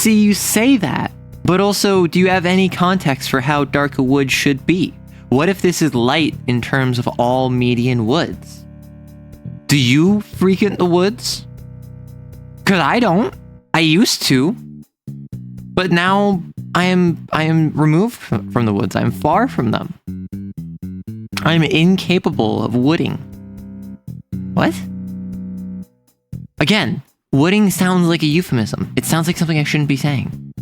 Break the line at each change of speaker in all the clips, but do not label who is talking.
See, you say that, but also, do you have any context for how dark a wood should be? What if this is light in terms of all median woods? Do you frequent the woods? Because I don't. I used to. But now I am removed from the woods. I'm far from them. I'm incapable of wooding. What? Again, wooding sounds like a euphemism. It sounds like something I shouldn't be saying.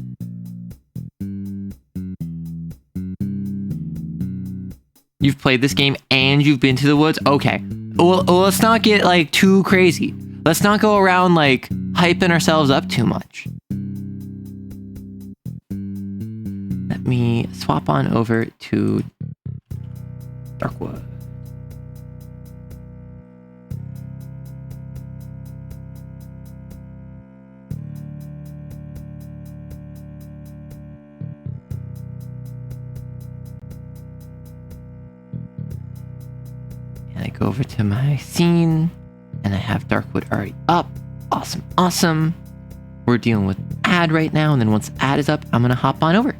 You've played this game and you've been to the woods? Okay. Well, let's not get like too crazy. Let's not go around like hyping ourselves up too much. Let me swap on over to Darkwood. And I go over to my scene, and I have Darkwood already up. Awesome, awesome. We're dealing with ad right now, and then once ad is up, I'm gonna hop on over.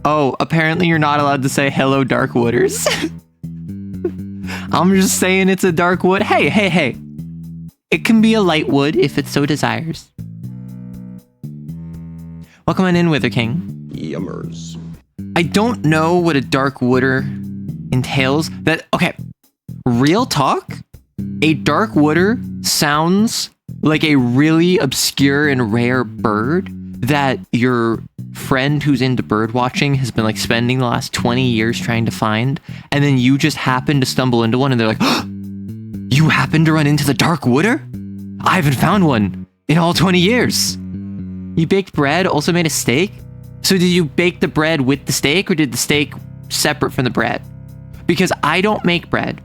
Oh, apparently you're not allowed to say hello, Darkwooders. I'm just saying it's a dark wood. Hey. It can be a light wood if it so desires. Welcome on in, Wither King.
Yummers.
I don't know what a dark wooder entails. Okay, real talk, a dark wooder sounds like a really obscure and rare bird that your friend who's into bird watching has been like spending the last 20 years trying to find, and then you just happen to stumble into one and they're like, oh, you happen to run into the dark wooder? I haven't found one in all 20 years. You baked bread, also made a steak? So did you bake the bread with the steak, or did the steak separate from the bread? Because I don't make bread.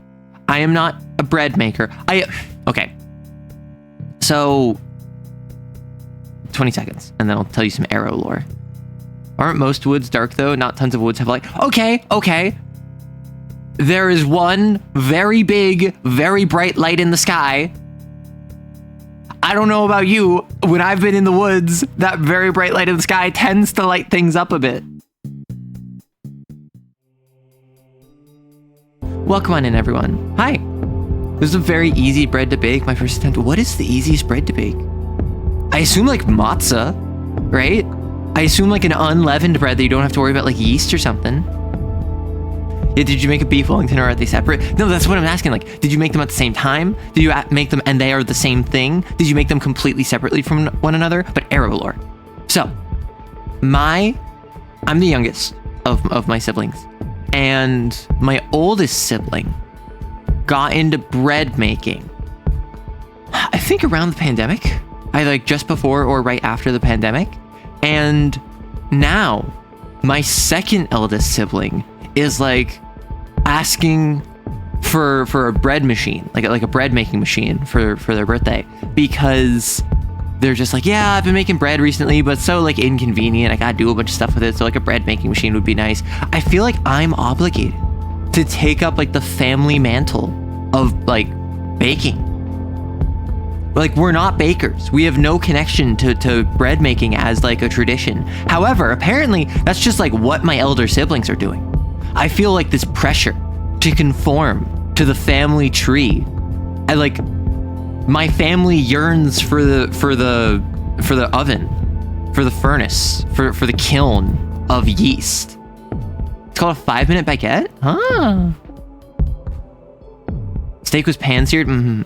I am not a bread maker. Okay. So 20 seconds, and then I'll tell you some arrow lore. Aren't most woods dark though? Not tons of woods have light. Okay. There is one very big, very bright light in the sky. I don't know about you. When I've been in the woods, that very bright light in the sky tends to light things up a bit. Welcome on in, everyone. Hi. This is a very easy bread to bake. My first attempt. What is the easiest bread to bake? I assume like matzah, right? I assume like an unleavened bread that you don't have to worry about like yeast or something. Yeah, did you make a beef Wellington, or are they separate? No, that's what I'm asking. Like, did you make them at the same time? Did you make them and they are the same thing? Did you make them completely separately from one another? But arrow lore. So, I'm the youngest of my siblings, and my oldest sibling got into bread making, I think around the pandemic. Either like just before or right after the pandemic. And now my second eldest sibling is like asking for a bread machine, like a bread making machine for their birthday, because they're just like, yeah, I've been making bread recently, but it's so like inconvenient. I gotta do a bunch of stuff with it. So like a bread making machine would be nice. I feel like I'm obligated to take up like the family mantle of like baking. Like, we're not bakers. We have no connection to bread making as like a tradition. However, apparently that's just like what my elder siblings are doing. I feel like this pressure to conform to the family tree. My family yearns for the oven, for the furnace, for the kiln of yeast. It's called a 5-minute baguette? Huh. Steak was pan-seared? Mm-hmm.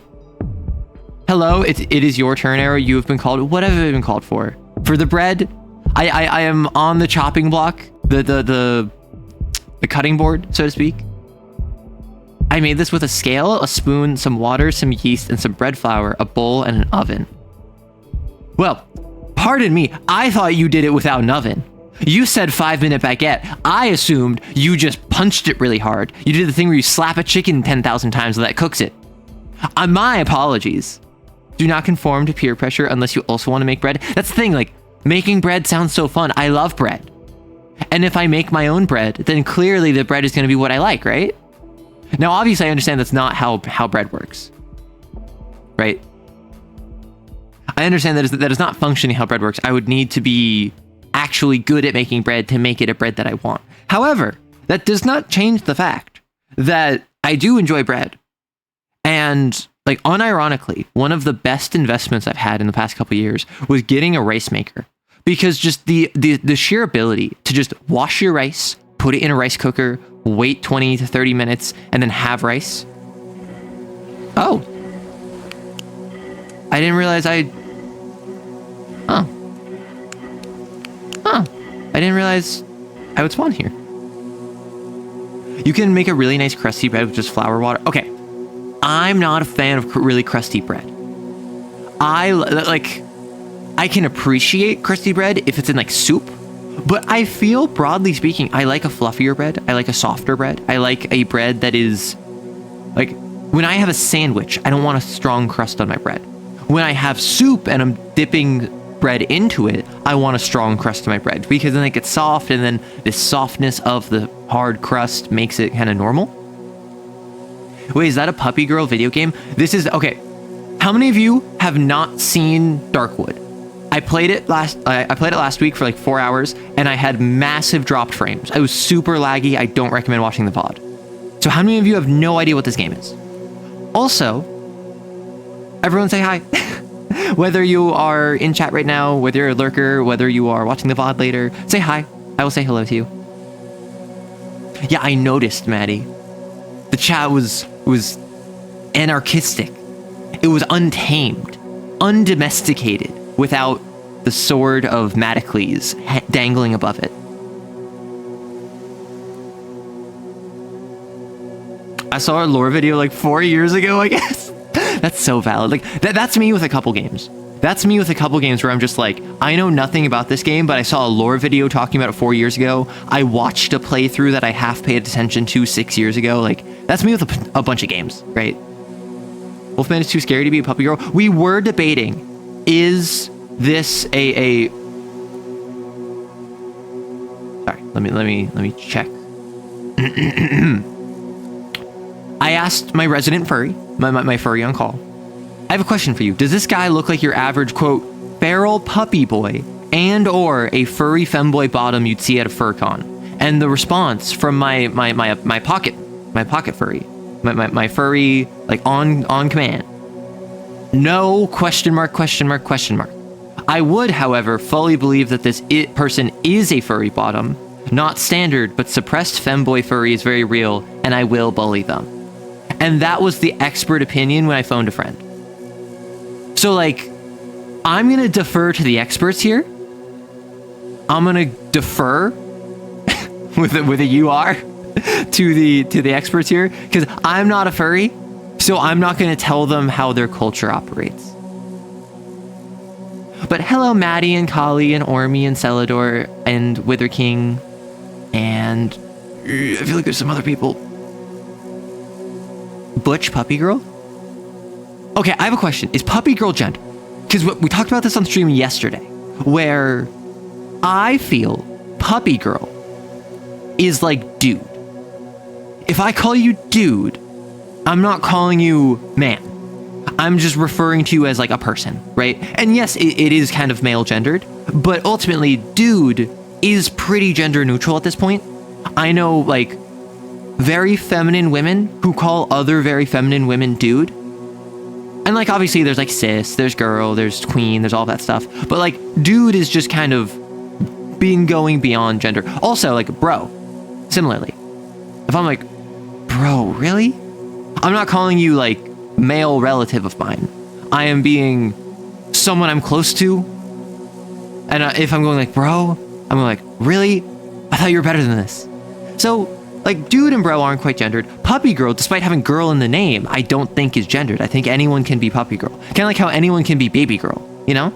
Hello, it is your turn, Arrow. You have been called. What have I been called for? For the bread? I am on the chopping block, the cutting board, so to speak. I made this with a scale, a spoon, some water, some yeast, and some bread flour, a bowl, and an oven. Well, pardon me, I thought you did it without an oven. You said 5-minute baguette. I assumed you just punched it really hard. You did the thing where you slap a chicken 10,000 times and that cooks it. My apologies. Do not conform to peer pressure unless you also want to make bread. That's the thing, like, making bread sounds so fun. I love bread. And if I make my own bread, then clearly the bread is going to be what I like, right? Now, obviously, I understand that's not how bread works. Right? I understand that is not functioning how bread works. I would need to be actually good at making bread to make it a bread that I want. However, that does not change the fact that I do enjoy bread. And like unironically, one of the best investments I've had in the past couple of years was getting a rice maker, because just the sheer ability to just wash your rice, put it in a rice cooker, wait 20 to 30 minutes, and then have rice. Oh. I didn't realize I didn't realize I would spawn here. You can make a really nice crusty bread with just flour water. Okay. I'm not a fan of really crusty bread. I can appreciate crusty bread if it's in like soup, but I feel broadly speaking, I like a fluffier bread. I like a softer bread. I like a bread that is like, when I have a sandwich, I don't want a strong crust on my bread. When I have soup and I'm dipping bread into it, I want a strong crust on my bread, because then it gets soft, and then this softness of the hard crust makes it kind of normal. Wait, is that a Puppy Girl video game? This is, okay. How many of you have not seen Darkwood? I played it last week for like 4 hours, and I had massive dropped frames. I was super laggy. I don't recommend watching the VOD. So how many of you have no idea what this game is? Also, everyone say hi. Whether you are in chat right now, whether you're a lurker, whether you are watching the VOD later, say hi. I will say hello to you. Yeah, I noticed, Maddie. The chat was anarchistic. It was untamed, undomesticated, without the sword of Madocles dangling above it. I saw a lore video like 4 years ago, I guess. That's so valid. Like that's me with a couple games. That's me with a couple games where I'm just like, I know nothing about this game, but I saw a lore video talking about it 4 years ago. I watched a playthrough that I half paid attention to 6 years ago. Like, that's me with a bunch of games, right? Wolfman is too scary to be a puppy girl. We were debating, is this a sorry, let me check. I asked my resident furry, my furry on call, I have a question for you. Does this guy look like your average, quote, feral puppy boy and or a furry femboy bottom you'd see at a fur con? And the response from my pocket furry, my furry, like on command, no, question mark, question mark, question mark. I would, however, fully believe that this person is a furry bottom, not standard, but suppressed femboy furry is very real, and I will bully them. And that was the expert opinion when I phoned a friend. So, like, I'm going to defer to the experts here. I'm going to defer with a UR to the experts here, because I'm not a furry, so I'm not going to tell them how their culture operates. But hello, Maddie and Kali and Ormy and Celador and Wither King, and I feel like there's some other people. Butch Puppy Girl? Okay, I have a question. Is Puppy Girl gender? Because we talked about this on stream yesterday, where I feel Puppy Girl is like dude. If I call you dude, I'm not calling you man. I'm just referring to you as like a person, right? And yes, it is kind of male gendered, but ultimately dude is pretty gender neutral at this point. I know like very feminine women who call other very feminine women dude. And like obviously there's like cis, there's girl, there's queen, there's all that stuff. But like dude is just kind of going beyond gender. Also like bro, similarly. If I'm like, bro, really? I'm not calling you like male relative of mine. I am being someone I'm close to. And if I'm going like, bro, I'm going like, really? I thought you were better than this. So like dude and bro aren't quite gendered. Puppy Girl, despite having girl in the name, I don't think is gendered. I think anyone can be Puppy Girl. Kind of like how anyone can be Baby Girl, you know?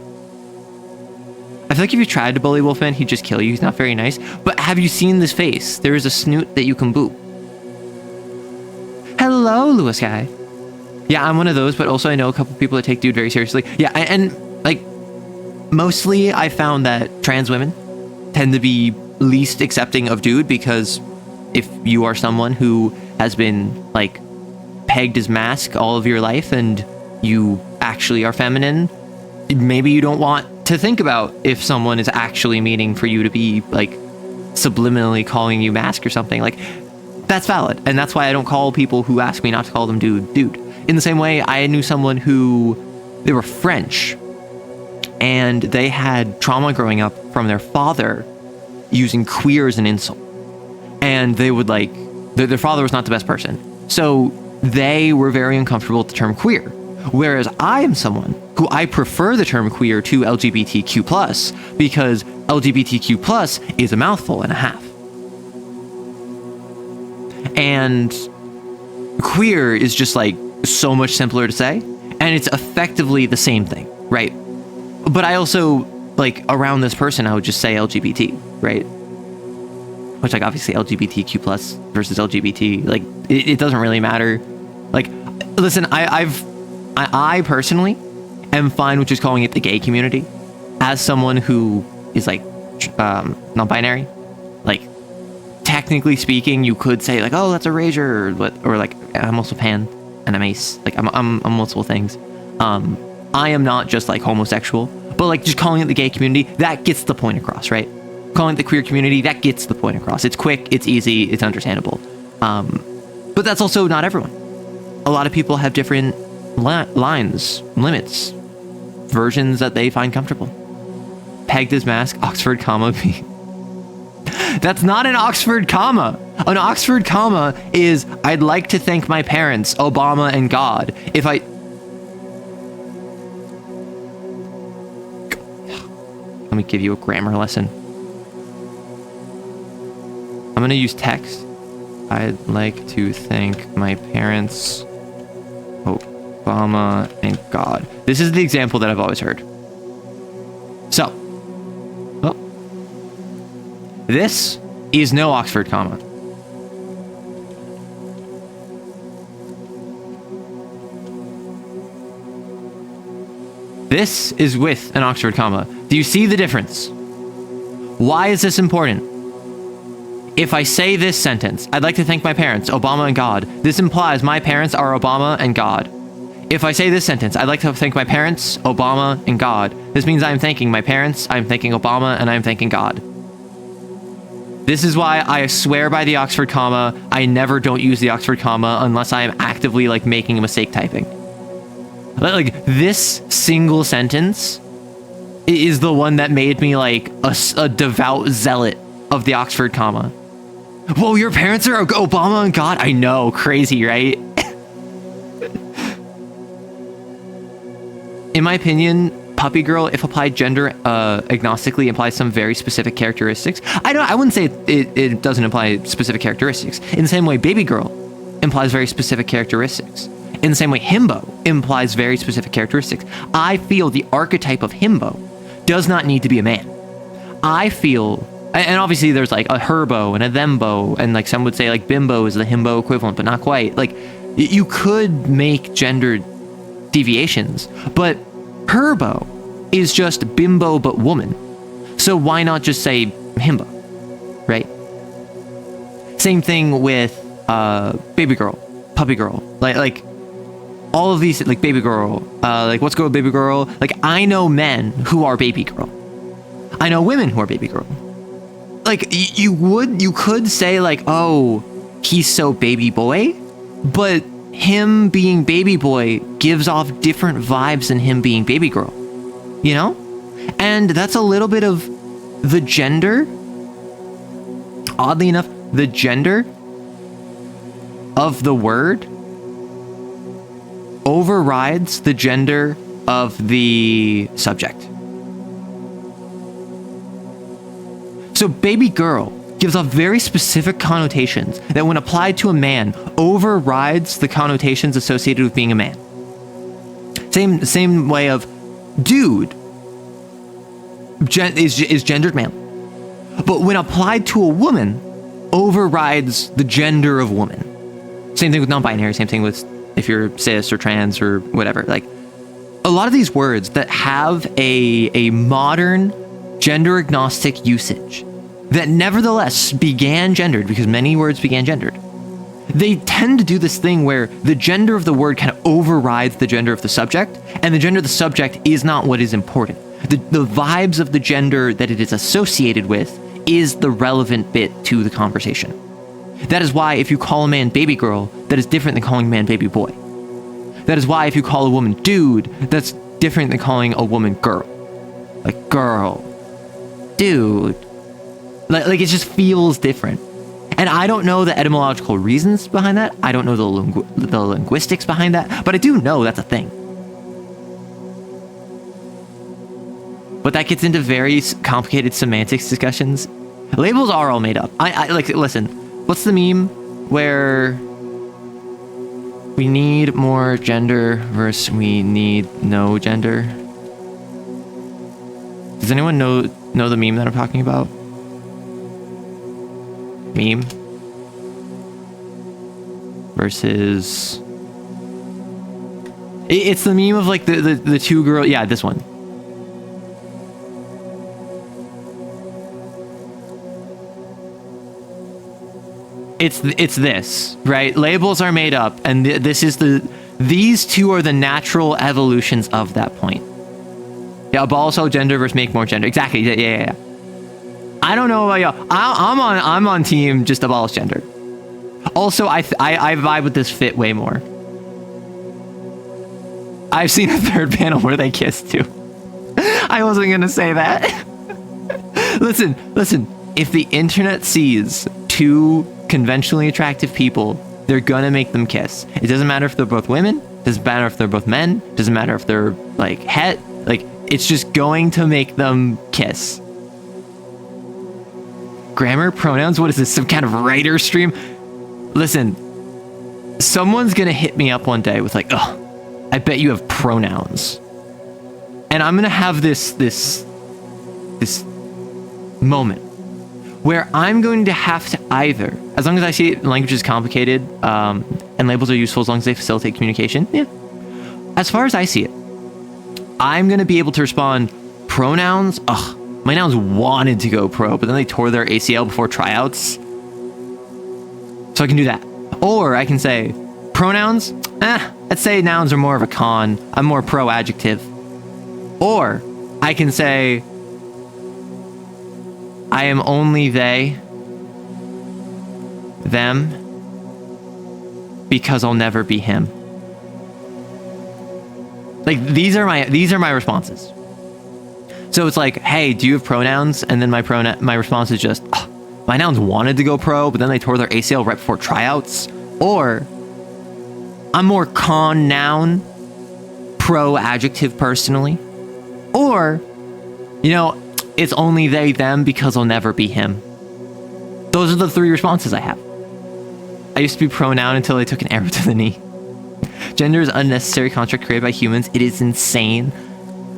I feel like if you tried to bully Wolfman, he'd just kill you. He's not very nice. But have you seen this face? There is a snoot that you can boop. Hello, Lewis Guy. Yeah, I'm one of those, but also I know a couple people that take dude very seriously. Yeah, and like, mostly I found that trans women tend to be least accepting of dude, because if you are someone who has been like pegged as mask all of your life and you actually are feminine, maybe you don't want to think about if someone is actually meaning for you to be like subliminally calling you mask or something. Like, that's valid. And that's why I don't call people who ask me not to call them dude. In the same way, I knew someone who, they were French, and they had trauma growing up from their father using queer as an insult. And they would like, their father was not the best person. So they were very uncomfortable with the term queer. Whereas I am someone who I prefer the term queer to LGBTQ+, because LGBTQ+ is a mouthful and a half. And queer is just like so much simpler to say, and it's effectively the same thing, right? But I also, like, around this person, I would just say LGBT, right? Which, like, obviously LGBTQ+ versus LGBT, like, it doesn't really matter. Like, listen, I personally am fine with just calling it the gay community. As someone who is, like, non-binary, like, technically speaking, you could say, like, oh, that's erasure, or like, I'm also pan, and I'm ace, like, I'm multiple things. I am not just, like, homosexual, but, like, just calling it the gay community, that gets the point across, right? Calling it the queer community, that gets the point across. It's quick, it's easy, it's understandable. But that's also not everyone. A lot of people have different lines, limits, versions that they find comfortable. Pegged as mask, Oxford comma, B. That's not an Oxford comma. An Oxford comma is, I'd like to thank my parents, Obama, and God. If I... Let me give you a grammar lesson. I'm going to use text. I'd like to thank my parents, Obama, and God. This is the example that I've always heard. So, this is no Oxford comma. This is with an Oxford comma. Do you see the difference? Why is this important? If I say this sentence, I'd like to thank my parents, Obama and God, this implies my parents are Obama and God. If I say this sentence, I'd like to thank my parents, Obama, and God, this means I'm thanking my parents, I'm thanking Obama, and I'm thanking God. This is why I swear by the Oxford comma. I never don't use the Oxford comma unless I am actively, like, making a mistake typing. Like, this single sentence is the one that made me, like, a devout zealot of the Oxford comma. Whoa, your parents are Obama and God? I know, crazy, right? In my opinion, puppy girl, if applied gender agnostically, implies some very specific characteristics. I wouldn't say it doesn't imply specific characteristics. In the same way, baby girl implies very specific characteristics. In the same way, himbo implies very specific characteristics. I feel the archetype of himbo does not need to be a man. I feel, and obviously there's like a herbo and a thembo, and like some would say like bimbo is the himbo equivalent, but not quite. Like, you could make gender deviations, but herbo is just bimbo but woman. So why not just say himbo, right? Same thing with baby girl, puppy girl, like all of these, like baby girl, like what's good with baby girl. Like, I know men who are baby girl. I know women who are baby girl. Like, you could say like, oh, he's so baby boy, but him being baby boy gives off different vibes than him being baby girl, you know? And that's a little bit of the gender, oddly enough, the gender of the word overrides the gender of the subject. So baby girl gives off very specific connotations that when applied to a man overrides the connotations associated with being a man. Same way of dude is gendered male, but when applied to a woman overrides the gender of woman. Same thing with non-binary, same thing with if you're cis or trans or whatever. Like, a lot of these words that have a modern gender agnostic usage that nevertheless began gendered, because many words began gendered, they tend to do this thing where the gender of the word kind of overrides the gender of the subject, and the gender of the subject is not what is important. The vibes of the gender that it is associated with is the relevant bit to the conversation. That is why if you call a man baby girl, that is different than calling a man baby boy. That is why if you call a woman dude, that's different than calling a woman girl. Like, girl, dude. Like it just feels different. And I don't know the etymological reasons behind that. I don't know the linguistics behind that. But I do know that's a thing. But that gets into very complicated semantics discussions. Labels are all made up. I like, listen, what's the meme where we need more gender versus we need no gender? Does anyone know the meme that I'm talking about? Meme versus it's the meme of like the two girls. Yeah, this one. It's this, right? Labels are made up, and these two are the natural evolutions of that point. Yeah, abolish all gender versus make more gender. Exactly. Yeah. I don't know about y'all. I'm on team just abolish gender. Also, I vibe with this fit way more. I've seen a third panel where they kiss too. I wasn't gonna say that. Listen. If the internet sees two conventionally attractive people, they're gonna make them kiss. It doesn't matter if they're both women. Doesn't matter if they're both men. Doesn't matter if they're like het. Like, it's just going to make them kiss. Grammar, pronouns, what is this, some kind of writer stream? Listen, someone's gonna hit me up one day with like, oh, I bet you have pronouns. And I'm gonna have this moment where I'm going to have to either, as long as I see language is complicated, and labels are useful as long as they facilitate communication, yeah. As far as I see it, I'm gonna be able to respond, pronouns, ugh. My nouns wanted to go pro, but then they tore their ACL before tryouts. So I can do that. Or I can say, pronouns, let's say nouns are more of a con. I'm more pro adjective. Or I can say, I am only they, them, because I'll never be him. Like, these are my responses. So it's like, hey, do you have pronouns? And then my response is just, my nouns wanted to go pro, but then they tore their ACL right before tryouts. Or I'm more con noun, pro adjective personally. Or, it's only they, them, because I'll never be him. Those are the three responses I have. I used to be pronoun until I took an arrow to the knee. Gender is an unnecessary construct created by humans. It is insane.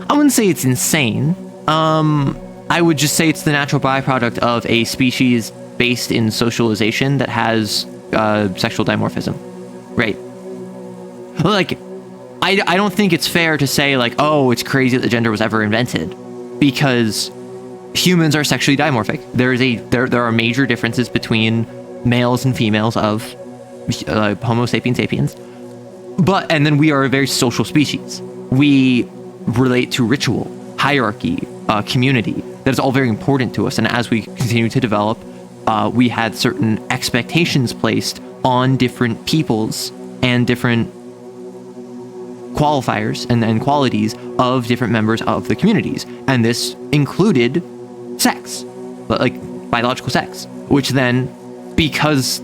I wouldn't say it's insane. I would just say it's the natural byproduct of a species based in socialization that has sexual dimorphism. Right. Like, I don't think it's fair to say, like, oh, it's crazy that the gender was ever invented, because humans are sexually dimorphic. There are major differences between males and females of Homo sapiens sapiens. And then we are a very social species. We relate to ritual, hierarchy, community. That is all very important to us. And as we continue to develop, we had certain expectations placed on different peoples and different qualifiers and qualities of different members of the communities. And this included sex, like biological sex, which then, because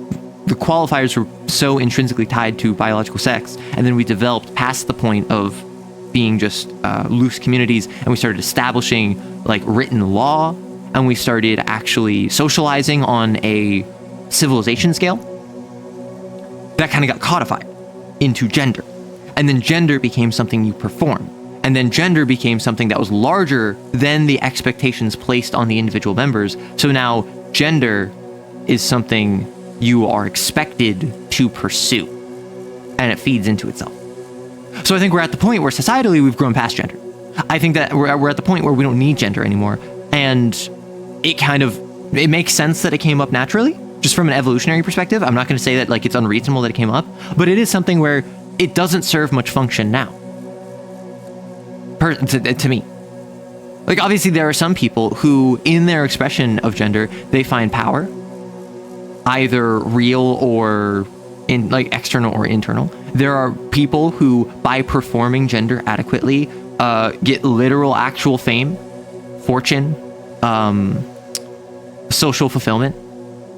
the qualifiers were so intrinsically tied to biological sex, and then we developed past the point of being just loose communities, and we started establishing like written law, and we started actually socializing on a civilization scale, that kind of got codified into gender. And then gender became something you perform. And then gender became something that was larger than the expectations placed on the individual members. So now gender is something you are expected to pursue, and it feeds into itself. So I think we're at the point where societally we've grown past gender. I think that we're at the point where we don't need gender anymore. And it makes sense that it came up naturally, just from an evolutionary perspective. I'm not going to say that like it's unreasonable that it came up, but it is something where it doesn't serve much function now. To me. Like, obviously, there are some people who, in their expression of gender, they find power, either real or in like external or internal. There are people who, by performing gender adequately, get literal, actual fame, fortune, social fulfillment.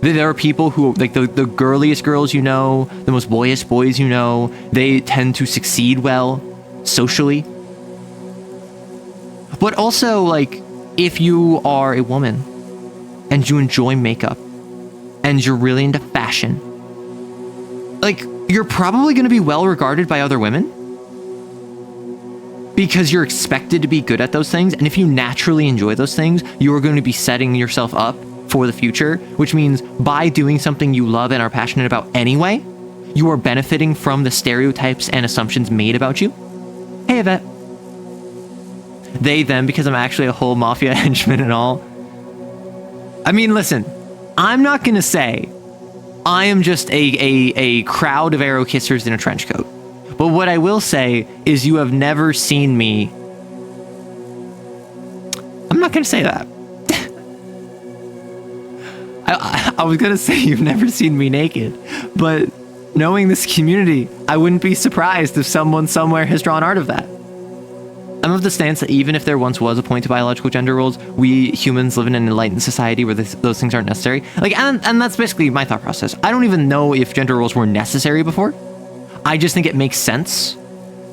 There are people who, like the girliest girls you know, the most boyish boys you know, they tend to succeed well socially. But also, like, if you are a woman and you enjoy makeup and you're really into fashion, like, you're probably going to be well regarded by other women because you're expected to be good at those things. And if you naturally enjoy those things, you are going to be setting yourself up for the future, which means by doing something you love and are passionate about anyway, you are benefiting from the stereotypes and assumptions made about you. Hey, Yvette. They, them, because I'm actually a whole mafia henchman and all. I mean, listen, I'm not going to say I am just a crowd of arrow kissers in a trench coat. But what I will say is you have never seen me. I'm not going to say that. I was going to say you've never seen me naked. But knowing this community, I wouldn't be surprised if someone somewhere has drawn art of that. I'm of the stance that even if there once was a point to biological gender roles, we humans live in an enlightened society where those things aren't necessary. Like, and that's basically my thought process. I don't even know if gender roles were necessary before. I just think it makes sense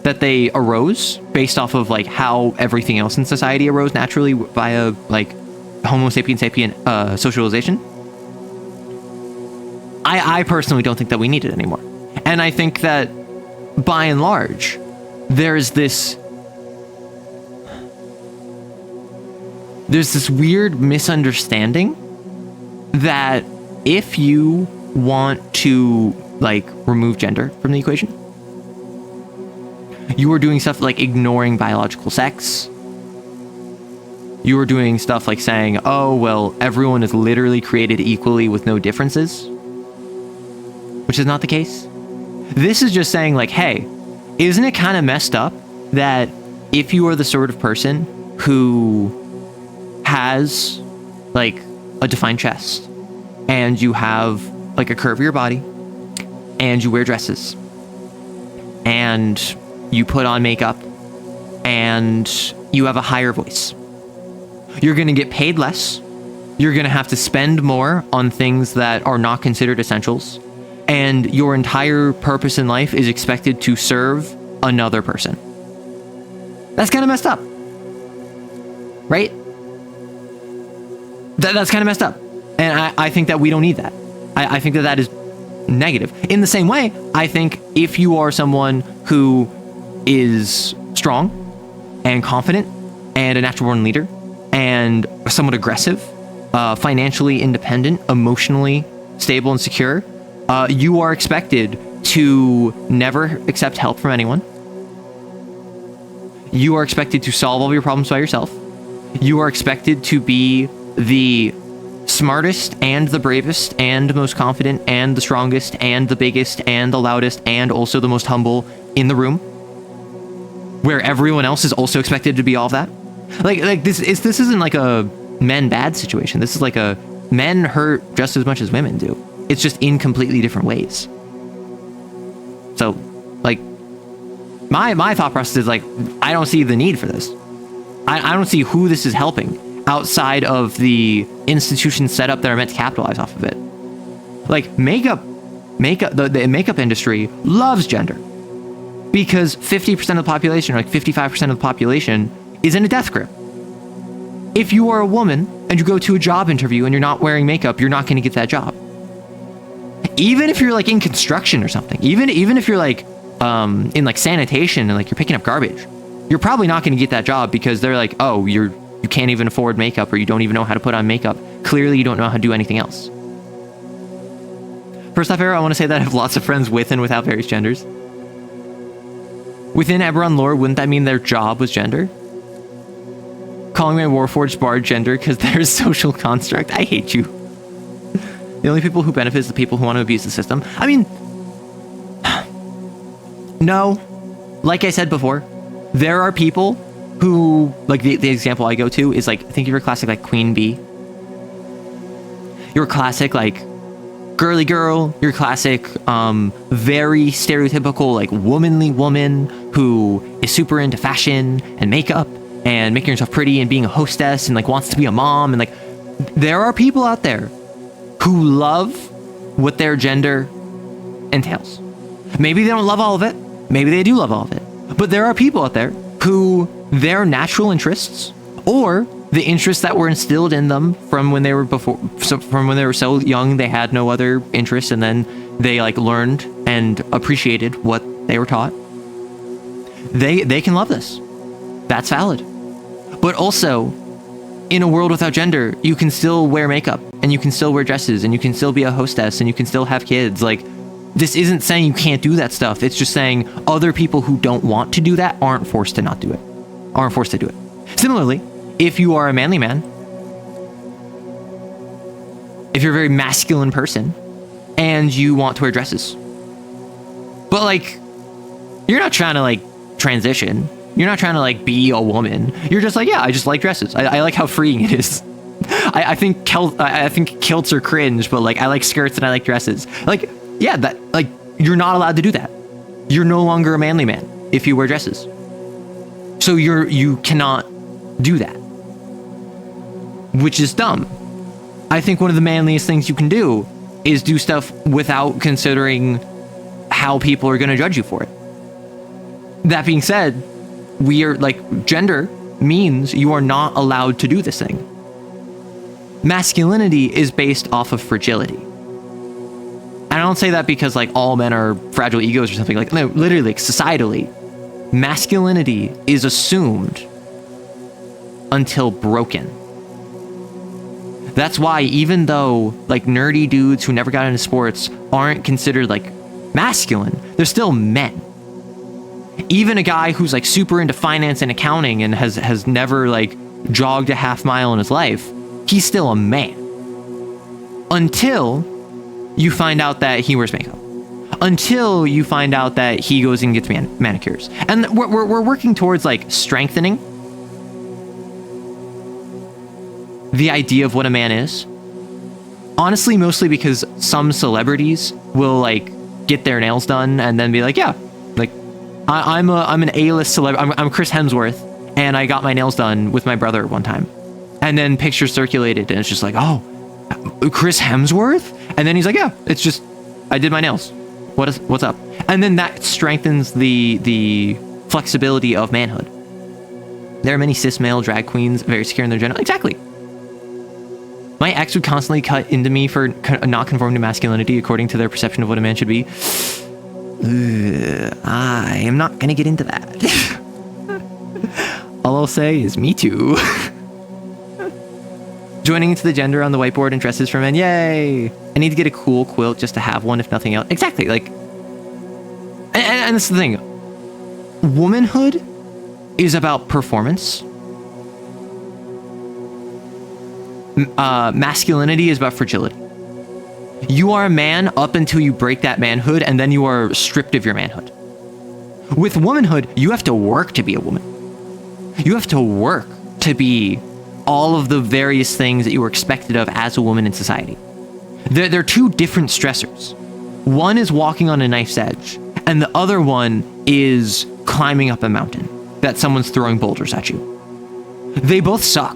that they arose based off of like how everything else in society arose naturally via like Homo sapien sapien socialization. I personally don't think that we need it anymore. And I think that by and large, there's this weird misunderstanding that if you want to like remove gender from the equation, you are doing stuff like ignoring biological sex. You are doing stuff like saying, oh, well, everyone is literally created equally with no differences, which is not the case. This is just saying like, hey, isn't it kind of messed up that if you are the sort of person who has like a defined chest and you have like a curve of your body and you wear dresses and you put on makeup and you have a higher voice, you're going to get paid less. You're going to have to spend more on things that are not considered essentials. And your entire purpose in life is expected to serve another person. That's kind of messed up. Right? That's kind of messed up. And I think that we don't need that. I think that is negative. In the same way, I think if you are someone who is strong and confident and a natural born leader and somewhat aggressive, financially independent, emotionally stable and secure, you are expected to never accept help from anyone. You are expected to solve all of your problems by yourself. You are expected to be the smartest and the bravest and most confident and the strongest and the biggest and the loudest and also the most humble in the room, where everyone else is also expected to be all of that. Like this isn't like a men bad situation. This is like a men hurt just as much as women do. It's just in completely different ways. So, like, my thought process is like, I don't see the need for this. I don't see who this is helping outside of the institutions set up that are meant to capitalize off of it. Like, the makeup industry loves gender because 50% of the population, or like 55% of the population, is in a death grip. If you are a woman and you go to a job interview and you're not wearing makeup, you're not going to get that job. Even if you're like in construction or something, even if you're like in like sanitation and like you're picking up garbage, you're probably not going to get that job because they're like, oh, you can't even afford makeup, or you don't even know how to put on makeup. Clearly, you don't know how to do anything else. First off, I want to say that I have lots of friends with and without various genders. Within Eberron lore, wouldn't that mean their job was gender? Calling my Warforged bard gender because they're a social construct. I hate you. The only people who benefit is the people who want to abuse the system. I mean, no. Like I said before, there are people who, like the example I go to is like, think of your classic like Queen Bee. Your classic like girly girl, your classic very stereotypical like womanly woman who is super into fashion and makeup and making herself pretty and being a hostess and like wants to be a mom, and like there are people out there who love what their gender entails. Maybe they don't love all of it, maybe they do love all of it, but there are people out there who their natural interests or the interests that were instilled in them from when they were so young they had no other interests, and then they like learned and appreciated what they were taught. They can love this. That's valid. But also, in a world without gender, you can still wear makeup and you can still wear dresses and you can still be a hostess and you can still have kids. Like, this isn't saying you can't do that stuff. It's just saying other people who don't want to do that aren't forced to not do it. Aren't forced to do it. Similarly, if you are a manly man, if you're a very masculine person and you want to wear dresses, but like, you're not trying to like transition. You're not trying to like be a woman. You're just like, yeah, I just like dresses. I like how freeing it is. I think kilts are cringe, but like I like skirts and I like dresses. Like, yeah, that like you're not allowed to do that. You're no longer a manly man if you wear dresses. So you cannot do that, which is dumb. I think one of the manliest things you can do is do stuff without considering how people are going to judge you for it. That being said, we are like, gender means you are not allowed to do this thing. Masculinity is based off of fragility. And I don't say that because like all men are fragile egos or something. Like, no, literally, like, societally, masculinity is assumed until broken. That's why even though like nerdy dudes who never got into sports aren't considered like masculine, they're still men. Even a guy who's like super into finance and accounting and has never like jogged a half mile in his life, he's still a man. Until you find out that he wears makeup. Until you find out that he goes and gets manicures. And we're working towards like strengthening the idea of what a man is. Honestly, mostly because some celebrities will like get their nails done and then be like, yeah, like I'm an A-list celebrity. I'm Chris Hemsworth, and I got my nails done with my brother one time. And then pictures circulated, and it's just like, oh, Chris Hemsworth? And then he's like, yeah, it's just, I did my nails. What's up? And then that strengthens the flexibility of manhood. There are many cis male drag queens very secure in their gender. Exactly. My ex would constantly cut into me for not conforming to masculinity according to their perception of what a man should be. I am not gonna get into that. All I'll say is me too. Joining into the gender on the whiteboard and dresses for men. Yay! I need to get a cool quilt just to have one, if nothing else. Exactly. Like, and this is the thing. Womanhood is about performance. Masculinity is about fragility. You are a man up until you break that manhood, and then you are stripped of your manhood. With womanhood, you have to work to be a woman. You have to work to be all of the various things that you were expected of as a woman in society. They're two different stressors. One is walking on a knife's edge, and the other one is climbing up a mountain that someone's throwing boulders at you. They both suck,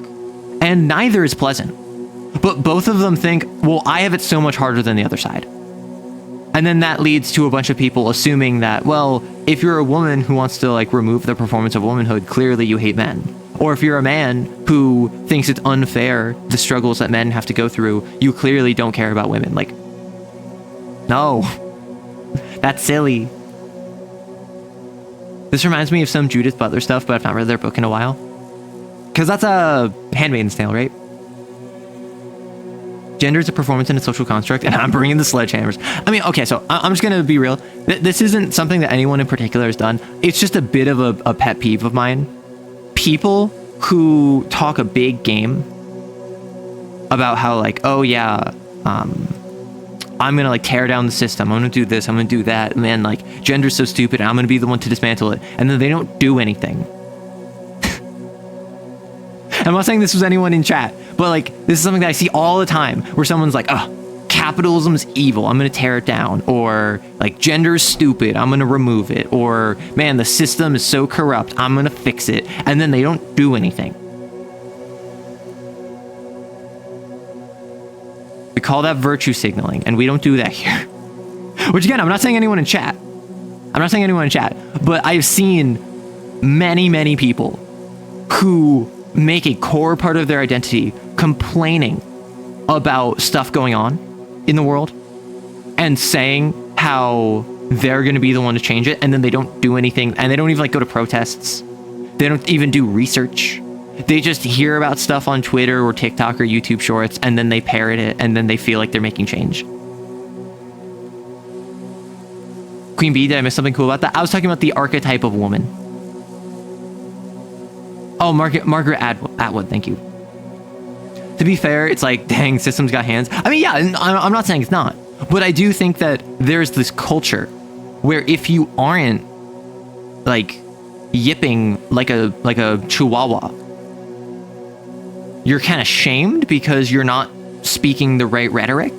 and neither is pleasant. But both of them think, well, I have it so much harder than the other side. And then that leads to a bunch of people assuming that, well, if you're a woman who wants to like remove the performance of womanhood, clearly you hate men. Or if you're a man who thinks it's unfair, the struggles that men have to go through, you clearly don't care about women. Like, no, that's silly. This reminds me of some Judith Butler stuff, but I've not read their book in a while. Because that's a Handmaid's Tale, right? Gender is a performance and a social construct, and I'm bringing the sledgehammers. I mean, okay, so I'm just going to be real. This isn't something that anyone in particular has done. It's just a bit of a pet peeve of mine. People who talk a big game about how, like, oh, yeah, I'm gonna like tear down the system. I'm gonna do this. I'm gonna do that. Man, like gender's so stupid. I'm gonna be the one to dismantle it. And then they don't do anything. I'm not saying this was anyone in chat, but like this is something that I see all the time where someone's like, oh, capitalism's evil. I'm gonna tear it down. Or like gender is stupid. I'm gonna remove it. Or man, the system is so corrupt. I'm gonna fix it. And then they don't do anything. We call that virtue signaling, and we don't do that here. Which again, I'm not saying anyone in chat. I'm not saying anyone in chat, but I've seen many, many people who make a core part of their identity complaining about stuff going on in the world and saying how they're going to be the one to change it, and then they don't do anything, and they don't even like go to protests. They don't even do research. They just hear about stuff on Twitter or TikTok or YouTube Shorts, and then they parrot it, and then they feel like they're making change. Queen Bee, did I miss something cool about that? I was talking about the archetype of woman. Oh, Margaret Atwood, thank you. To be fair, it's like, dang, systems got hands. I mean, yeah, I'm not saying it's not. But I do think that there's this culture where if you aren't, like, yipping like a chihuahua, you're kind of shamed because you're not speaking the right rhetoric.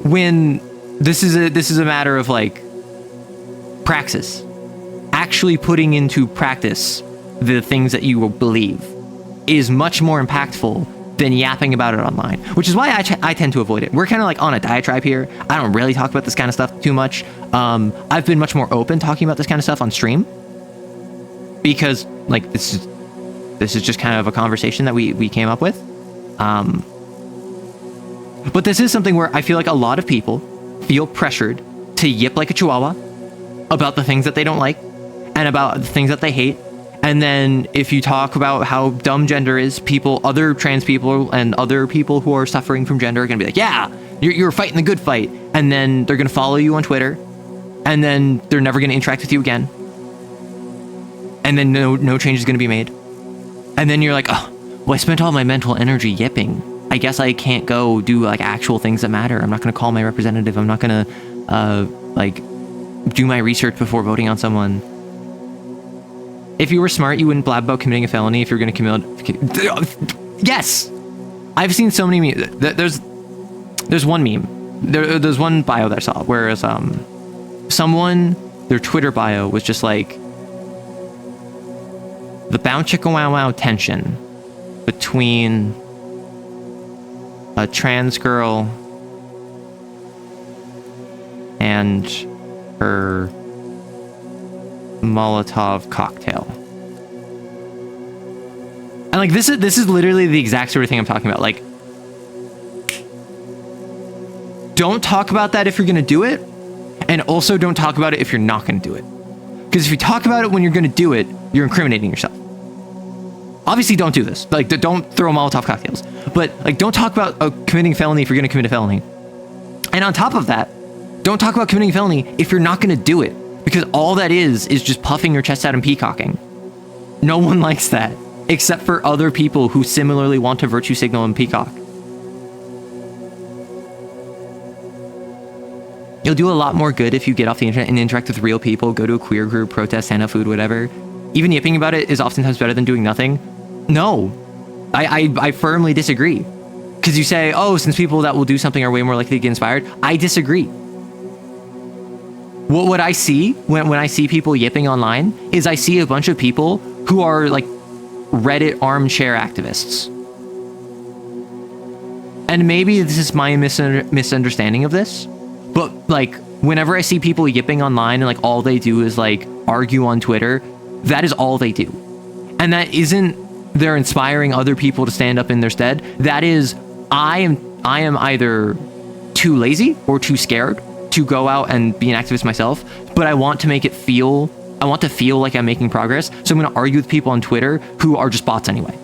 When this is a matter of, like, praxis. Actually putting into practice the things that you believe is much more impactful than yapping about it online, which is why I tend to avoid it. We're kind of like on a diatribe here. I don't really talk about this kind of stuff too much. I've been much more open talking about this kind of stuff on stream because like this is just kind of a conversation that we came up with. But this is something where I feel like a lot of people feel pressured to yip like a chihuahua about the things that they don't like and about the things that they hate. And then if you talk about how dumb gender is, other trans people and other people who are suffering from gender are going to be like, yeah, you're fighting the good fight. And then they're going to follow you on Twitter. And then they're never going to interact with you again. And then no change is going to be made. And then you're like, oh, well, I spent all my mental energy yipping. I guess I can't go do like actual things that matter. I'm not going to call my representative. I'm not going to like do my research before voting on someone. If you were smart, you wouldn't blab about committing a felony if you're going to commit. Yes, I've seen so many memes. There's one meme. There's one bio that I saw, whereas someone, their Twitter bio was just like the bow chicka wow wow tension between a trans girl and her Molotov cocktail. And like this is literally the exact sort of thing I'm talking about. Like, don't talk about that if you're gonna do it, and also don't talk about it if you're not gonna do it. Because if you talk about it when you're gonna do it, you're incriminating yourself. Obviously, don't do this. Like, don't throw Molotov cocktails. But like, don't talk about committing a felony if you're gonna commit a felony. And on top of that, don't talk about committing a felony if you're not gonna do it. Because all that is just puffing your chest out and peacocking. No one likes that, except for other people who similarly want to virtue signal and peacock. You'll do a lot more good if you get off the internet and interact with real people, go to a queer group, protest, hand out food, whatever. Even yipping about it is oftentimes better than doing nothing. No, I firmly disagree. Because you say, oh, since people that will do something are way more likely to get inspired. I disagree. What I see when I see people yipping online is I see a bunch of people who are like Reddit armchair activists. And maybe this is my misunderstanding of this, but like whenever I see people yipping online and like all they do is like argue on Twitter, that is all they do. And that isn't they're inspiring other people to stand up in their stead. That is I am either too lazy or too scared to go out and be an activist myself, but I want to feel like I'm making progress. So I'm going to argue with people on Twitter who are just bots anyway.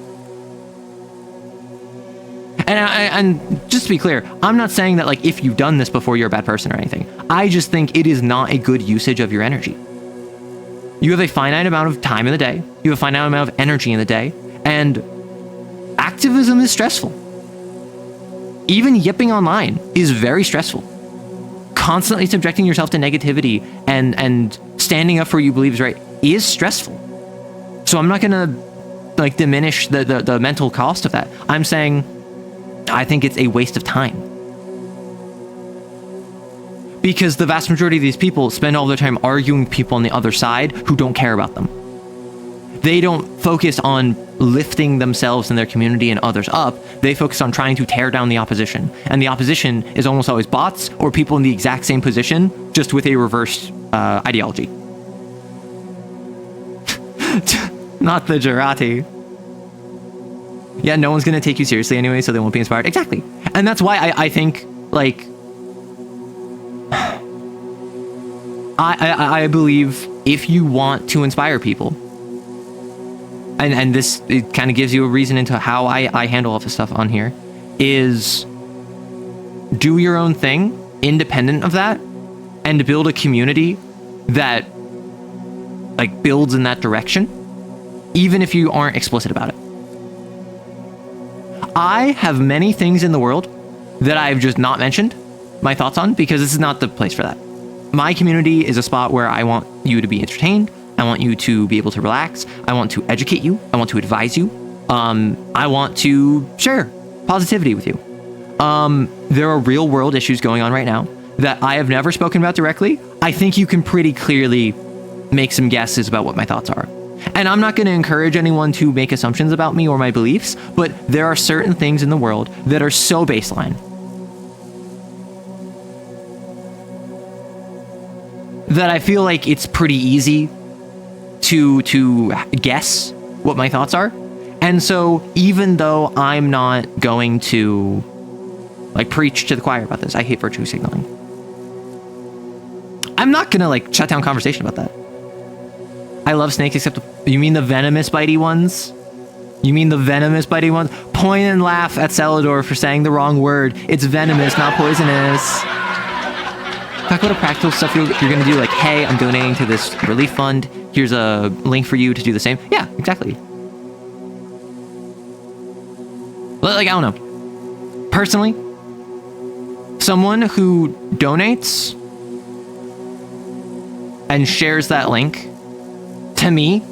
And just to be clear, I'm not saying that like if you've done this before, you're a bad person or anything. I just think it is not a good usage of your energy. You have a finite amount of time in the day. You have a finite amount of energy in the day. And activism is stressful. Even yipping online is very stressful. Constantly subjecting yourself to negativity and standing up for what you believe is right is stressful. So I'm not gonna like diminish the mental cost of that. I'm saying I think it's a waste of time. Because the vast majority of these people spend all their time arguing with people on the other side who don't care about them. They don't focus on lifting themselves and their community and others up. They focus on trying to tear down the opposition. And the opposition is almost always bots or people in the exact same position, just with a reversed ideology. Not the Jarati. Yeah, no one's going to take you seriously anyway, so they won't be inspired. Exactly. And that's why I think, like... I believe if you want to inspire people, and this, it kind of gives you a reason into how I handle all this stuff on here, is do your own thing independent of that, and build a community that like builds in that direction, even if you aren't explicit about it. I have many things in the world that I've just not mentioned my thoughts on because this is not the place for that. My community is a spot where I want you to be entertained. I want you to be able to relax. I want to educate you. I want to advise you. I want to share positivity with you. There are real world issues going on right now that I have never spoken about directly. I think you can pretty clearly make some guesses about what my thoughts are. And I'm not going to encourage anyone to make assumptions about me or my beliefs, but there are certain things in the world that are so baseline that I feel like it's pretty easy to guess what my thoughts are. And so even though I'm not going to like preach to the choir about this, I hate virtue signaling, I'm not gonna like shut down conversation about that. I love snakes, except you mean the venomous bitey ones? You mean the venomous bitey ones? Point and laugh at Celador for saying the wrong word. It's venomous, not poisonous. Talk about practical stuff you're going to do, like, hey, I'm donating to this relief fund. Here's a link for you to do the same. Yeah, exactly. Like, I don't know. Personally, someone who donates and shares that link, to me,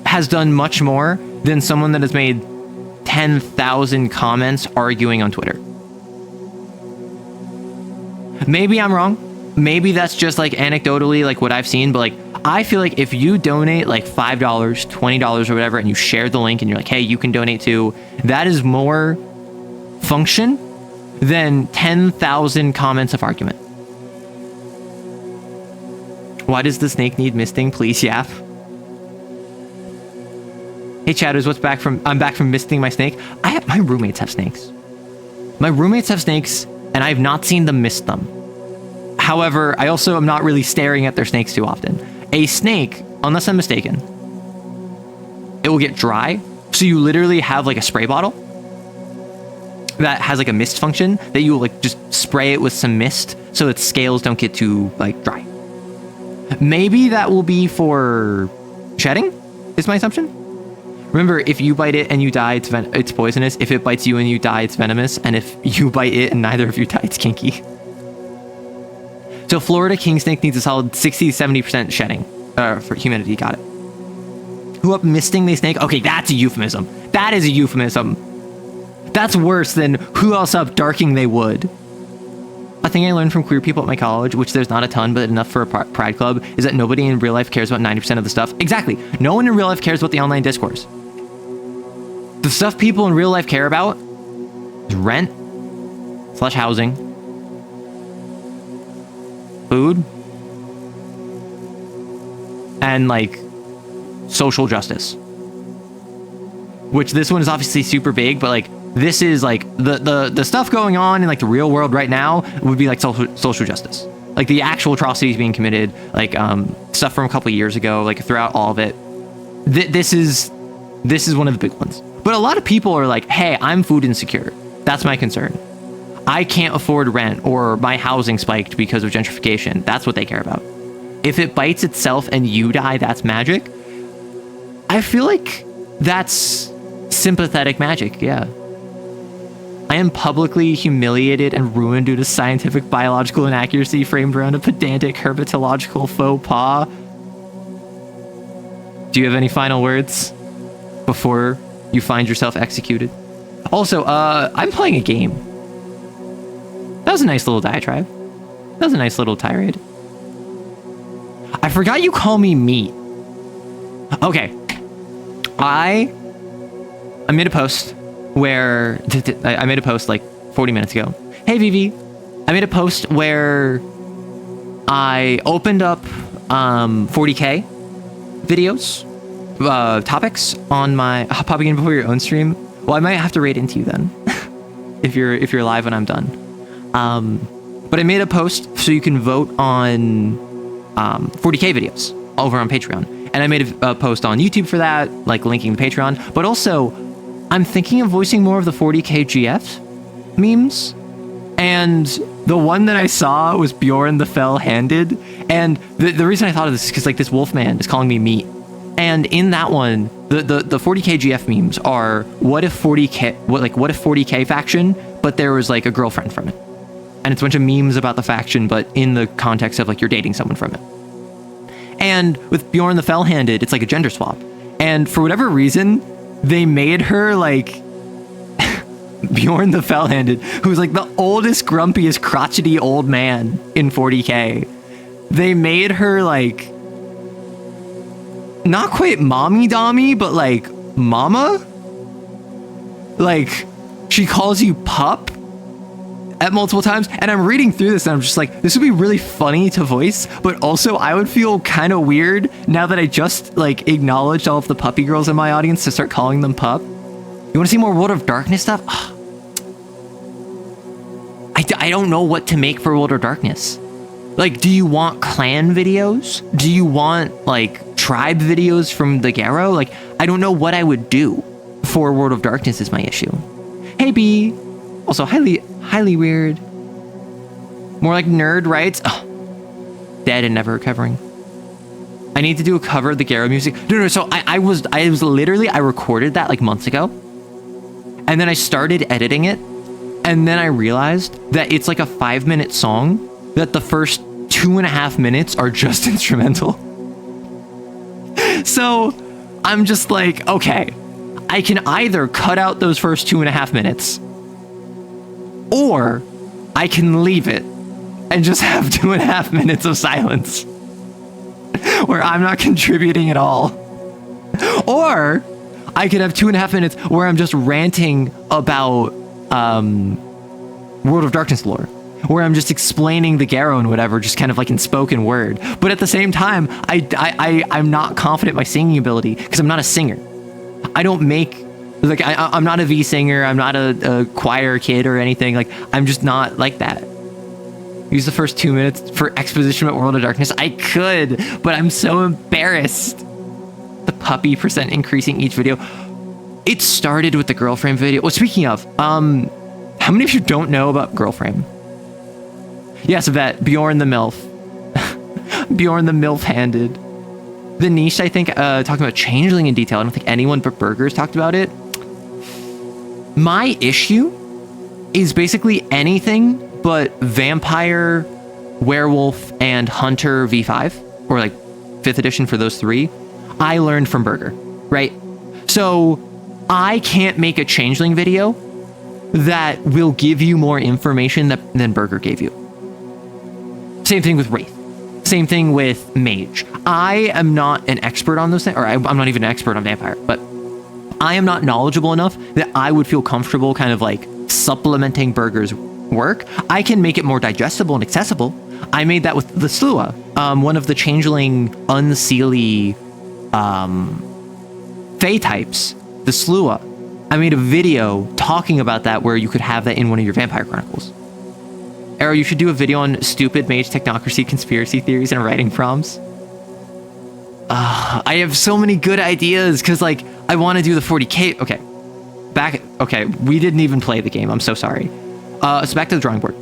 has done much more than someone that has made 10,000 comments arguing on Twitter. Maybe I'm wrong. Maybe that's just like anecdotally like what I've seen, but like I feel like if you donate like $5, $20 or whatever, and you share the link and you're like, hey, you can donate too, that is more function than 10,000 comments of argument. Why does the snake need misting? Please, yap. Hey, Chatters, what's back from? I'm back from misting my snake. My roommates have snakes. My roommates have snakes, and I have not seen them mist them. However, I also am not really staring at their snakes too often. A snake, unless I'm mistaken, it will get dry. So you literally have like a spray bottle that has like a mist function that you will like just spray it with some mist so its scales don't get too like dry. Maybe that will be for shedding, is my assumption. Remember, if you bite it and you die, it's poisonous. If it bites you and you die, it's venomous. And if you bite it and neither of you die, it's kinky. So Florida king snake needs a solid 60-70% shedding for humidity. Got it. Who up misting the snake? Okay, that's a euphemism. That is a euphemism. That's worse than who else up darking they would. A thing I learned from queer people at my college, which there's not a ton, but enough for a pride club, is that nobody in real life cares about 90% of the stuff. Exactly. No one in real life cares about the online discourse. The stuff people in real life care about is rent / housing, food, and like social justice. Which this one is obviously super big, but like this is like the stuff going on in like the real world right now would be like social justice. Like the actual atrocities being committed, like stuff from a couple of years ago, like throughout all of it. This is one of the big ones. But a lot of people are like, hey, I'm food insecure. That's my concern. I can't afford rent, or my housing spiked because of gentrification. That's what they care about. If it bites itself and you die, that's magic. I feel like that's sympathetic magic, yeah. I am publicly humiliated and ruined due to scientific biological inaccuracy framed around a pedantic herpetological faux pas. Do you have any final words before you find yourself executed? Also, I'm playing a game. That was a nice little diatribe. That was a nice little tirade. I forgot you call me meat. Okay. I made a post where I made a post like 40 minutes ago. Hey Vivi, I made a post where I opened up 40k videos, topics on my popping in before your own stream. Well, I might have to raid into you then if you're live when I'm done. But I made a post so you can vote on 40k videos over on Patreon. And I made a post on YouTube for that, like linking the Patreon. But also, I'm thinking of voicing more of the 40k GF memes. And the one that I saw was Bjorn the Fell-Handed. And the reason I thought of this is because like this Wolfman is calling me meat. And in that one, the 40k GF memes are what if 40k faction, but there was like a girlfriend from it. And it's a bunch of memes about the faction, but in the context of like you're dating someone from it. And with Bjorn the Fell-Handed, it's like a gender swap. And for whatever reason, they made her like Bjorn the Fell-Handed, who's like the oldest, grumpiest, crotchety old man in 40k. They made her like not quite mommy-dommy, but like mama? Like she calls you pup at multiple times, and I'm reading through this and I'm just like, this would be really funny to voice, but also I would feel kind of weird now that I just like acknowledged all of the puppy girls in my audience to start calling them pup. You want to see more World of Darkness stuff? I don't know what to make for World of Darkness. Like, do you want clan videos? Do you want like tribe videos from the Garrow? Like, I don't know what I would do for World of Darkness is my issue. Hey B, also highly weird. More like nerd rights. Oh, dead and never recovering. I need to do a cover of the Garrow music. No. So I was literally, I recorded that like months ago. And then I started editing it. And then I realized that it's like a 5-minute song that the first 2.5 minutes are just instrumental. So I'm just like, okay, I can either cut out those first 2.5 minutes or I can leave it and just have 2.5 minutes of silence where I'm not contributing at all. Or I could have 2.5 minutes where I'm just ranting about World of Darkness lore, where I'm just explaining the Garrow and whatever, just kind of like in spoken word. But at the same time, I'm not confident in my singing ability because I'm not a singer. I don't make, like, I'm not a V singer. I'm not a choir kid or anything. Like, I'm just not like that. Use the first 2 minutes for exposition about World of Darkness. I could, but I'm so embarrassed. The puppy percent increasing each video. It started with the Girlfriend video. Well, speaking of, how many of you don't know about Girlfriend? Yes, Vet, Bjorn the MILF. Bjorn the MILF-handed. The niche, I think, talking about Changeling in detail. I don't think anyone but Burgers talked about it. My issue is basically anything but Vampire, Werewolf, and Hunter V5, or like 5th edition for those 3, I learned from Burger, right? So I can't make a Changeling video that will give you more information than Burger gave you. Same thing with Wraith. Same thing with Mage. I am not an expert on those things, or I'm not even an expert on Vampire, but I am not knowledgeable enough that I would feel comfortable kind of like supplementing Burger's work. I can make it more digestible and accessible. I made that with the Slua, one of the Changeling Unseelie Fae types, the Slua. I made a video talking about that where you could have that in one of your Vampire Chronicles. Arrow, you should do a video on stupid mage technocracy conspiracy theories and writing prompts. I have so many good ideas because like I want to do the 40k. Okay, we didn't even play the game. I'm so sorry. So back to the drawing board.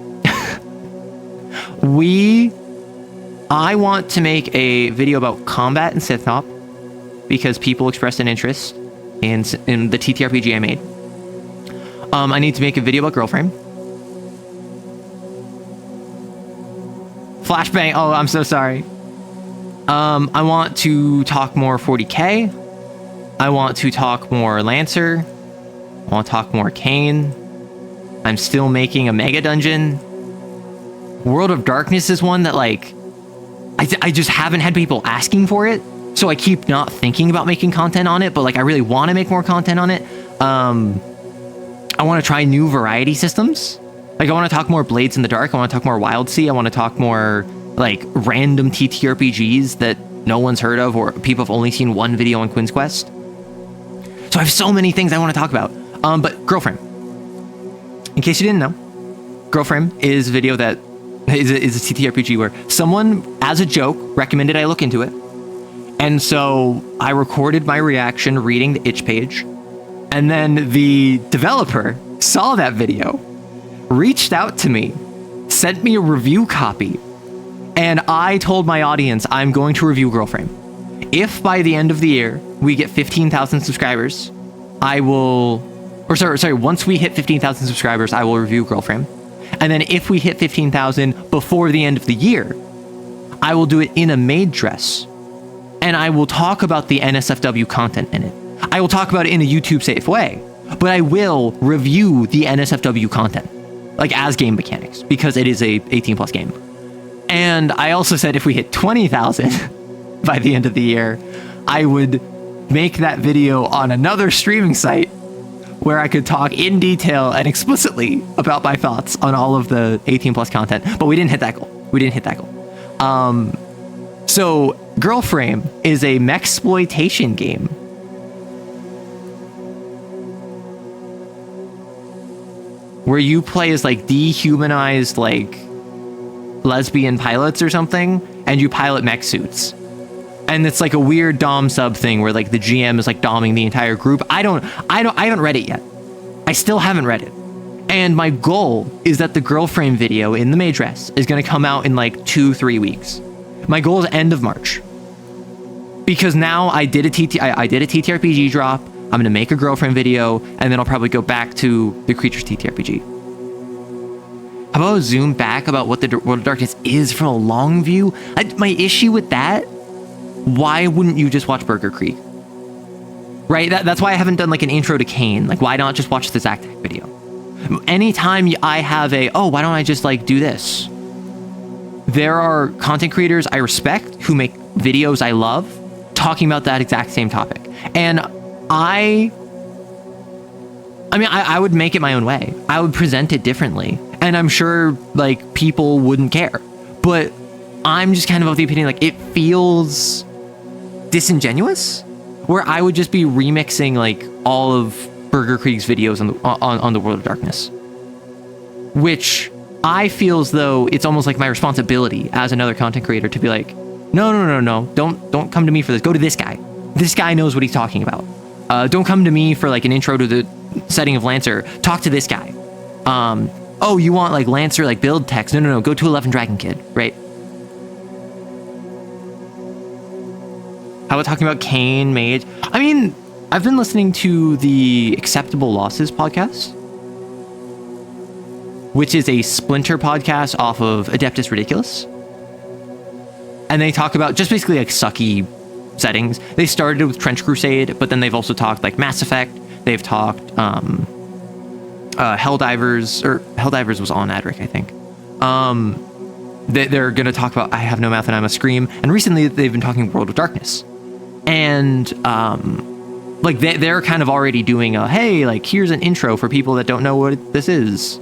I want to make a video about combat in Sithop because people expressed an interest in the TTRPG I made. I need to make a video about Girlframe. Flashbang. Oh, I'm so sorry. I want to talk more 40k. I want to talk more Lancer. I want to talk more Kane. I'm still making a mega dungeon. World of Darkness is one that, like, I just haven't had people asking for it. So I keep not thinking about making content on it, but like I really want to make more content on it. I want to try new variety systems. Like I want to talk more Blades in the Dark. I want to talk more Wild Sea. I want to talk more like random TTRPGs that no one's heard of or people have only seen one video on Quinn's Quest. So I have so many things I want to talk about. But Girlframe. In case you didn't know, Girlframe is a video that is a TTRPG where someone, as a joke, recommended I look into it. And so I recorded my reaction reading the itch page. And then the developer saw that video, reached out to me, sent me a review copy. And I told my audience I'm going to review Girlframe. If by the end of the year we get 15,000 subscribers, I will... Or sorry, once we hit 15,000 subscribers, I will review Girlframe. And then if we hit 15,000 before the end of the year, I will do it in a maid dress. And I will talk about the NSFW content in it. I will talk about it in a YouTube safe way, but I will review the NSFW content, like as game mechanics, because it is a 18 plus game. And I also said if we hit 20,000 by the end of the year, I would make that video on another streaming site where I could talk in detail and explicitly about my thoughts on all of the 18 plus content, but we didn't hit that goal. So Girlframe is a mechsploitation game where you play as like dehumanized like lesbian pilots or something, and you pilot mech suits. And it's like a weird dom sub thing where like the GM is like doming the entire group. I haven't read it yet. I still haven't read it. And my goal is that the Girlframe video in the maid dress is going to come out in like 2-3 weeks. My goal is end of March. Because now I did a TTRPG drop. I'm going to make a Girlframe video, and then I'll probably go back to the Creatures TTRPG. How about zoom back about what the World of Darkness is from a long view? My issue with that, why wouldn't you just watch Burger Creek? Right? That's why I haven't done like an intro to Kane. Like, why not just watch the Zactec video? Anytime I have why don't I just like do this? There are content creators I respect who make videos I love talking about that exact same topic. And I would make it my own way. I would present it differently. And I'm sure like people wouldn't care. But I'm just kind of of the opinion like it feels disingenuous, where I would just be remixing like all of Burger Creek's videos on the World of Darkness, which I feel as though it's almost like my responsibility as another content creator to be like, no, don't come to me for this. Go to this guy. This guy knows what he's talking about. Don't come to me for like an intro to the setting of Lancer. Talk to this guy. Oh, you want like Lancer like build text? No. Go to 11 Dragon Kid, right? How about talking about Kane, Mage? I mean, I've been listening to the Acceptable Losses podcast, which is a splinter podcast off of Adeptus Ridiculous. And they talk about just basically like sucky settings. They started with Trench Crusade, but then they've also talked like Mass Effect. They've talked Helldivers, or Helldivers was on Adric, I think. They're going to talk about I Have No Mouth and I'm a Scream. And recently they've been talking World of Darkness. And like they're kind of already doing hey, like here's an intro for people that don't know what this is.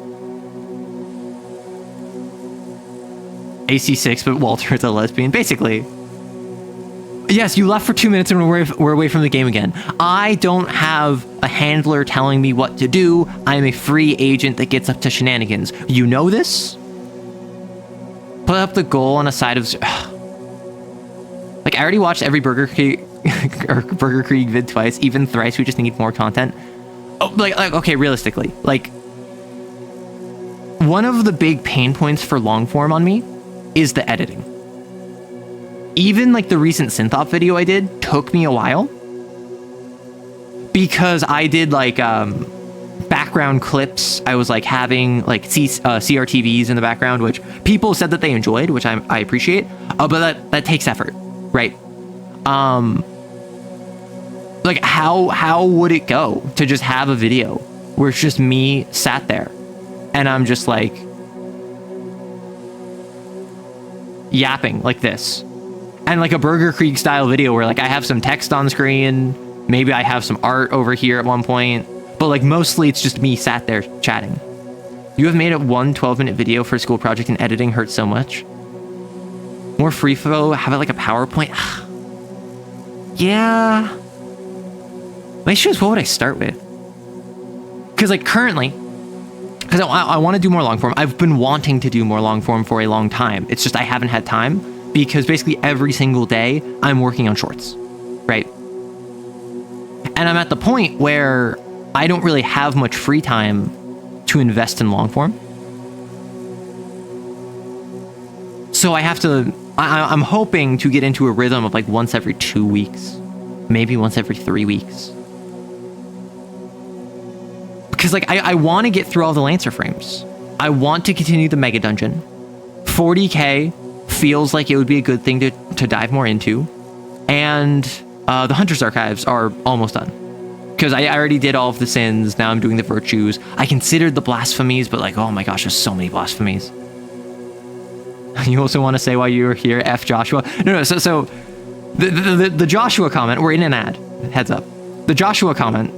AC6, but Walter is a lesbian, basically. Yes, you left for 2 minutes and we're away from the game again. I don't have a handler telling me what to do. I am a free agent that gets up to shenanigans. You know this? Put up the goal on a side of... Like, I already watched every Burger Creek vid twice, even thrice. We just need more content. Oh, like okay, realistically, like, one of the big pain points for long form on me is the editing. Even like the recent Synthop video I did took me a while, because I did like background clips. I was like having like CRTVs in the background, which people said that they enjoyed, which I appreciate. But that takes effort, right? Like how would it go to just have a video where it's just me sat there and I'm just like yapping like this, and like a Burger Creek style video where like I have some text on screen, maybe I have some art over here at one point, but like mostly it's just me sat there chatting. You have made it one 12-minute video for a school project and editing hurts so much. More free flow, have it like a PowerPoint. Yeah. My issue is, what would I start with? Because like currently, because I want to do more long form. I've been wanting to do more long form for a long time. It's just I haven't had time because basically every single day I'm working on shorts, right? And I'm at the point where I don't really have much free time to invest in long form. So I have to, I'm hoping to get into a rhythm of like once every 2 weeks, maybe once every 3 weeks. Because like I want to get through all the Lancer frames. I want to continue the Mega Dungeon. 40k feels like it would be a good thing to dive more into. And the Hunter's Archives are almost done. Because I already did all of the sins, now I'm doing the virtues. I considered the blasphemies, but like, oh my gosh, there's so many blasphemies. You also want to say why you were here, F Joshua? No, so the Joshua comment, we're in an ad, heads up. The Joshua comment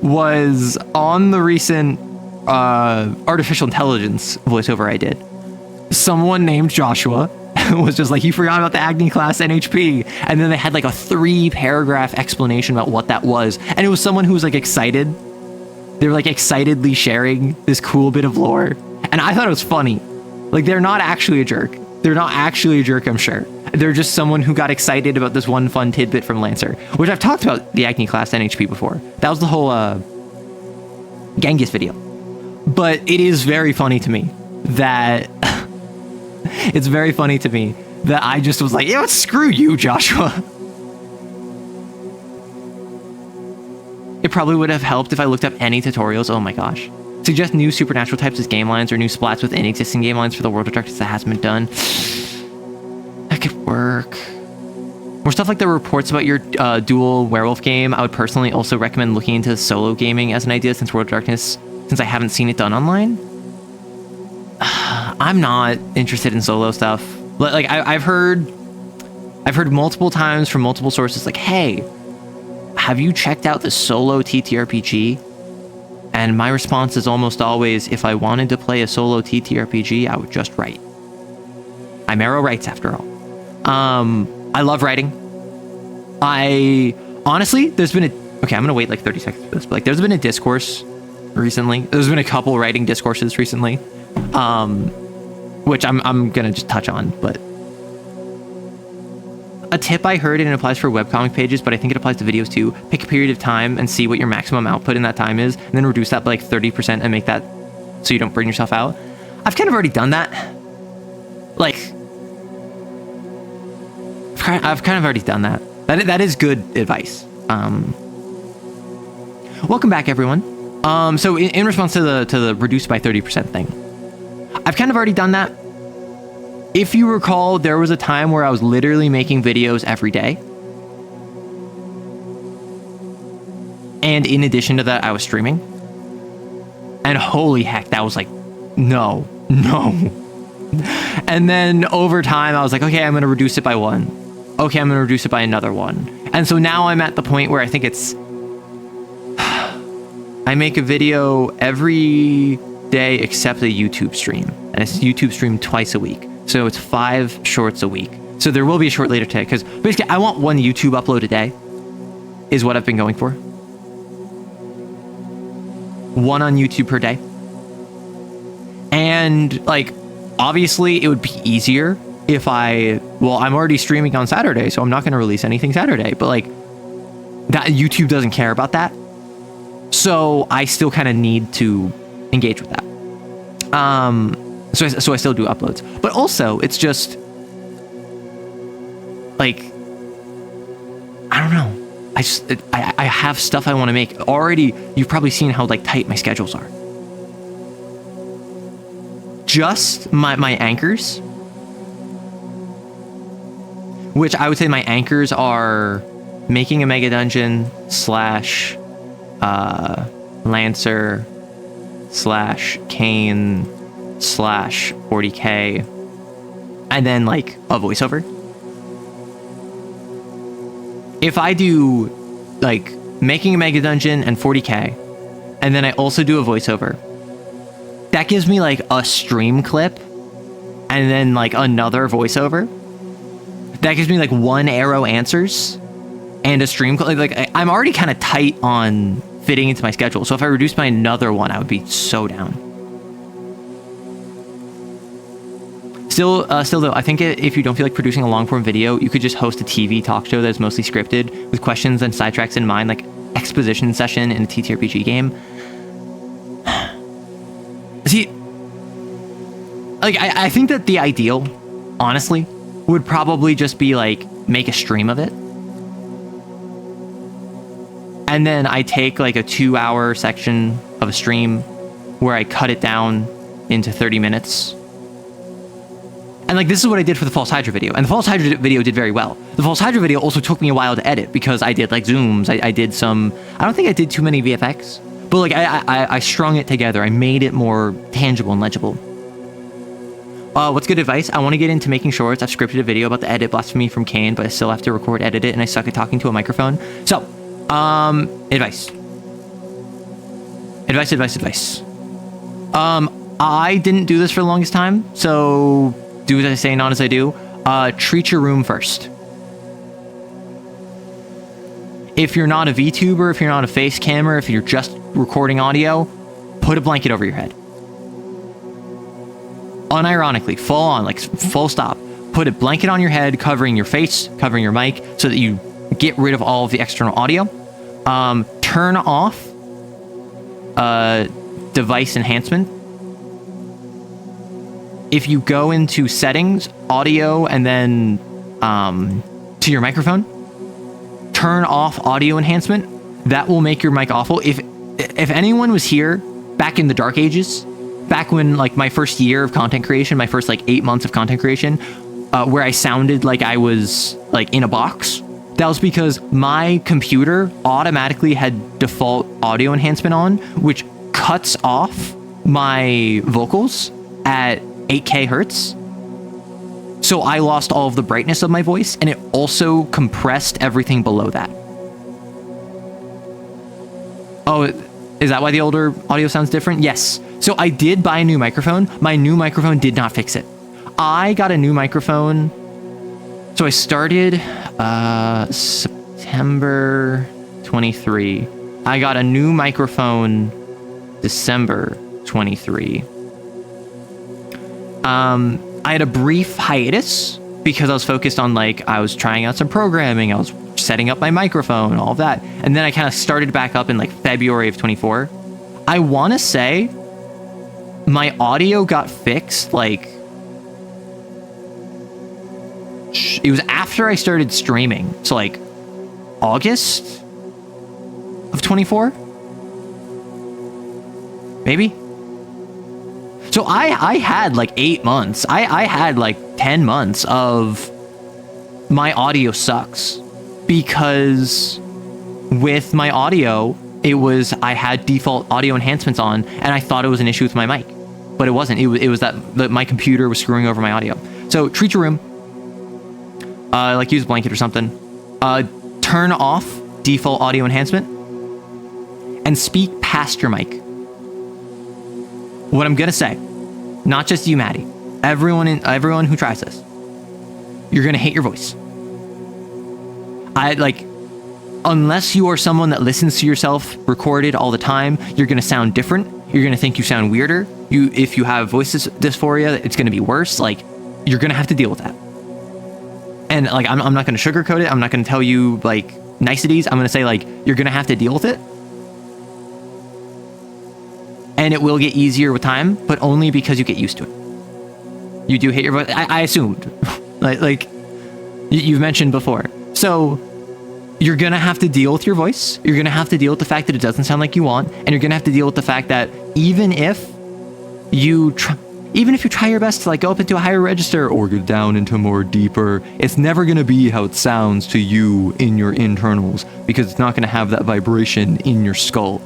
was on the recent artificial intelligence voiceover I did. Someone named Joshua was just like, you forgot about the Agni class NHP. And then they had like a 3-paragraph explanation about what that was. And it was someone who was like excited. They were like excitedly sharing this cool bit of lore. And I thought it was funny. Like, they're not actually a jerk. They're not actually a jerk, I'm sure. They're just someone who got excited about this one fun tidbit from Lancer, which I've talked about the Agni class NHP before. That was the whole Genghis video. But it is very funny to me that it's very funny to me that I just was like, yeah, screw you, Joshua. It probably would have helped if I looked up any tutorials. Oh my gosh. Suggest new supernatural types as game lines or new splats within existing game lines for the World of Darkness that hasn't been done. That could work. More stuff like the reports about your dual werewolf game. I would personally also recommend looking into solo gaming as an idea since World of Darkness, since I haven't seen it done online. I'm not interested in solo stuff. Like I've heard multiple times from multiple sources like, hey, have you checked out the solo TTRPG? And my response is almost always, if I wanted to play a solo TTRPG, I would just write. I'm Arrow Writes after all. I love writing. Honestly, there's been okay, I'm gonna wait like 30 seconds for this, but like there's been a discourse recently. There's been a couple writing discourses recently, which I'm gonna just touch on, but a tip I heard, and it applies for webcomic pages, but I think it applies to videos too. Pick a period of time and see what your maximum output in that time is, and then reduce that by like 30% and make that so you don't burn yourself out. I've kind of already done that. Like, I've kind of already done that. That is good advice. Welcome back, everyone. So in response to the reduced by 30% thing, I've kind of already done that. If you recall, there was a time where I was literally making videos every day. And in addition to that, I was streaming. And holy heck, that was like, no. And then over time, I was like, okay, I'm going to reduce it by 1. Okay, I'm going to reduce it by another 1. And so now I'm at the point where I think it's, I make a video every day except a YouTube stream. And it's YouTube stream twice a week. So it's 5 shorts a week. So there will be a short later today, because basically I want 1 YouTube upload a day is what I've been going for. 1 on YouTube per day. And like, obviously it would be easier if I'm already streaming on Saturday, so I'm not going to release anything Saturday, but like that YouTube doesn't care about that. So I still kind of need to engage with that. So I still do uploads, but also it's just like, I don't know. I have stuff I want to make. Already, you've probably seen how like tight my schedules are. Just my anchors, which I would say my anchors are making a mega dungeon slash Lancer slash Kane slash 40k, and then like a voiceover. If I do like making a mega dungeon and 40k, and then I also do a voiceover, that gives me like a stream clip and then like another voiceover. That gives me like 1 Arrow Answers and a stream clip. Like I'm already kind of tight on fitting into my schedule. So if I reduced by another one, I would be so down. Still though, I think if you don't feel like producing a long form video, you could just host a TV talk show that's mostly scripted with questions and sidetracks in mind, like exposition session in a TTRPG game. See, like I think that the ideal, honestly, would probably just be like make a stream of it. And then I take like a 2-hour section of a stream where I cut it down into 30 minutes. And like, this is what I did for the False Hydra video. And the False Hydra video did very well. The False Hydra video also took me a while to edit because I did like zooms. I did some, I don't think I did too many VFX, but like I strung it together. I made it more tangible and legible. What's good advice? I want to get into making shorts. I've scripted a video about the edit blasphemy from Kane, but I still have to record, edit it, and I suck at talking to a microphone. So, advice. Advice. I didn't do this for the longest time, so do as I say, not as I do. Treat your room first. If you're not a VTuber, if you're not a face camera, if you're just recording audio, put a blanket over your head. Unironically, full on, like full stop. Put a blanket on your head, covering your face, covering your mic, so that you get rid of all of the external audio. Turn off device enhancement. If you go into settings, audio, and then to your microphone, turn off audio enhancement. That will make your mic awful. If anyone was here back in the dark ages, back when like my first year of content creation, my first like 8 months of content creation, where I sounded like I was like in a box, that was because my computer automatically had default audio enhancement on, which cuts off my vocals at 8K hertz. So I lost all of the brightness of my voice, and it also compressed everything below that. Oh, is that why the older audio sounds different? Yes. So I did buy a new microphone. My new microphone did not fix it. I got a new microphone. So I started September 23. I got a new microphone December 23. I had a brief hiatus because I was focused on like, I was trying out some programming. I was setting up my microphone, all of that. And then I kind of started back up in like February of 24. I want to say my audio got fixed like, it was after I started streaming. So like August of 24, maybe. So I had like 8 months. I had like 10 months of my audio sucks, because with my audio, it was, I had default audio enhancements on, and I thought it was an issue with my mic, but it wasn't. It was that my computer was screwing over my audio. So treat your room. Like use a blanket or something. Turn off default audio enhancement and speak past your mic. What I'm gonna say, not just you, Maddie, everyone who tries this, you're gonna hate your voice. Unless you are someone that listens to yourself recorded all the time, you're gonna sound different. You're gonna think you sound weirder. If you have voice dysphoria, it's gonna be worse. Like, you're gonna have to deal with that. And like, I'm not gonna sugarcoat it. I'm not gonna tell you like niceties. I'm gonna say like, you're gonna have to deal with it. And it will get easier with time, but only because you get used to it. You do hate your voice. I assumed, like you've mentioned before. So you're gonna have to deal with your voice. You're gonna have to deal with the fact that it doesn't sound like you want, and you're gonna have to deal with the fact that even if you try your best to like go up into a higher register or go down into more deeper, it's never gonna be how it sounds to you in your internals, because it's not gonna have that vibration in your skull.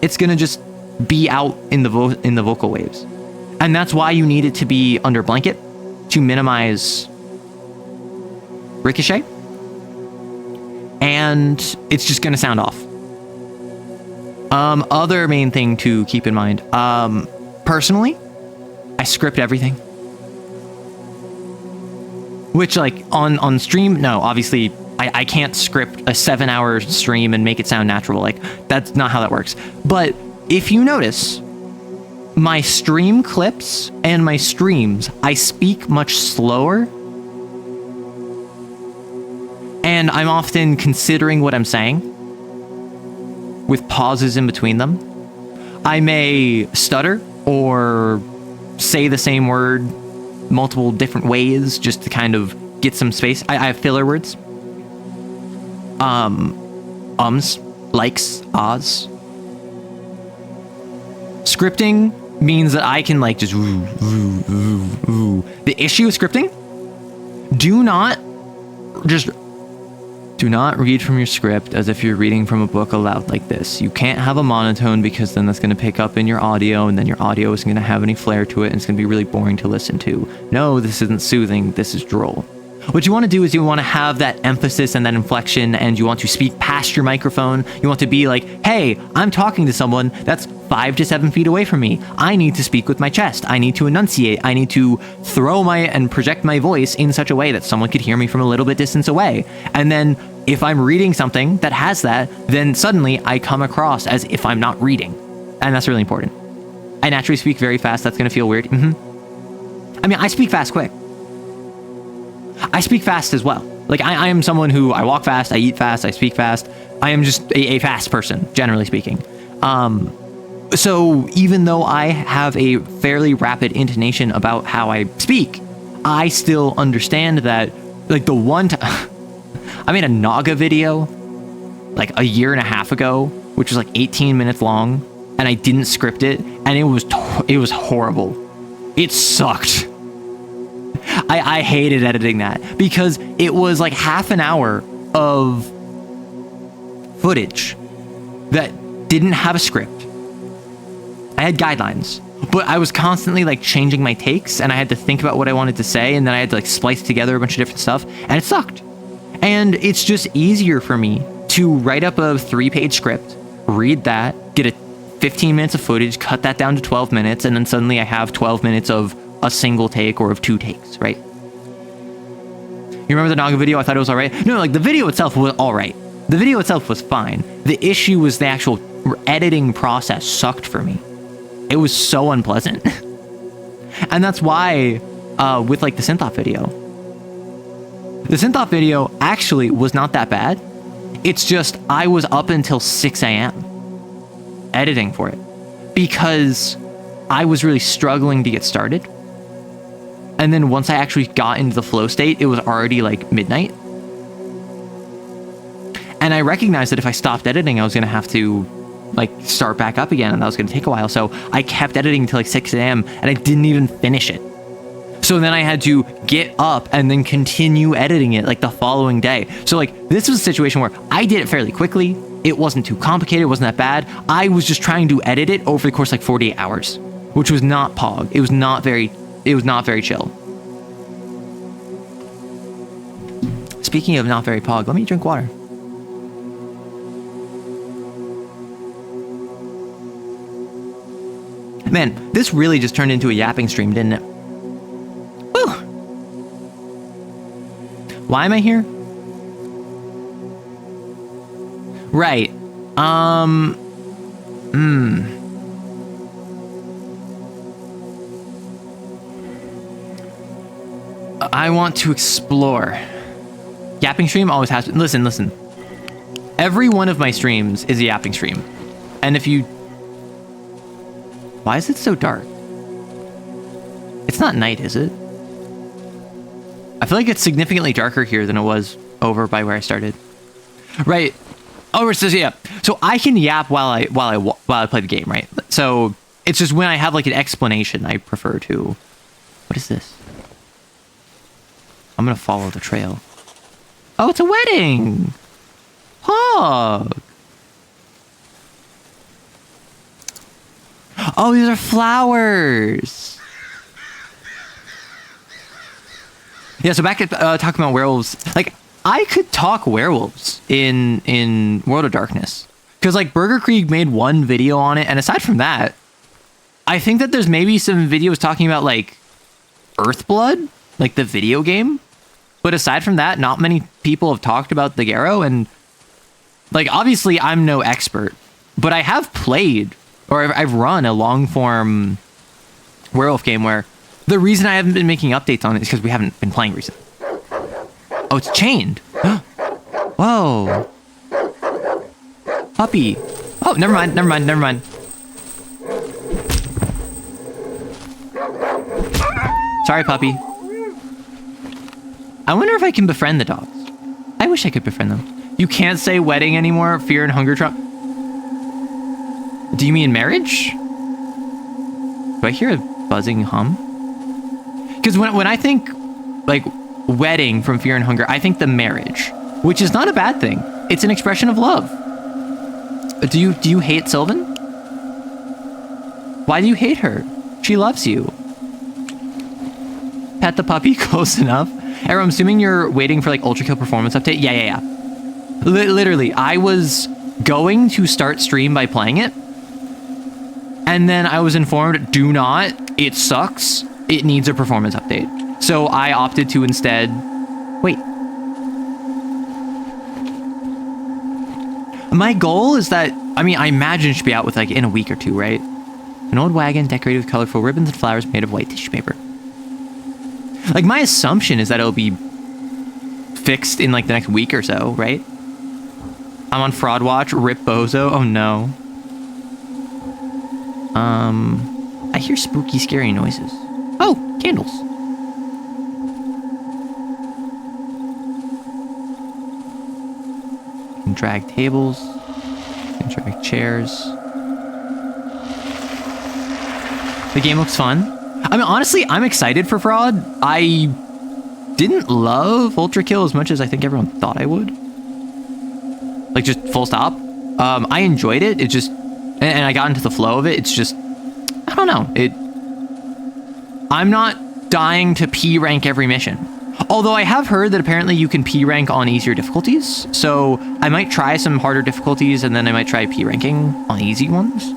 It's gonna just be out in the vocal waves, and that's why you need it to be under blanket to minimize ricochet. And it's just gonna sound off. Other main thing to keep in mind. Personally, I script everything. Which, like, on stream, no, obviously, I can't script a 7-hour stream and make it sound natural. Like, that's not how that works. But if you notice, my stream clips and my streams, I speak much slower. And I'm often considering what I'm saying with pauses in between them. I may stutter or say the same word multiple different ways just to kind of get some space. I have filler words. Ums, likes, ahs. Scripting means that I can like just ooh, ooh, ooh, ooh. The issue with scripting, do not read from your script as if you're reading from a book aloud like this. You can't have a monotone, because then that's going to pick up in your audio, and then your audio isn't going to have any flair to it, and it's going to be really boring to listen to. No, this isn't soothing, this is droll. What you want to do is you want to have that emphasis and that inflection, and you want to speak past your microphone. You want to be like, hey, I'm talking to someone that's 5 to 7 feet away from me. I need to speak with my chest. I need to enunciate. I need to throw and project my voice in such a way that someone could hear me from a little bit distance away. And then if I'm reading something that has that, then suddenly I come across as if I'm not reading. And that's really important. I naturally speak very fast. That's going to feel weird. I mean, I speak fast quick. I speak fast as well. Like, I am someone who, I walk fast, I eat fast, I speak fast. I am just a fast person, generally speaking. So even though I have a fairly rapid intonation about how I speak, I still understand that, like, the one time I made a Naga video like a 1.5 years ago, which was like 18 minutes long, and I didn't script it, and it was horrible. It sucked. I hated editing that, because it was like half an hour of footage that didn't have a script. I had guidelines, but I was constantly like changing my takes, and I had to think about what I wanted to say, and then I had to like splice together a bunch of different stuff, and it sucked. And it's just easier for me to write up a 3-page script, read that, get 15 minutes of footage, cut that down to 12 minutes, and then suddenly I have 12 minutes of a single take or of 2 takes, right? You remember the Naga video? I thought it was all right. No, like, the video itself was all right. The video itself was fine. The issue was the actual editing process sucked for me. It was so unpleasant. And that's why, with like the synth-off video, the synth-off video actually was not that bad. It's just I was up until 6 a.m. editing for it, because I was really struggling to get started. And then once I actually got into the flow state, it was already like midnight. And I recognized that if I stopped editing, I was going to have to like start back up again, and that was going to take a while. So I kept editing until like 6 a.m. and I didn't even finish it. So then I had to get up and then continue editing it like the following day. So like, this was a situation where I did it fairly quickly. It wasn't too complicated. It wasn't that bad. I was just trying to edit it over the course of like 48 hours, which was not pog. It was not very chill. Speaking of not very pog, let me drink water. Man, this really just turned into a yapping stream, didn't it? Woo! Why am I here? Right. I want to explore. Yapping stream always has to... Listen. Every one of my streams is a yapping stream. And if you... Why is it so dark? It's not night, is it? I feel like it's significantly darker here than it was over by where I started. Right. Oh, so yeah. So I can yap while I play the game, right? So it's just when I have like an explanation, I prefer to. What is this? I'm gonna follow the trail. Oh, it's a wedding. Hog. Oh, these are flowers. Yeah. So back at talking about werewolves, like. I could talk werewolves in World of Darkness. Because, like, Burger Creek made one video on it, and aside from that, I think that there's maybe some videos talking about, like, Earthblood, like the video game. But aside from that, not many people have talked about the Garrow, and, like, obviously I'm no expert, but I have played, or I've run a long-form werewolf game where the reason I haven't been making updates on it is because we haven't been playing recently. Oh, it's chained. Whoa. Puppy. Oh, never mind. Sorry, puppy. I wonder if I can befriend the dogs. I wish I could befriend them. You can't say wedding anymore. Fear and hunger trump. Do you mean marriage? Do I hear a buzzing hum? Because when I think, like, wedding from Fear and Hunger, I think the marriage, which is not a bad thing. It's an expression of love. Do you hate Sylvan? Why do you hate her? She loves you. Pet the puppy close enough. Arrow, I'm assuming you're waiting for like Ultra Kill performance update. Yeah. Literally, I was going to start stream by playing it, and then I was informed, do not. It sucks. It needs a performance update. So I opted to instead... Wait. My goal is that... I mean, I imagine it should be out with, like, in a week or two, right? An old wagon decorated with colorful ribbons and flowers made of white tissue paper. Like, my assumption is that it'll be fixed in, like, the next week or so, right? I'm on Fraud Watch. Rip Bozo. Oh, no. I hear spooky, scary noises. Oh, candles. Can drag tables, can drag chairs. The game looks fun. I mean, honestly, I'm excited for Fraud. I didn't love Ultra Kill as much as I think everyone thought I would. Like, just full stop. I enjoyed it. It just, and I got into the flow of it. It's just, I don't know. I'm not dying to P rank every mission. Although I have heard that apparently you can P rank on easier difficulties. So I might try some harder difficulties and then I might try P ranking on easy ones.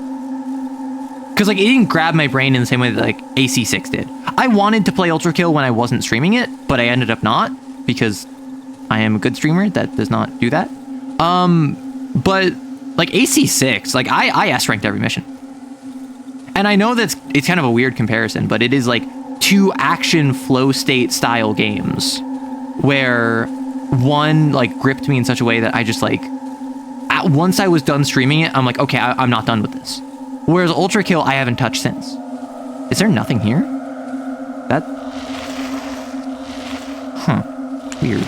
Because, like, it didn't grab my brain in the same way that, like, AC6 did. I wanted to play Ultra Kill when I wasn't streaming it, but I ended up not because I am a good streamer that does not do that. But, like, AC6, like, I S-ranked every mission. And I know it's kind of a weird comparison, but it is, like, two action flow state style games where one, like, gripped me in such a way that I just, like, once I was done streaming it, I'm like, okay, I'm not done with this. Whereas Ultra Kill, I haven't touched since. Is there nothing here? Weird.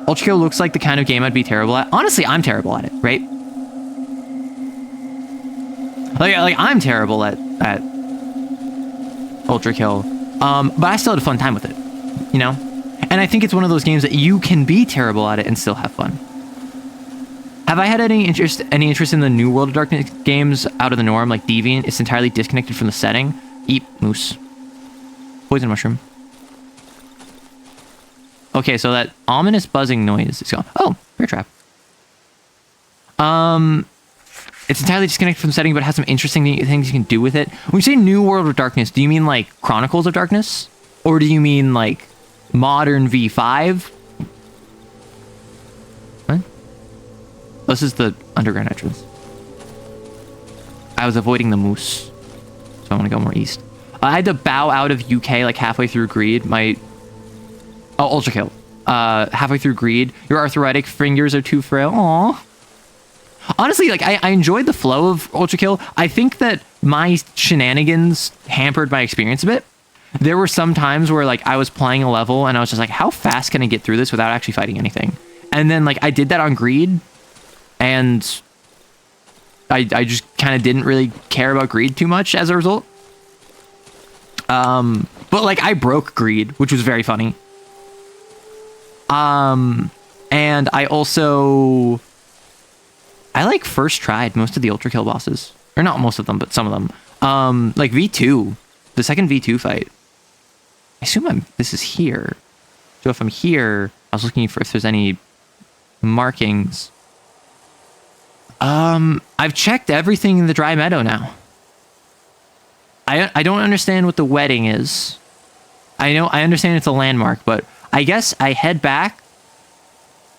Ultra Kill looks like the kind of game I'd be terrible at. Honestly, I'm terrible at it, right? Like I'm terrible at Ultra Kill. But I still had a fun time with it, you know? And I think it's one of those games that you can be terrible at it and still have fun. Have I had any interest in the new World of Darkness games out of the norm, like Deviant? It's entirely disconnected from the setting. Eat moose. Poison mushroom. Okay, so that ominous buzzing noise is gone. Oh, bear trap. It's entirely disconnected from the setting, but it has some interesting things you can do with it. When you say new World of Darkness, do you mean like Chronicles of Darkness? Or do you mean like modern V5? What? This is the underground entrance. I was avoiding the moose, so I want to go more east. I had to bow out of UK like halfway through Greed. Ultra Kill. Halfway through Greed. Your arthritic fingers are too frail. Aww. Honestly, like, I enjoyed the flow of Ultra Kill. I think that my shenanigans hampered my experience a bit. There were some times where, like, I was playing a level and I was just like, how fast can I get through this without actually fighting anything? And then like I did that on greed, and I just kind of didn't really care about greed too much as a result. But like I broke greed, which was very funny. And I also like first tried most of the ultra kill bosses, or not most of them, but some of them. Like V2, the second V2 fight. I assume this is here. So if I'm here, I was looking for if there's any markings. I've checked everything in the dry meadow now. I don't understand what the wedding is. I understand it's a landmark, but I guess I head back,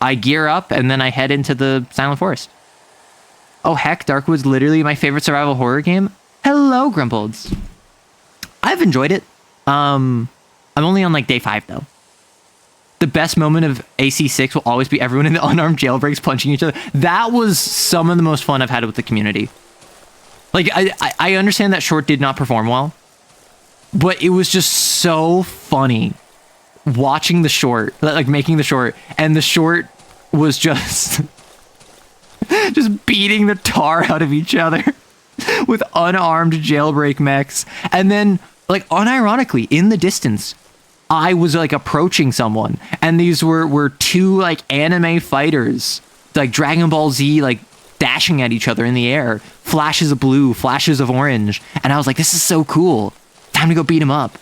I gear up, and then I head into the Silent Forest. Oh heck, Darkwood's literally my favorite survival horror game. Hello, Grumbolds. I've enjoyed it. I'm only on like day 5 though. The best moment of AC6 will always be everyone in the unarmed jailbreaks punching each other. That was some of the most fun I've had with the community. Like, I understand that short did not perform well, but it was just so funny watching the short, like making the short, and the short was just just beating the tar out of each other with unarmed jailbreak mechs. And then, like, unironically, in the distance, I was like approaching someone, and these were 2 like anime fighters, like Dragon Ball Z, like dashing at each other in the air, flashes of blue, flashes of orange, and I was like, this is so cool. Time to go beat him up.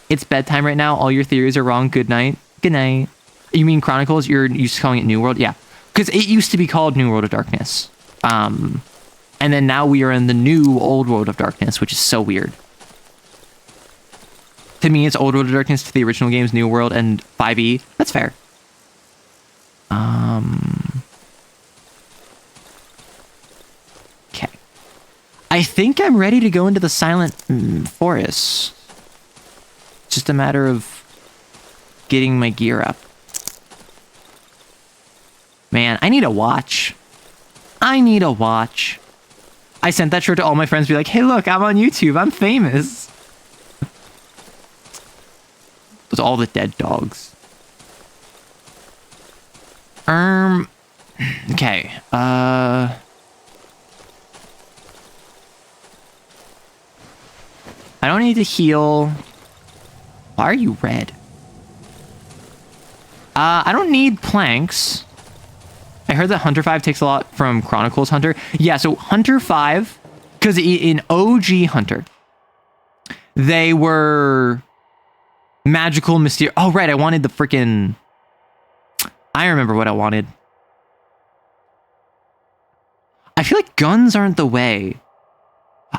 It's bedtime right now. All your theories are wrong. Good night. Good night. You mean Chronicles? You're used to calling it New World? Yeah, because it used to be called New World of Darkness, and then now we are in the new Old World of Darkness, which is so weird. To me, it's Old World of Darkness. To the original games, New World and 5e. That's fair. Okay. I think I'm ready to go into the Silent Forest. It's just a matter of getting my gear up. Man, I need a watch. I need a watch. I sent that shirt to all my friends, be like, hey, look, I'm on YouTube. I'm famous. Those are all the dead dogs. Okay. I don't need to heal. Why are you red? I don't need planks. I heard that Hunter 5 takes a lot from Chronicles Hunter. Yeah, so Hunter 5, because in OG Hunter, they were magical, mysterious. Oh, right, I wanted the freaking... I remember what I wanted. I feel like guns aren't the way.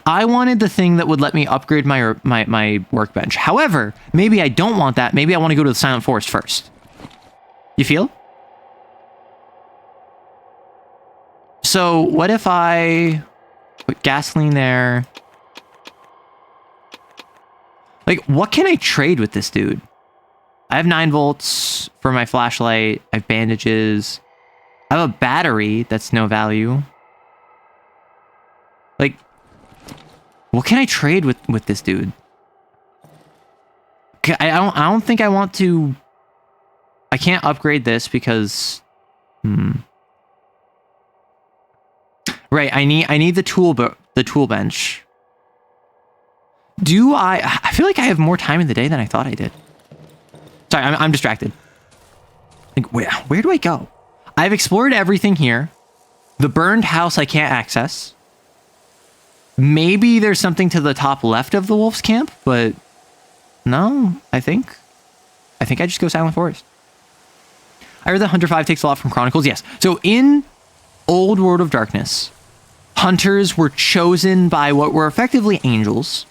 I wanted the thing that would let me upgrade my workbench. However, maybe I don't want that. Maybe I want to go to the Silent Forest first. You feel? So what if I put gasoline there? Like, what can I trade with this dude? I have 9 volts for my flashlight. I have bandages. I have a battery that's no value. Like, what can I trade with this dude? I don't think I want to. I can't upgrade this because. Right, I need the tool bench. Do I feel like I have more time in the day than I thought I did. Sorry, I'm distracted. Like, where do I go? I've explored everything here. The burned house I can't access. Maybe there's something to the top left of the wolf's camp, but no, I think I just go Silent Forest. I heard that Hunter 5 takes a lot from Chronicles. Yes. So in Old World of Darkness, hunters were chosen by what were effectively angels.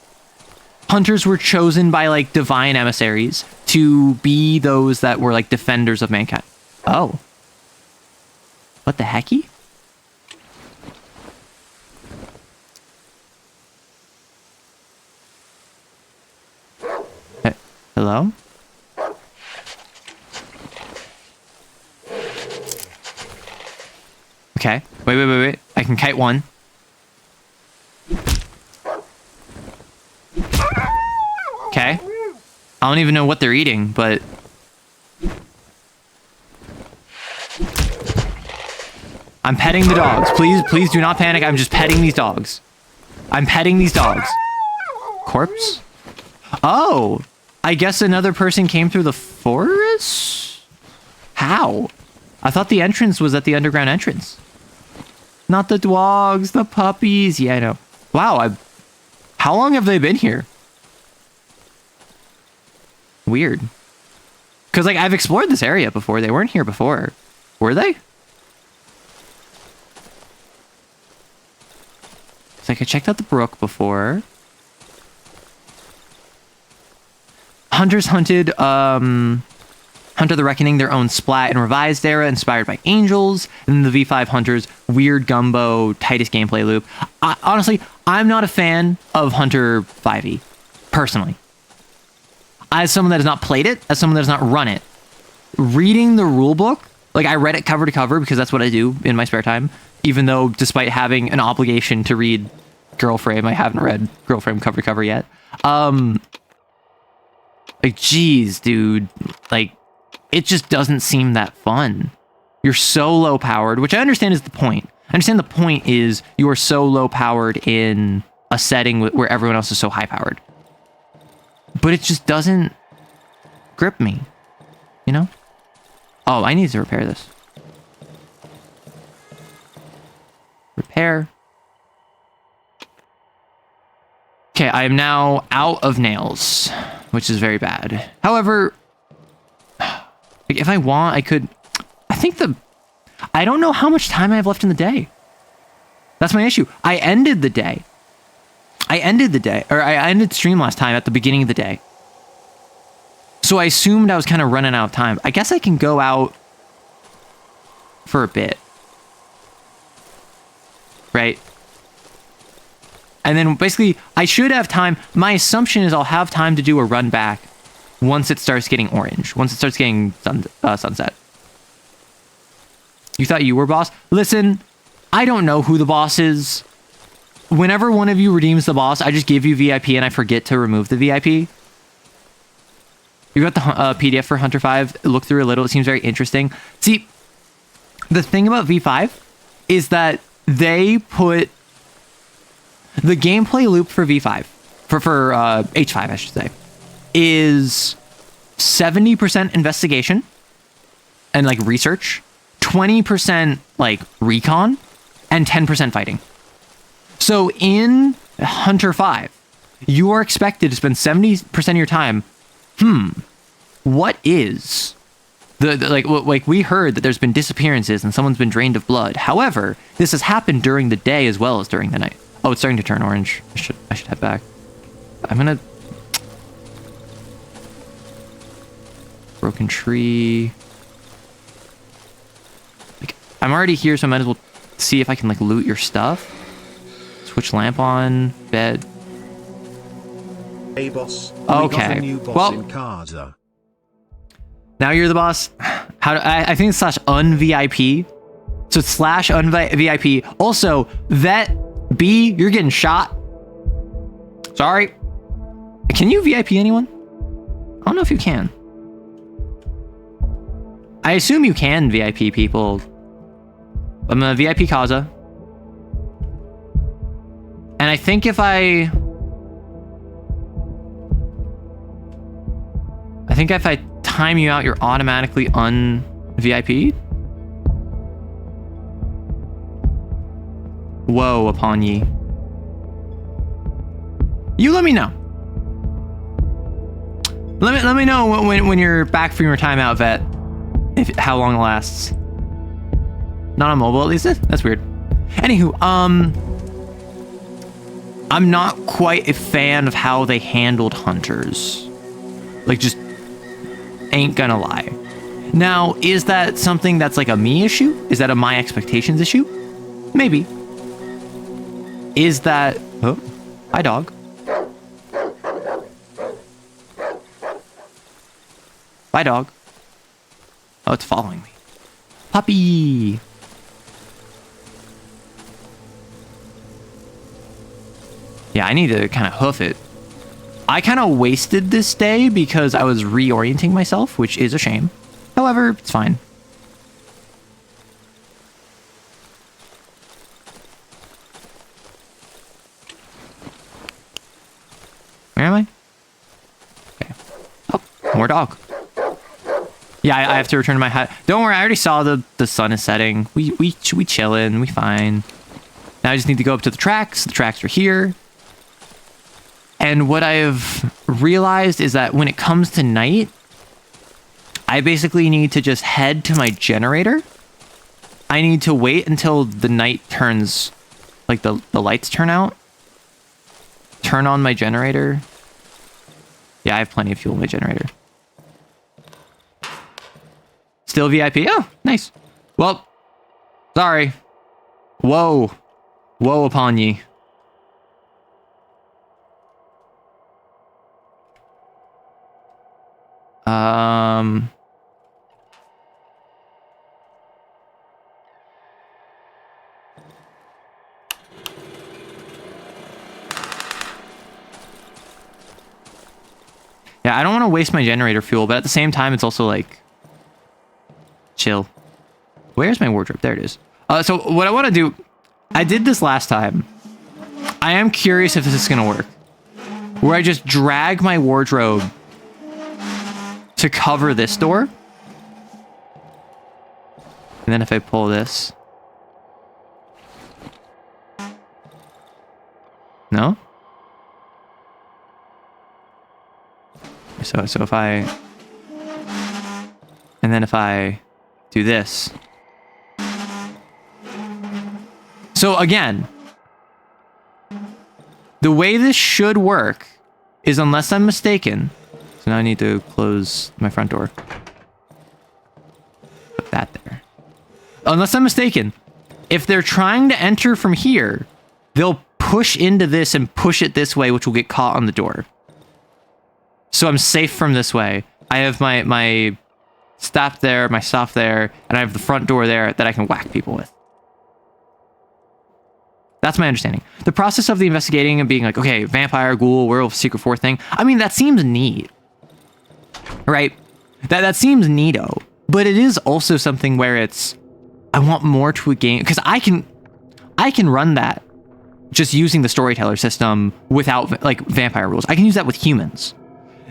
Hunters were chosen by like divine emissaries to be those that were like defenders of mankind. Oh. What the hecky? Hello? Okay. Wait. I can kite one. Okay. I don't even know what they're eating, but... I'm petting the dogs. Please do not panic. I'm just petting these dogs. I'm petting these dogs. Corpse? Oh, I guess another person came through the forest? How? I thought the entrance was at the underground entrance. Not the dogs, the puppies. Yeah, I know. Wow, how long have they been here? Weird. Because, like, I've explored this area before. They weren't here before. Were they? It's like I checked out the brook before. Hunters hunted, Hunter the Reckoning, their own splat and revised era inspired by Angels, and then the V5 Hunters weird gumbo tightest gameplay loop. Honestly, I'm not a fan of Hunter 5e, personally. As someone that has not played it, as someone that has not run it, reading the rulebook, like I read it cover to cover because that's what I do in my spare time, even though despite having an obligation to read Girlframe, I haven't read Girlframe cover to cover yet. Like, geez, dude, like, it just doesn't seem that fun. You're so low powered, which I understand is the point. I understand the point is you are so low powered in a setting where everyone else is so high powered. But it just doesn't grip me, you know? Oh, I need to repair this. Repair. Okay, I am now out of nails, which is very bad. However, like, if I want, I could... I don't know how much time I have left in the day. That's my issue. I ended stream last time at the beginning of the day. So I assumed I was kind of running out of time. I guess I can go out for a bit. Right? And then basically, I should have time. My assumption is I'll have time to do a run back once it starts getting orange. Once it starts getting sunset. You thought you were boss? Listen, I don't know who the boss is. Whenever one of you redeems the boss, I just give you VIP and I forget to remove the VIP. You got the PDF for Hunter 5. Look through a little. It seems very interesting. See, the thing about V5 is that they put the gameplay loop for V5, for H5, I should say, is 70% investigation and like research, 20% like recon, and 10% fighting. So in Hunter 5, you are expected to spend 70% of your time, what is like we heard that there's been disappearances and someone's been drained of blood. However, this has happened during the day as well as during the night. Oh, it's starting to turn orange. I should head back. I'm gonna... Broken tree. Like, I'm already here, so I might as well see if I can like loot your stuff. Switch lamp on, bed.
Hey boss.
Okay.
New boss
well,
in Casa.
Now you're the boss. I think it's /unvip. So it's /unvip. Also, Vet B, you're getting shot. Sorry. Can you VIP anyone? I don't know if you can. I assume you can VIP people. I'm a VIP Kaza. And I think if I time you out, you're automatically un-VIP'd. Woe upon ye. You let me know. Let me know when you're back from your timeout, Vet. How long it lasts. Not on mobile, at least. That's weird. Anywho, I'm not quite a fan of how they handled hunters. Like, just ain't gonna lie. Now, is that something that's like a me issue? Is that a my expectations issue? Maybe. Is that... Oh, hi, dog. Bye, dog. Oh, it's following me. Puppy! Yeah, I need to kind of hoof it. I kind of wasted this day because I was reorienting myself, which is a shame. However, it's fine. Where am I? Okay. Oh, more dog. Yeah, I have to return to my hut. Don't worry, I already saw the sun is setting. We chillin', we fine. Now I just need to go up to the tracks. The tracks are here. And what I've realized is that when it comes to night, I basically need to just head to my generator. I need to wait until the night turns, like the lights turn out. Turn on my generator. Yeah, I have plenty of fuel in my generator. Still VIP? Oh, nice. Well, sorry. Woe. Woe upon ye. Yeah, I don't want to waste my generator fuel, but at the same time, it's also like... chill. Where's my wardrobe? There it is. So what I want to do... I did this last time. I am curious if this is going to work. Where I just drag my wardrobe to cover this door. And then if I pull this... No? So if I... And then if I do this... So again... The way this should work is, unless I'm mistaken... So now I need to close my front door. Put that there. Unless I'm mistaken, if they're trying to enter from here, they'll push into this and push it this way, which will get caught on the door. So I'm safe from this way. I have my stuff there, my stuff there, and I have the front door there that I can whack people with. That's my understanding. The process of the investigating and being like, okay, vampire, ghoul, werewolf, secret fourth thing. I mean, that seems neat. Right? That seems neato. But it is also something where it's, I want more to a game. Because I can run that just using the storyteller system without like vampire rules. I can use that with humans.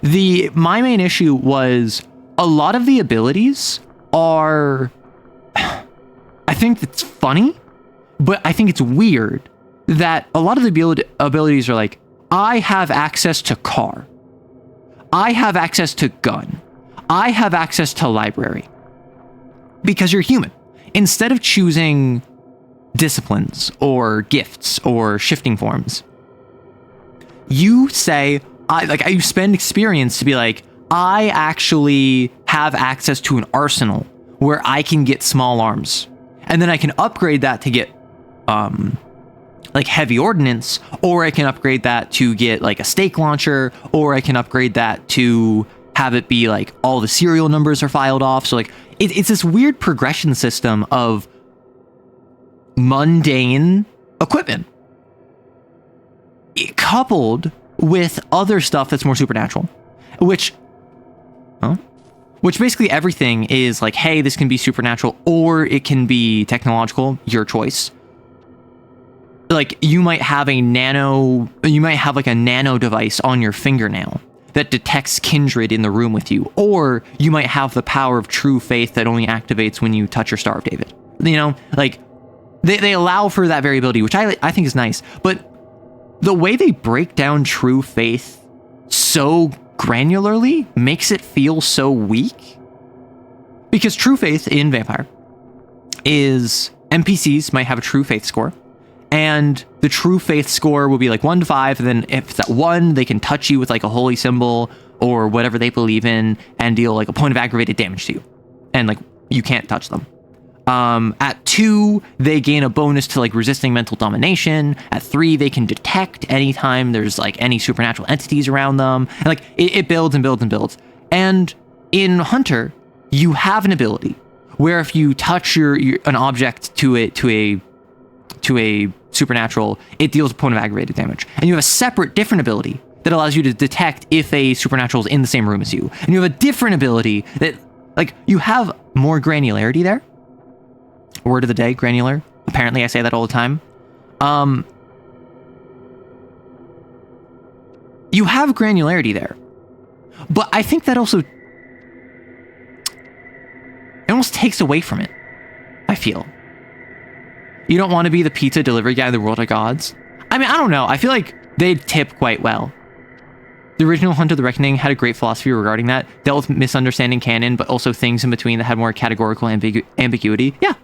My main issue was a lot of the abilities are, I think it's funny, but I think it's weird that a lot of the abilities are like, I have access to car. I have access to gun. I have access to library. Because you're human. Instead of choosing disciplines or gifts or shifting forms, you say, you spend experience to be like, I actually have access to an arsenal where I can get small arms. And then I can upgrade that to get, like heavy ordnance, or I can upgrade that to get like a stake launcher, or I can upgrade that to have it be like all the serial numbers are filed off. So like, it's this weird progression system of mundane equipment coupled with other stuff that's more supernatural, which basically everything is like, hey, this can be supernatural or it can be technological, your choice. Like you might have like a nano device on your fingernail that detects kindred in the room with you, or you might have the power of true faith that only activates when you touch your Star of David. You know, like they allow for that variability, which I think is nice. But the way they break down true faith so granularly makes it feel so weak. Because true faith in Vampire is NPCs might have a true faith score. And the true faith score will be like 1 to 5. And then if it's at 1, they can touch you with like a holy symbol or whatever they believe in and deal like a point of aggravated damage to you. And like you can't touch them. At 2, they gain a bonus to like resisting mental domination. At 3, they can detect anytime there's like any supernatural entities around them. And like it builds and builds and builds. And in Hunter, you have an ability where if you touch an object to a supernatural, it deals a point of aggravated damage. And you have a separate different ability that allows you to detect if a supernatural is in the same room as you. And you have a different ability that, like, you have more granularity there. Word of the day, granular. Apparently I say you have granularity there. But I think that also, it almost takes away from it, I feel. You don't want to be the pizza delivery guy in the World of Gods. I mean, I don't know. I feel like they'd tip quite well. The original Hunt of the Reckoning had a great philosophy regarding that. Dealt with misunderstanding canon, but also things in between that had more categorical ambiguity. Yeah.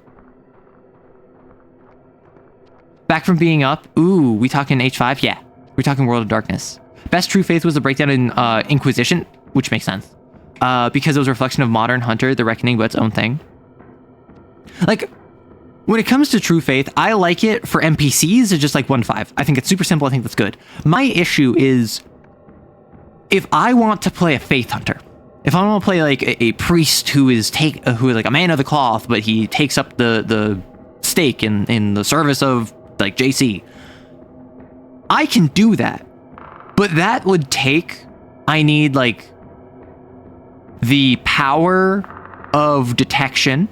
Back from being up. Ooh, we talking H5? Yeah. We're talking World of Darkness. Best True Faith was the breakdown in Inquisition, which makes sense. Because it was a reflection of modern Hunter, the Reckoning, but its own thing. Like, when it comes to True Faith, I like it for NPCs. It's just like 1-5. I think it's super simple. I think that's good. My issue is, if I want to play a Faith Hunter, if I want to play like a priest who is like a man of the cloth, but he takes up the stake in the service of like JC, I can do that. But that would take, I need like the power of detection,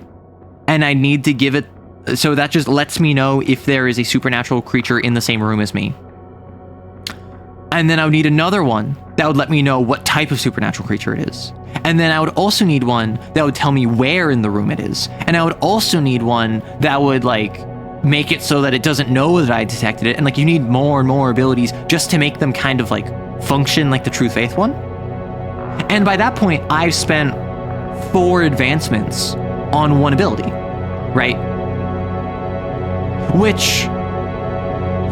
and I need to give it, so that just lets me know if there is a supernatural creature in the same room as me. And then I would need another one that would let me know what type of supernatural creature it is. And then I would also need one that would tell me where in the room it is. And I would also need one that would like make it so that it doesn't know that I detected it. And like, you need more and more abilities just to make them kind of like function like the True Faith one. And by that point, I've spent 4 advancements on one ability, right? Which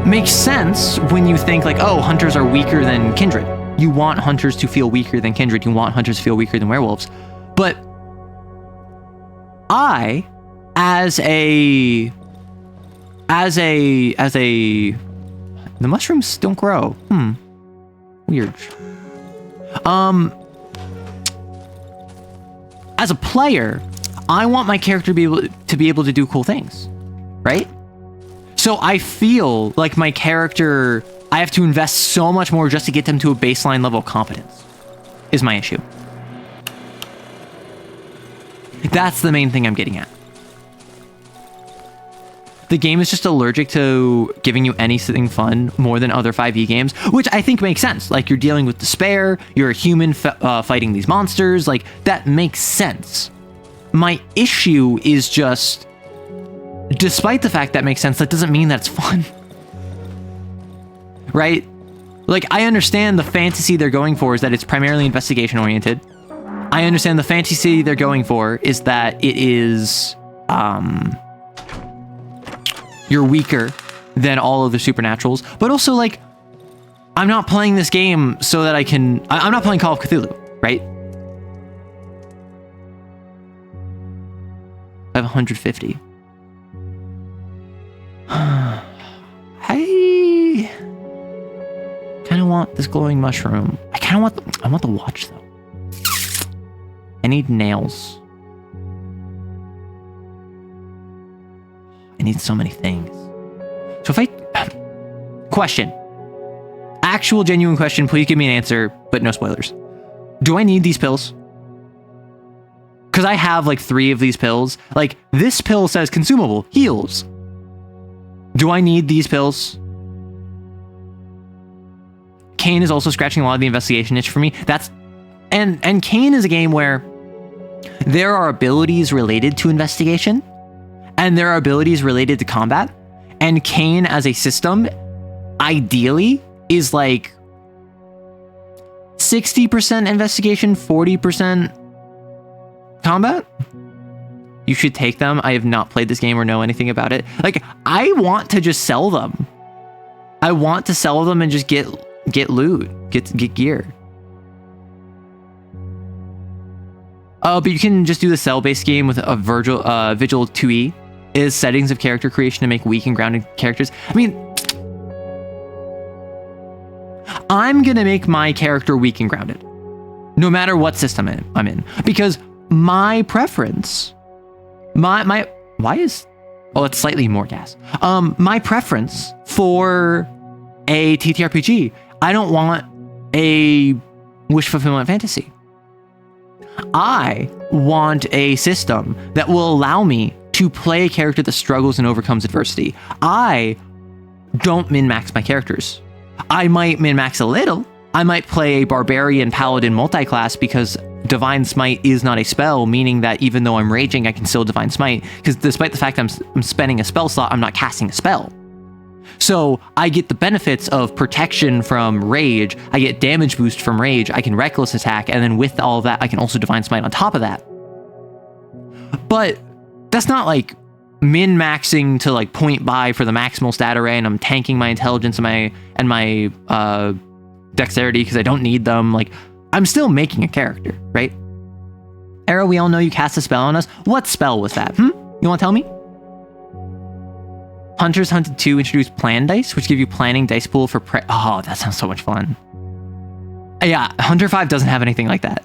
makes sense when you think like, oh, hunters are weaker than kindred. You want hunters to feel weaker than kindred. You want hunters to feel weaker than werewolves. But I, the mushrooms don't grow. Weird. As a player, I want my character to be able to do cool things, right? So I feel like my character, I have to invest so much more just to get them to a baseline level of competence, is my issue. That's the main thing I'm getting at. The game is just allergic to giving you anything fun more than other 5e games, which I think makes sense. Like, you're dealing with despair, you're a human fighting these monsters, like, that makes sense. My issue is just, despite the fact that makes sense, that doesn't mean that it's fun. Right? Like, I understand the fantasy they're going for is that it's primarily investigation oriented. I understand the fantasy they're going for is that it is, you're weaker than all of the supernaturals, but also like, I'm not playing this game so that I'm not playing Call of Cthulhu, right? I have 150. I kind of want this glowing mushroom. I want the watch though. I need nails. I need so many things. So if question. Actual genuine question, please give me an answer, but no spoilers. Do I need these pills? Because I have like 3 of these pills. Like, this pill says consumable, heals. Do I need these pills? Kane is also scratching a lot of the investigation itch for me. And Kane is a game where there are abilities related to investigation, and there are abilities related to combat. And Kane as a system, ideally, is like 60% investigation, 40% combat. You should take them. I have not played this game or know anything about it. Like, I want to just sell them. I want to sell them and just get loot, get gear. But you can just do the cell-based game with a Vigil 2E. Is settings of character creation to make weak and grounded characters. I mean, I'm gonna make my character weak and grounded, no matter what system I'm in, because my preference, it's slightly more gas. My preference for a TTRPG, I don't want a wish fulfillment fantasy. I want a system that will allow me to play a character that struggles and overcomes adversity. I don't min-max my characters. I might min-max a little. I might play a Barbarian Paladin multiclass because Divine Smite is not a spell, meaning that even though I'm raging, I can still Divine Smite, because despite the fact I'm spending a spell slot, I'm not casting a spell. So I get the benefits of protection from rage, I get damage boost from rage, I can reckless attack, and then with all of that, I can also Divine Smite on top of that. But that's not like min-maxing to like point buy for the maximal stat array, and I'm tanking my intelligence and my dexterity because I don't need them. Like, I'm still making a character, right? Arrow, we all know you cast a spell on us. What spell was that? You want to tell me? Hunters Hunted 2 introduced plan dice, which give you planning dice pool for oh, that sounds so much fun. Yeah, Hunter 5 doesn't have anything like that.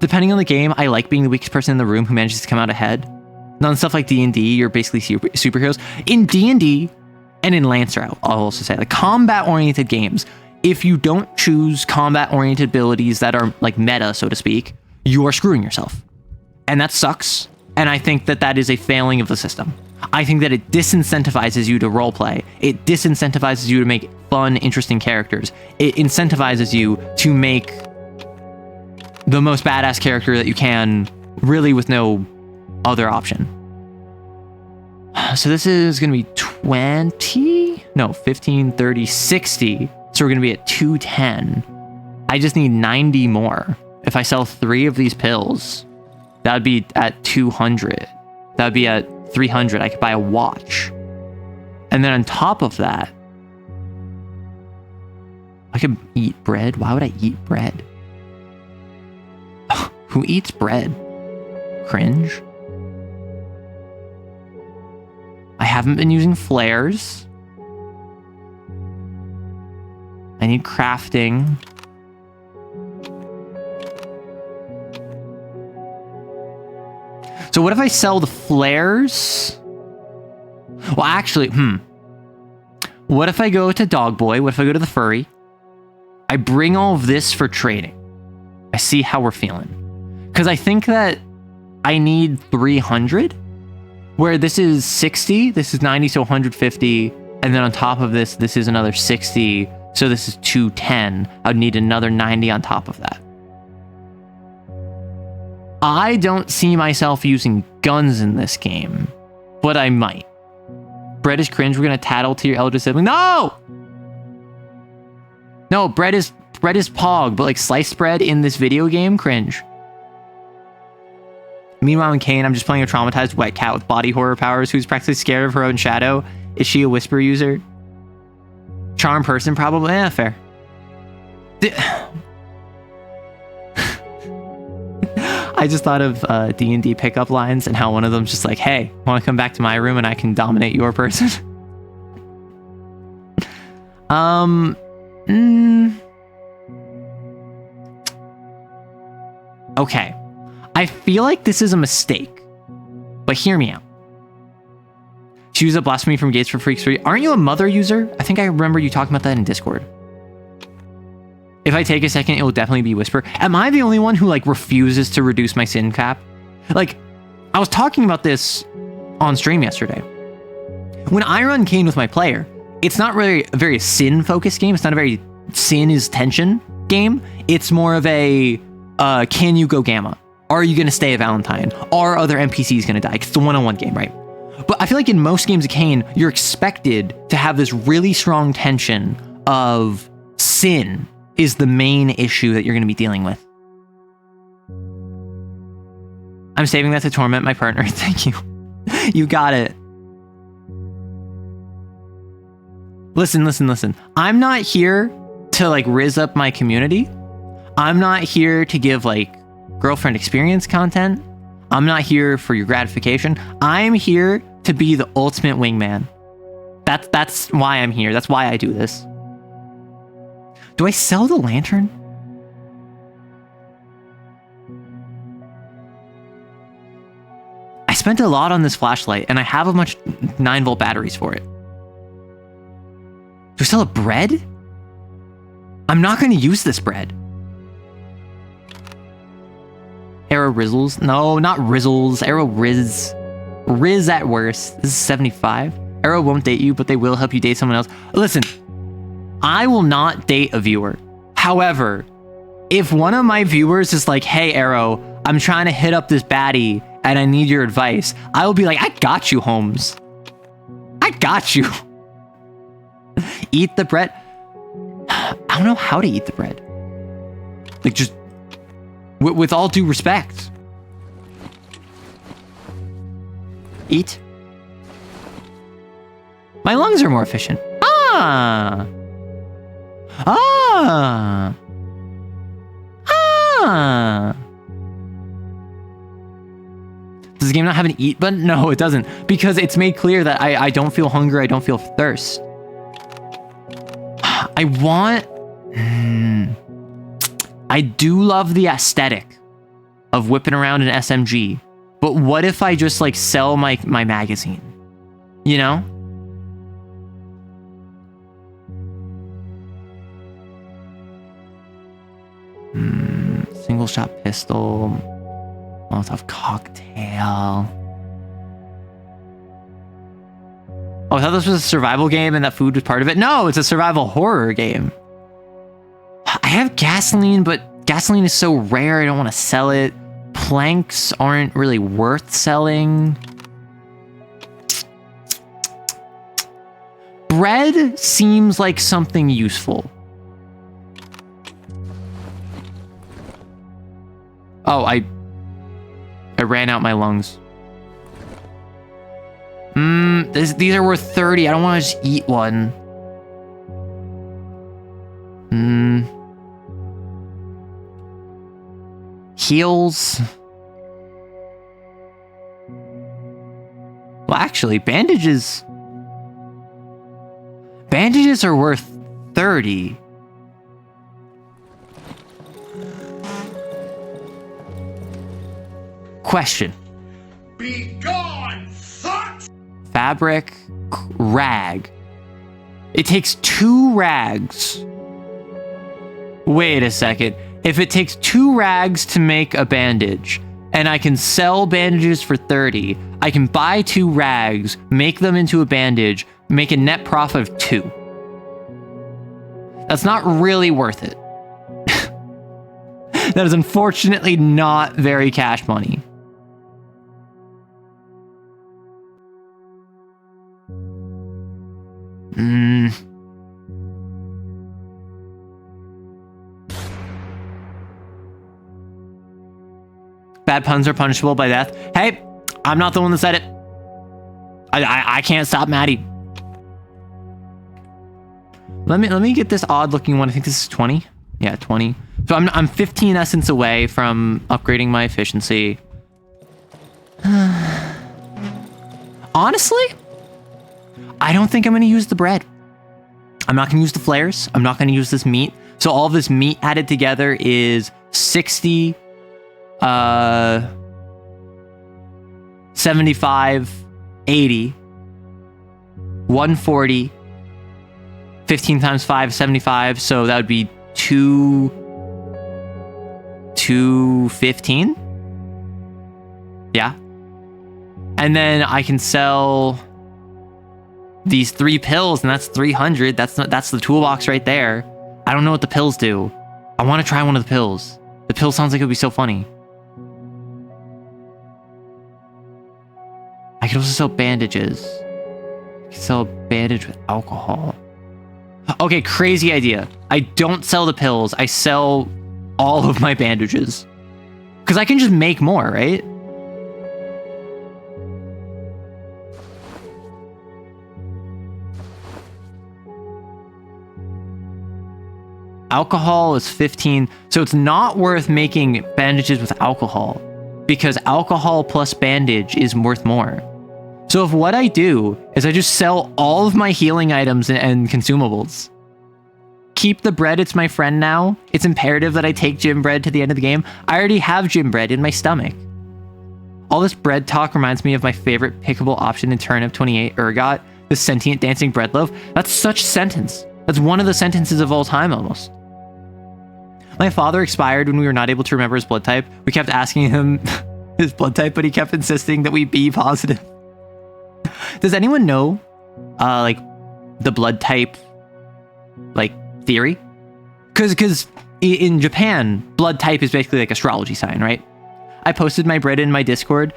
Depending on the game, I like being the weakest person in the room who manages to come out ahead. On stuff like D&D, you're basically superheroes. In D&D and in Lancer, I'll also say, like combat-oriented games, if you don't choose combat-oriented abilities that are like meta, so to speak, you are screwing yourself. And that sucks. And I think that that is a failing of the system. I think that it disincentivizes you to roleplay. It disincentivizes you to make fun, interesting characters. It incentivizes you to make the most badass character that you can, really with no other option. So this is going to be 20? No, 15, 30, 60. So we're going to be at 210. I just need 90 more. If I sell 3 of these pills, that would be at 200. That would be at 300. I could buy a watch. And then on top of that, I could eat bread. Why would I eat bread? Who eats bread? Cringe. I haven't been using flares. I need crafting. So what if I sell the flares? Well, actually, what if I go to Dog Boy? What if I go to the Furry? I bring all of this for trading. I see how we're feeling. Because I think that I need 300, where this is 60, this is 90, so 150, and then on top of this, this is another 60, so this is 210. I would need another 90 on top of that. I don't see myself using guns in this game, but I might. Bread is cringe. We're gonna tattle to your elder sibling. No! No, bread is pog, but like sliced bread in this video game, cringe. Meanwhile, in Kane, I'm just playing a traumatized wet cat with body horror powers who's practically scared of her own shadow. Is she a whisper user? Charm person, probably. Fair. I just thought of D&D pickup lines and how one of them's just like, hey, want to come back to my room and I can dominate your person? Okay. I feel like this is a mistake, but hear me out. Choose a blasphemy from Gates for Freaks 3. Aren't you a mother user? I think I remember you talking about that in Discord. If I take a second, it will definitely be Whisper. Am I the only one who like refuses to reduce my sin cap? Like, I was talking about this on stream yesterday. When I run Kane with my player, it's not really a very sin-focused game. It's not a very sin is tension game. It's more of a, can you go Gamma? Are you going to stay a Valentine? Are other NPCs going to die? It's the one-on-one game, right? But I feel like in most games of Kane, you're expected to have this really strong tension of sin is the main issue that you're going to be dealing with. I'm saving that to torment my partner. Thank you. You got it. Listen. I'm not here to like rizz up my community. I'm not here to give like girlfriend experience content. I'm not here for your gratification. I'm here to be the ultimate wingman. That's why I'm here. That's why I do this. Do I sell the lantern? I spent a lot on this flashlight, and I have a bunch 9-volt batteries for it. Do I sell a bread? I'm not going to use this bread. Arrow Rizzles? No, not Rizzles. Arrow Riz. Riz at worst. This is 75. Arrow won't date you, but they will help you date someone else. Listen, I will not date a viewer. However, if one of my viewers is like, hey, Arrow, I'm trying to hit up this baddie and I need your advice, I will be like, I got you, Holmes. I got you. Eat the bread. I don't know how to eat the bread. Like, just with all due respect. Eat. My lungs are more efficient. Ah. Ah. Ah. Does the game not have an eat button? No, it doesn't. Because it's made clear that I don't feel hunger, I don't feel thirst. I want... I do love the aesthetic of whipping around an SMG. But what if I just, like, sell my magazine? You know? Single shot pistol. Molotov cocktail. Oh, I thought this was a survival game and that food was part of it. No, it's a survival horror game. I have gasoline, but gasoline is so rare, I don't want to sell it. Planks aren't really worth selling. Bread seems like something useful. Oh, I ran out my lungs. These are worth 30. I don't want to just eat one. Heals. Well, actually, bandages. Bandages are worth 30. Question.
Be gone, thought!
Fabric rag. It takes 2 rags. Wait a second. If it takes 2 rags to make a bandage, and I can sell bandages for 30, I can buy 2 rags, make them into a bandage, make a net profit of 2. That's not really worth it. That is unfortunately not very cash money. Bad puns are punishable by death. Hey, I'm not the one that said it. I can't stop Maddie. Let me get this odd looking one. I think this is 20. Yeah, 20. So I'm 15 essence away from upgrading my efficiency. Honestly, I don't think I'm going to use the bread. I'm not going to use the flares. I'm not going to use this meat. So all of this meat added together is 60, 75, 80, 140, 15 times 5, 75. So that would be 215. Yeah. And then I can sell these 3 pills, and that's 300. That's the toolbox right there. I don't know what the pills do. I want to try one of the pills. The pill sounds like it would be so funny. I could also sell bandages. I could sell a bandage with alcohol. Okay, crazy idea. I don't sell the pills. I sell all of my bandages. Because I can just make more, right? Alcohol is 15, so it's not worth making bandages with alcohol because alcohol plus bandage is worth more. So if what I do is I just sell all of my healing items and consumables, keep the bread, it's my friend now. It's imperative that I take gym bread to the end of the game. I already have gym bread in my stomach. All this bread talk reminds me of my favorite pickable option in Turnip 28 Ergot, the sentient dancing bread loaf. That's such sentence. That's one of the sentences of all time almost. My father expired when we were not able to remember his blood type. We kept asking him his blood type, but he kept insisting that we be positive. Does anyone know, like, the blood type, like, theory? Because in Japan, blood type is basically like astrology sign, right? I posted my bread in my Discord.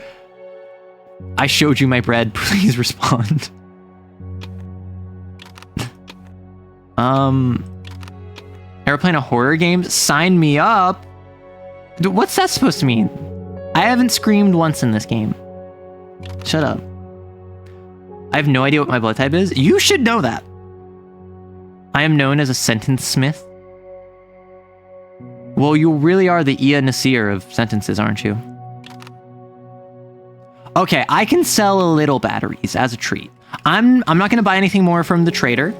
I showed you my bread. Please respond. Ever playing a horror game? Sign me up. What's that supposed to mean? I haven't screamed once in this game. Shut up. I have no idea what my blood type is. You should know that. I am known as a sentence smith. Well, you really are the Ia Nasir of sentences, aren't you? Okay, I can sell a little batteries as a treat. I'm not gonna buy anything more from the trader.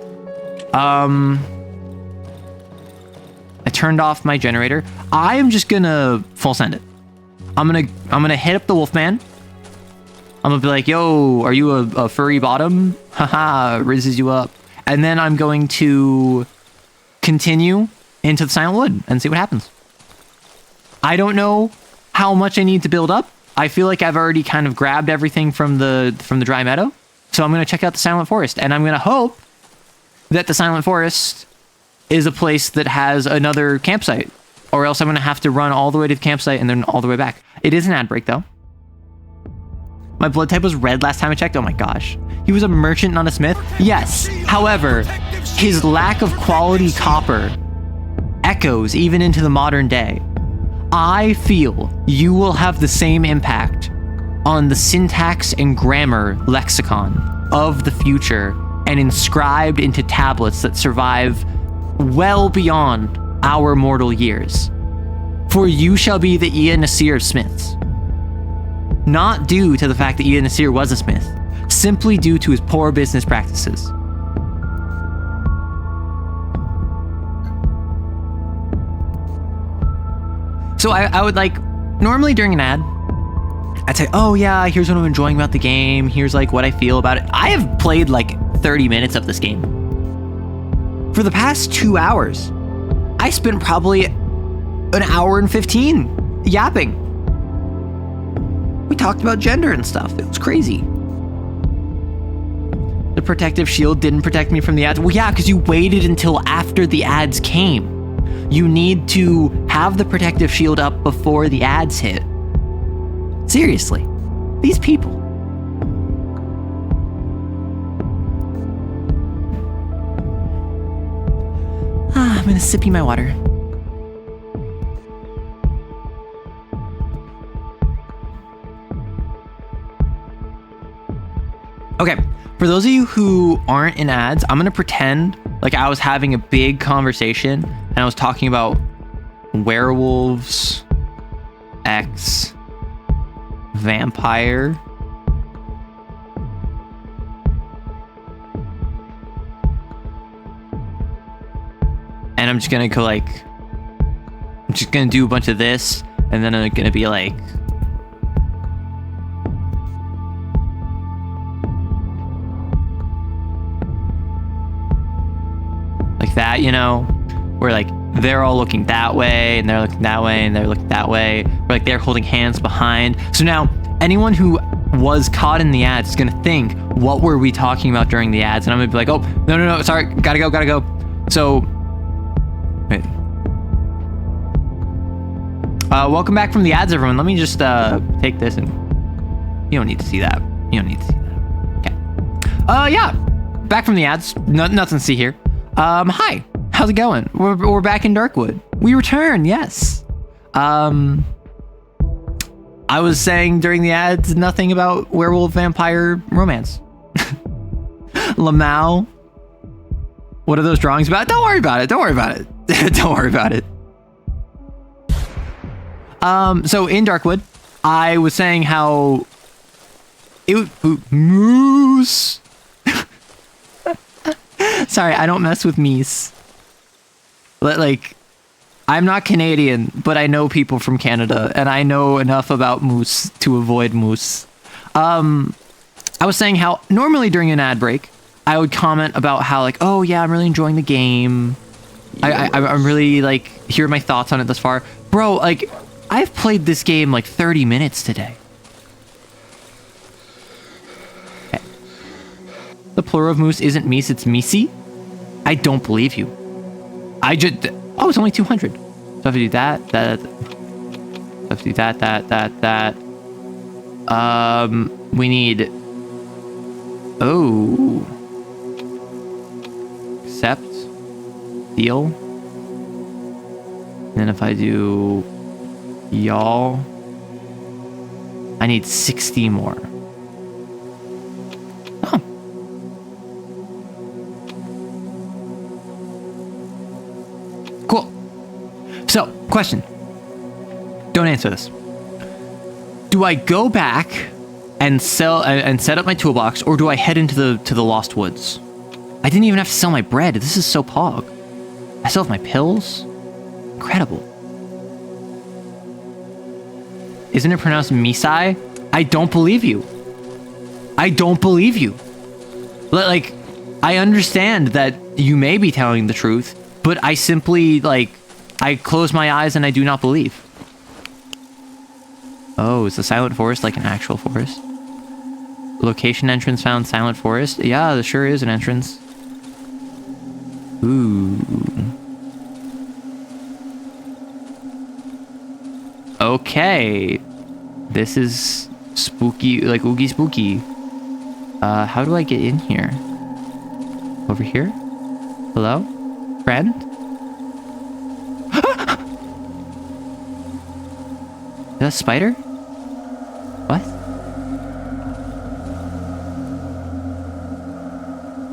I turned off my generator. I am just gonna full send it. I'm gonna hit up the Wolfman. I'm gonna be like, yo, are you a furry bottom? Haha, rizzes you up. And then I'm going to continue into the Silent Wood and see what happens. I don't know how much I need to build up. I feel like I've already kind of grabbed everything from the dry meadow. So I'm going to check out the Silent Forest, and I'm going to hope that the Silent Forest is a place that has another campsite, or else I'm going to have to run all the way to the campsite and then all the way back. It is an ad break though. My blood type was red last time I checked. Oh my gosh. He was a merchant, not a smith? Yes. However, his lack of quality copper echoes even into the modern day. I feel you will have the same impact on the syntax and grammar lexicon of the future and inscribed into tablets that survive well beyond our mortal years. For you shall be the Ia Nasir of smiths. Not due to the fact that Ia Nasir was a smith, simply due to his poor business practices. So I would like, normally during an ad, I'd say, oh yeah, here's what I'm enjoying about the game. Here's like what I feel about it. I have played like 30 minutes of this game. For the past 2 hours, I spent probably an hour and 15 yapping. We talked about gender and stuff. It was crazy. The protective shield didn't protect me from the ads. Well, yeah, because you waited until after the ads came. You need to have the protective shield up before the ads hit. Seriously, these people. I'm gonna sippy my water. Okay, for those of you who aren't in ads, I'm gonna pretend like I was having a big conversation and I was talking about werewolves, X, vampire. And I'm just gonna go like, I'm just gonna do a bunch of this, and then I'm gonna be like, that, you know, where like they're all looking that way and they're looking that way and they're looking that way, or like they're holding hands behind. So now anyone who was caught in the ads is gonna think, what were we talking about during the ads? And I'm gonna be like, oh, no, sorry, gotta go. So wait. Welcome back from the ads, everyone. Let me just take this, and you don't need to see that. Okay. Yeah, back from the ads. Nothing to see here. Hi, how's it going? We're back in Darkwood. We return, yes. I was saying during the ads nothing about werewolf vampire romance. Lamau. What are those drawings about? Don't worry about it. Don't worry about it. So in Darkwood, I was saying how moose. Sorry, I don't mess with meese. Like, I'm not Canadian, but I know people from Canada, and I know enough about moose to avoid moose. I was saying how normally during an ad break, I would comment about how like, oh yeah, I'm really enjoying the game. I'm really like, here are my thoughts on it thus far. Bro, like, I've played this game like 30 minutes today. Okay. The plural of moose isn't meese, it's meesy. I don't believe you. Oh, it's only 200. So I have to do that. I have to do that. We need... Oh. Accept. Deal. And then if I do... Y'all... I need 60 more. Oh. Cool. So, question. Don't answer this. Do I go back and sell and set up my toolbox, or do I head into the Lost Woods? I didn't even have to sell my bread. This is so pog. I still have my pills. Incredible. Isn't it pronounced Misai? I don't believe you. I don't believe you. Like, I understand that you may be telling the truth, but I simply, like, I close my eyes and I do not believe. Oh, is the Silent Forest like an actual forest? Location entrance found, Silent Forest. Yeah, there sure is an entrance. Ooh. Okay. This is spooky, like oogie spooky. How do I get in here? Over here? Hello? Friend? Is that a spider? What?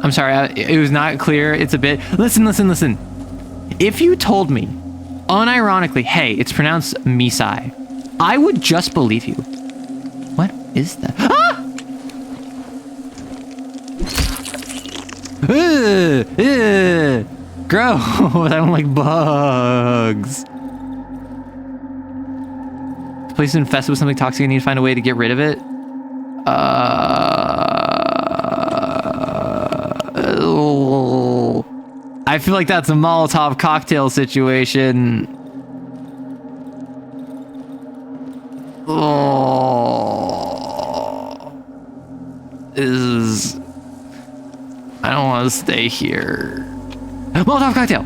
I'm sorry, it was not clear. It's a bit... Listen. If you told me, unironically, hey, it's pronounced Misai, I would just believe you. What is that? Ah! Gross. I don't like bugs. This place is infested with something toxic. I need to find a way to get rid of it. I feel like that's a Molotov cocktail situation. I don't want to stay here. Molotov cocktail.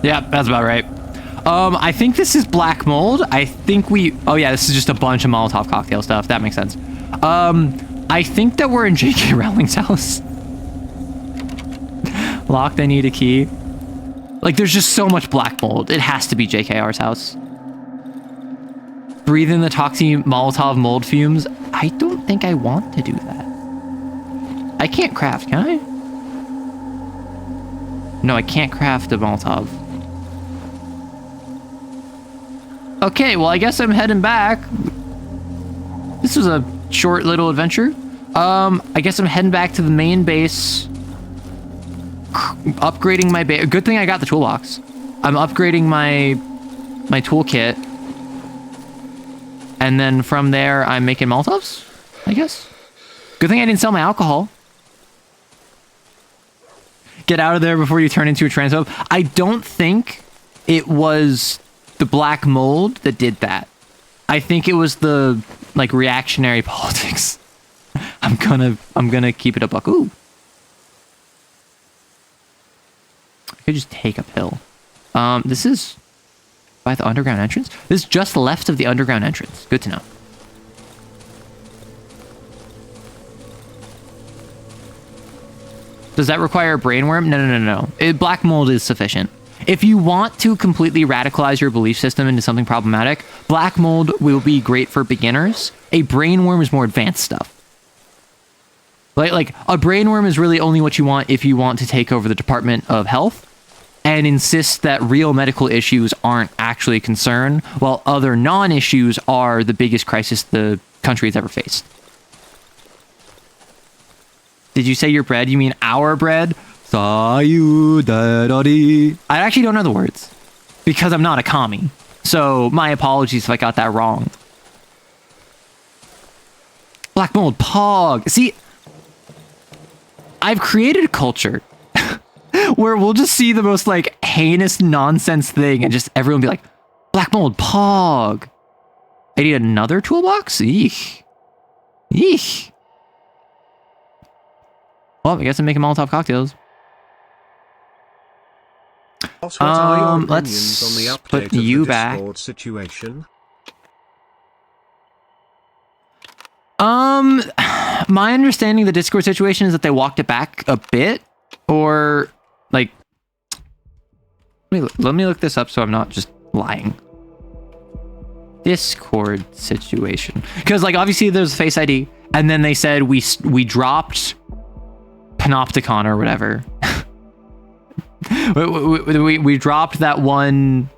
Yep, that's about right. I think this is black mold. I think we... Oh yeah, this is just a bunch of Molotov cocktail stuff. That makes sense. I think that we're in J.K. Rowling's house. Locked, I need a key. Like, there's just so much black mold. It has to be JKR's house. Breathe in the toxic Molotov mold fumes. I don't think I want to do that. I can't craft, can I? No, I can't craft a Molotov. Okay, well, I guess I'm heading back. This was a short little adventure. I guess I'm heading back to the main base. Upgrading my base. Good thing I got the toolbox. I'm upgrading my toolkit. And then from there, I'm making Molotovs, I guess. Good thing I didn't sell my alcohol. Get out of there before you turn into a transphobe. I don't think it was the black mold that did that. I think it was the, like, reactionary politics. I'm gonna keep it a buck. Ooh. I could just take a pill. This is by the underground entrance? This is just left of the underground entrance. Good to know. Does that require a brainworm? No. Black mold is sufficient. If you want to completely radicalize your belief system into something problematic, black mold will be great for beginners. A brainworm is more advanced stuff. Like a brainworm is really only what you want if you want to take over the Department of Health and insist that real medical issues aren't actually a concern, while other non-issues are the biggest crisis the country has ever faced. Did you say your bread? You mean our bread? I actually don't know the words because I'm not a commie. So my apologies if I got that wrong. Black mold pog. See, I've created a culture where we'll just see the most like heinous nonsense thing, and just everyone be like, black mold, pog. I need another toolbox? Eek. Eek. Well, I guess I'm making Molotov cocktails.
What are your opinions
let's
on the update
put
of the
you back.
Discord situation?
My understanding of the Discord situation is that they walked it back a bit, or like, let me look this up so I'm not just lying. Discord situation, because like obviously there's Face ID, and then they said we dropped Panopticon or whatever. we dropped that one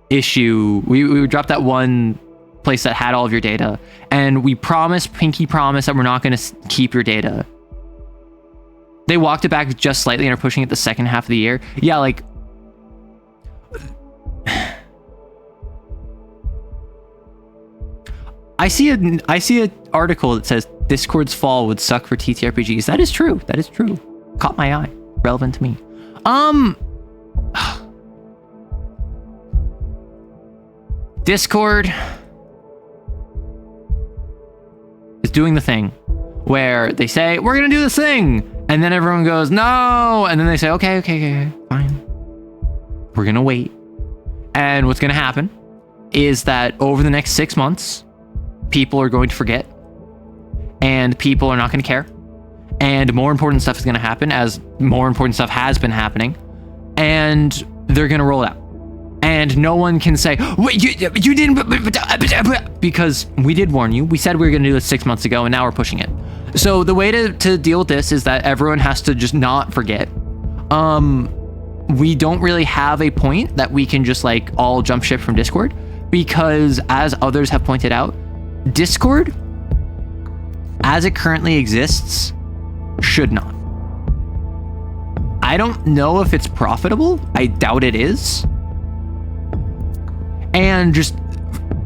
issue. We dropped that one place that had all of your data, and we pinky promise that we're not going to keep your data. They walked it back just slightly and are pushing it the second half of the year. Yeah, like I see an article that says Discord's fall would suck for TTRPGs. That is true. That is true. Caught my eye. Relevant to me. Discord is doing the thing where they say, we're going to do this thing. And then everyone goes, no. And then they say, okay, fine. We're going to wait. And what's going to happen is that over the next 6 months, people are going to forget, and people are not going to care, and more important stuff is going to happen, as more important stuff has been happening, and they're going to roll it out, and no one can say, wait, you didn't, because we did warn you. We said we were going to do this 6 months ago, and now we're pushing it. So the way to deal with this is that everyone has to just not forget. We don't really have a point that we can just like all jump ship from Discord, because as others have pointed out, Discord, as it currently exists, should not. I don't know if it's profitable. I doubt it is. And just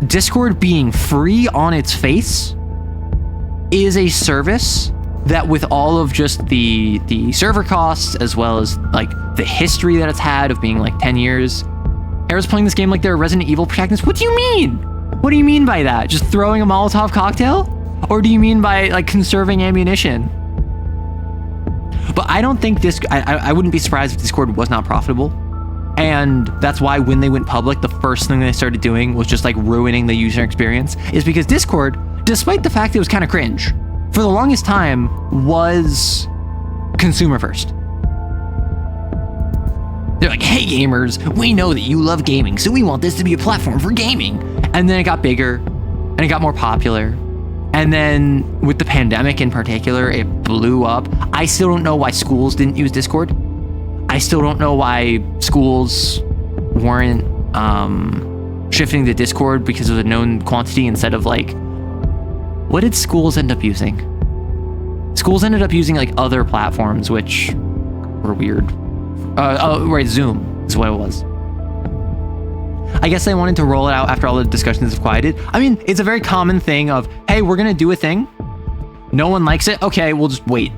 Discord being free on its face is a service that, with all of just the server costs, as well as like the history that it's had of being like 10 years, Era's playing this game like they're a Resident Evil protagonist. What do you mean? What do you mean by that? Just throwing a Molotov cocktail? Or do you mean by like conserving ammunition? But I don't think I wouldn't be surprised if Discord was not profitable. And that's why when they went public, the first thing they started doing was just like ruining the user experience, is because Discord, despite the fact it was kind of cringe, for the longest time was consumer first. They're like, hey gamers, we know that you love gaming, so we want this to be a platform for gaming. And then it got bigger, and it got more popular. And then with the pandemic in particular, it blew up. I still don't know why schools didn't use Discord. I still don't know why schools weren't shifting to Discord because of the known quantity instead of like, what did schools end up using? Schools ended up using like other platforms, which were weird. Right, Zoom is what it was. I guess they wanted to roll it out after all the discussions have quieted. I mean, it's a very common thing of, hey, we're gonna do a thing. No one likes it. Okay, we'll just wait.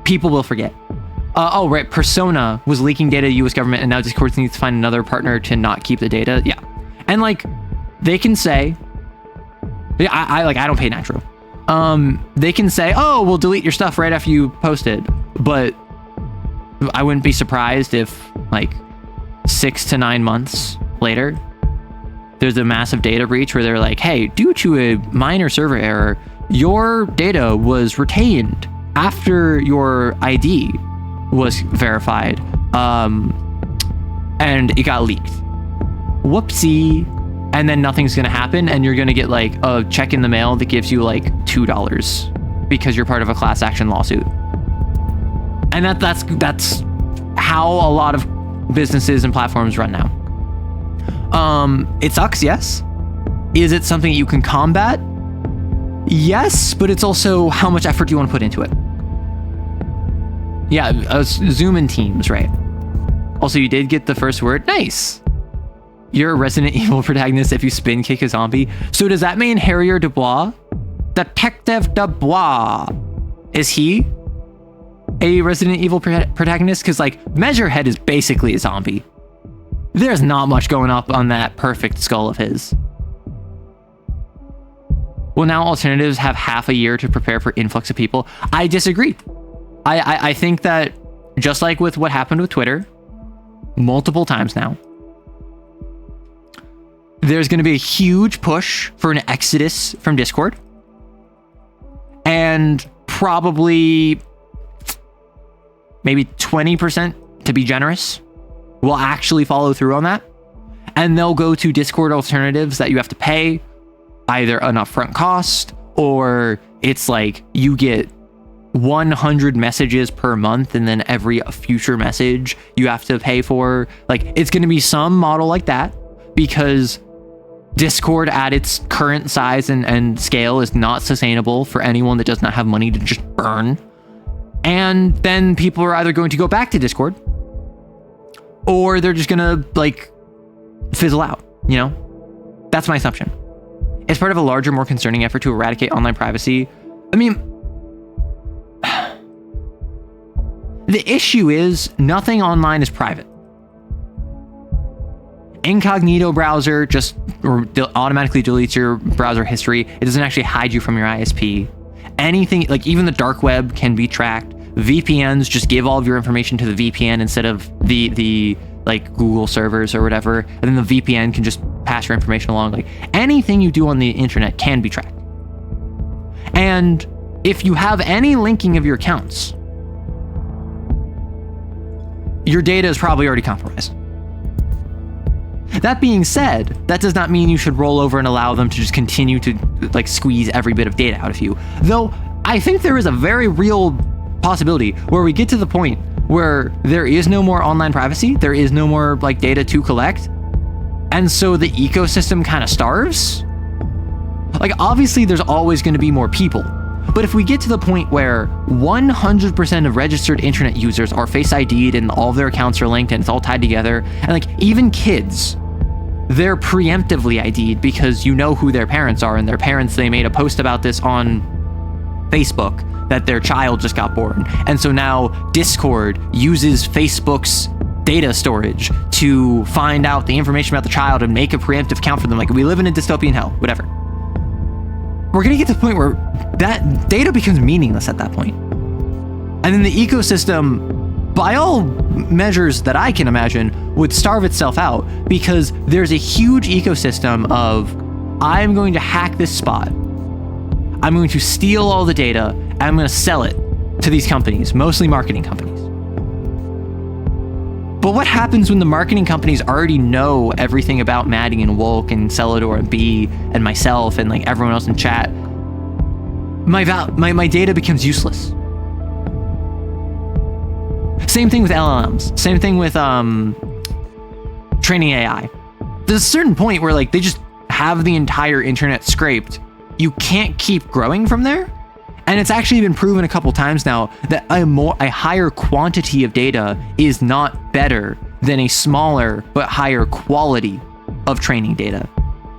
People will forget. Oh, right, Persona was leaking data to the US government, and now Discord needs to find another partner to not keep the data. Yeah. And like, they can say, I don't pay Nitro. They can say, oh, we'll delete your stuff right after you post it. But I wouldn't be surprised if like 6 to 9 months later, there's a massive data breach where they're like, hey, due to a minor server error, your data was retained after your ID was verified, and it got leaked. Whoopsie. And then nothing's gonna happen, and you're gonna get like a check in the mail that gives you like $2 because you're part of a class action lawsuit. And that's how a lot of businesses and platforms run now. It sucks, yes. Is it something you can combat? Yes, but it's also how much effort do you want to put into it? Yeah, Zoom and Teams, right? Also, you did get the first word. Nice. You're a Resident Evil protagonist if you spin kick a zombie. So does that mean Harrier Dubois? Detective Dubois. Is he a Resident Evil protagonist, because like Measurehead is basically a zombie. There's not much going up on that perfect skull of his. Well, now alternatives have half a year to prepare for influx of people. I disagree. I think that just like with what happened with Twitter multiple times now, there's going to be a huge push for an exodus from Discord. And probably maybe 20%, to be generous, will actually follow through on that. And they'll go to Discord alternatives that you have to pay either an upfront cost, or it's like you get 100 messages per month and then every future message you have to pay for. Like, it's going to be some model like that, because Discord at its current size and scale is not sustainable for anyone that does not have money to just burn. And then people are either going to go back to Discord, or they're just gonna like fizzle out, you know? That's my assumption. As part of a larger, more concerning effort to eradicate online privacy, I mean, the issue is nothing online is private. Incognito browser just automatically deletes your browser history. It doesn't actually hide you from your ISP. Anything, like even the dark web can be tracked. VPNs just give all of your information to the VPN instead of the like Google servers or whatever. And then the VPN can just pass your information along. Like anything you do on the internet can be tracked. And if you have any linking of your accounts, your data is probably already compromised. That being said, that does not mean you should roll over and allow them to just continue to like squeeze every bit of data out of you. Though I think there is a very real possibility where we get to the point where there is no more online privacy, there is no more like data to collect, and so the ecosystem kind of starves. Like obviously there's always going to be more people, but if we get to the point where 100% of registered internet users are Face ID'd and all of their accounts are linked and it's all tied together, and like even kids, they're preemptively ID'd because you know who their parents are, and their parents, they made a post about this on Facebook that their child just got born. And so now Discord uses Facebook's data storage to find out the information about the child and make a preemptive count for them. Like we live in a dystopian hell, whatever. We're gonna get to the point where that data becomes meaningless at that point. And then the ecosystem, by all measures that I can imagine, would starve itself out, because there's a huge ecosystem of, I'm going to hack this spot, I'm going to steal all the data, and I'm going to sell it to these companies, mostly marketing companies. But what happens when the marketing companies already know everything about Maddie and Wolk and Celador and B and myself and like everyone else in chat? My data becomes useless. Same thing with LLMs. Same thing with training AI. There's a certain point where like they just have the entire internet scraped. You can't keep growing from there. And it's actually been proven a couple times now that a higher quantity of data is not better than a smaller but higher quality of training data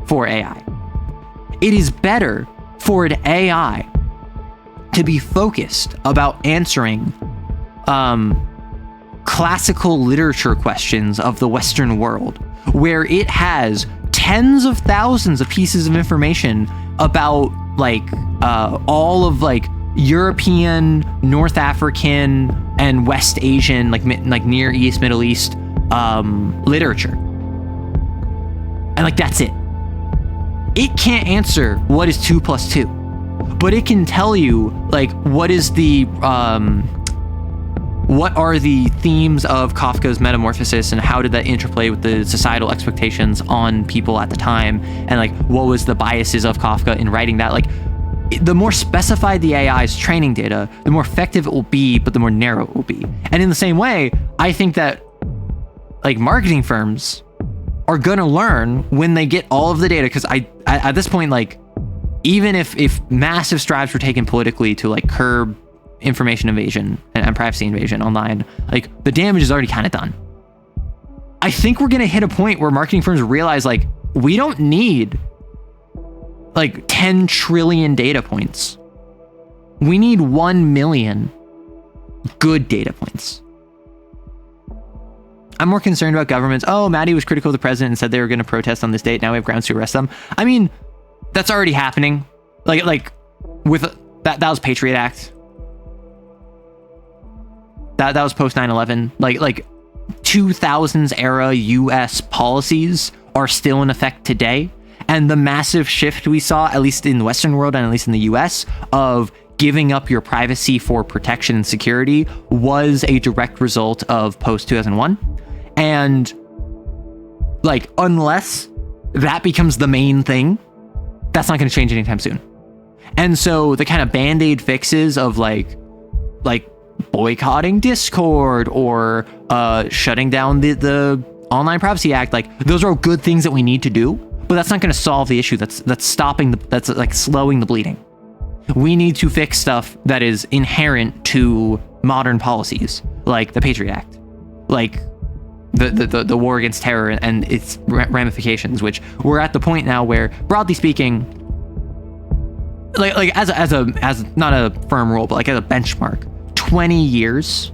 for AI. It is better for an AI to be focused about answering classical literature questions of the Western world, where it has tens of thousands of pieces of information about like all of like European, North African, and West Asian, like Near East, Middle East literature. And like that's it. It can't answer what is 2 + 2, but it can tell you like what is the what are the themes of Kafka's Metamorphosis and how did that interplay with the societal expectations on people at the time, and like what was the biases of Kafka in writing that. Like the more specified the AI's training data, the more effective it will be, but the more narrow it will be. And in the same way, I think that like marketing firms are gonna learn when they get all of the data, because at this point, like even if massive strides were taken politically to like curb information invasion and privacy invasion online, like the damage is already kind of done. I think we're gonna hit a point where marketing firms realize like we don't need like 10 trillion data points. We need 1 million good data points. I'm more concerned about governments. Oh, Maddie was critical of the president and said they were going to protest on this date. Now we have grounds to arrest them. I mean, that's already happening. Like with that was Patriot Act. That was post 9/11. Like 2000s era US policies are still in effect today. And the massive shift we saw, at least in the Western world and at least in the US, of giving up your privacy for protection and security was a direct result of post 2001. And like, unless that becomes the main thing, that's not going to change anytime soon. And so the kind of band-aid fixes of like boycotting Discord or shutting down the Online Privacy Act, like those are good things that we need to do, but that's not going to solve the issue. That's stopping that's like slowing the bleeding. We need to fix stuff that is inherent to modern policies, like the Patriot Act, like the war against terror and its ramifications, which we're at the point now where, broadly speaking, like as not a firm rule, but like as a benchmark, 20 years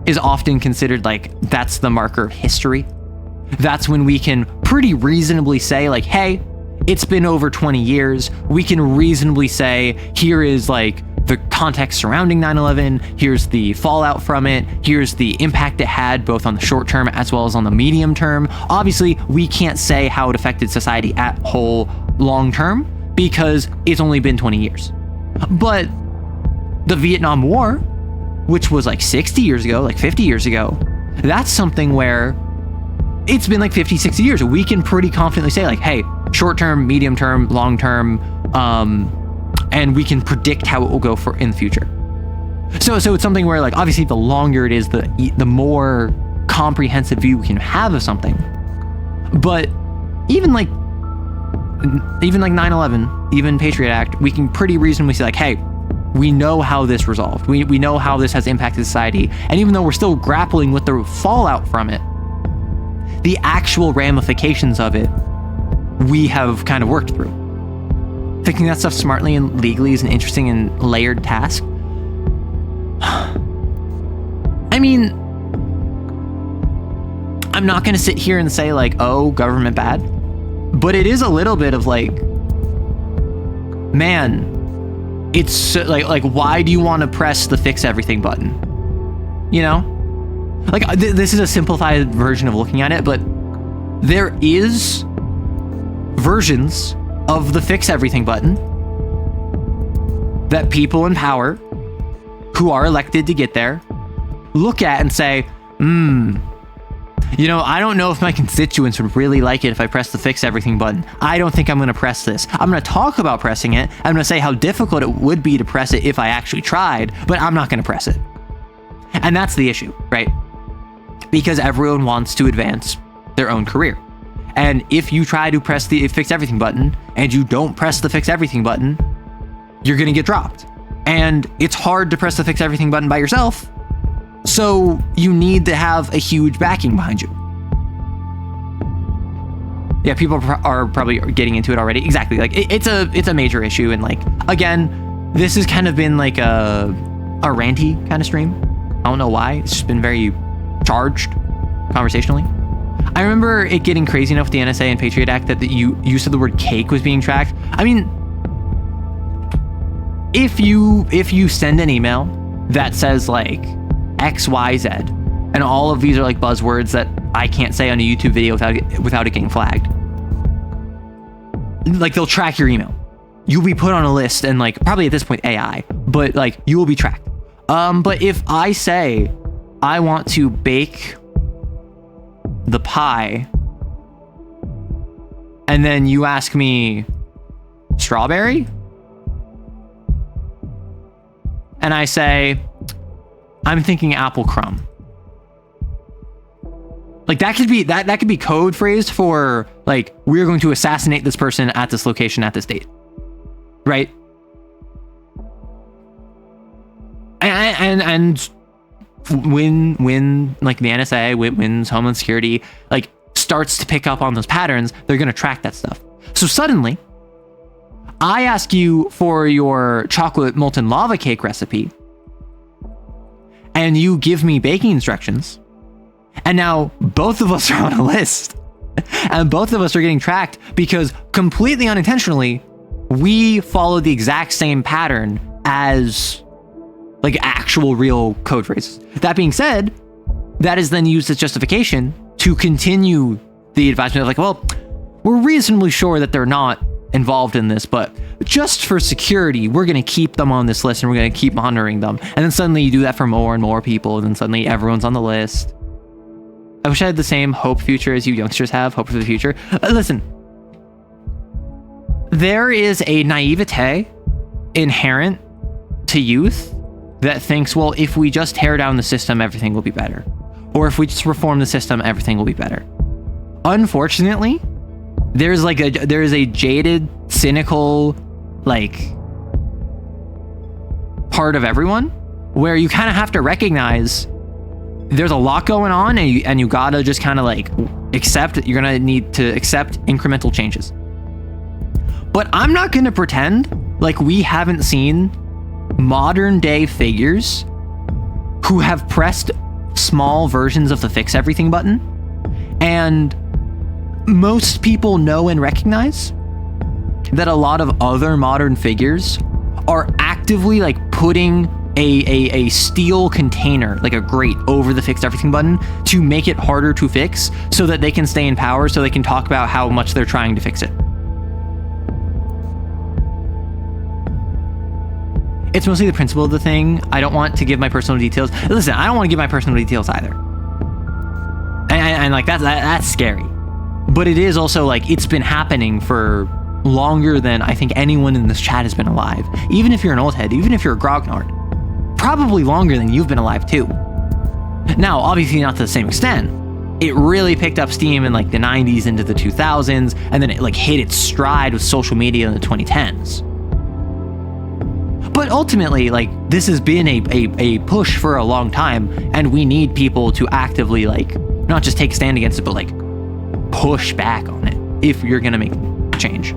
is often considered like that's the marker of history. That's when we can pretty reasonably say like, hey, it's been over 20 years. We can reasonably say, here is like the context surrounding 9/11. Here's the fallout from it. Here's the impact it had both on the short term as well as on the medium term. Obviously, we can't say how it affected society at whole long term because it's only been 20 years. But the Vietnam War, which was like 60 years ago, like 50 years ago, that's something where it's been like 50, 60 years. We can pretty confidently say like, hey, short term, medium term, long term, and we can predict how it will go for in the future. So it's something where like, obviously the longer it is, the more comprehensive view we can have of something. But even like 9/11, even Patriot Act, we can pretty reasonably say like, hey, we know how this resolved. We know how this has impacted society. And even though we're still grappling with the fallout from it, the actual ramifications of it, we have kind of worked through. Fixing that stuff smartly and legally is an interesting and layered task. I mean, I'm not going to sit here and say like, oh, government bad, but it is a little bit of like, man, it's so, like why do you want to press the fix everything button? You know? Like this is a simplified version of looking at it, but there is versions of the fix everything button that people in power who are elected to get there look at and say, you know, I don't know if my constituents would really like it if I press the fix everything button. I don't think I'm going to press this. I'm going to talk about pressing it. I'm going to say how difficult it would be to press it if I actually tried, but I'm not going to press it. And that's the issue, right? Because everyone wants to advance their own career. And if you try to press the fix everything button and you don't press the fix everything button, you're going to get dropped. And it's hard to press the fix everything button by yourself. So you need to have a huge backing behind you. Yeah, people are probably getting into it already. Exactly. Like it's a major issue. And like, again, this has kind of been like a ranty kind of stream. I don't know why. It's just been very charged conversationally. I remember it getting crazy enough with the NSA and Patriot Act that the use of the word cake was being tracked. I mean, if you send an email that says like XYZ, and all of these are like buzzwords that I can't say on a YouTube video without it getting flagged, like they'll track your email. You'll be put on a list, and like probably at this point AI, but like you will be tracked. But if I say I want to bake the pie, and then you ask me strawberry, and I say I'm thinking apple crumb, like that could be code phrased for like, we're going to assassinate this person at this location at this date, right? And when like the NSA, when Homeland Security like starts to pick up on those patterns, they're going to track that stuff. So suddenly I ask you for your chocolate molten lava cake recipe, and you give me baking instructions, and now both of us are on a list, and both of us are getting tracked because completely unintentionally, we follow the exact same pattern as like actual real code phrases. That being said, that is then used as justification to continue the advisement of like, well, we're reasonably sure that they're not involved in this, but just for security, we're going to keep them on this list and we're going to keep monitoring them. And then suddenly you do that for more and more people, and then suddenly everyone's on the list. I wish I had the same hope future as you youngsters have, hope for the future. Listen, there is a naivete inherent to youth that thinks, well, if we just tear down the system, everything will be better. Or if we just reform the system, everything will be better. Unfortunately, there is a jaded, cynical, like, part of everyone where you kind of have to recognize there's a lot going on, and you gotta just kind of like accept, you're gonna need to accept incremental changes. But I'm not gonna pretend like we haven't seen modern day figures who have pressed small versions of the fix everything button, and most people know and recognize that a lot of other modern figures are actively like putting a steel container, like a grate, over the fix everything button to make it harder to fix so that they can stay in power, so they can talk about how much they're trying to fix it. It's mostly the principle of the thing. I don't want to give my personal details. Listen, I don't want to give my personal details either. And like that's scary. But it is also like, it's been happening for longer than I think anyone in this chat has been alive. Even if you're an old head, even if you're a grognard, probably longer than you've been alive too. Now, obviously not to the same extent. It really picked up steam in like the 90s into the 2000s, and then it like hit its stride with social media in the 2010s. But ultimately, like, this has been a push for a long time, and we need people to actively like not just take a stand against it, but like push back on it if you're gonna make change.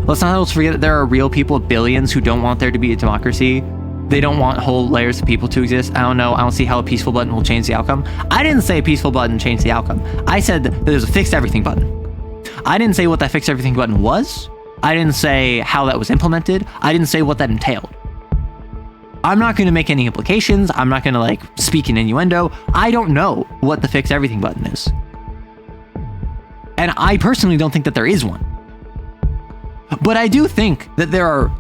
Let's not also forget that there are real people, billions, who don't want there to be a democracy. They don't want whole layers of people to exist. I don't know. I don't see how a peaceful button will change the outcome. I didn't say a peaceful button changed the outcome. I said that there's a fix everything button. I didn't say what that fix everything button was. I didn't say how that was implemented. I didn't say what that entailed. I'm not going to make any implications. I'm not going to like speak in innuendo. I don't know what the fix everything button is. And I personally don't think that there is one. But I do think that there are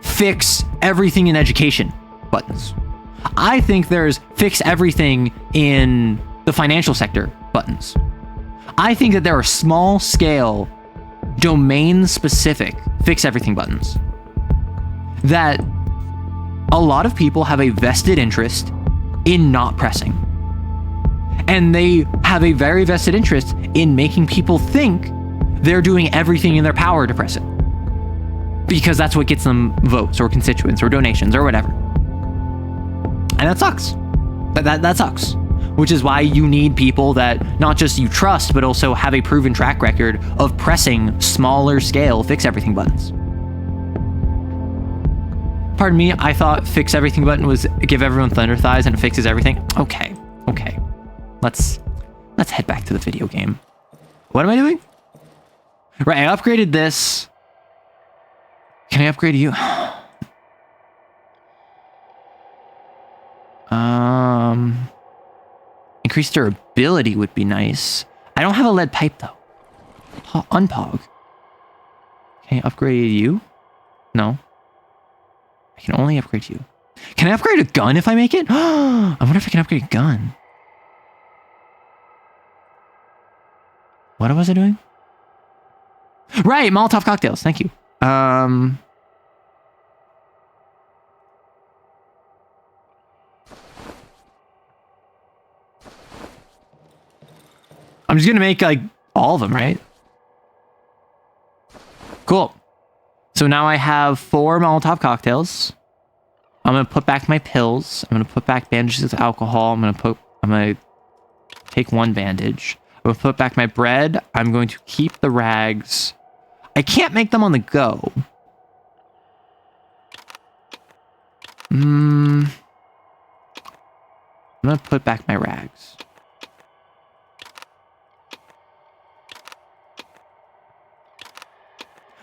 fix everything in education buttons. I think there's fix everything in the financial sector buttons. I think that there are small scale, domain specific fix everything buttons that a lot of people have a vested interest in not pressing. And they have a very vested interest in making people think they're doing everything in their power to press it, because that's what gets them votes or constituents or donations or whatever. And that sucks. That sucks. Which is why you need people that not just you trust, but also have a proven track record of pressing smaller scale fix everything buttons. Pardon me, I thought fix everything button was give everyone thunder thighs and it fixes everything. Okay. Let's head back to the video game. What am I doing? Right, I upgraded this. Can I upgrade you? Increased durability would be nice. I don't have a lead pipe though. Unpog. Can I upgrade you? No. I can only upgrade you. Can I upgrade a gun if I make it? I wonder if I can upgrade a gun. What was I doing? Right, Molotov cocktails. Thank you. I'm just gonna make like all of them, right? Cool. So now I have 4 Molotov cocktails. I'm gonna put back my pills. I'm gonna put back bandages with alcohol. I'm gonna take 1 bandage. I'm gonna put back my bread. I'm going to keep the rags. I can't make them on the go. I'm gonna put back my rags.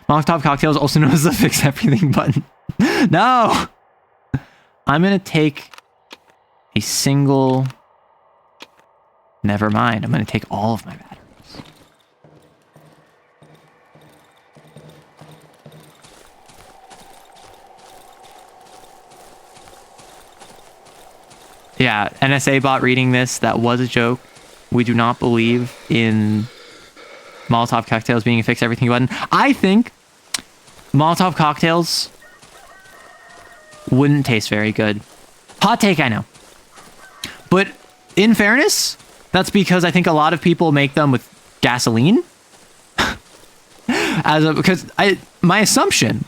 Molotov cocktail is also known as the fix everything button. No! I'm gonna take a single... Never mind, I'm gonna take all of my batteries. Yeah, NSA bot reading this, that was a joke. We do not believe in Molotov cocktails being a fix everything button. I think Molotov cocktails wouldn't taste very good. Hot take, I know. But in fairness, that's because I think a lot of people make them with gasoline. Because my assumption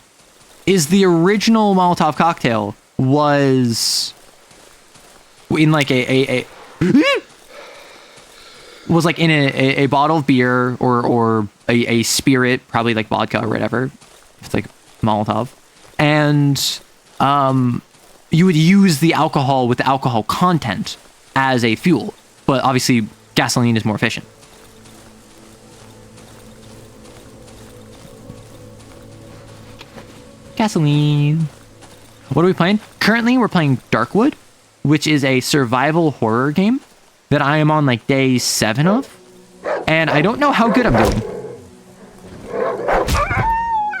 is the original Molotov cocktail was in like was like in a bottle of beer or a spirit, probably like vodka or whatever. It's like Molotov. And you would use the alcohol with the alcohol content as a fuel. But obviously, gasoline is more efficient. Gasoline. What are we playing? Currently, we're playing Darkwood, which is a survival horror game that I am on like day 7 of. And I don't know how good I'm doing.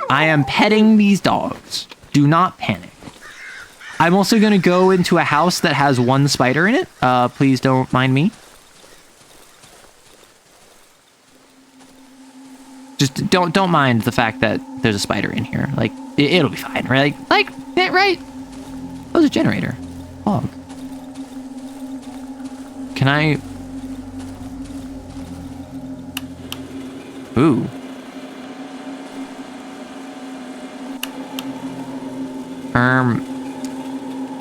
I am petting these dogs. Do not panic. I'm also going to go into a house that has 1 spider in it. Please don't mind me. Just don't mind the fact that there's a spider in here. Like, it'll be fine, right? Yeah, right? That was a generator. Log. Can I... Ooh.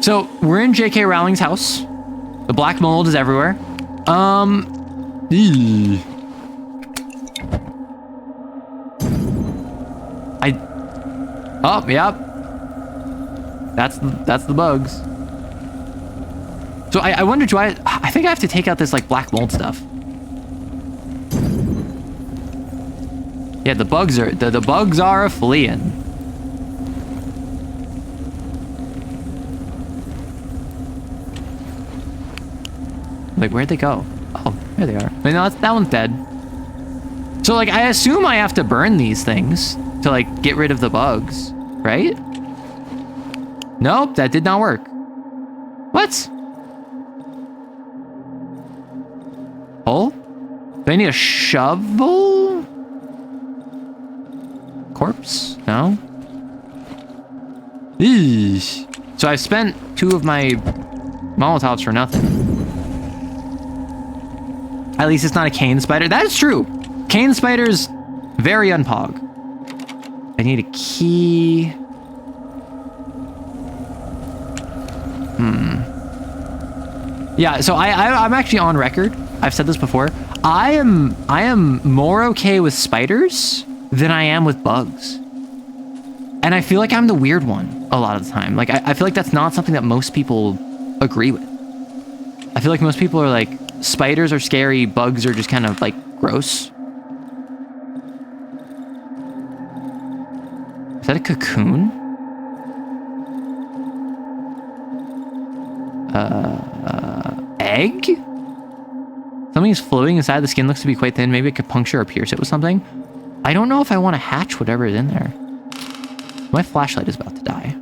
So, we're in J.K. Rowling's house. The black mold is everywhere. Eee. Oh, yep. That's the bugs. So I wonder, I think I have to take out this like black mold stuff. Yeah, the bugs are fleeing. Like, where'd they go? Oh, there they are. Wait, no, that one's dead. So like, I assume I have to burn these things to like get rid of the bugs, right? Nope, that did not work. What? Hole? Do I need a shovel? Corpse? No. Eesh. So I've spent 2 of my Molotovs for nothing. At least it's not a cane spider. That is true. Cane spiders, very unpog. I need a key. Yeah, so I'm actually on record. I've said this before. I am more okay with spiders than I am with bugs. And I feel like I'm the weird one a lot of the time. Like, I feel like that's not something that most people agree with. I feel like most people are like, spiders are scary, bugs are just kind of like gross. Is that a cocoon? Egg? Something is floating inside. The skin looks to be quite thin. Maybe it could puncture or pierce it with something. I don't know if I want to hatch whatever is in there. My flashlight is about to die.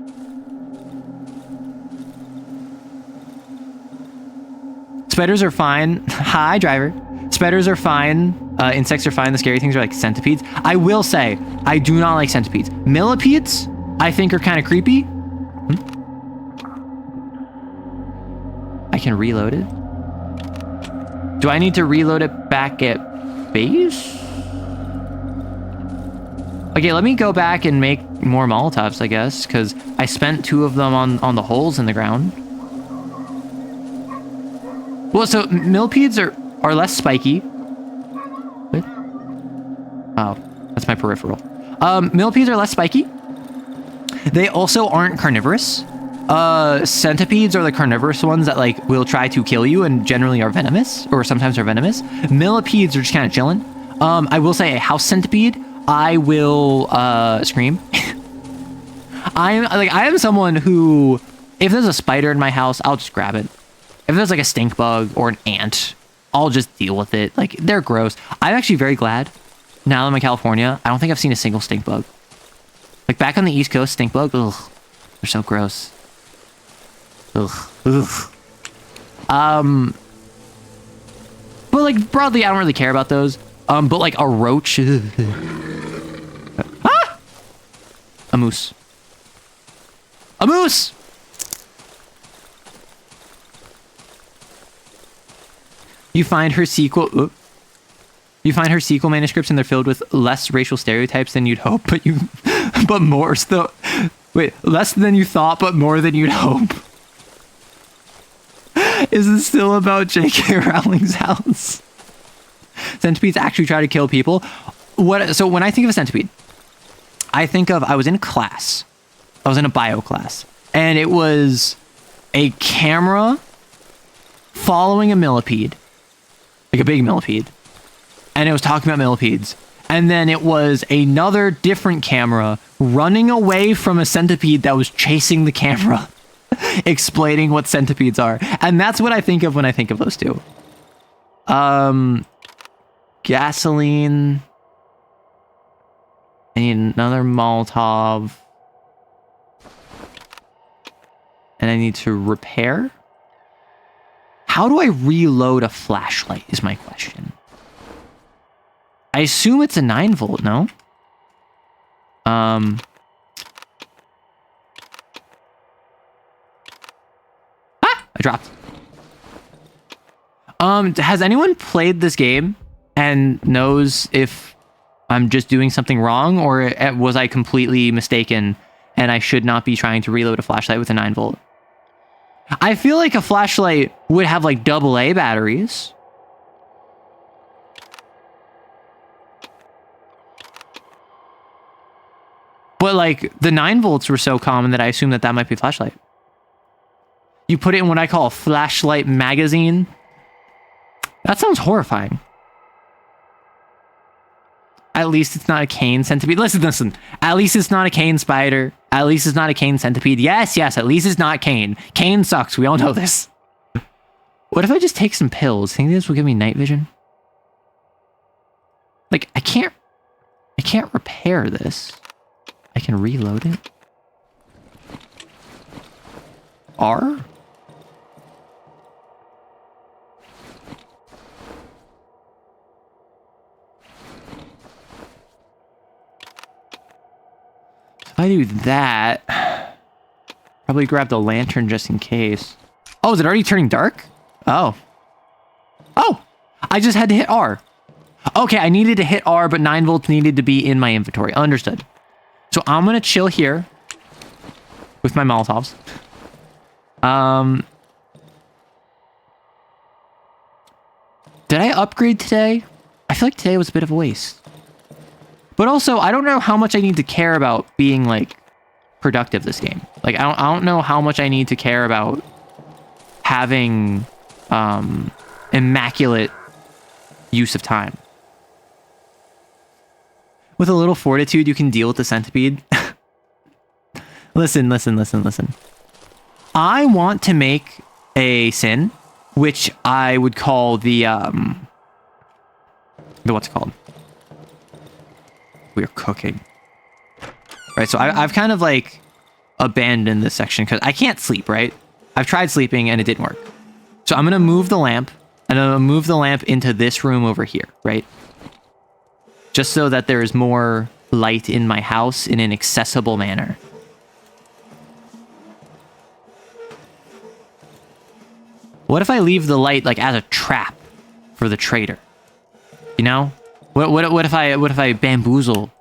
Spiders are fine. Hi, driver. Spiders are fine. Insects are fine. The scary things are like centipedes. I will say, I do not like centipedes. Millipedes, I think, are kind of creepy. I can reload it. Do I need to reload it back at base? Okay, let me go back and make more Molotovs, I guess, because I spent 2 of them on the holes in the ground. Well, so millipedes are less spiky. What? Oh, that's my peripheral. Millipedes are less spiky. They also aren't carnivorous. Centipedes are the carnivorous ones that like will try to kill you and generally are venomous, or sometimes are venomous. Millipedes are just kind of chilling. I will say a house centipede, I will scream. I am someone who, if there's a spider in my house, I'll just grab it. If there's like a stink bug or an ant, I'll just deal with it. Like, they're gross. I'm actually very glad now that I'm in California, I don't think I've seen a single stink bug. Like back on the East Coast, stink bug, ugh, they're so gross. Ugh, ugh. But like broadly, I don't really care about those. But like a roach, ah! A moose. A moose! You find her sequel. You find her sequel manuscripts and they're filled with less racial stereotypes than you'd hope, but more still. Wait, less than you thought, but more than you'd hope. Is this still about J.K. Rowling's house? Centipedes actually try to kill people. So when I think of a centipede, I think of, I was in class. I was in a bio class. And it was a camera following a millipede. Like a big millipede. And it was talking about millipedes. And then it was another different camera running away from a centipede that was chasing the camera, explaining what centipedes are. And that's what I think of when I think of those two. Gasoline. I need another Molotov. And I need to repair. How do I reload a flashlight is my question. I assume it's a 9-volt, no? Ah! I dropped. Has anyone played this game and knows if I'm just doing something wrong, or was I completely mistaken and I should not be trying to reload a flashlight with a 9-volt? I feel like a flashlight would have like AA batteries. But like the 9-volts were so common that I assumed that that might be a flashlight. You put it in what I call a flashlight magazine. That sounds horrifying. At least it's not a cane centipede. Listen. At least it's not a cane spider. At least it's not a cane centipede. Yes. At least it's not cane. Cane sucks. We all know this. What if I just take some pills? Think this will give me night vision? Like, I can't repair this. I can reload it. R? If I do that, probably grab the lantern just in case. Oh, is it already turning dark? Oh, I just had to hit R. Okay, I needed to hit R, but 9-volts needed to be in my inventory. Understood. So I'm going to chill here with my Molotovs. Did I upgrade today? I feel like today was a bit of a waste. But also, I don't know how much I need to care about being, like, productive this game. Like, I don't know how much I need to care about having immaculate use of time. With a little fortitude, you can deal with the centipede. Listen. I want to make a sin, which I would call the what's it called? We're cooking. Right, so I've kind of like abandoned this section because I can't sleep, right? I've tried sleeping and it didn't work. So I'm going to move the lamp, and I'm going to move the lamp into this room over here, right? Just so that there is more light in my house in an accessible manner. What if I leave the light like as a trap for the traitor? You know? What if I bamboozle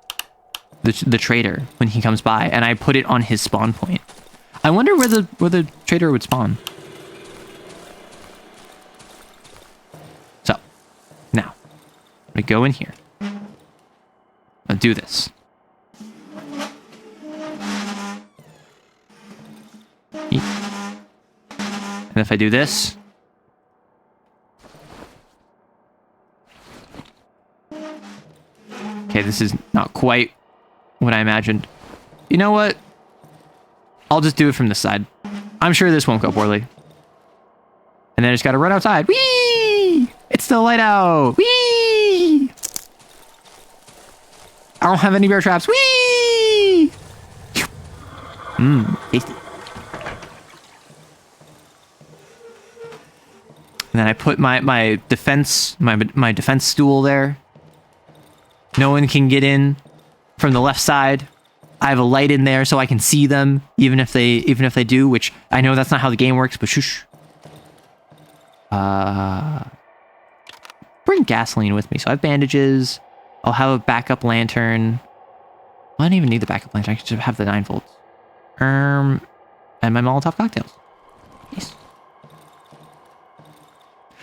the traitor when he comes by and I put it on his spawn point? I wonder where the traitor would spawn. So, now, I'm gonna go in here. I'll do this. And if I do this... Okay, this is not quite what I imagined. You know what? I'll just do it from this side. I'm sure this won't go poorly. And then I just gotta run outside. Whee! It's still light out. Whee! I don't have any bear traps. Whee! Mmm, tasty. And then I put my defense stool there. No one can get in from the left side. I have a light in there so I can see them, even if they do, which I know that's not how the game works, but shush. Bring gasoline with me. So I have bandages. I'll have a backup lantern. I don't even need the backup lantern. I can just have the 9 volts. And my Molotov cocktails. Nice.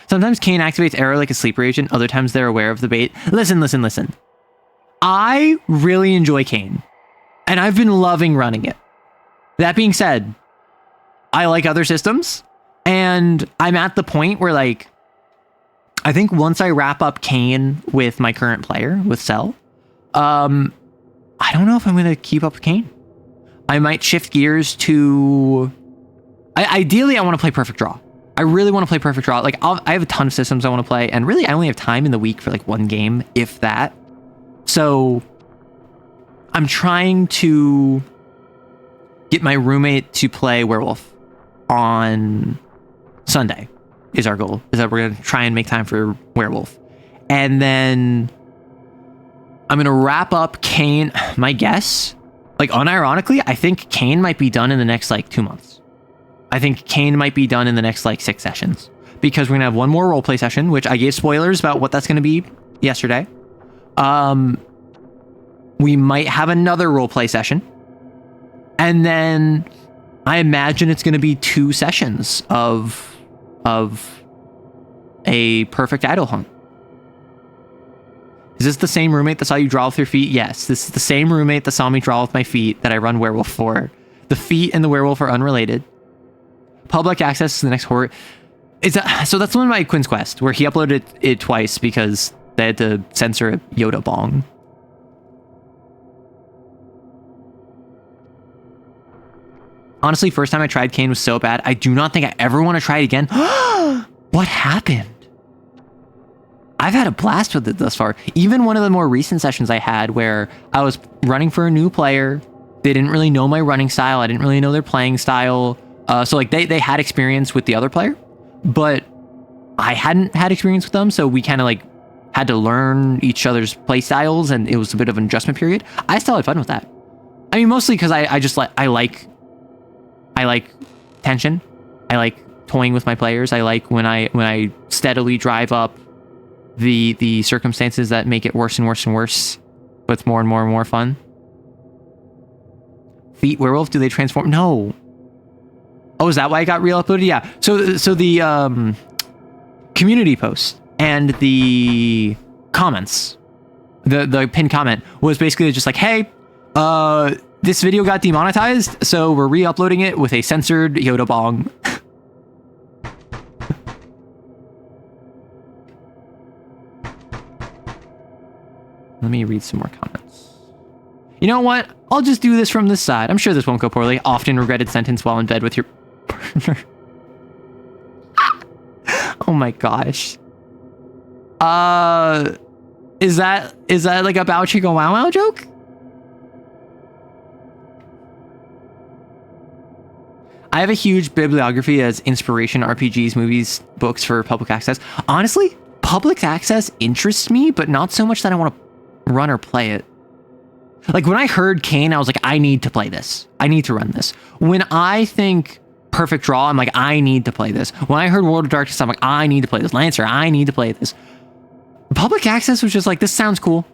Sometimes Kane activates arrow like a sleeper agent. Other times they're aware of the bait. Listen. I really enjoy Kane. And I've been loving running it. That being said, I like other systems. And I'm at the point where, like, I think once I wrap up Kane with my current player, with Cell, I don't know if I'm going to keep up with Kane. I might shift gears to... Ideally, I want to play Perfect Draw. I really want to play Perfect Draw. Like, I have a ton of systems I want to play. And really, I only have time in the week for, like, one game, if that. So... I'm trying to get my roommate to play Werewolf on Sunday is our goal. Is that we're going to try and make time for Werewolf. And then I'm going to wrap up Kane. My guess, like unironically, I think Kane might be done in the next like 2 months. I think Kane might be done in the next like 6 sessions because we're going to have one more roleplay session, which I gave spoilers about what that's going to be yesterday. We might have another roleplay session. And then I imagine it's going to be 2 sessions of a perfect idol hunt. Is this the same roommate that saw you draw with your feet? Yes, this is the same roommate that saw me draw with my feet that I run Werewolf for. The feet and the Werewolf are unrelated. Public access to the next horror. So that's one of my Quinn's Quest, where he uploaded it twice because they had to censor a Yoda bong. Honestly, first time I tried Kane was so bad. I do not think I ever want to try it again. What happened? I've had a blast with it thus far. Even one of the more recent sessions I had where I was running for a new player. They didn't really know my running style. I didn't really know their playing style. So like they had experience with the other player, but I hadn't had experience with them. So we kind of like had to learn each other's play styles, and it was a bit of an adjustment period. I still had fun with that. I mean, mostly because I like tension. I like toying with my players. I like when I steadily drive up the circumstances that make it worse and worse and worse, but it's more and more and more fun. Feet Werewolf, do they transform? No. Oh, is that why it got re-uploaded? Yeah. So the community post and the comments, the pinned comment was basically just like, hey, this video got demonetized, so we're re-uploading it with a censored Yoda bong. Let me read some more comments. You know what? I'll just do this from this side. I'm sure this won't go poorly. Often regretted sentence while in bed with your partner. Oh my gosh. Is that like a Bow Chico Wow Wow joke? I have a huge bibliography as inspiration, RPGs, movies, books for public access. Honestly, public access interests me, but not so much that I want to run or play it. Like when I heard Kane, I was like, I need to play this. I need to run this. When I think Perfect Draw, I'm like, I need to play this. When I heard World of Darkness, I'm like, I need to play this. Lancer, I need to play this. Public access was just like, this sounds cool.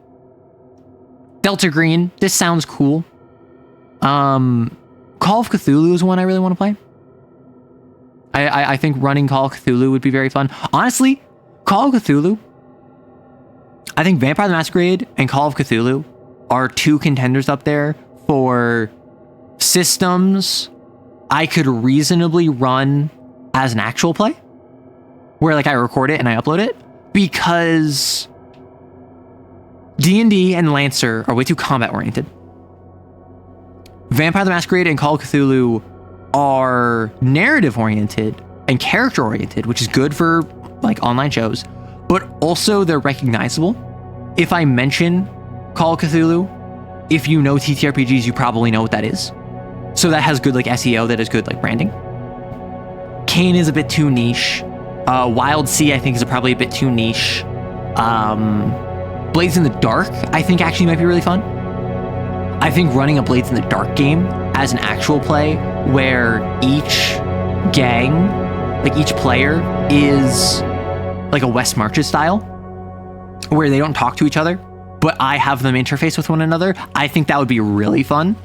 Delta Green, this sounds cool. Call of Cthulhu is one I really want to play. I think running Call of Cthulhu would be very fun. Honestly, Call of Cthulhu, I think Vampire the Masquerade and Call of Cthulhu are 2 contenders up there for systems I could reasonably run as an actual play, where like I record it and I upload it, because D&D and Lancer are way too combat oriented. Vampire the Masquerade and Call of Cthulhu are narrative oriented and character oriented, which is good for like online shows, but also they're recognizable. If I mention Call of Cthulhu, if you know TTRPGs, you probably know what that is. So that has good like SEO, that is good like branding. Kane is a bit too niche. Wild Sea, I think, is probably a bit too niche. Blades in the Dark, I think, actually might be really fun. I think running a Blades in the Dark game as an actual play, where each gang, like each player, is like a West Marches style, where they don't talk to each other, but I have them interface with one another. I think that would be really fun.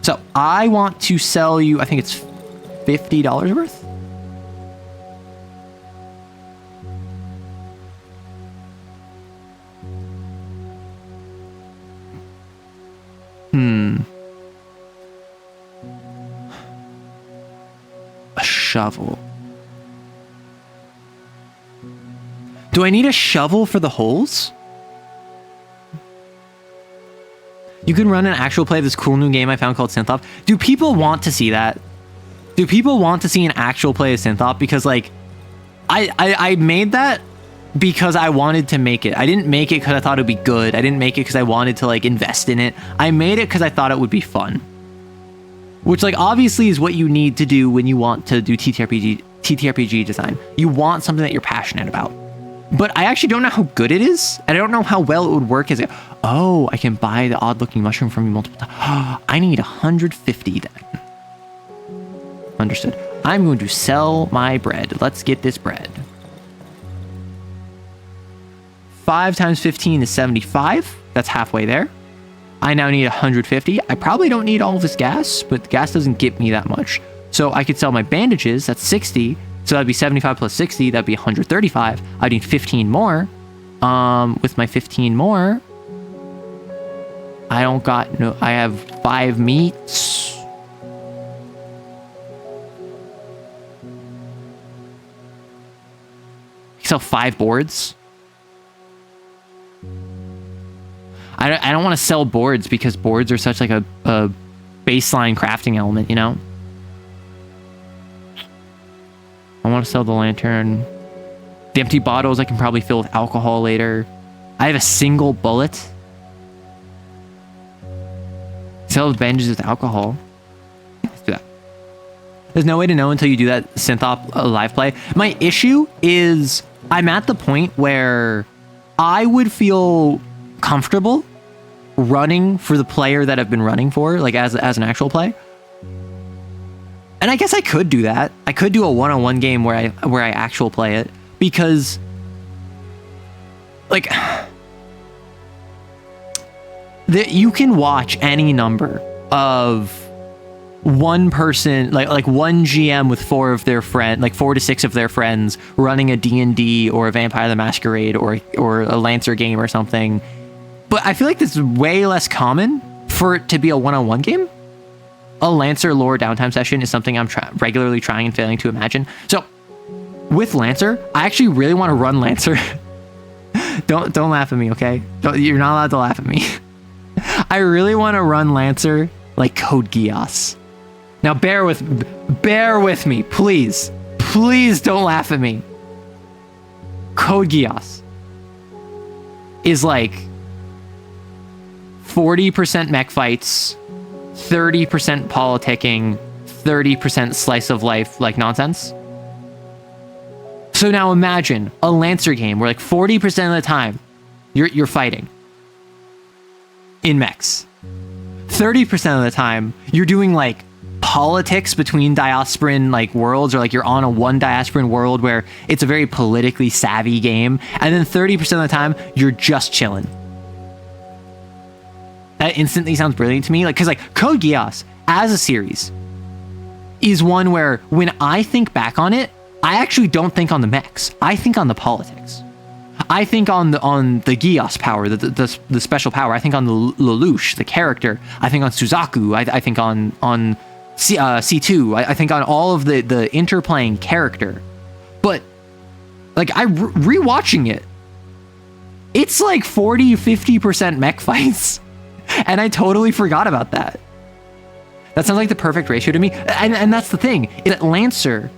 So I want to sell you, I think it's $50 worth. A shovel. Do I need a shovel for the holes? You can run an actual play of this cool new game I found called Synthop. Do people want to see that? Do people want to see an actual play of Synthop? Because like, I made that because I wanted to make it. I didn't make it because I thought it would be good. I didn't make it because I wanted to like invest in it. I made it because I thought it would be fun. Which like obviously is what you need to do when you want to do TTRPG design. You want something that you're passionate about. But I actually don't know how good it is. And I don't know how well it would work as a, oh, I can buy the odd looking mushroom from you multiple times. I need 150 then. Understood. I'm going to sell my bread. Let's get this bread. 5 times 15 is 75. That's halfway there. I now need 150. I probably don't need all of this gas, but the gas doesn't get me that much. So I could sell my bandages. That's 60. So that'd be 75 plus 60. That'd be 135. I need 15 more. With my 15 more, I don't got no. I have 5 meats. I sell 5 boards. I don't want to sell boards because boards are such like a baseline crafting element, you know? I want to sell the lantern. The empty bottles I can probably fill with alcohol later. I have a single bullet. Sell the bandages with alcohol. Let's do that. There's no way to know until you do that Synthop live play. My issue is I'm at the point where I would feel comfortable running for the player that I've been running for, like as an actual play. And I guess I could do that. I could do a one-on-one game where I actual play it, because like you can watch any number of one person, like one GM with 4 of their friends, like 4 to 6 of their friends running a D&D or a Vampire the Masquerade or a Lancer game or something. But I feel like this is way less common for it to be a one-on-one game. A Lancer lore downtime session is something I'm regularly trying and failing to imagine. So with Lancer, I actually really want to run Lancer. Don't laugh at me, okay? You're not allowed to laugh at me. I really want to run Lancer like Code Geass. Now bear with me, please. Please don't laugh at me. Code Geass is like 40% mech fights, 30% politicking, 30% slice of life like nonsense. So now imagine a Lancer game where like 40% of the time you're fighting in mechs. 30% of the time you're doing like politics between diasporan like worlds, or like you're on a one diasporan world where it's a very politically savvy game, and then 30% of the time you're just chilling. That instantly sounds brilliant to me. Like, because like Code Geass as a series is one where when I think back on it, I actually don't think on the mechs. I think on the politics. I think on the Gios power, the special power. I think on the Lelouch, the character. I think on Suzaku. I think on C2. I think on all of the interplaying character. But like rewatching it, it's like 40-50% mech fights, and I totally forgot about that. That sounds like the perfect ratio to me. And that's the thing. Lancer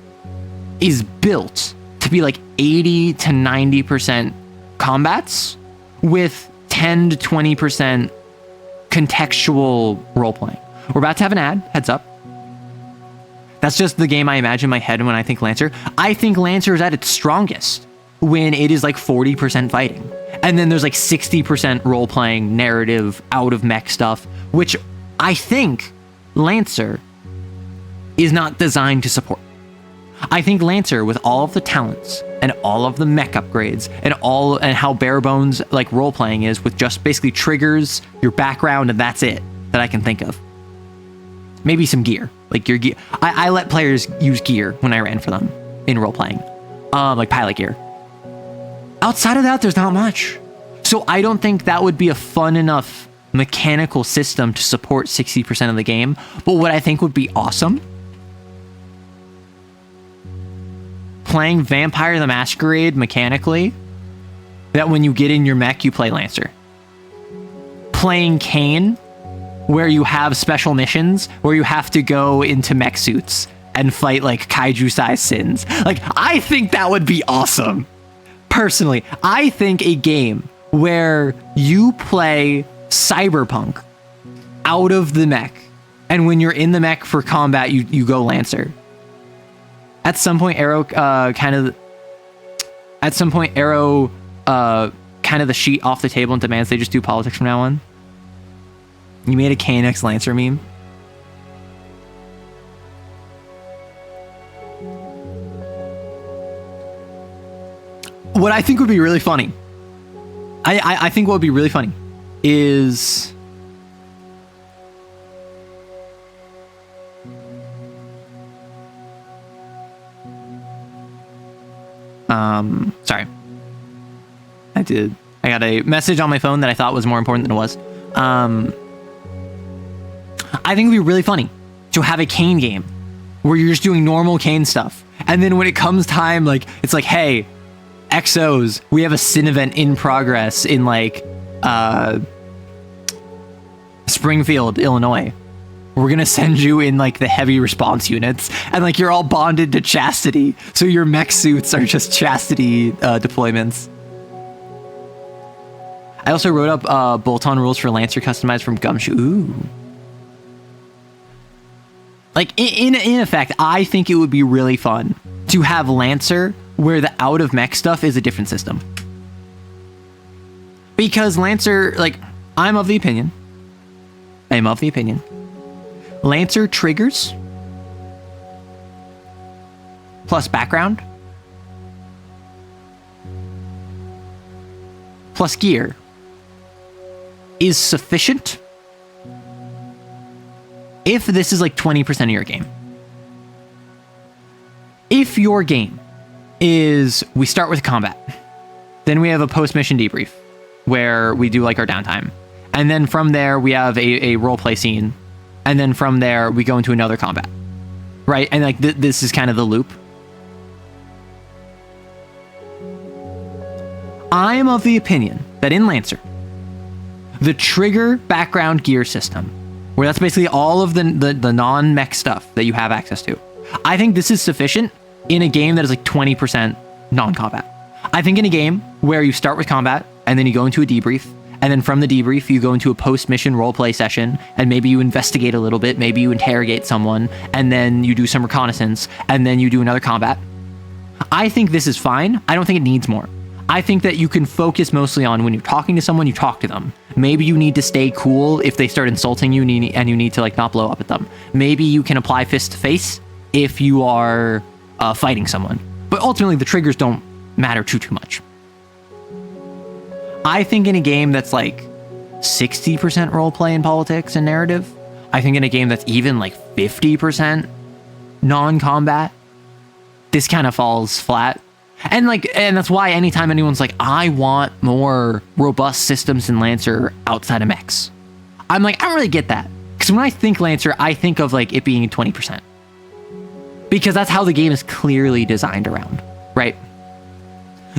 is built to be like 80 to 90% combats with 10 to 20% contextual role playing. We're about to have an ad, heads up. That's just the game I imagine in my head when I think Lancer. I think Lancer is at its strongest when it is like 40% fighting. And then there's like 60% role playing, narrative, out of mech stuff, which I think Lancer is not designed to support. I think Lancer, with all of the talents and all of the mech upgrades and how bare bones like role playing is, with just basically triggers, your background, and that's it that I can think of. Maybe some gear, like your gear. I let players use gear when I ran for them in role playing, like pilot gear. Outside of that, there's not much. So I don't think that would be a fun enough mechanical system to support 60% of the game. But what I think would be awesome, playing Vampire the Masquerade mechanically, that when you get in your mech, you play Lancer. Playing Kane, where you have special missions, where you have to go into mech suits and fight like kaiju-sized sins. Like, I think that would be awesome. Personally, I think a game where you play Cyberpunk out of the mech, and when you're in the mech for combat, you go Lancer. At some point, Arrow kind of the sheet off the table and demands they just do politics from now on. You made a KNX Lancer meme. What I think would be really funny, I think what would be really funny is sorry. I got a message on my phone that I thought was more important than it was. I think it would be really funny to have a Kane game where you're just doing normal Kane stuff. And then when it comes time, like, it's like, hey, XOs, we have a sin event in progress in like Springfield, Illinois. We're gonna send you in like the heavy response units, and like you're all bonded to Chastity, so your mech suits are just Chastity deployments. I also wrote up bolt-on rules for Lancer customized from Gumshoe. Ooh. Like in effect, I think it would be really fun to have Lancer where the out of mech stuff is a different system. Because Lancer, like, I'm of the opinion, Lancer triggers plus background plus gear is sufficient if this is like 20% of your game. If your game is, we start with combat, then we have a post-mission debrief where we do like our downtime, and then from there we have a roleplay scene, and then from there we go into another combat, right? And like this is kind of the loop. I am of the opinion that in Lancer, the trigger background gear system, where that's basically all of the non-mech stuff that you have access to, I think this is sufficient in a game that is like 20% non-combat. I think in a game where you start with combat and then you go into a debrief, and then from the debrief you go into a post-mission roleplay session, and maybe you investigate a little bit, maybe you interrogate someone, and then you do some reconnaissance, and then you do another combat. I think this is fine. I don't think it needs more. I think that you can focus mostly on when you're talking to someone, you talk to them. Maybe you need to stay cool if they start insulting you and you need to like not blow up at them. Maybe you can apply fist to face if you are fighting someone. But ultimately the triggers don't matter too much. I think in a game that's like 60% roleplay and politics and narrative, I think in a game that's even like 50% non-combat, this kind of falls flat. And that's why anytime anyone's like, I want more robust systems in Lancer outside of mechs, I'm like, I don't really get that. Because when I think Lancer, I think of like it being 20%. Because that's how the game is clearly designed around, right?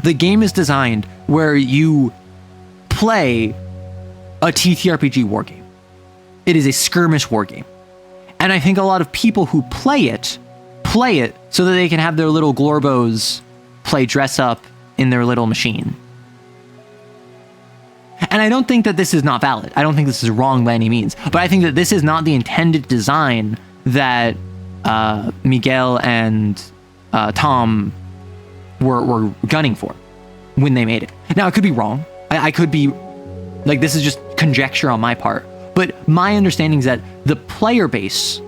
The game is designed where you play a TTRPG war game. It is a skirmish war game. And I think a lot of people who play it so that they can have their little Glorbos play dress up in their little machine. And I don't think that this is not valid. I don't think this is wrong by any means. But I think that this is not the intended design that Miguel and Tom were gunning for when they made it. Now, I could be wrong. I could be, like, this is just conjecture on my part. But my understanding is that the player base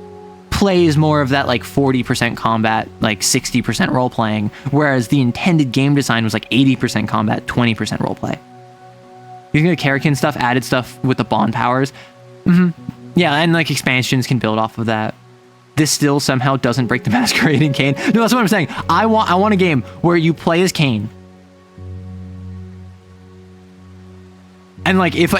plays more of that, like, 40% combat, like 60% role-playing, whereas the intended game design was like 80% combat, 20% role-play. You think the Karakin stuff added stuff with the bond powers? Yeah, and like expansions can build off of that. This still somehow doesn't break the masquerading Kain. No, that's what I'm saying. I want a game where you play as Kain. And like if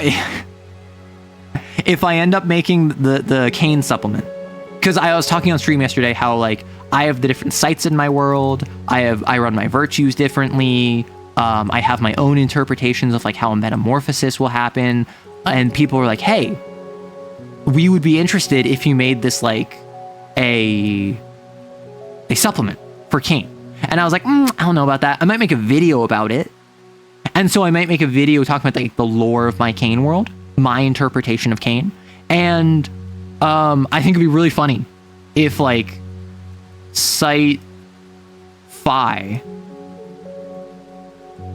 I end up making the Kain supplement, because I was talking on stream yesterday how like I have the different sites in my world. I run my virtues differently. I have my own interpretations of like how a metamorphosis will happen, and people were like, "Hey, we would be interested if you made this like a supplement for Kain." And I was like, I don't know about that. I might make a video about it, and so I might make a video talking about like the lore of my Kain world, my interpretation of Kain, and I think it'd be really funny if like Site Phi,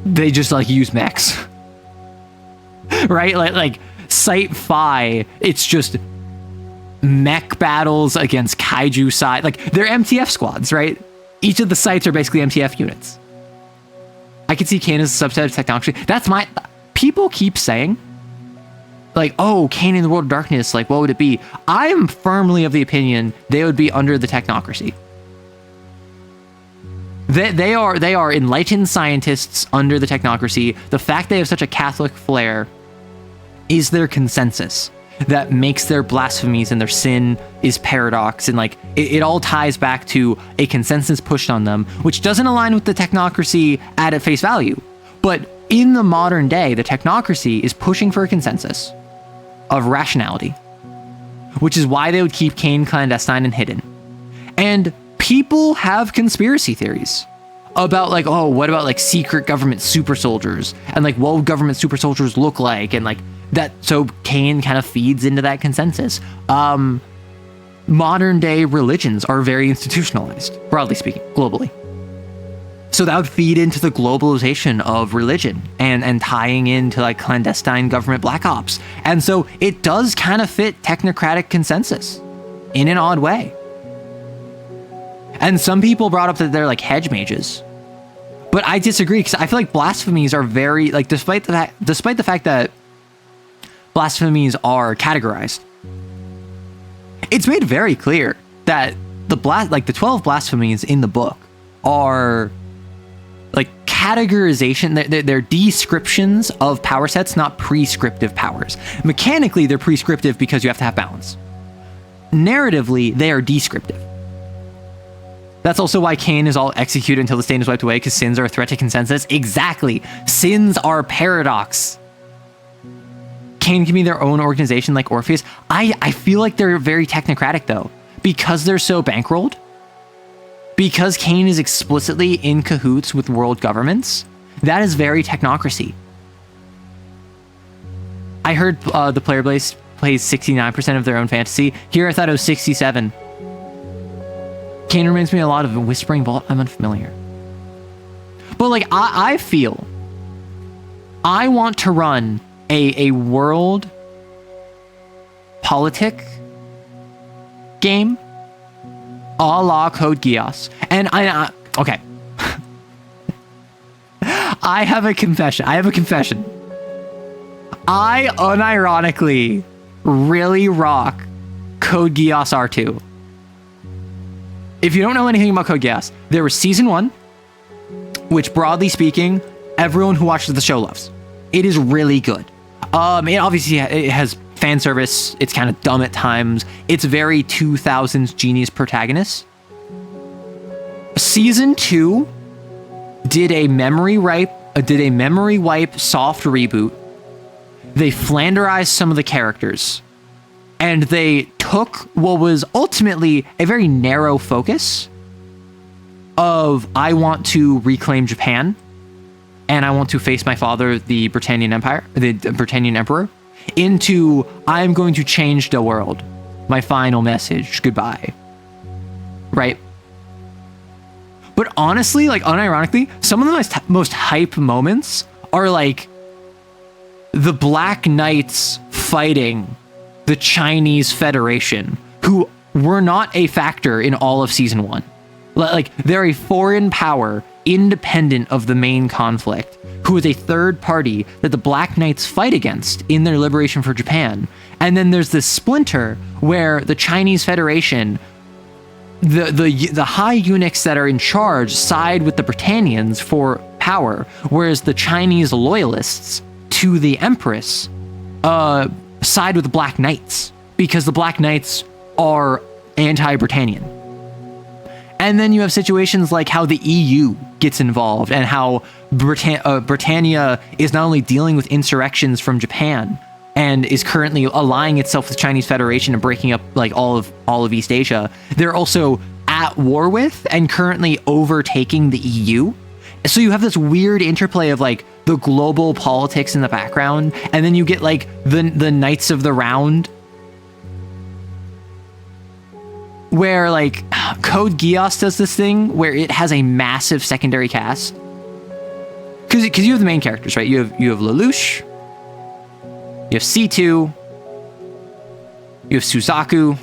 they just like use mechs. Right? Like Site Phi, it's just mech battles against kaiju side. Like they're MTF squads, right? Each of the sites are basically MTF units. I could see Kain as a subset of technocracy. That's my... People keep saying, like, oh, Kain in the World of Darkness, like, what would it be? I am firmly of the opinion they would be under the technocracy. They are enlightened scientists under the technocracy. The fact they have such a Catholic flair is their consensus that makes their blasphemies and their sin is paradox, and like it all ties back to a consensus pushed on them, which doesn't align with the technocracy at face value. But in the modern day, the technocracy is pushing for a consensus of rationality, which is why they would keep Kain clandestine and hidden. And people have conspiracy theories about like, oh, what about like secret government super soldiers, and like what would government super soldiers look like, and like that. So Kain kind of feeds into that consensus. Modern day religions are very institutionalized, broadly speaking, globally. So that would feed into the globalization of religion and tying into like clandestine government black ops. And so it does kind of fit technocratic consensus in an odd way. And some people brought up that they're like hedge mages, but I disagree, because I feel like blasphemies are very like, despite the fact that blasphemies are categorized, it's made very clear that the 12 blasphemies in the book are like categorization. They're descriptions of power sets, not prescriptive powers. Mechanically, they're prescriptive because you have to have balance. Narratively, they are descriptive. That's also why Kain is all executed until the stain is wiped away, because sins are a threat to consensus. Exactly. Sins are paradox. Kain can be their own organization like Orpheus. I feel like they're very technocratic though, because they're so bankrolled. Because Kain is explicitly in cahoots with world governments, that is very technocracy. I heard the player base plays 69% of their own fantasy. Here I thought it was 67. Kain reminds me a lot of a Whispering Vault. I'm unfamiliar. But like, I feel I want to run a world politic game a la Code Geass. And okay. I have a confession. I unironically really rock Code Geass R2. If you don't know anything about Code Geass, there was Season 1, which broadly speaking, everyone who watches the show loves. It is really good. It obviously it has fan service. It's kind of dumb at times. It's very 2000s genius protagonist. Season 2 did a memory wipe soft reboot. They flanderized some of the characters, and they took what was ultimately a very narrow focus of I want to reclaim Japan, and I want to face my father, the Britannian Emperor, into I'm going to change the world. My final message, goodbye. Right? But honestly, like unironically, some of the most hype moments are like the Black Knights fighting the Chinese Federation, who were not a factor in all of season 1. Like, they're a foreign power independent of the main conflict, who is a third party that the Black Knights fight against in their liberation for Japan. And then there's this splinter where the Chinese Federation, the high eunuchs that are in charge side with the Britannians for power, whereas the Chinese loyalists to the Empress side with the Black Knights, because the Black Knights are anti-Britannian. And then you have situations like how the EU gets involved, and how Britannia is not only dealing with insurrections from Japan and is currently allying itself with the Chinese Federation and breaking up like all of East Asia, they're also at war with and currently overtaking the EU. So you have this weird interplay of like the global politics in the background, and then you get like the Knights of the Round, where like Code Geass does this thing where it has a massive secondary cast. Because you have the main characters, right? You have Lelouch, you have C2, you have Suzaku,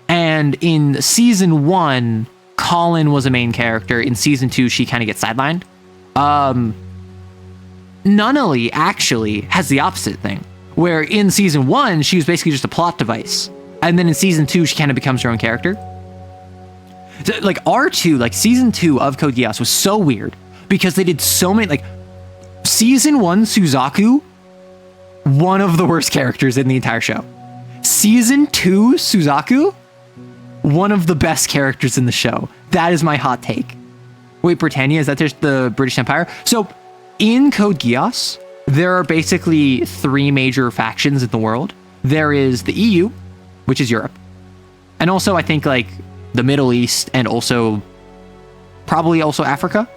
and in season 1, Colin was a main character. In season 2, she kind of gets sidelined. Nunnally actually has the opposite thing, where in season 1, she was basically just a plot device. And then in season 2, she kind of becomes her own character. So, like R2, like season 2 of Code Geass was so weird because they did so many, like season 1 Suzaku, one of the worst characters in the entire show. Season 2 Suzaku, one of the best characters in the show. That is my hot take. Wait, Britannia, is that just the British Empire? So in Code Geass, there are basically 3 major factions in the world. There is the EU, which is Europe. And also, I think, like, the Middle East and also probably also Africa.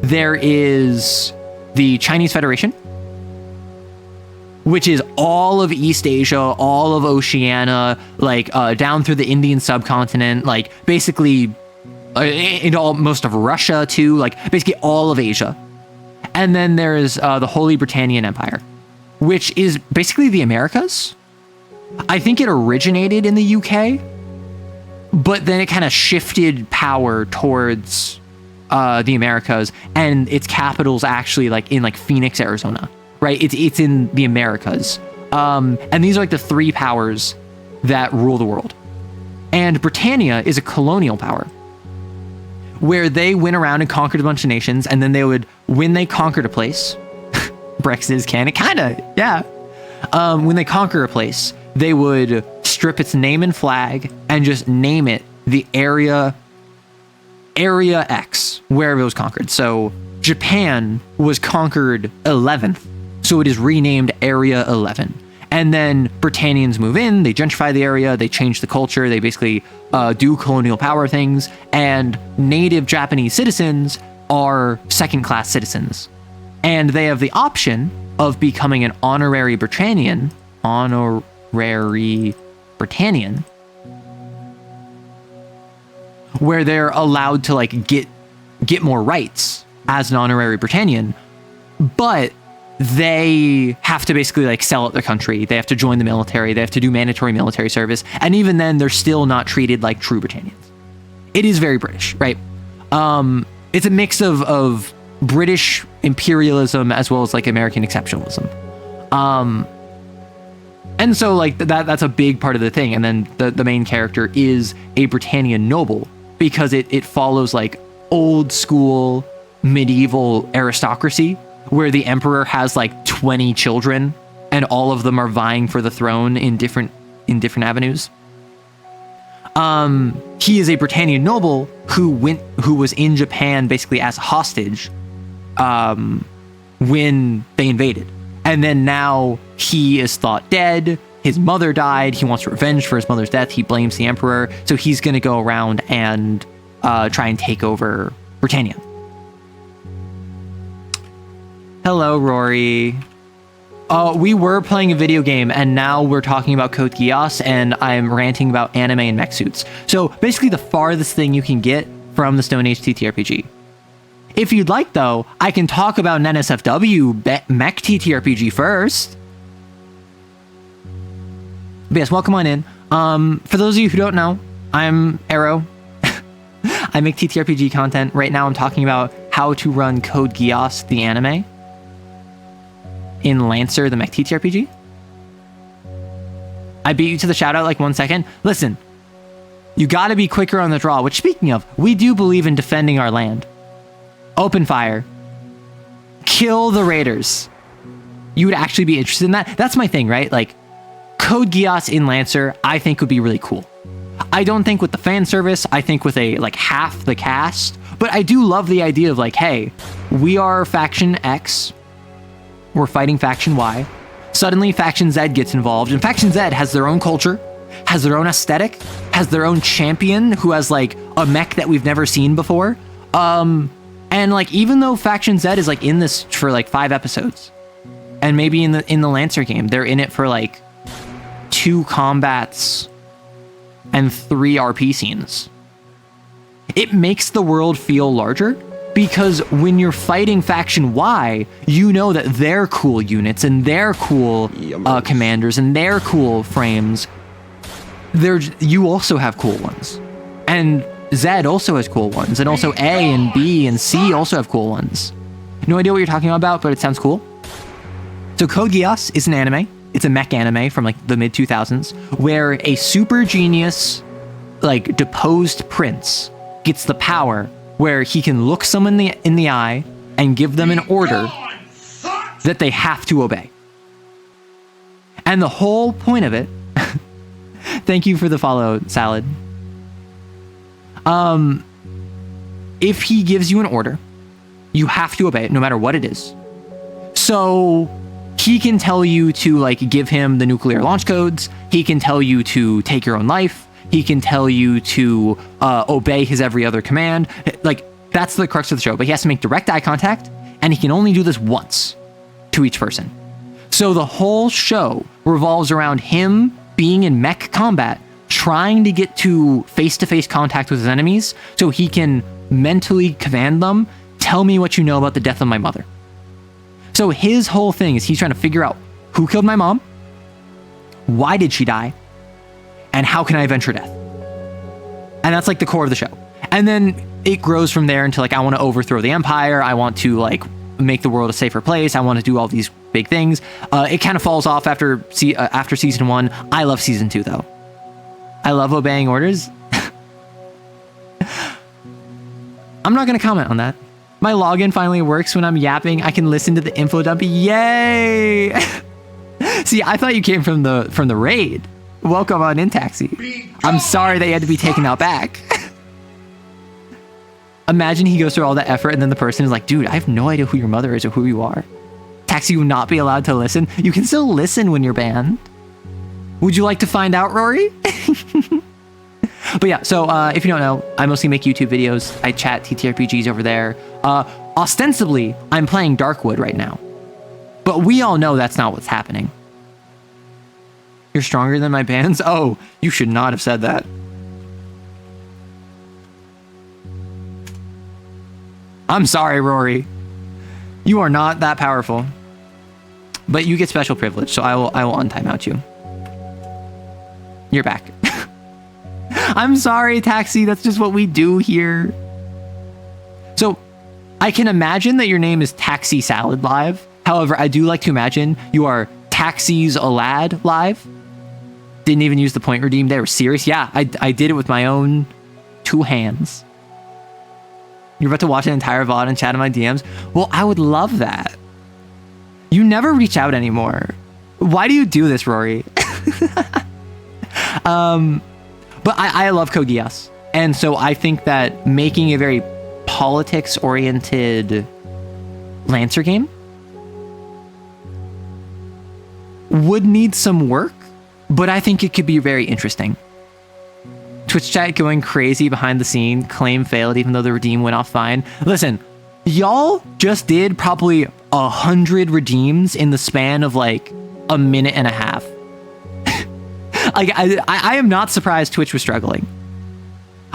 There is the Chinese Federation, which is all of East Asia, all of Oceania, like down through the Indian subcontinent, like basically into most of Russia too, like basically all of Asia. And then there's the Holy Britannian Empire, which is basically the Americas. I think it originated in the UK, but then it kind of shifted power towards the Americas, and its capital's actually like in like Phoenix, Arizona, right? It's in the Americas. And these are like the 3 powers that rule the world. And Britannia is a colonial power, where they went around and conquered a bunch of nations, and then they would, when they conquered a place, Brexit is canon, kinda, yeah. When they conquer a place, they would strip its name and flag and just name it the area X, wherever it was conquered. So Japan was conquered 11th, so it is renamed Area 11. And then Britannians move in, they gentrify the area, they change the culture, they basically do colonial power things, and native Japanese citizens are second-class citizens. And they have the option of becoming an honorary Britannian, where they're allowed to like get more rights as an honorary Britannian, but they have to basically like sell out their country. They have to join the military. They have to do mandatory military service. And even then, they're still not treated like true Britannians. It is very British, right? It's a mix of British imperialism as well as like American exceptionalism. And so like that's a big part of the thing. And then the main character is a Britannian noble, because it follows like old school medieval aristocracy where the emperor has like 20 children and all of them are vying for the throne in different avenues. He is a Britannian noble who was in Japan basically as a hostage when they invaded. And then now he is thought dead. His mother died. He wants revenge for his mother's death. He blames the emperor. So he's going to go around and try and take over Britannia. Hello, Rory. We were playing a video game, and now we're talking about Code Geass, and I'm ranting about anime and mech suits. So basically the farthest thing you can get from the Stone Age TTRPG. If you'd like, though, I can talk about an NSFW mech TTRPG first. But yes, welcome on in. For those of you who don't know, I'm Arrow. I make TTRPG content. Right now I'm talking about how to run Code Geass, the anime, in Lancer, the mech TTRPG. I beat you to the shoutout like 1 second. Listen, you gotta be quicker on the draw, which speaking of, we do believe in defending our land. Open fire. Kill the raiders. You would actually be interested in that? That's my thing, right? Like, Code Geass in Lancer, I think would be really cool. I don't think with the fan service, I think with like half the cast, but I do love the idea of like, hey, we are faction X, we're fighting faction Y. Suddenly faction Z gets involved, and faction Z has their own culture, has their own aesthetic, has their own champion who has like a mech that we've never seen before. And like, even though faction Z is like in this for like 5 episodes, and maybe in the Lancer game, they're in it for like 2 combats and 3 RP scenes. It makes the world feel larger because when you're fighting faction Y, you know that they're cool units and they're cool commanders and they're cool frames. You also have cool ones. And Z also has cool ones. And also A and B and C also have cool ones. No idea what you're talking about, but it sounds cool. So Code Geass is an anime. It's a mech anime from like the mid 2000s where a super genius, like deposed prince gets the power where he can look someone in the eye and give them an order that they have to obey. And the whole point of it, thank you for the follow, Salad. If he gives you an order, you have to obey it no matter what it is. So he can tell you to like give him the nuclear launch codes. He can tell you to take your own life. He can tell you to obey his every other command. Like, that's the crux of the show. But he has to make direct eye contact, and he can only do this once to each person. So the whole show revolves around him being in mech combat, trying to get to face-to-face contact with his enemies so he can mentally command them, tell me what you know about the death of my mother. So his whole thing is he's trying to figure out who killed my mom, why did she die, and how can I avenge her death? And that's like the core of the show. And then it grows from there into like, I want to overthrow the empire. I want to like make the world a safer place. I want to do all these big things. It kind of falls off after season 1. I love season 2 though. I love obeying orders. I'm not going to comment on that. My login finally works when I'm yapping. I can listen to the info dump. Yay! See, I thought you came from the raid. Welcome on in, Taxi. I'm sorry that you had to be taken out back. Imagine he goes through all that effort and then the person is like, dude, I have no idea who your mother is or who you are. Taxi will not be allowed to listen. You can still listen when you're banned. Would you like to find out, Rory? But yeah, so if you don't know, I mostly make YouTube videos. I chat TTRPGs over there. Ostensibly, I'm playing Darkwood right now. But we all know that's not what's happening. You're stronger than my bans? Oh, you should not have said that. I'm sorry, Rory. You are not that powerful. But you get special privilege, so I will untime out you. You're back. I'm sorry, Taxi. That's just what we do here. So, I can imagine that your name is Taxi Salad Live. However, I do like to imagine you are Taxi's a Lad Live. Didn't even use the point redeem. They were serious. Yeah, I did it with my own 2 hands. You're about to watch an entire VOD and chat in my DMs. Well, I would love that. You never reach out anymore. Why do you do this, Rory? But I love Code Geass. And so I think that making a very politics-oriented Lancer game would need some work, but I think it could be very interesting. Twitch chat going crazy behind the scene, claim failed even though the redeem went off fine. Listen, y'all just did probably 100 redeems in the span of like a minute and a half. Like, I am not surprised Twitch was struggling.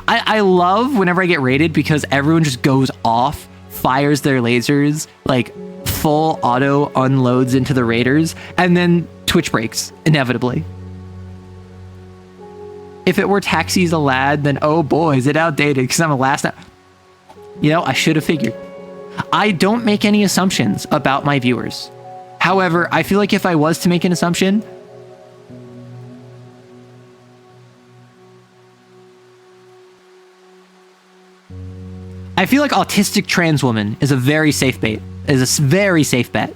I love whenever I get raided because everyone just goes off, fires their lasers, like full auto unloads into the raiders, and then Twitch breaks, inevitably. If it were Taxi's a lad, then oh boy, is it outdated because I'm a last night. You know, I should have figured. I don't make any assumptions about my viewers. However, I feel like if I was to make an assumption, I feel like autistic trans woman is a very safe bait. Is a very safe bet.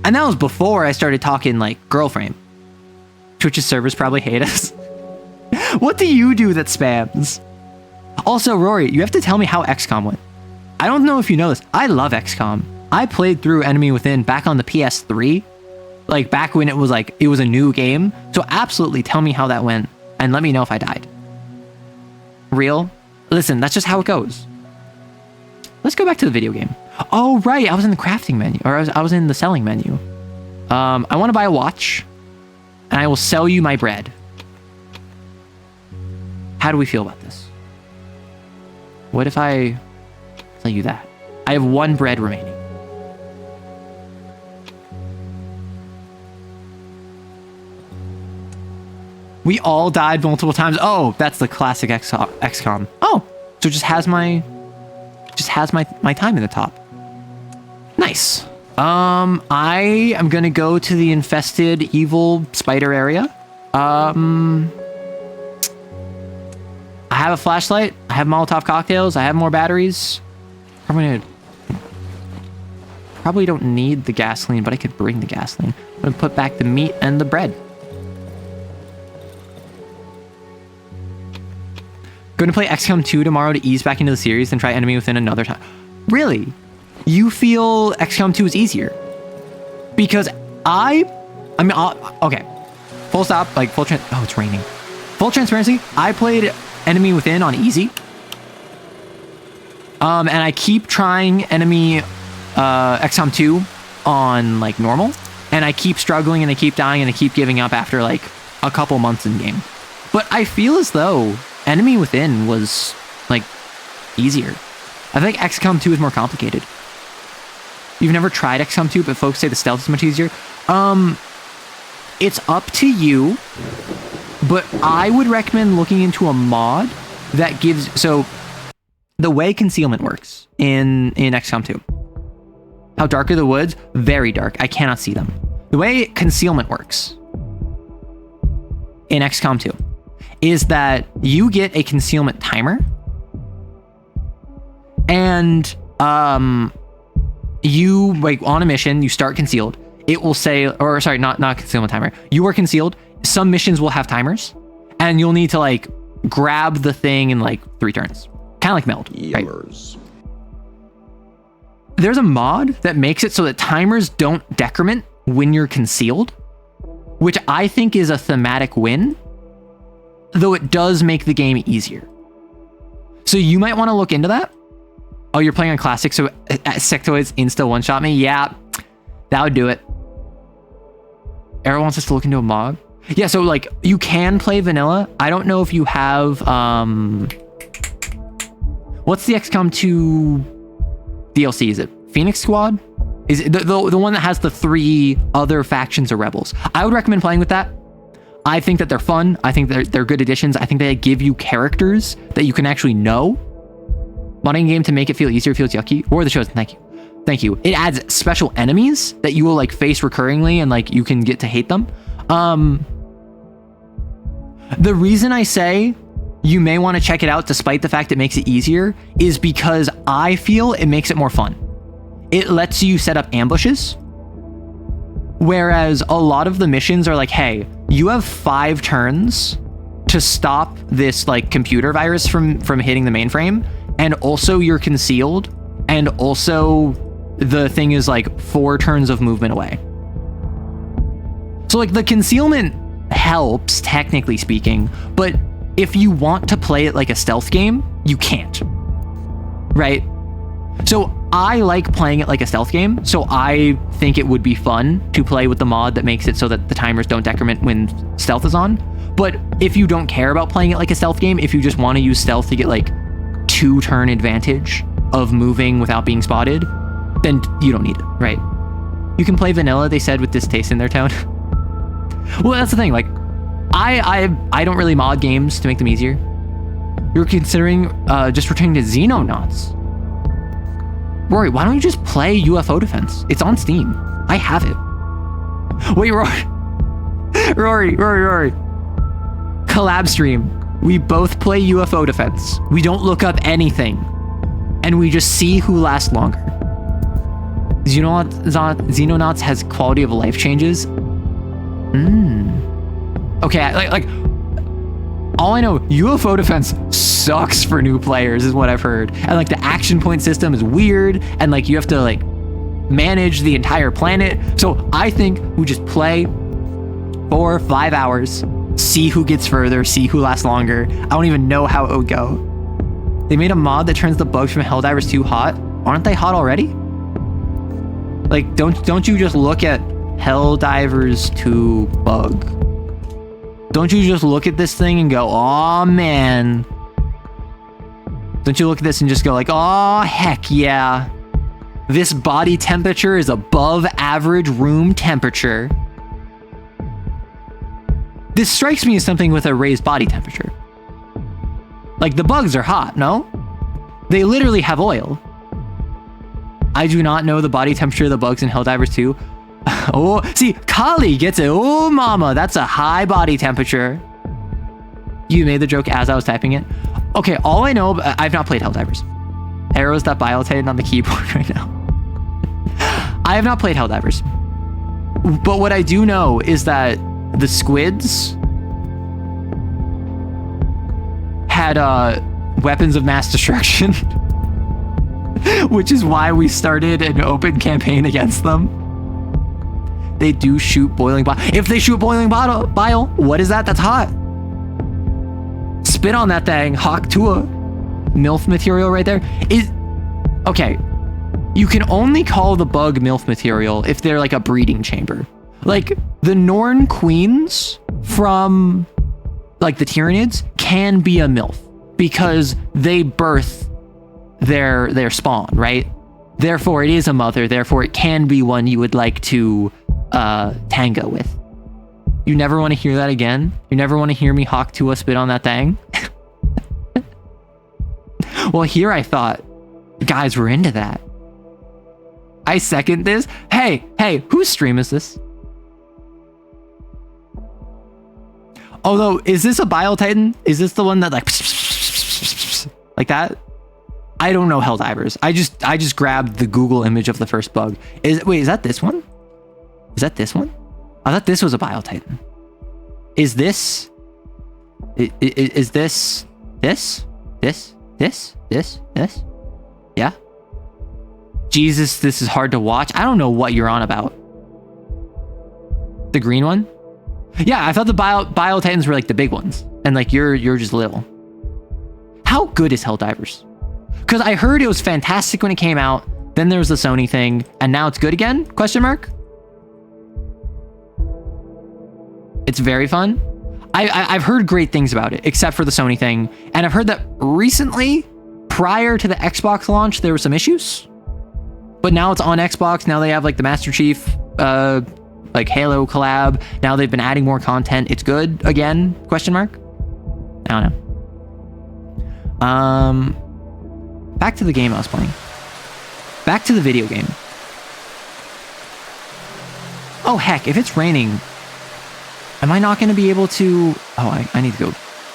And that was before I started talking like girl frame. Twitch's servers probably hate us. What do you do that spams? Also, Rory, you have to tell me how XCOM went. I don't know if you know this. I love XCOM. I played through Enemy Within back on the PS3. Like back when it was a new game. So absolutely tell me how that went. And let me know if I died. Real? Listen, that's just how it goes. Let's go back to the video game. Oh, right. I was in the crafting menu. Or I was in the selling menu. I want to buy a watch. And I will sell you my bread. How do we feel about this? What if I sell you that? I have 1 bread remaining. We all died multiple times. Oh, that's the classic XCOM. Oh, so it just has my time in the top. Nice. I am gonna go to the infested evil spider area. I have a flashlight. I have Molotov cocktails. I have more batteries. Probably don't need the gasoline, but I could bring the gasoline. I'm gonna put back the meat and the bread. Going to play XCOM 2 tomorrow to ease back into the series and try Enemy Within another time. Really? You feel XCOM 2 is easier? Because okay. Full stop, oh, it's raining. Full transparency, I played Enemy Within on easy. And I keep trying XCOM 2 on like normal. And I keep struggling and I keep dying and I keep giving up after like a couple months in game. But I feel as though Enemy Within was like easier. I think XCOM 2 is more complicated. You've never tried XCOM 2, but folks say the stealth is much easier. It's up to you, but I would recommend looking into a mod that gives... So, the way concealment works in XCOM 2. How dark are the woods? Very dark. I cannot see them. The way concealment works in XCOM 2 is that you get a concealment timer, and you, like, on a mission, you start concealed. It will say, or sorry, not concealment timer. You are concealed. Some missions will have timers, and you'll need to like grab the thing in like 3 turns, kind of like meld. Right? There's a mod that makes it so that timers don't decrement when you're concealed, which I think is a thematic win, though it does make the game easier. So you might want to look into that. Oh, you're playing on classic, so Sectoids insta one-shot me? Yeah, that would do it. Arrow wants us to look into a mod. Yeah, so like you can play vanilla. I don't know if you have what's the XCOM 2 DLC? Is it Phoenix Squad? Is it the one that has the 3 other factions of rebels? I would recommend playing with that. I think that they're fun. I think they're good additions. I think they give you characters that you can actually know. Modding a game to make it feel easier feels yucky. Or the shows. Thank you. Thank you. It adds special enemies that you will like face recurringly and like you can get to hate them. The reason I say you may want to check it out despite the fact it makes it easier is because I feel it makes it more fun. It lets you set up ambushes. Whereas a lot of the missions are like, hey, you have 5 turns to stop this like computer virus from hitting the mainframe, and also you're concealed, and also the thing is like 4 turns of movement away. So like the concealment helps, technically speaking, but if you want to play it like a stealth game, you can't. Right? So I like playing it like a stealth game, so I think it would be fun to play with the mod that makes it so that the timers don't decrement when stealth is on. But if you don't care about playing it like a stealth game, if you just want to use stealth to get like 2-turn advantage of moving without being spotted, then you don't need it, right? You can play vanilla, they said, with distaste in their tone. Well, that's the thing, like, I don't really mod games to make them easier. You're considering just returning to Xenonauts. Rory, why don't you just play UFO Defense? It's on Steam. I have it. Wait, Rory. Rory. Collab stream. We both play UFO Defense. We don't look up anything. And we just see who lasts longer. Xenonauts has quality of life changes. Okay, like all I know, UFO Defense sucks for new players is what I've heard. And like the action point system is weird, and like you have to like manage the entire planet. So I think we just play 4 or 5 hours, see who gets further, see who lasts longer. I don't even know how it would go. They made a mod that turns the bugs from Helldivers 2 hot. Aren't they hot already? Like, don't you just look at Helldivers 2 bug? Don't you just look at this thing and go, oh man. Don't you look at this and just go like, oh heck yeah. This body temperature is above average room temperature. This strikes me as something with a raised body temperature. Like the bugs are hot, no? They literally have oil. I do not know the body temperature of the bugs in Helldivers 2. Oh, see, Kali gets it. Oh, mama, that's a high body temperature. You made the joke as I was typing it. Okay, all I know, I've not played Helldivers. Arrows.biotitan on the keyboard right now. I have not played Helldivers. But what I do know is that the squids had weapons of mass destruction, which is why we started an open campaign against them. They do shoot boiling bile. If they shoot boiling bile, what is that? That's hot. Spit on that thing. Hawk Tua. MILF material right there. Okay. You can only call the bug MILF material if they're like a breeding chamber. Like the Norn queens from like the Tyranids can be a MILF because they birth their spawn, right? Therefore it is a mother, therefore it can be one you would like to tango with. You never want to hear that again? You never want to hear me Hawk Tua spit on that thing? Well, here I thought guys were into that. I second this. Hey, whose stream is this? Although, is this a Bile Titan? Is this the one that like that? I don't know Helldivers. I just grabbed the Google image of the first bug. Wait, is that this one? Is that this one? I thought this was a Bile Titan. Is this? Is this? This? Yeah? Jesus, this is hard to watch. I don't know what you're on about. The green one? Yeah, I thought the Bile Titans were like the big ones. And like you're just little. How good is Helldivers? Because I heard it was fantastic when it came out. Then there was the Sony thing. And now it's good again? Question mark? It's very fun. I've heard great things about it, except for the Sony thing. And I've heard that recently, prior to the Xbox launch, there were some issues. But now it's on Xbox. Now they have like the Master Chief, like Halo collab. Now they've been adding more content. It's good again? Question mark? I don't know. Back to the game I was playing. Back to the video game. Oh heck, if it's raining, am I not going to be able to... Oh, I need to go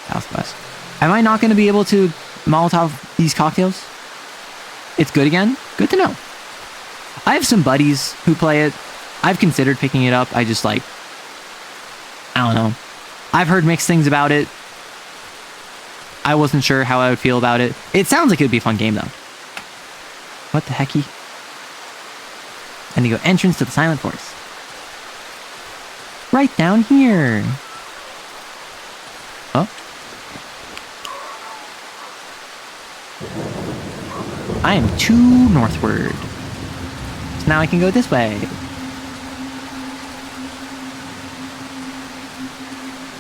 southwest. Am I not going to be able to Molotov these cocktails? It's good again? Good to know. I have some buddies who play it. I've considered picking it up. I just like, I don't know. I've heard mixed things about it. I wasn't sure how I would feel about it. It sounds like it would be a fun game though. What the hecky? And you go entrance to the Silent Forest. Right down here. Oh. I am too northward. So now I can go this way.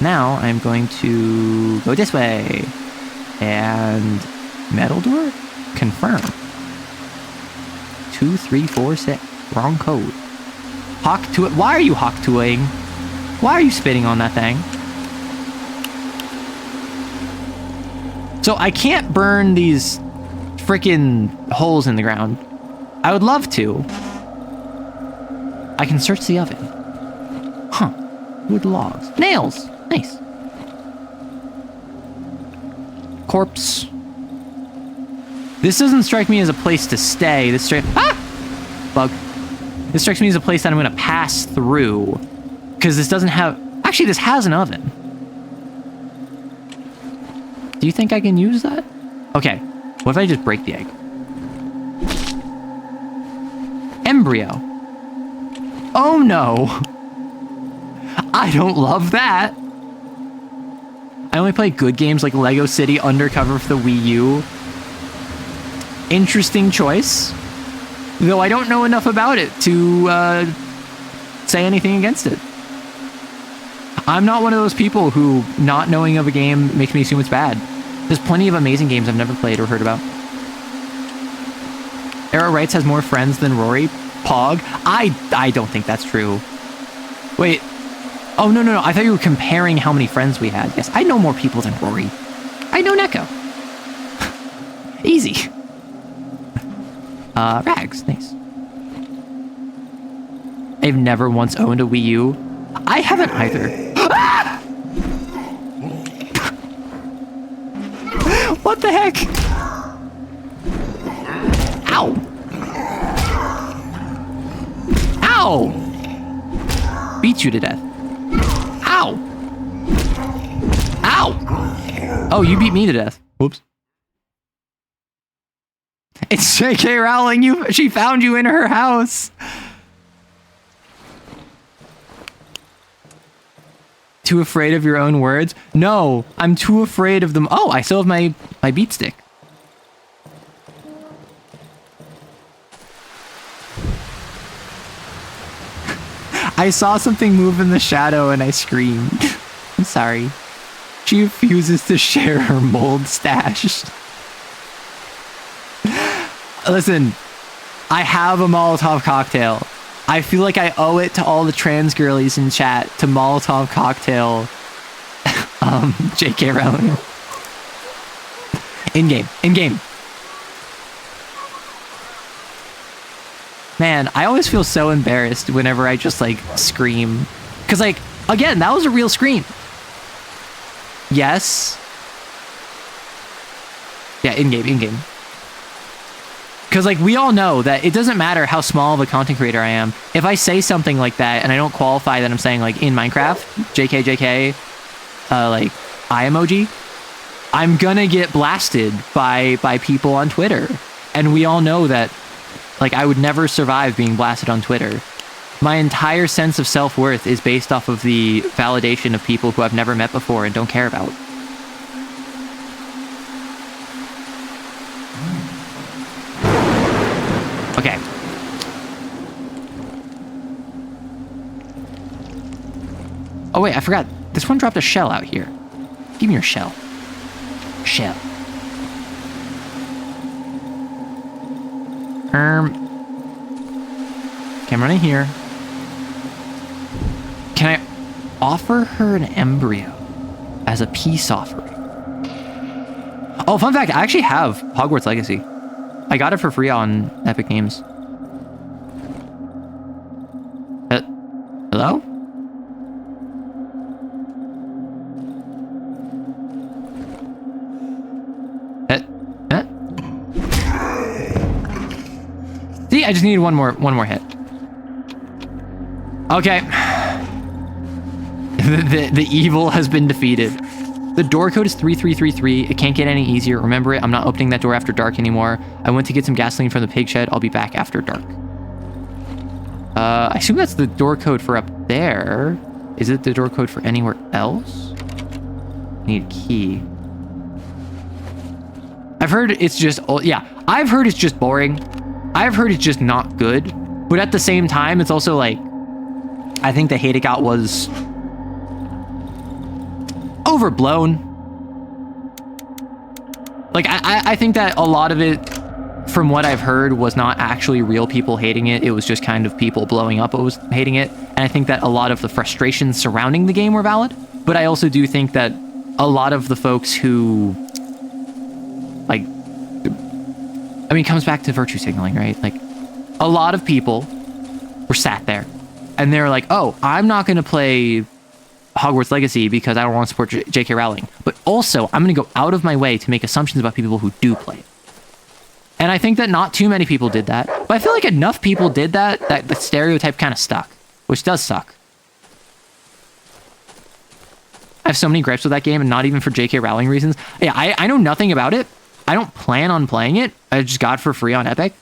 Now I'm going to go this way. And metal door? Confirm. 2, 3, 4, 6. Wrong code. Hawk to it. Why are you hawk to-ing? Why are you spitting on that thing? So I can't burn these freaking holes in the ground. I would love to. I can search the oven. Huh. Wood logs. Nails. Nice. Corpse. This doesn't strike me as a place to stay. This straight... Ah! Bug. This strikes me as a place that I'm going to pass through. Because this doesn't have... Actually, this has an oven. Do you think I can use that? Okay. What if I just break the egg? Embryo. Oh no. I don't love that. I only play good games like Lego City Undercover for the Wii U. Interesting choice. Though I don't know enough about it to say anything against it. I'm not one of those people who not knowing of a game makes me assume it's bad. There's plenty of amazing games I've never played or heard about. Arrow Wrights has more friends than Rory. Pog? I don't think that's true. Wait. Oh, no. I thought you were comparing how many friends we had. Yes, I know more people than Rory. I know Neko. Easy. Rags. Nice. I've never once owned a Wii U. I haven't either. Ah! What the heck? Ow! Ow! Beat you to death. Ow! Ow! Oh, you beat me to death. Whoops. It's J.K. Rowling. She found you in her house. Too afraid of your own words? No, I'm too afraid of them. Oh, I still have my beat stick. I saw something move in the shadow and I screamed. I'm sorry. She refuses to share her mold stash. Listen, I have a Molotov cocktail. I feel like I owe it to all the trans girlies in chat to Molotov cocktail J.K. Rowling. In-game. Man, I always feel so embarrassed whenever I just, like, scream. Because, like, again, that was a real scream. Yes. Yeah, in-game. Because, like, we all know that it doesn't matter how small of a content creator I am. If I say something like that and I don't qualify that I'm saying, like, in Minecraft, JK, like, eye emoji, I'm gonna get blasted by people on Twitter. And we all know that, like, I would never survive being blasted on Twitter. My entire sense of self-worth is based off of the validation of people who I've never met before and don't care about. Okay. Oh wait, I forgot. This one dropped a shell out here. Give me your shell. Shell. Okay, I'm running here. Can I offer her an embryo as a peace offering? Oh, fun fact, I actually have Hogwarts Legacy. I got it for free on Epic Games. Hello? I just needed one more hit. Okay. The evil has been defeated. The door code is 3333. It can't get any easier. Remember it. I'm not opening that door after dark anymore. I went to get some gasoline from the pig shed. I'll be back after dark. I assume that's the door code for up there. Is it the door code for anywhere else? Need a key. I've heard it's just, yeah, I've heard it's just boring. I've heard it's just not good. But at the same time, it's also like, I think the hate it got was overblown. Like, I think that a lot of it, from what I've heard, was not actually real people hating it. It was just kind of people blowing up what was hating it. And I think that a lot of the frustrations surrounding the game were valid. But I also do think that a lot of the folks who, like, I mean, it comes back to virtue signaling, right? Like, a lot of people were sat there and they're like, oh, I'm not going to play Hogwarts Legacy because I don't want to support J.K. Rowling. But also, I'm going to go out of my way to make assumptions about people who do play it. And I think that not too many people did that. But I feel like enough people did that the stereotype kind of stuck, which does suck. I have so many gripes with that game, and not even for J.K. Rowling reasons. Yeah, I know nothing about it. I don't plan on playing it. I just got it for free on Epic.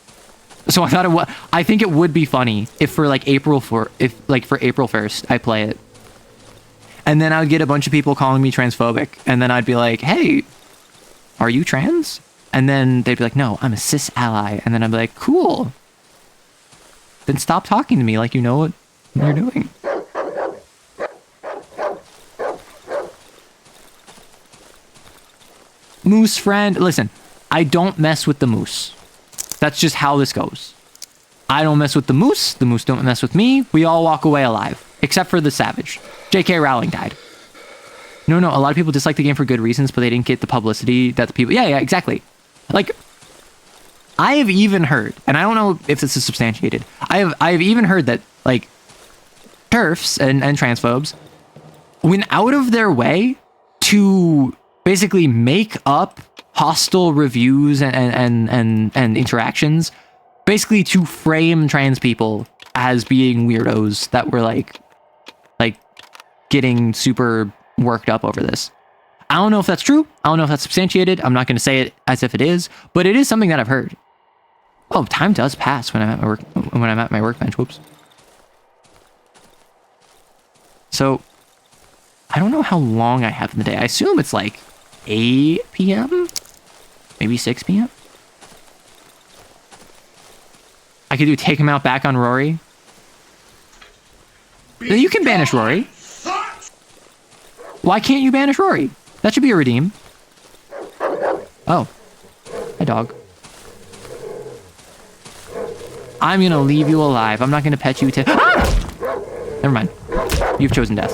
So I thought I think it would be funny if for like April 1st I play it. And then I would get a bunch of people calling me transphobic, and then I'd be like, "Hey, are you trans?" And then they'd be like, "No, I'm a cis ally." And then I'd be like, "Cool. Then stop talking to me like you know what you're doing." Moose friend, listen, I don't mess with the moose. That's just how this goes. I don't mess with the moose don't mess with me. We all walk away alive, except for the savage. J.K. Rowling died. No, a lot of people dislike the game for good reasons, but they didn't get the publicity that the people... Yeah, exactly. Like, I have even heard, and I don't know if this is substantiated, I have even heard that, like, TERFs and transphobes went out of their way to basically make up hostile reviews and interactions, basically to frame trans people as being weirdos that were like getting super worked up over this. I don't know if that's true. I don't know if that's substantiated. I'm not going to say it as if it is, but it is something that I've heard. Oh, time does pass when I'm at my workbench. Whoops. So I don't know how long I have in the day. I assume it's like 8 p.m. Maybe 6 p.m. I could do take him out back on Rory. You can banish Rory. Why can't you banish Rory? That should be a redeem. Oh. Hi, dog. I'm gonna leave you alive. I'm not gonna pet you to... Ah! Never mind. You've chosen death.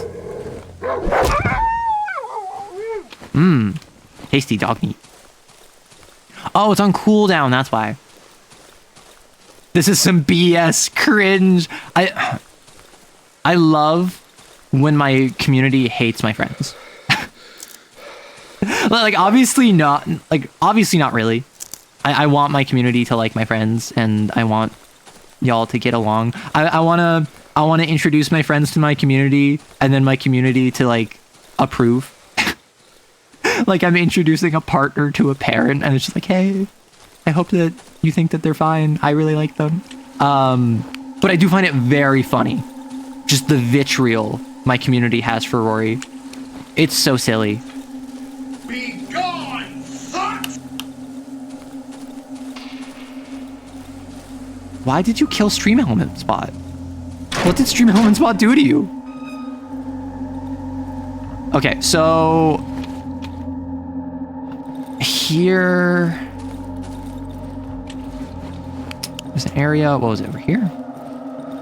Mmm. Tasty dog meat. Oh, it's on cooldown. That's why. This is some BS cringe. I love when my community hates my friends. Like, obviously not really. I want my community to like my friends, and I want y'all to get along. I wanna introduce my friends to my community, and then my community to like approve. Like, I'm introducing a partner to a parent, and it's just like, hey, I hope that you think that they're fine. I really like them. But I do find it very funny, just the vitriol my community has for Rory. It's so silly.
Be gone, thought!
Why did you kill Stream Element Spot? What did Stream Element Spot do to you? Okay, so here there's an area. What was it over here?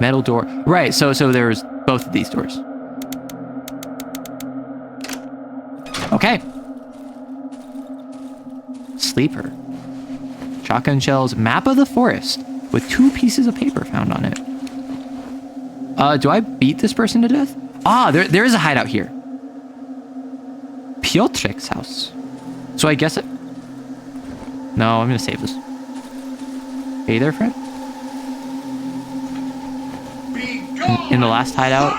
Metal door. Right, so there's both of these doors. Okay. Sleeper. Shotgun shells. Map of the forest with 2 pieces of paper found on it. Do I beat this person to death? Ah, there is a hideout here. Piotrek's house. So I guess it... No, I'm gonna save this. Hey there, friend. in the last hideout.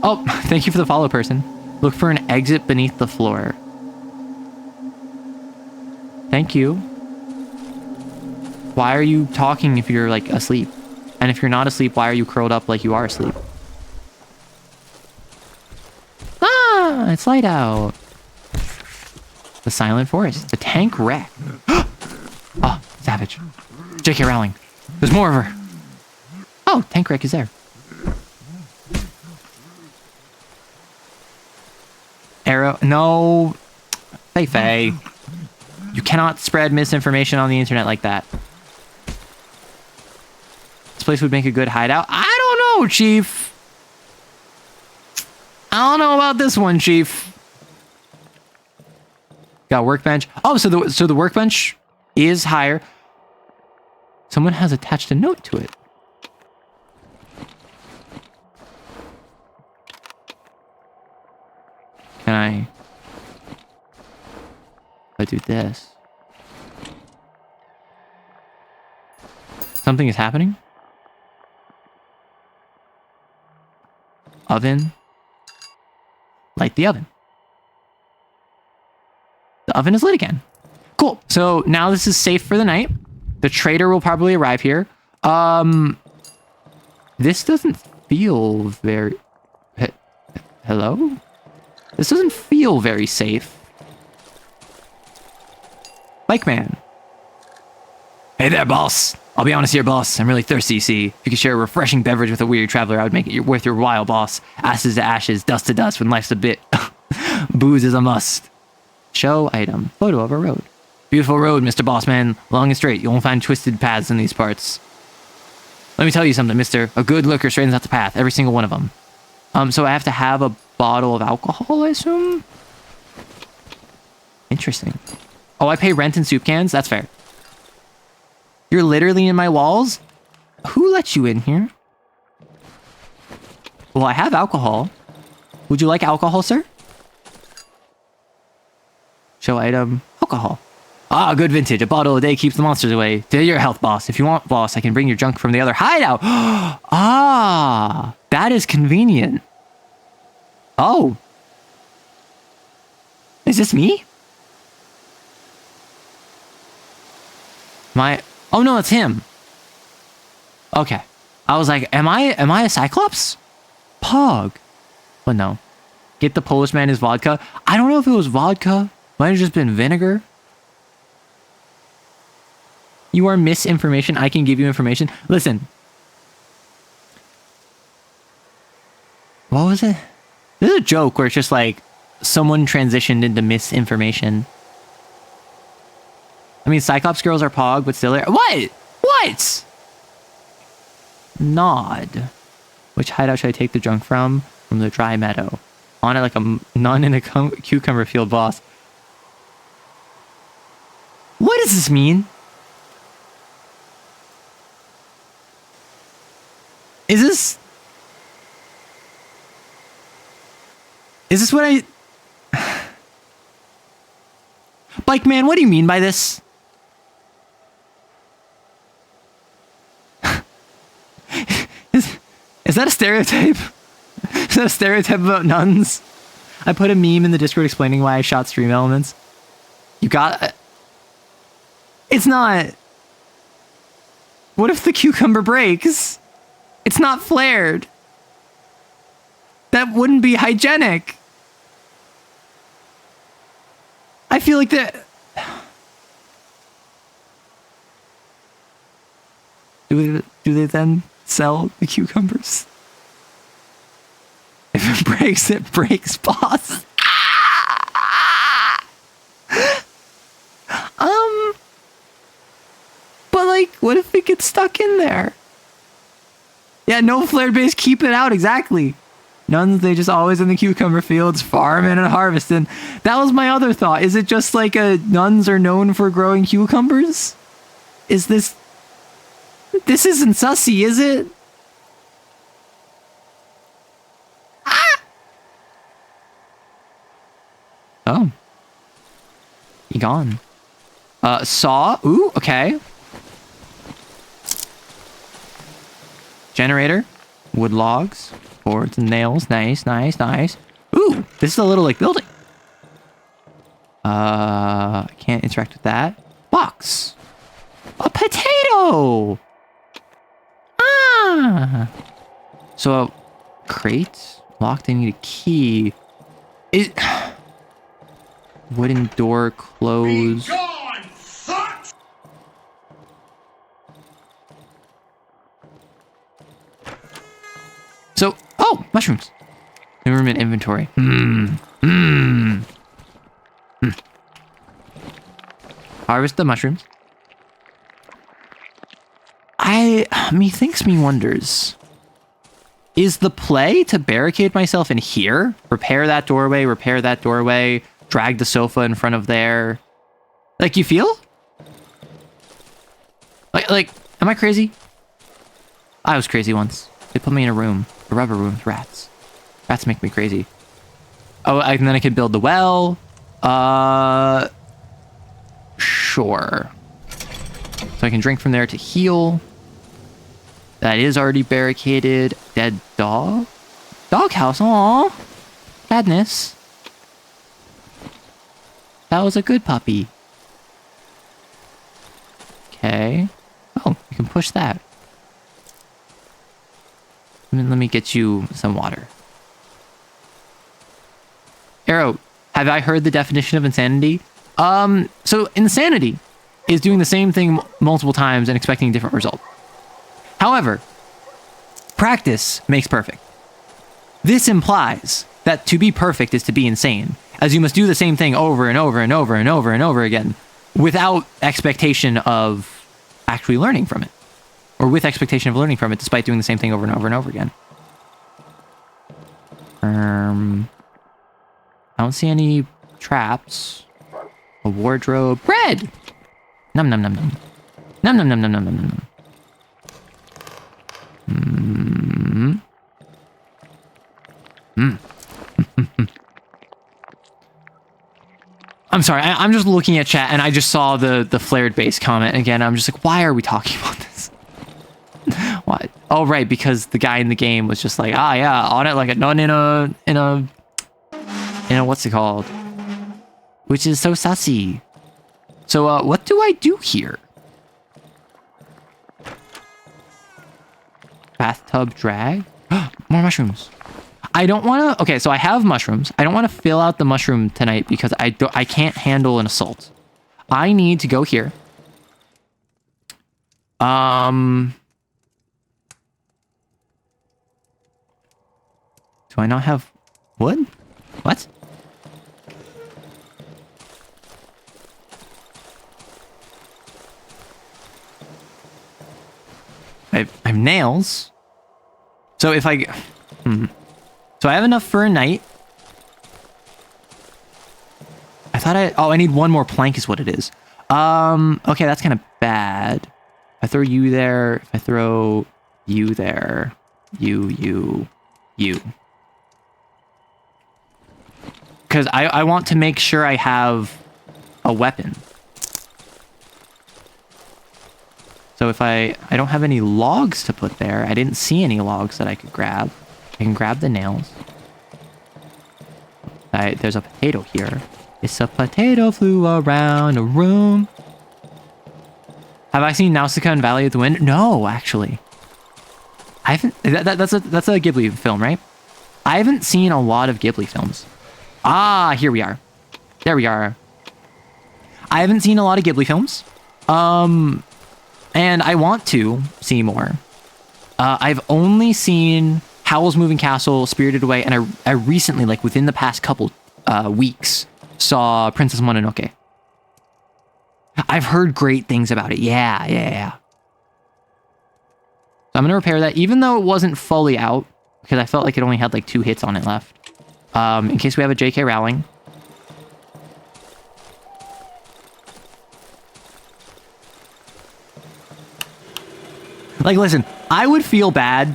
Oh, thank you for the follow, person. Look for an exit beneath the floor. Thank you. Why are you talking if you're, like, asleep? And if you're not asleep, why are you curled up like you are asleep? Ah, it's light out. The Silent Forest. The tank wreck. Oh, savage. J.K. Rowling. There's more of her. Oh, tank wreck is there. Arrow. No. Faye. You cannot spread misinformation on the internet like that. This place would make a good hideout. I don't know, Chief. I don't know about this one, Chief. Got a workbench. Oh, so the workbench is higher. Someone has attached a note to it. Can I do this? Something is happening? Oven. Light the oven. The oven is lit again. Cool. So now this is safe for the night. The trader will probably arrive here. This doesn't feel very... Hello? This doesn't feel very safe. Bike man. Hey there, boss. I'll be honest here, boss. I'm really thirsty, you see. If you could share a refreshing beverage with a weary traveler, I would make it worth your while, boss. Ashes to ashes, dust to dust, when life's a bit. Booze is a must. Show item. Photo of a road. Beautiful road, Mr. Bossman. Long and straight. You won't find twisted paths in these parts. Let me tell you something, mister. A good looker straightens out the path. Every single one of them. So I have to have a bottle of alcohol, I assume? Interesting. Oh, I pay rent in soup cans? That's fair. You're literally in my walls? Who let you in here? Well, I have alcohol. Would you like alcohol, sir? Show item. Alcohol. Ah, good vintage. A bottle a day keeps the monsters away. To your health, boss. If you want, boss, I can bring your junk from the other hideout. Ah, that is convenient. Oh. Is this me? Oh no, it's him. Okay. I was like, am I a Cyclops? Pog. But no. Get the Polish man his vodka. I don't know if it was vodka. Might have just been vinegar. You are misinformation. I can give you information. Listen. What was it? This is a joke where it's just like someone transitioned into misinformation. I mean, Cyclops girls are pog, but still... What? What? Nod. Which hideout should I take the junk from? From the dry meadow. On it like a nun in a cucumber field, boss. What does this mean? Is this what I... Bike man, what do you mean by this? Is that a stereotype? Is that a stereotype about nuns? I put a meme in the Discord explaining why I shot stream elements. You got... It's not... What if the cucumber breaks? It's not flared. That wouldn't be hygienic. I feel like that... Do they then sell the cucumbers? If it breaks, boss. But like, what if it gets stuck in there? Yeah, no flared base, keep it out, exactly. Nuns, they just always in the cucumber fields, farming and harvesting. That was my other thought. Is it just like nuns are known for growing cucumbers? Is this... This isn't sussy, is it? Ah! Oh. He gone. Saw. Ooh, okay. Generator. wood logs, boards and nails. Nice, nice, nice. Ooh, this is a little like building. I can't interact with that. Box. A potato. Ah. So a crate locked. I need a key. It. Wooden door closed.
Be gone, sut!
So, oh, mushrooms. New room in inventory. Harvest the mushrooms. Methinks me wonders. Is the play to barricade myself in here? Repair that doorway, drag the sofa in front of there. Like, you feel? Like, am I crazy? I was crazy once. They put me in a room, a rubber room with rats. Rats make me crazy. Oh, and then I could build the well. Sure. So I can drink from there to heal. That is already barricaded. Dead dog? Doghouse, aww. Sadness. That was a good puppy. Okay. Oh, you can push that. Let me get you some water. Arrow, have I heard the definition of insanity? So insanity is doing the same thing multiple times and expecting a different result. However, practice makes perfect. This implies that to be perfect is to be insane, as you must do the same thing over and over and over and over and over again without expectation of actually learning from it. Or with expectation of learning from it despite doing the same thing over and over and over again. I don't see any traps. A wardrobe. Bread! Num num num num. Num num num num num num num. I'm sorry, I'm just looking at chat and I just saw the flared base comment again. I'm just like, why are we talking about this? What? Oh, right, because the guy in the game was just like, ah, yeah, on it like a nun in a what's it called? Which is so sassy. So, what do I do here? Bathtub drag? More mushrooms. I don't want to... Okay, so I have mushrooms. I don't want to fill out the mushroom tonight because I can't handle an assault. I need to go here. Do I not have wood? What? I have nails. So if I... So I have enough for a night. I thought I need one more plank is what it is. Okay, that's kind of bad. If I throw you there, if I throw you there, you. Because I want to make sure I have a weapon. So if I don't have any logs to put there. I didn't see any logs that I could grab. I can grab the nails. There's a potato here. It's a potato flew around a room. Have I seen Nausicaa and Valley of the Wind? No, actually. I haven't... That's a Ghibli film, right? I haven't seen a lot of Ghibli films. Ah, here we are. There we are. I haven't seen a lot of Ghibli films. And I want to see more. I've only seen Howl's Moving Castle, Spirited Away, and I recently, like within the past couple weeks, saw Princess Mononoke. I've heard great things about it. Yeah. So I'm going to repair that, even though it wasn't fully out, because I felt like it only had like 2 hits on it left. In case we have a J.K. Rowling. Like, listen, I would feel bad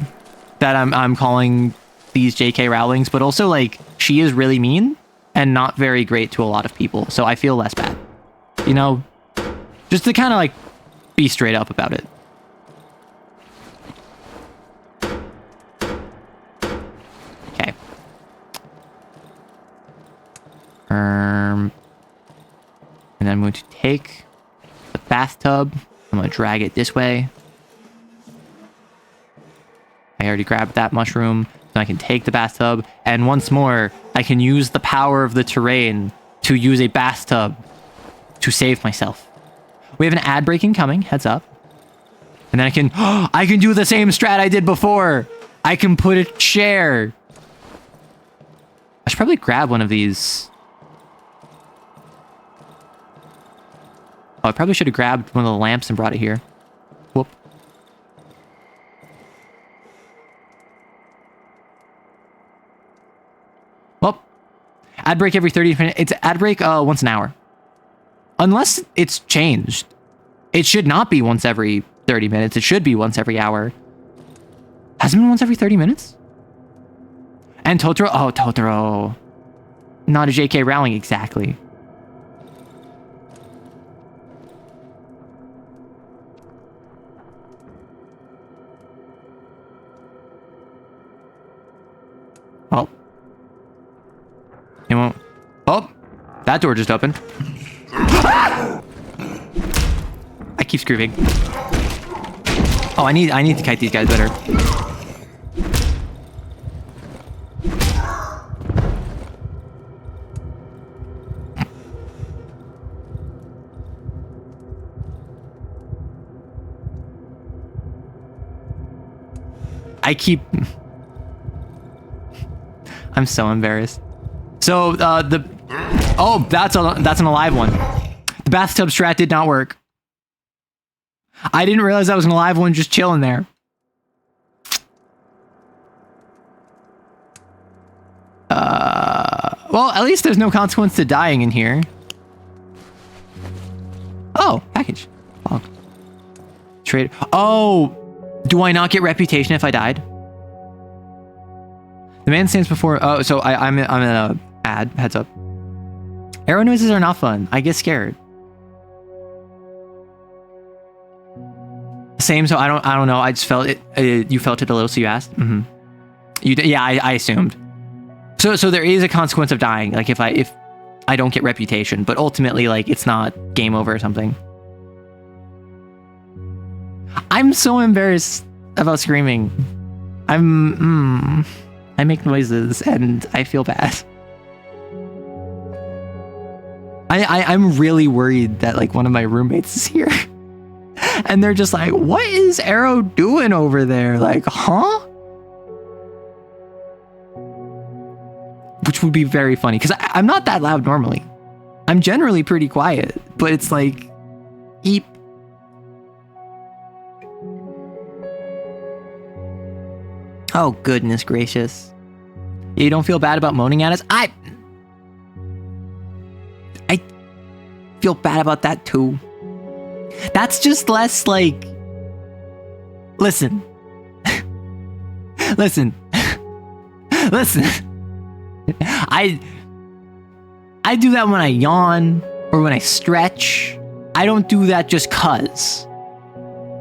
that I'm calling these J.K. Rowlings, but also, like, she is really mean and not very great to a lot of people, so I feel less bad. You know? Just to kind of, like, be straight up about it. And then I'm going to take the bathtub. I'm going to drag it this way. I already grabbed that mushroom. So I can take the bathtub. And once more, I can use the power of the terrain to use a bathtub to save myself. We have an ad break incoming. Heads up. And then I can do the same strat I did before. I can put a chair. I should probably grab one of these. Oh, I probably should have grabbed one of the lamps and brought it here. Whoop. Well, ad break every 30 minutes. It's ad break once an hour. Unless it's changed. It should not be once every 30 minutes. It should be once every hour. Hasn't been once every 30 minutes? And Totoro. Oh, Totoro. Not a J.K. Rowling exactly. Oh. It won't. Oh, that door just opened. I keep screaming. Oh, I need to kite these guys better. I'm so embarrassed. So oh, that's an alive one. The bathtub strat did not work. I didn't realize that was an alive one just chilling there. Well, at least there's no consequence to dying in here. Oh, package. Oh. Trade. Oh, do I not get reputation if I died? The man stands before. Oh, so I'm in a ad. Heads up. Arrow noises are not fun. I get scared. Same. So I don't know. I just felt it. You felt it a little, so you asked. Mm-hmm. Yeah, I assumed. So there is a consequence of dying. Like if I don't get reputation, but ultimately like it's not game over or something. I'm so embarrassed about screaming. I make noises and I feel bad. I'm really worried that like one of my roommates is here. And they're just like, what is Arrow doing over there? Like, huh? Which would be very funny because I'm not that loud normally. I'm generally pretty quiet, but it's like, eep. Oh, goodness gracious. You don't feel bad about moaning at us? I feel bad about that too. That's just less like... Listen. Listen. Listen. I do that when I yawn or when I stretch. I don't do that just cuz.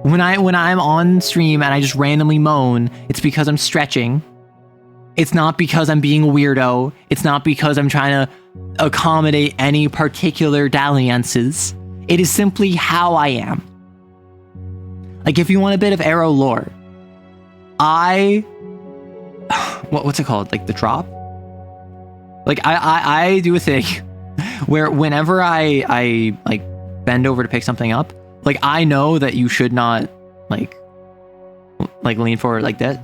When I'm on stream and I just randomly moan, it's because I'm stretching. It's not because I'm being a weirdo. It's not because I'm trying to accommodate any particular dalliances. It is simply how I am. Like if you want a bit of Arrow lore, what's it called? Like the drop? Like I do a thing where whenever I like bend over to pick something up, like I know that you should not like lean forward like that.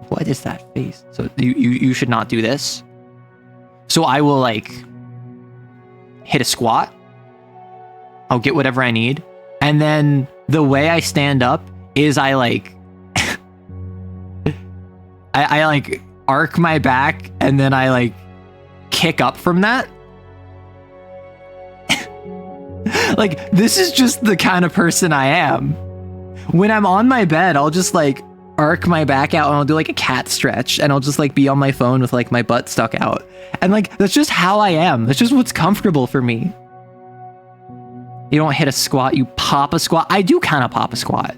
What is that face? So you should not do this. So I will like hit a squat. I'll get whatever I need. And then the way I stand up is I like I like arc my back and then I like kick up from that. Like this is just the kind of person I am. When I'm on my bed, I'll just like arc my back out and I'll do like a cat stretch and I'll just like be on my phone with like my butt stuck out. And like that's just how I am. That's just what's comfortable for me. You don't hit a squat, you pop a squat. I do kind of pop a squat.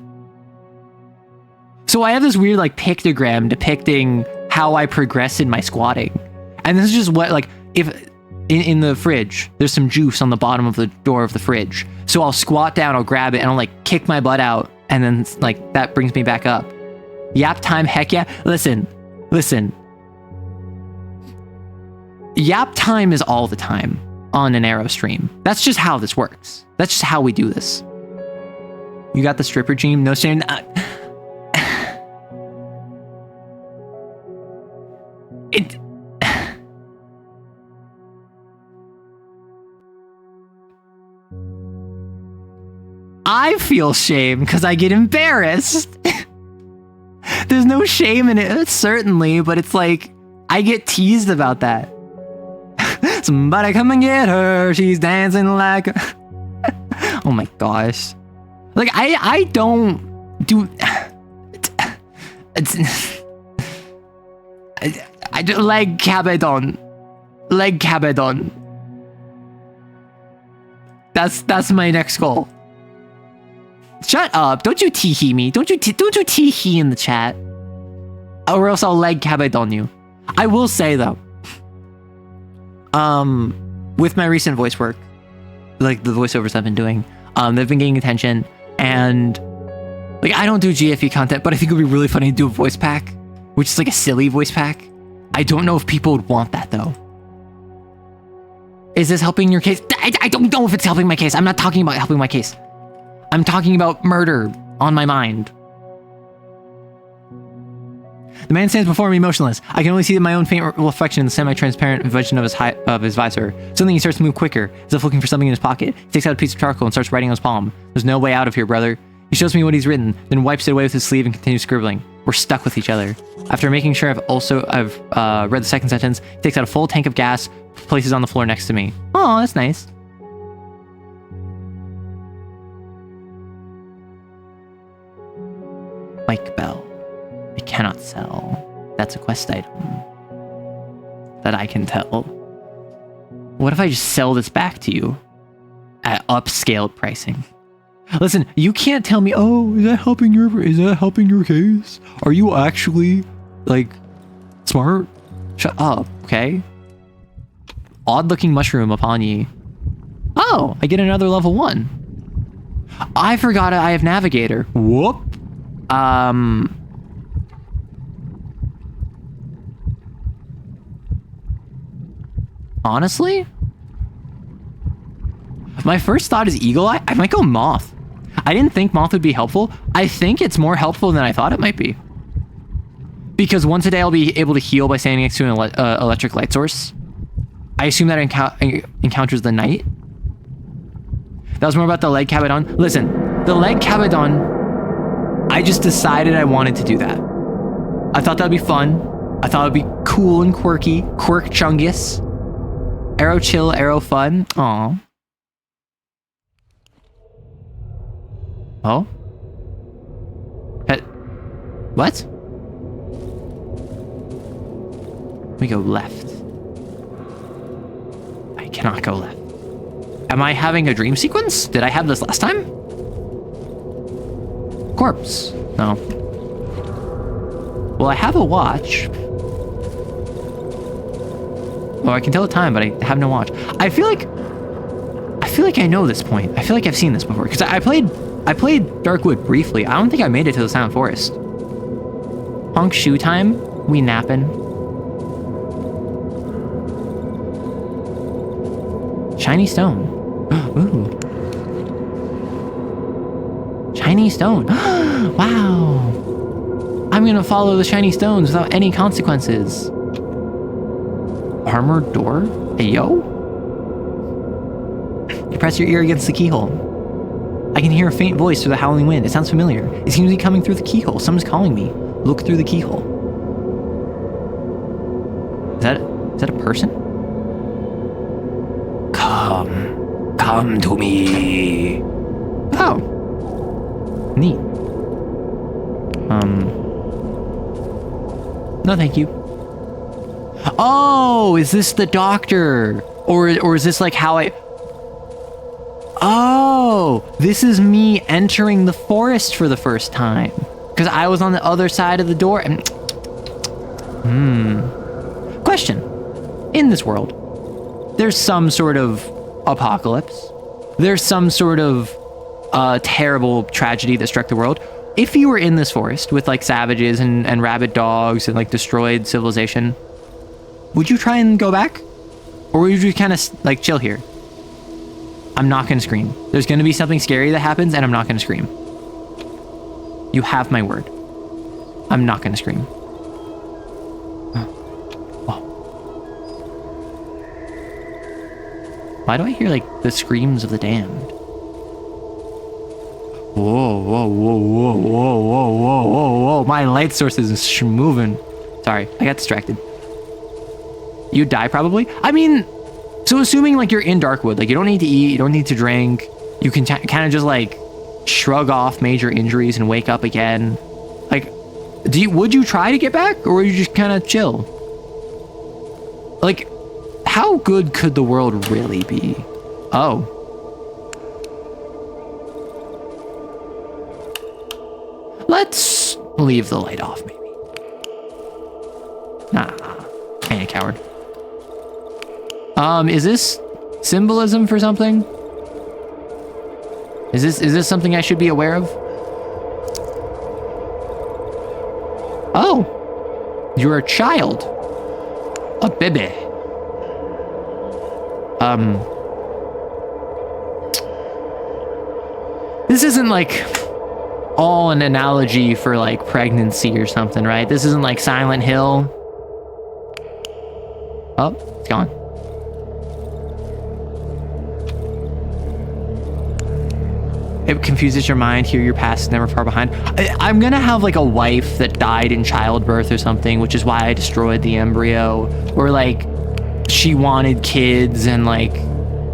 So I have this weird like pictogram depicting how I progress in my squatting. And this is just what like if in the fridge, there's some juice on the bottom of the door of the fridge. So I'll squat down, I'll grab it, and I'll like kick my butt out, and then like that brings me back up. Yap time, heck yeah. Listen. Yap time is all the time on an Arrow stream. That's just how this works. That's just how we do this. You got the stripper dream? No shame. I feel shame because I get embarrassed. There's no shame in it, certainly, but it's like, I get teased about that. Somebody come and get her, she's dancing like a... Oh my gosh. Like, I don't do... I do leg cabedon. Leg cabedon. That's my next goal. Shut up! Don't you tee-hee me. Don't you tee-hee in the chat. Or else I'll leg cabedon you. I will say though, with my recent voice work, like the voiceovers I've been doing, they've been getting attention, and like I don't do GFE content, but I think it would be really funny to do a voice pack, which is like a silly voice pack. I don't know if people would want that though. Is this helping your case? I don't know if it's helping my case. I'm not talking about helping my case. I'm talking about murder on my mind. The man stands before me motionless. I can only see my own faint reflection in the semi-transparent vision of his visor. Suddenly he starts to move quicker, as if looking for something in his pocket. He takes out a piece of charcoal and starts writing on his palm. There's no way out of here, brother. He shows me what he's written, then wipes it away with his sleeve and continues scribbling. We're stuck with each other. After making sure I've read the second sentence, he takes out a full tank of gas, places it on the floor next to me. Oh, that's nice. Bike bell. I cannot sell. That's a quest item. That I can tell. What if I just sell this back to you at upscaled pricing? Listen, you can't tell me, oh, is that helping your case? Are you actually like smart? Shut up, okay? Odd looking mushroom upon ye. Oh, I get another level 1. I forgot I have navigator. Whoop. Honestly, my first thought is eagle eye. I might go moth. I didn't think moth would be helpful. I think it's more helpful than I thought it might be. Because once a day I'll be able to heal by standing next to an electric light source. I assume that encounters the night. That was more about the leg cabedon. Listen, the leg cabedon, I just decided I wanted to do that. I thought that'd be fun. I thought it'd be cool and quirky. Quirk chungus. Arrow chill, arrow fun. Aw. Oh? What? We go left. I cannot go left. Am I having a dream sequence? Did I have this last time? Corpse. No. Well, I have a watch. Oh, I can tell the time, but I have no watch. I feel like I know this point. I feel like I've seen this before because I played Darkwood briefly. I don't think I made it to the Silent Forest. Honk shoe time. We nappin'. Shiny stone. Ooh. Shiny stone. Wow. I'm gonna follow the shiny stones without any consequences. Armored door? Hey, yo? You press your ear against the keyhole. I can hear a faint voice through the howling wind. It sounds familiar. It seems to be coming through the keyhole. Someone's calling me. Look through the keyhole. Is that a person? Come to me. Oh. Neat. No, thank you. Oh, is this the doctor? Or is this like how I... Oh, this is me entering the forest for the first time. Because I was on the other side of the door and... Question. In this world, there's some sort of apocalypse. There's some sort of terrible tragedy that struck the world. If you were in this forest with like savages and rabid dogs and like destroyed civilization, would you try and go back? Or would you kind of like chill here? I'm not gonna scream. There's gonna be something scary that happens and I'm not gonna scream. You have my word. I'm not gonna scream. Whoa. Why do I hear like the screams of the damned? Whoa, whoa, whoa, whoa, whoa, whoa, whoa, whoa, whoa. My light source is moving. Sorry, I got distracted. You die probably? I mean, so assuming like you're in Darkwood, like you don't need to eat, you don't need to drink, you can kind of just like shrug off major injuries and wake up again. Like, would you try to get back or would you just kind of chill? Like, how good could the world really be? Oh. Let's leave the light off, maybe. Nah, I ain't a coward. Is this symbolism for something? Is this something I should be aware of? Oh, you're a child. A baby. This isn't like all an analogy for like pregnancy or something, right? This isn't like Silent Hill. Oh, it's gone. It confuses your mind. Here, your past is never far behind. I'm gonna have like a wife that died in childbirth or something, which is why I destroyed the embryo. Or like she wanted kids and like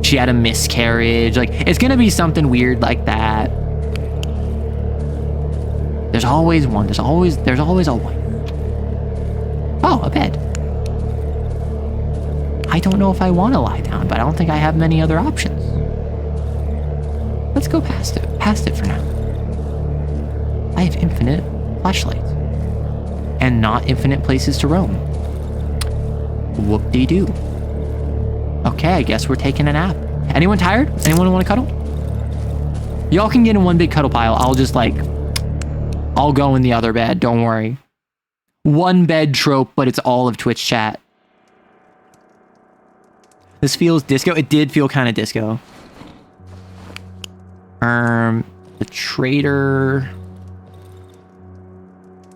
she had a miscarriage. Like it's gonna be something weird like that. There's always one. There's always a wife. Oh, a bed. I don't know if I want to lie down, but I don't think I have many other options. Let's go past it for now. I have infinite flashlights and not infinite places to roam. Whoop-de-doo. Okay, I guess we're taking a nap. Anyone tired? Anyone want to cuddle? Y'all can get in one big cuddle pile. I'll go in the other bed, don't worry. One bed trope, but it's all of Twitch chat. This feels disco. It did feel kind of disco. The trader.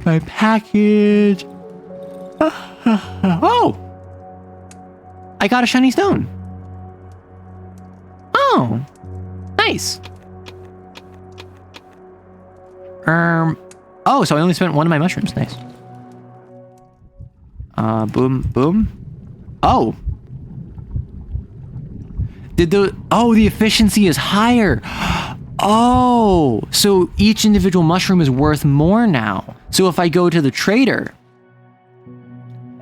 My package. Oh! I got a shiny stone. Oh! Nice. Oh, so I only spent one of my mushrooms. Nice. Boom, boom. Oh. The efficiency is higher. Oh, so each individual mushroom is worth more now. So if I go to the trader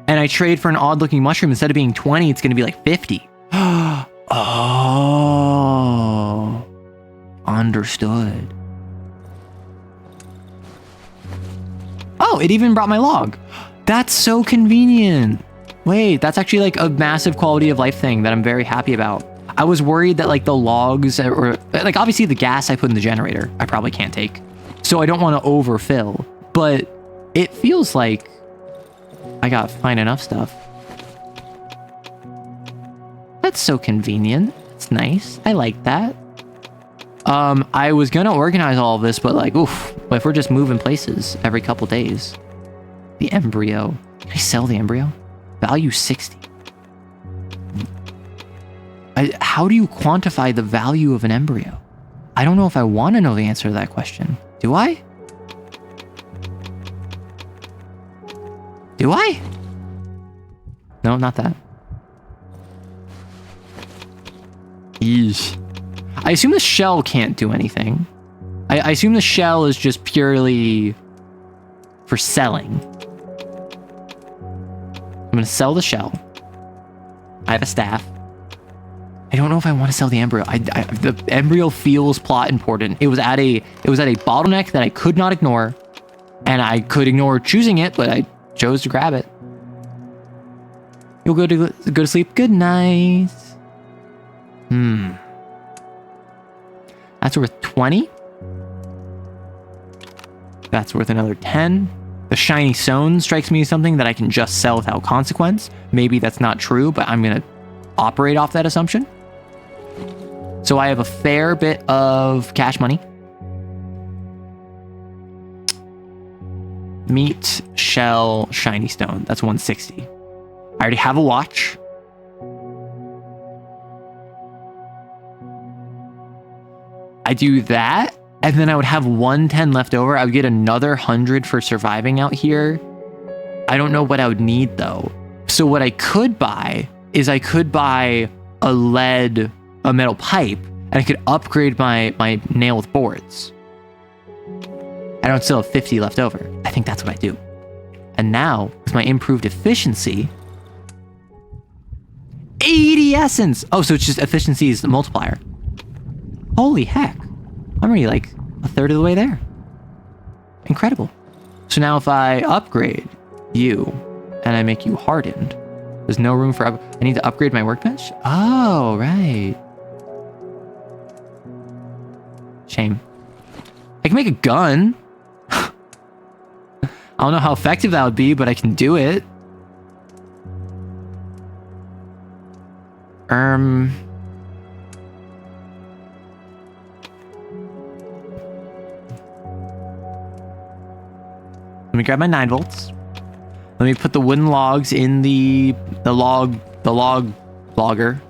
and I trade for an odd looking mushroom, instead of being 20, it's going to be like 50. Oh, understood. Oh, it even brought my log. That's so convenient. Wait, that's actually like a massive quality of life thing that I'm very happy about. I was worried that like the logs or like obviously the gas I put in the generator, I probably can't take. So I don't want to overfill, but it feels like I got fine enough stuff. That's so convenient. It's nice. I like that. I was gonna organize all of this, but like, oof, if we're just moving places every couple days. The embryo. Can I sell the embryo? Value 60. How do you quantify the value of an embryo? I don't know if I want to know the answer to that question. Do I? Do I? No, not that. Eesh. I assume the shell can't do anything. I assume the shell is just purely for selling. I'm gonna sell the shell. I have a staff. I don't know if I want to sell the embryo. The embryo feels plot important. It was at a bottleneck that I could not ignore, and I could ignore choosing it, but I chose to grab it. You'll go to sleep. Good night. That's worth 20. That's worth another 10. The shiny stone strikes me as something that I can just sell without consequence. Maybe that's not true, but I'm going to operate off that assumption. So I have a fair bit of cash money. Meat, shell, shiny stone. That's 160. I already have a watch. I do that, and then I would have 110 left over. I would get another 100 for surviving out here. I don't know what I would need, though. So what I could buy is I could buy a metal pipe, and I could upgrade my nail with boards. I don't still have 50 left over. I think that's what I do. And now, with my improved efficiency, 80 essence. Oh, so it's just efficiency is the multiplier. Holy heck. I'm already like a third of the way there. Incredible. So now if I upgrade you and I make you hardened, there's no room for I need to upgrade my workbench? Oh, right. Shame. I can make a gun. I don't know how effective that would be, but I can do it. Let me grab my 9 volts. Let me put the wooden logs in the log logger.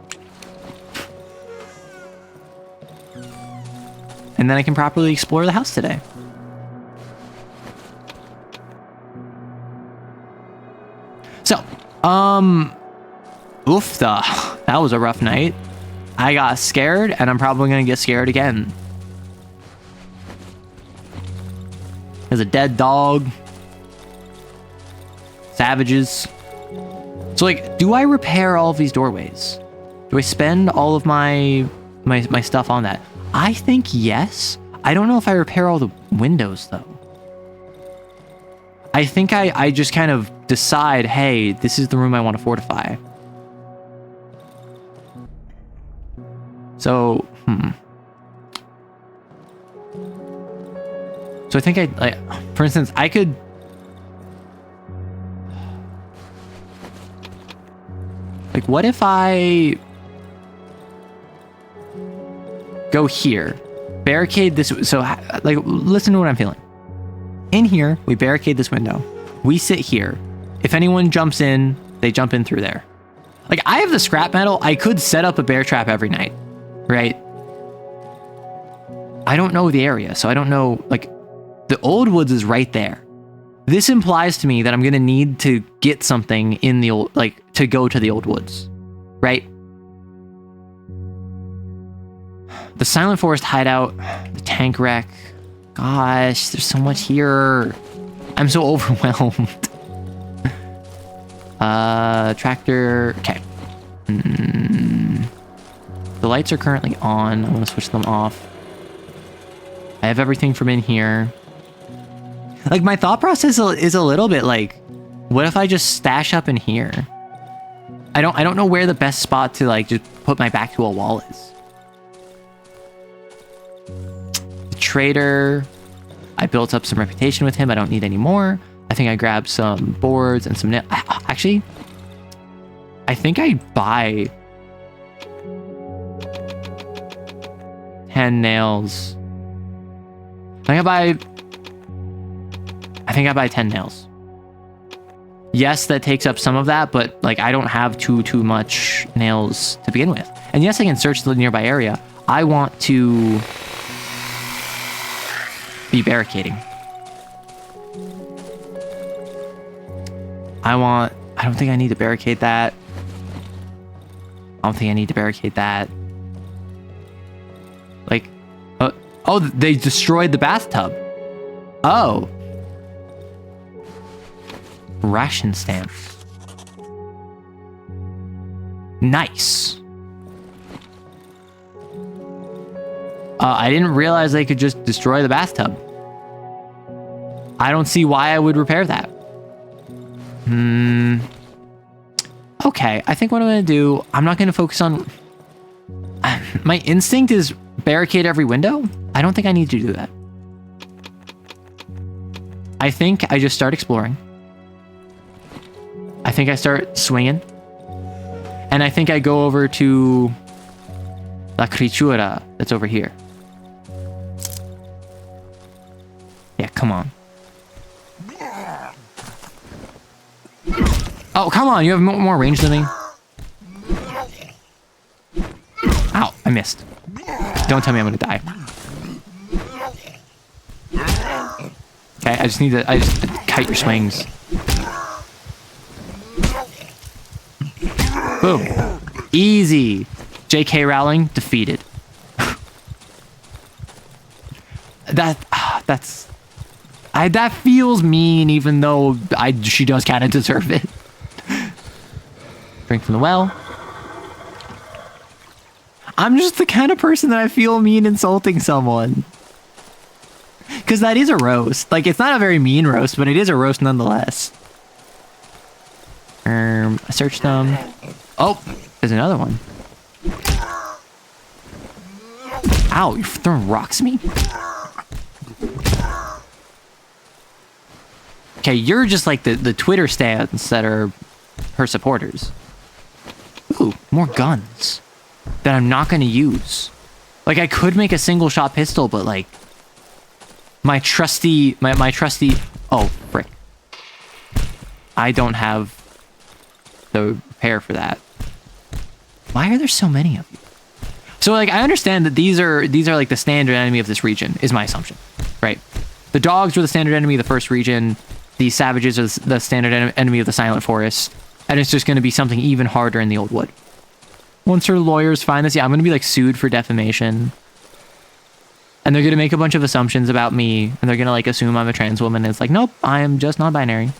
And then I can properly explore the house today. So, oofta. That was a rough night. I got scared, and I'm probably gonna get scared again. There's a dead dog. Savages. So, like, do I repair all of these doorways? Do I spend all of my stuff on that? I think yes. I don't know if I repair all the windows, though. I think I just kind of decide, hey, this is the room I want to fortify. So, So I think for instance, I could... Like, what if I go here, barricade this? So, like, listen to what I'm feeling. In here, we barricade this window. We sit here. If anyone jumps in, they jump in through there. Like, I have the scrap metal. I could set up a bear trap every night, right? I don't know the area, so I don't know, like, the old woods is right there. This implies to me that I'm going to need to get something in the old, like, to go to the old woods, right? The Silent Forest hideout, the tank wreck. Gosh, there's so much here. I'm so overwhelmed. Tractor. Okay. The lights are currently on. I'm going to switch them off. I have everything from in here. Like, my thought process is a little bit like, what if I just stash up in here? I don't know where the best spot to, like, just put my back to a wall is. The trader, I built up some reputation with him. I don't need any more. I think I grabbed some boards and some nails. Actually, I think I buy 10 nails. I think I buy 10 nails. Yes, that takes up some of that, but, like, I don't have too much nails to begin with. And yes, I can search the nearby area. I want to be barricading. I don't think I need to barricade that. I don't think I need to barricade that. Like, oh, they destroyed the bathtub. Oh. Ration stamps. Nice. I didn't realize they could just destroy the bathtub. I don't see why I would repair that. Okay, I think what I'm going to do, I'm not going to focus on... My instinct is barricade every window? I don't think I need to do that. I think I just start exploring. I think I start swinging. And I think I go over to La Criatura that's over here. Yeah, come on. Oh, come on. You have more range than me. Ow, I missed. Don't tell me I'm gonna die. Okay, I just kite your swings. Boom. Easy. J.K. Rowling defeated. That feels mean, even though she does kind of deserve it. Drink from the well. I'm just the kind of person that I feel mean insulting someone. Because that is a roast. Like, it's not a very mean roast, but it is a roast nonetheless. I searched them. Oh, there's another one. Ow, you're throwing rocks at me? Okay, you're just like the Twitter stands that are her supporters. Ooh, more guns that I'm not going to use. Like, I could make a single shot pistol, but like my trusty, oh, frick. I don't have the repair for that. Why are there so many of you? So like, I understand that these are like the standard enemy of this region, is my assumption, right? The dogs were the standard enemy of the first region. The savages are the standard enemy of the Silent Forest. And it's just going to be something even harder in the Old Wood. Once her lawyers find this, yeah, I'm going to be like sued for defamation. And they're going to make a bunch of assumptions about me. And they're going to like assume I'm a trans woman. And it's like, nope, I am just non-binary.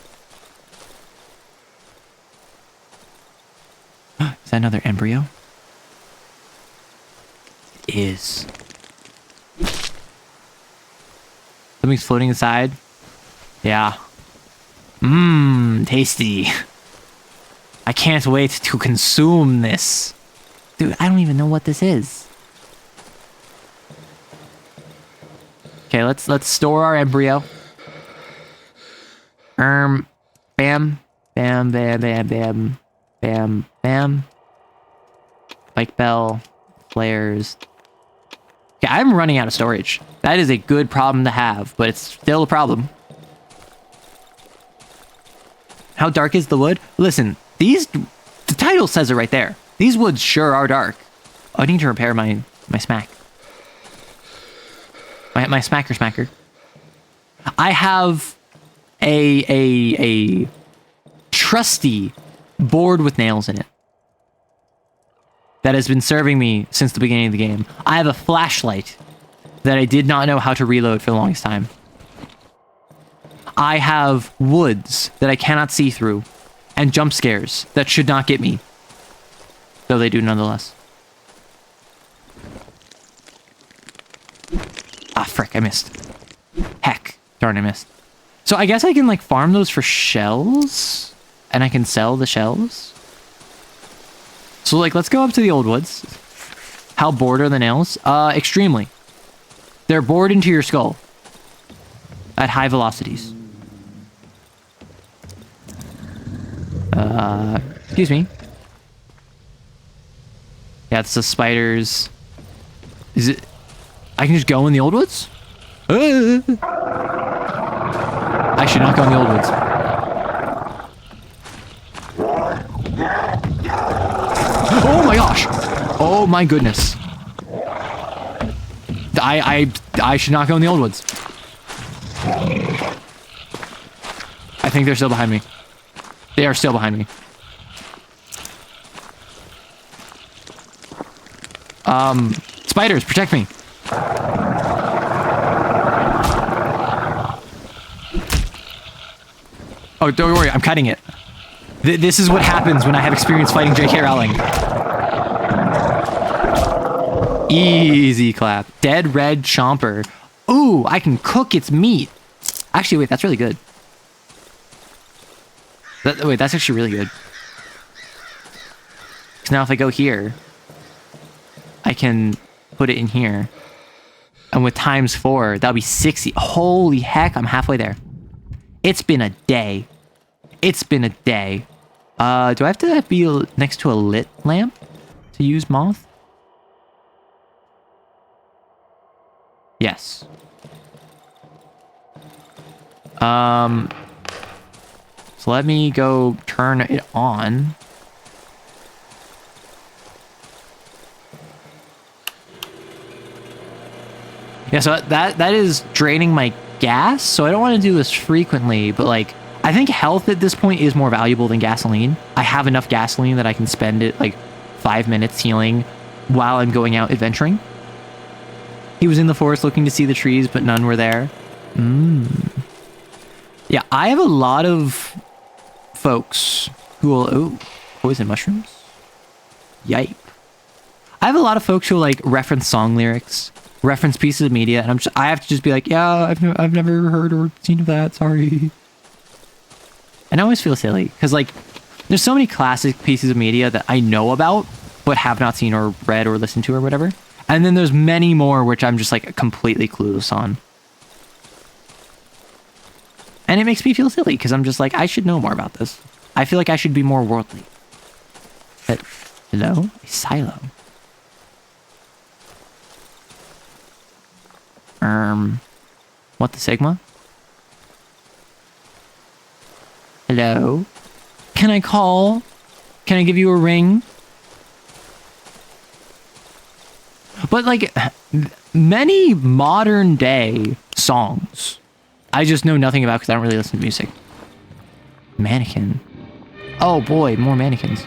Is that another embryo? Is. Something's floating inside. Yeah. Mmm, tasty. I can't wait to consume this. Dude, I don't even know what this is. Okay, let's store our embryo. Bam. Bam, bam, bam, bam. Bam, bam. Bike bell. Flares. Okay, I'm running out of storage. That is a good problem to have, but it's still a problem. How dark is the wood? Listen, the title says it right there. These woods sure are dark. Oh, I need to repair my smack. My smacker. I have a trusty board with nails in it that has been serving me since the beginning of the game. I have a flashlight that I did not know how to reload for the longest time. I have woods that I cannot see through, and jump scares that should not get me, though they do nonetheless. Ah, frick, I missed. Heck, darn, I missed. So I guess I can like farm those for shells, and I can sell the shells. So like, let's go up to the old woods. How bored are the nails? Extremely. They're bored into your skull at high velocities. Excuse me. Yeah, it's the spiders. Is it? I can just go in the old woods? I should not go in the old woods. Oh my gosh! Oh my goodness. I should not go in the old woods. I think they're still behind me. They are still behind me. Spiders, protect me. Oh, don't worry, I'm cutting it. This is what happens when I have experience fighting J.K. Rowling. Easy clap. Dead red chomper. Ooh, I can cook its meat. Actually, wait, that's really good. Wait, that's actually really good. Because now if I go here, I can put it in here. And with times 4, that'll be 60. Holy heck, I'm halfway there. It's been a day. It's been a day. Do I have to be next to a lit lamp to use moth? Yes. So let me go turn it on. Yeah, so that is draining my gas, so I don't want to do this frequently, but like, I think health at this point is more valuable than gasoline. I have enough gasoline that I can spend it like 5 minutes healing while I'm going out adventuring. He was in the forest looking to see the trees, but none were there. Yeah, I have a lot of folks who will... Oh, poison mushrooms? Yipe. I have a lot of folks who will like reference song lyrics, reference pieces of media, and I have to just be like, yeah, I've never heard or seen of that, sorry. And I always feel silly, because like, there's so many classic pieces of media that I know about, but have not seen or read or listened to or whatever. And then there's many more which I'm just like completely clueless on. And it makes me feel silly, because I'm just like, I should know more about this. I feel like I should be more worldly. But, hello? A silo. What the Sigma? Hello? Can I call? Can I give you a ring? But like, many modern day songs, I just know nothing about because I don't really listen to music. Mannequin. Oh boy, more mannequins.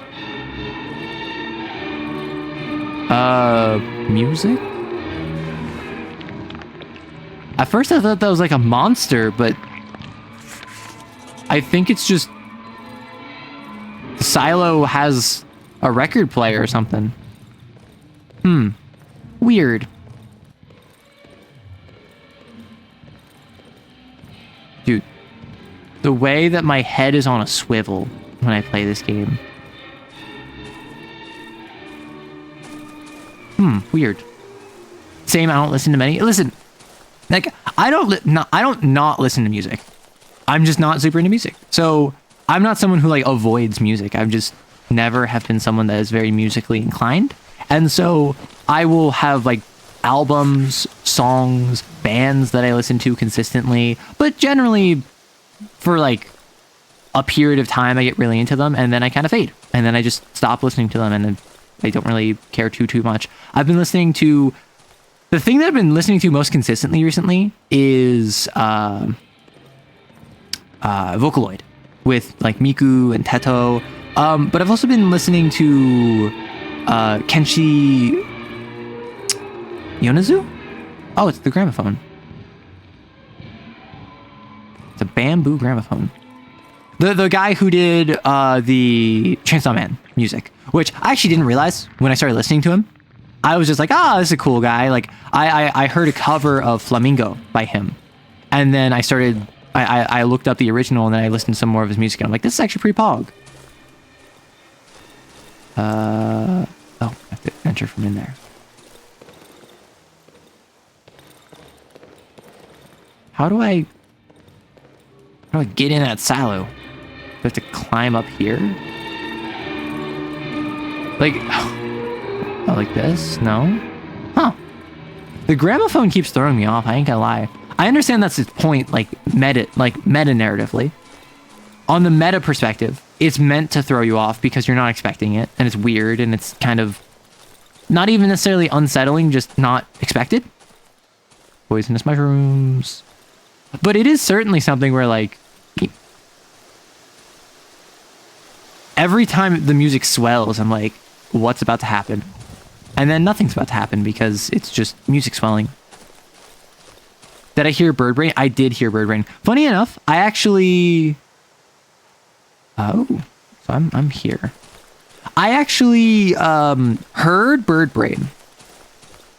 Music? At first I thought that was like a monster, but I think it's just the silo has a record player or something. Weird. Dude, the way that my head is on a swivel when I play this game. Weird. Same, I don't listen to many. Listen, like, I don't not listen to music. I'm just not super into music. So I'm not someone who like avoids music. I've just never have been someone that is very musically inclined. And so I will have like albums, songs, bands that I listen to consistently, but generally for like a period of time I get really into them and then I kind of fade and then I just stop listening to them and then I don't really care too much. I've been listening to the thing that I've been listening to most consistently recently is Vocaloid with like Miku and Teto. But I've also been listening to Kenshi Yonezu? Oh, it's the gramophone. It's a bamboo gramophone. The guy who did the Chainsaw Man music, which I actually didn't realize when I started listening to him. I was just like, this is a cool guy. Like, I heard a cover of Flamingo by him. And then I looked up the original and then I listened to some more of his music and I'm like, this is actually pretty pog. I have to enter from in there. How do I get in that silo? Do I have to climb up here? Like, like this? No? Huh. The gramophone keeps throwing me off, I ain't gonna lie. I understand that's its point, like meta narratively. On the meta perspective, it's meant to throw you off because you're not expecting it, and it's weird, and it's kind of not even necessarily unsettling, just not expected. Poisonous mushrooms. But it is certainly something where, like, every time the music swells, I'm like, what's about to happen? And then nothing's about to happen because it's just music swelling. Did I hear bird brain? I did hear bird brain. Funny enough, I actually... Oh, so I'm here. I actually heard bird brain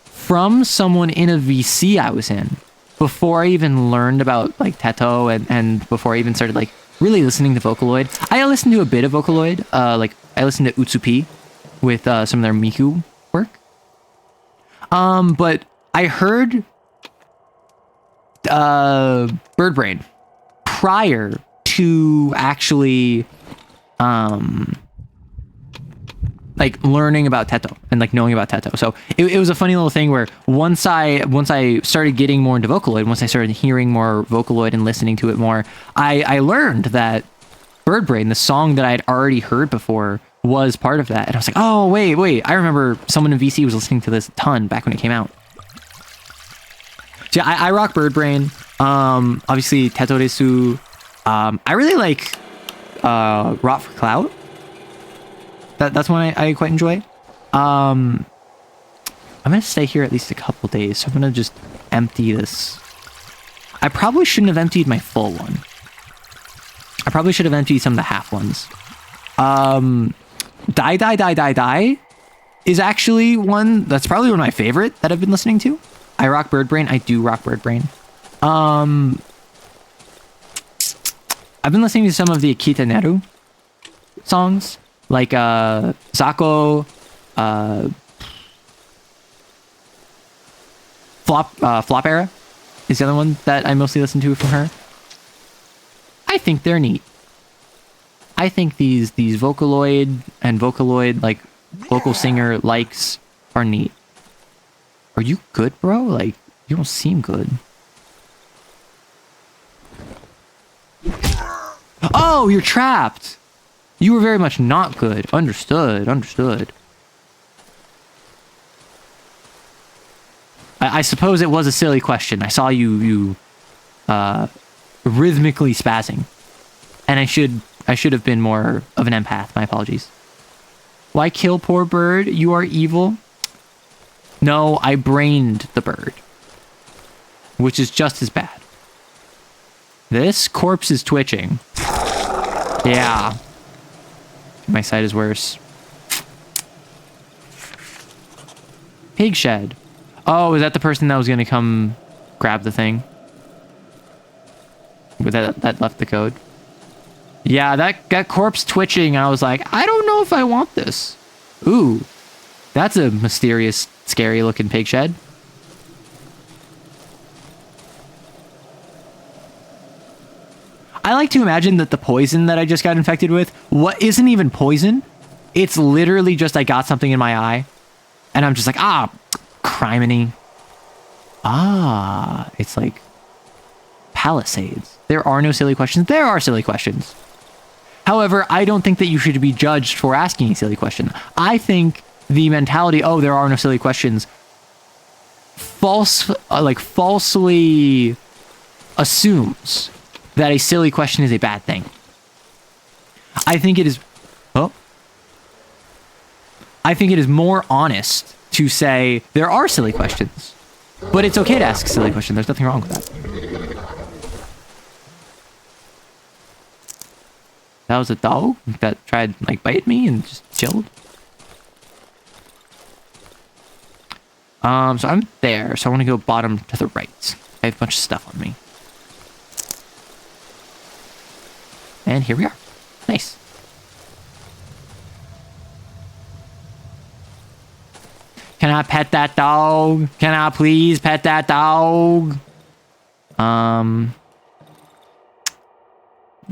from someone in a VC I was in before I even learned about like Teto and before I even started like really listening to Vocaloid. I listened to a bit of Vocaloid. Like I listened to Utsupi with some of their Miku work. But I heard VtuberEN prior to actually like learning about Teto and like knowing about Teto. So it was a funny little thing where once I started getting more into Vocaloid, once I started hearing more Vocaloid and listening to it more, I learned that VtuberEN, the song that I had already heard before, was part of that. And I was like, oh, wait. I remember someone in VC was listening to this a ton back when it came out. So yeah, I rock VtuberEN. Obviously, Teto Desu. I really like Rot for Clout. That's one I quite enjoy. I'm going to stay here at least a couple days, so I'm going to just empty this. I probably shouldn't have emptied my full one. I probably should have emptied some of the half ones. Die is actually one that's probably one of my favorite that I've been listening to. I rock VtuberEN. I do rock VtuberEN. I've been listening to some of the Akita Neru songs, like Zako, Flop Era is the other one that I mostly listen to from her. I think they're neat. I think these Vocaloid and Vocaloid, like, vocal singer likes are neat. Are you good, bro? Like, you don't seem good. Oh, you're trapped. You were very much not good. Understood. I suppose it was a silly question. I saw you rhythmically spazzing. And I should have been more of an empath. My apologies. Why kill poor bird? You are evil. No, I brained the bird. Which is just as bad. This corpse is twitching. Yeah. My sight is worse. Pig shed. Oh, is that the person that was going to come grab the thing? That left the code? Yeah, that corpse twitching, I was like, I don't know if I want this. Ooh, that's a mysterious, scary looking pig shed. I like to imagine that the poison that I just got infected with, what isn't even poison. It's literally just I got something in my eye. And I'm just like, criminy. It's like Palisades. There are no silly questions. There are silly questions. However, I don't think that you should be judged for asking a silly question. I think the mentality, oh, there are no silly questions, falsely assumes that a silly question is a bad thing. I think it is more honest to say there are silly questions. But it's okay to ask a silly question. There's nothing wrong with that. That was a dog that tried like bite me and just chilled. So I'm there. So I want to go bottom to the right. I have a bunch of stuff on me. And here we are. Nice. Can I pet that dog? Can I please pet that dog?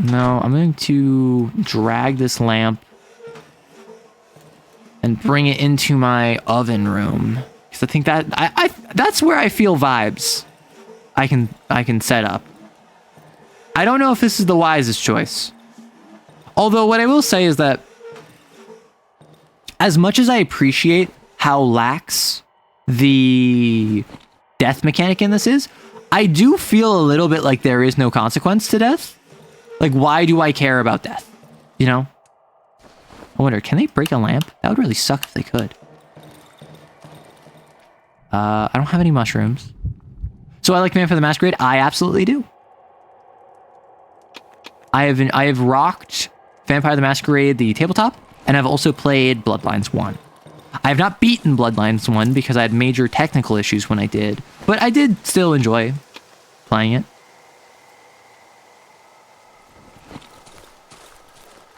No, I'm going to drag this lamp and bring it into my oven room. Because I think that that's where I feel vibes. I can set up. I don't know if this is the wisest choice. Although what I will say is that as much as I appreciate how lax the death mechanic in this is, I do feel a little bit like there is no consequence to death. Like, why do I care about death? You know? I wonder, can they break a lamp? That would really suck if they could. I don't have any mushrooms. So I like Man for the Masquerade? I absolutely do. I have rocked Vampire the Masquerade, the tabletop, and I've also played Bloodlines 1. I have not beaten Bloodlines 1 because I had major technical issues when I did, but I did still enjoy playing it.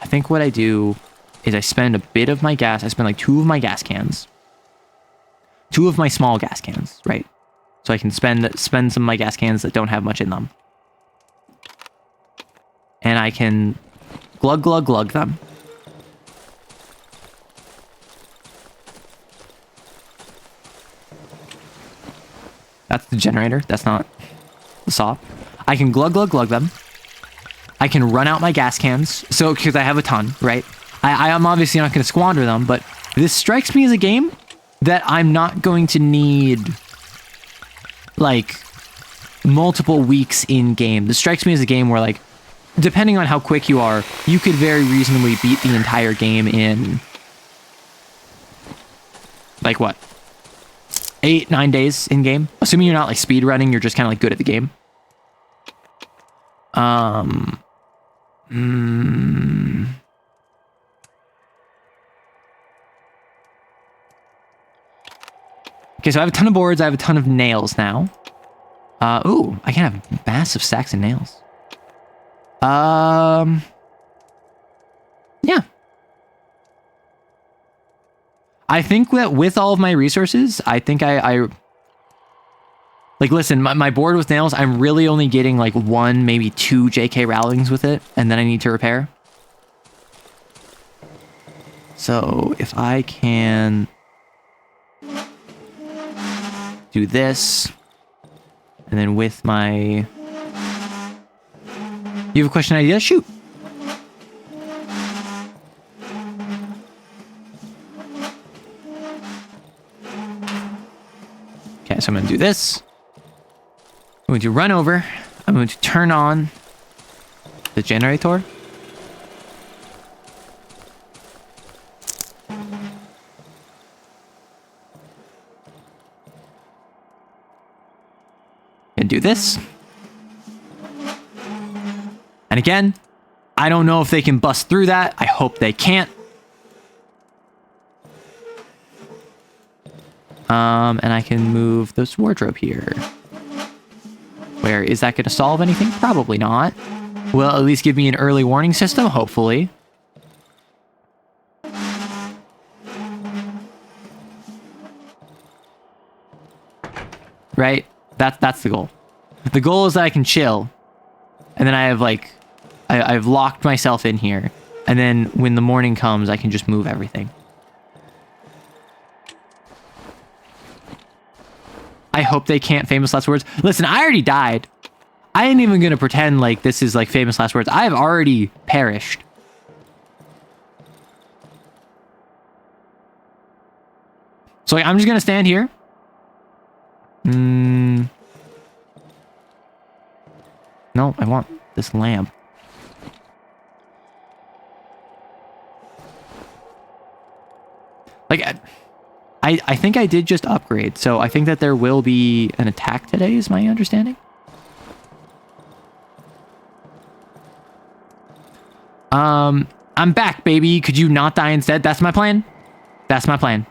I think what I do is I spend a bit of my gas, I spend like 2 of my gas cans, 2 of my small gas cans, right? So I can spend some of my gas cans that don't have much in them. And I can glug, glug, glug them. That's the generator. That's not the saw. I can glug, glug, glug them. I can run out my gas cans. So, because I have a ton, right? I'm obviously not going to squander them, but this strikes me as a game that I'm not going to need, like, multiple weeks in game. This strikes me as a game where, like, depending on how quick you are, you could very reasonably beat the entire game in, like, what? 8-9 days in game, assuming you're not like speed running, you're just kind of like good at the game. Okay, so I have a ton of boards. I have a ton of nails now. Ooh, I can have massive stacks of nails. Yeah. I think that with all of my resources, I think I like, listen, my board with nails, I'm really only getting like 1, maybe 2 JK Rowlings with it, and then I need to repair. So if I can do this, and then with my... You have a question idea? Shoot. Okay, so I'm going to do this. I'm going to run over. I'm going to turn on the generator. And do this. And again, I don't know if they can bust through that. I hope they can't. And I can move this wardrobe here. Where is that going to solve anything? Probably not. Will at least give me an early warning system, hopefully. Right? That's the goal. The goal is that I can chill. And then I have like... I've locked myself in here. And then when the morning comes, I can just move everything. I hope they can't famous last words. Listen, I already died. I ain't even gonna pretend like this is like famous last words. I have already perished. So like, I'm just gonna stand here. No, I want this lamp. Like, I think I did just upgrade, so I think that there will be an attack today, is my understanding. I'm back, baby. Could you not die instead? That's my plan. That's my plan.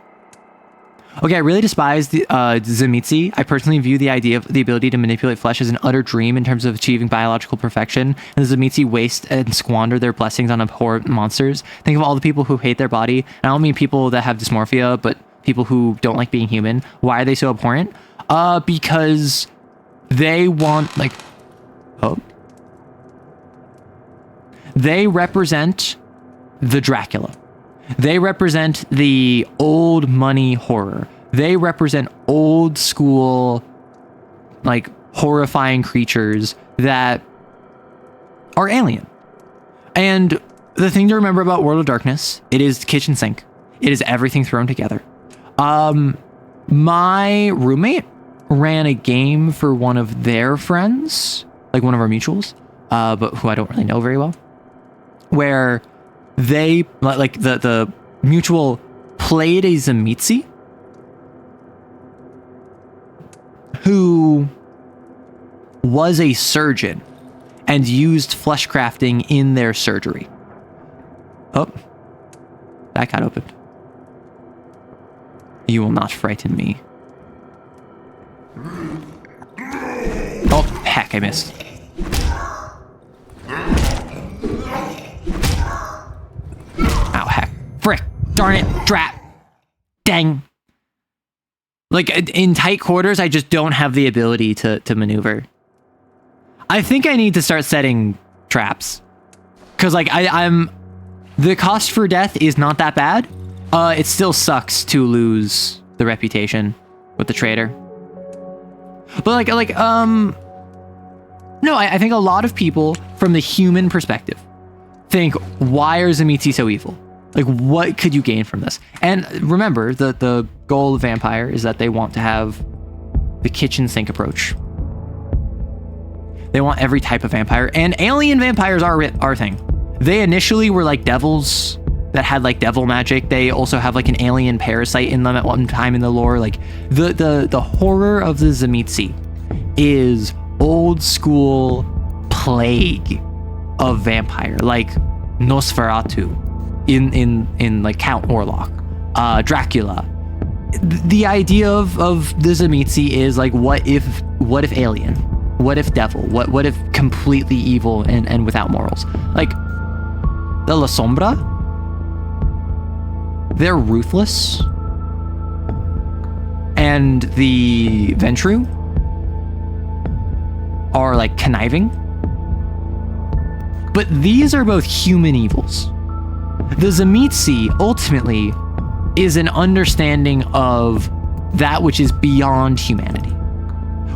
Okay, I really despise the Zemitzi. I personally view the idea of the ability to manipulate flesh as an utter dream in terms of achieving biological perfection. And the Zemitzi waste and squander their blessings on abhorrent monsters. Think of all the people who hate their body. And I don't mean people that have dysmorphia, but people who don't like being human. Why are they so abhorrent? Because they want, like... Oh. They represent the Dracula. They represent the old money horror. They represent old school, like, horrifying creatures that are alien. And the thing to remember about World of Darkness, it is the kitchen sink. It is everything thrown together. My roommate ran a game for one of their friends, like one of our mutuals, but who I don't really know very well, where they, like, the mutual played a Zemitzi who was a surgeon and used flesh crafting in their surgery. Oh, that got opened. You will not frighten me. Oh, heck, I missed. Ow, heck. Frick. Darn it. Drat. Dang. Like in tight quarters, I just don't have the ability to maneuver. I think I need to start setting traps. Because like I'm the cost for death is not that bad. It still sucks to lose the reputation with the trader. But no, I think a lot of people from the human perspective think, why are Tzimisce so evil? Like, what could you gain from this? And remember, the goal of Vampire is that they want to have the kitchen sink approach. They want every type of vampire, and alien vampires are our thing. They initially were like devils that had like devil magic. They also have like an alien parasite in them at one time in the lore. Like the horror of the Tzimisce is old school plague of vampire, like Nosferatu in like Count Orlok, Dracula. The idea of the Tzimisce is like, what if alien? What if devil? What if completely evil and without morals? Like the La Sombra, they're ruthless, and the Ventru are like conniving. But these are both human evils. The Tzimisce ultimately is an understanding of that which is beyond humanity,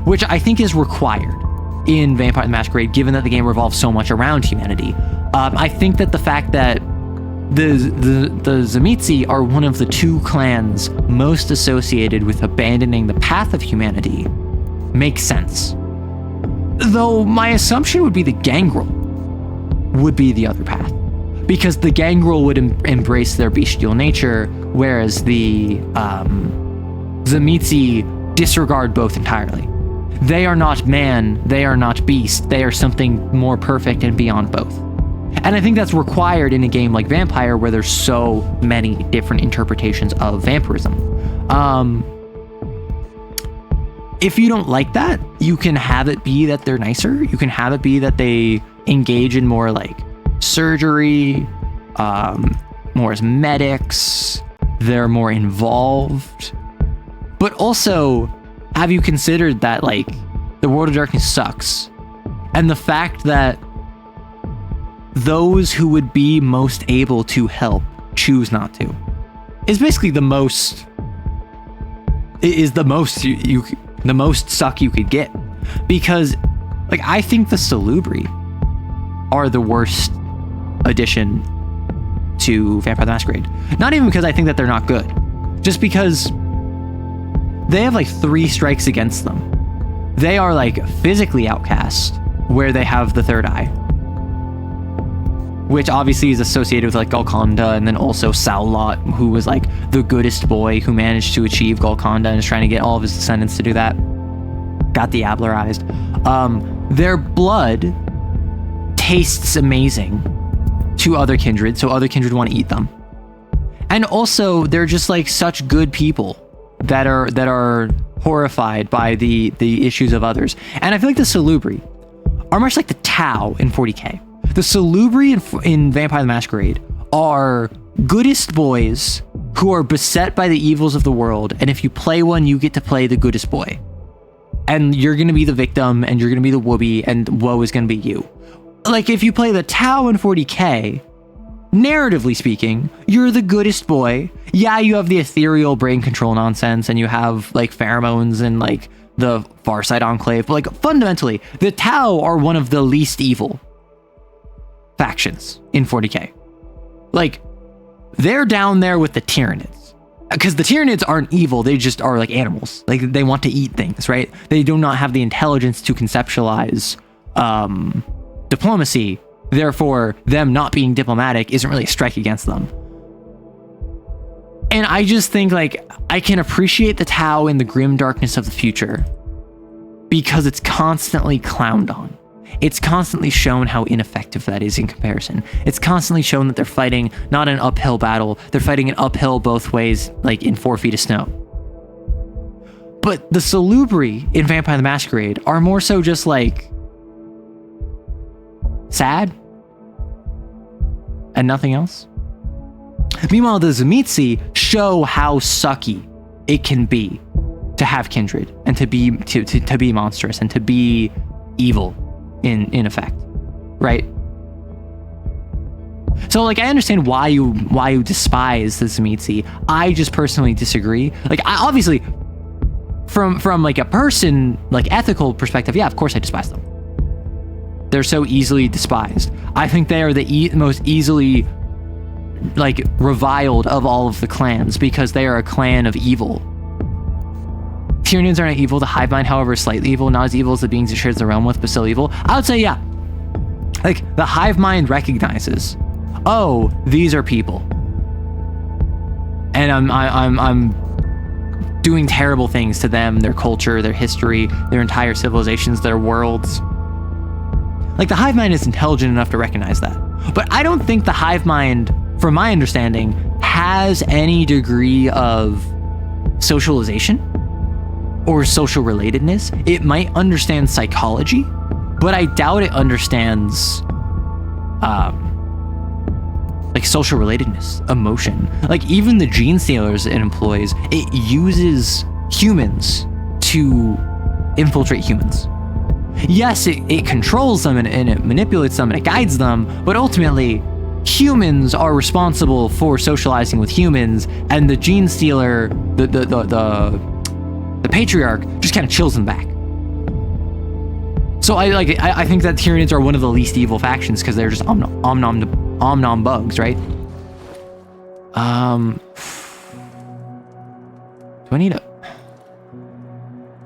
which I think is required in Vampire the Masquerade, given that the game revolves so much around humanity. I think that the fact that the Tzimisce are one of the two clans most associated with abandoning the path of humanity makes sense. Though my assumption would be the Gangrel would be the other path, because the Gangrel would embrace their bestial nature, whereas the Tzimisce disregard both entirely. They are not man, they are not beast, they are something more perfect and beyond both. And I think that's required in a game like Vampire, where there's so many different interpretations of vampirism. If you don't like that, you can have it be that they're nicer. You can have it be that they engage in more like surgery, more as medics, they're more involved. But also, have you considered that like the World of Darkness sucks? And the fact that those who would be most able to help choose not to is basically the most the most suck you could get. Because like I think the Salubri are the worst addition to Vampire the Masquerade. Not even because I think that they're not good, just because they have like 3 strikes against them. They are like physically outcast, where they have the third eye, which obviously is associated with like Golconda, and then also Saulot, who was like the goodest boy who managed to achieve Golconda and is trying to get all of his descendants to do that. Got diablerized. Their blood tastes amazing to other kindred, so other kindred want to eat them. And also, they're just like such good people that are horrified by the issues of others. And I feel like the Salubri are much like the Tau in 40k. The Salubri in Vampire the Masquerade are goodest boys who are beset by the evils of the world, and if you play one, you get to play the goodest boy. And you're going to be the victim, and you're going to be the whoopee, and woe is going to be you. Like, if you play the Tau in 40k, narratively speaking, you're the goodest boy. Yeah, you have the ethereal brain control nonsense, and you have, like, pheromones and, like, the Farsight Enclave, but, like, fundamentally, the Tau are one of the least evil factions in 40k. Like, they're down there with the Tyranids, because the Tyranids aren't evil, they just are like animals. Like, they want to eat things, right? They do not have the intelligence to conceptualize diplomacy. Therefore, them not being diplomatic isn't really a strike against them. And I just think, like, I can appreciate the Tau in the grim darkness of the future because it's constantly clowned on. It's constantly shown how ineffective that is in comparison. It's constantly shown that they're fighting not an uphill battle, they're fighting an uphill both ways, like in 4 feet of snow. But the Salubri in Vampire the Masquerade are more so just like sad and nothing else. Meanwhile, the Tzimisce show how sucky it can be to have kindred and to be monstrous and to be evil in effect, right? So like I understand why you despise the Tzimisce. I just personally disagree. Like I obviously from like a person like ethical perspective, yeah, of course I despise them. They're so easily despised. I think they are the most easily like reviled of all of the clans because they are a clan of evil. Tyranids are not evil. The hive mind, however, is slightly evil. Not as evil as the beings it shares the realm with, but still evil. I would say, yeah. Like, the hive mind recognizes, oh, these are people. And I'm doing terrible things to them, their culture, their history, their entire civilizations, their worlds. Like, the hive mind is intelligent enough to recognize that. But I don't think the hive mind, from my understanding, has any degree of socialization or social relatedness. It might understand psychology, but I doubt it understands like social relatedness, emotion. Like even the gene stealers it employs, it uses humans to infiltrate humans. Yes, it controls them and it manipulates them and it guides them, but ultimately humans are responsible for socializing with humans, and the gene stealer, the patriarch, just kind of chills them back. So I think that Tyranids are one of the least evil factions because they're just omnom bugs, right?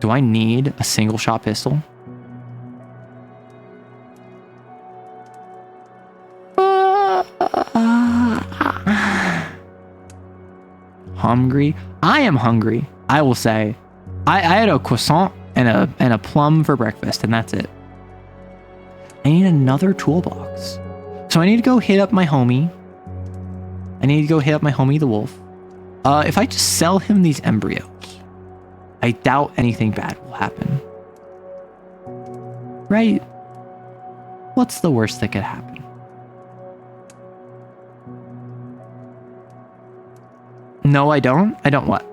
Do I need a single shot pistol? Hungry? I am hungry. I will say, I had a croissant and a plum for breakfast, and that's it. I need another toolbox. So I need to go hit up my homie. The wolf. If I just sell him these embryos, I doubt anything bad will happen. Right? What's the worst that could happen? No, I don't. I don't what?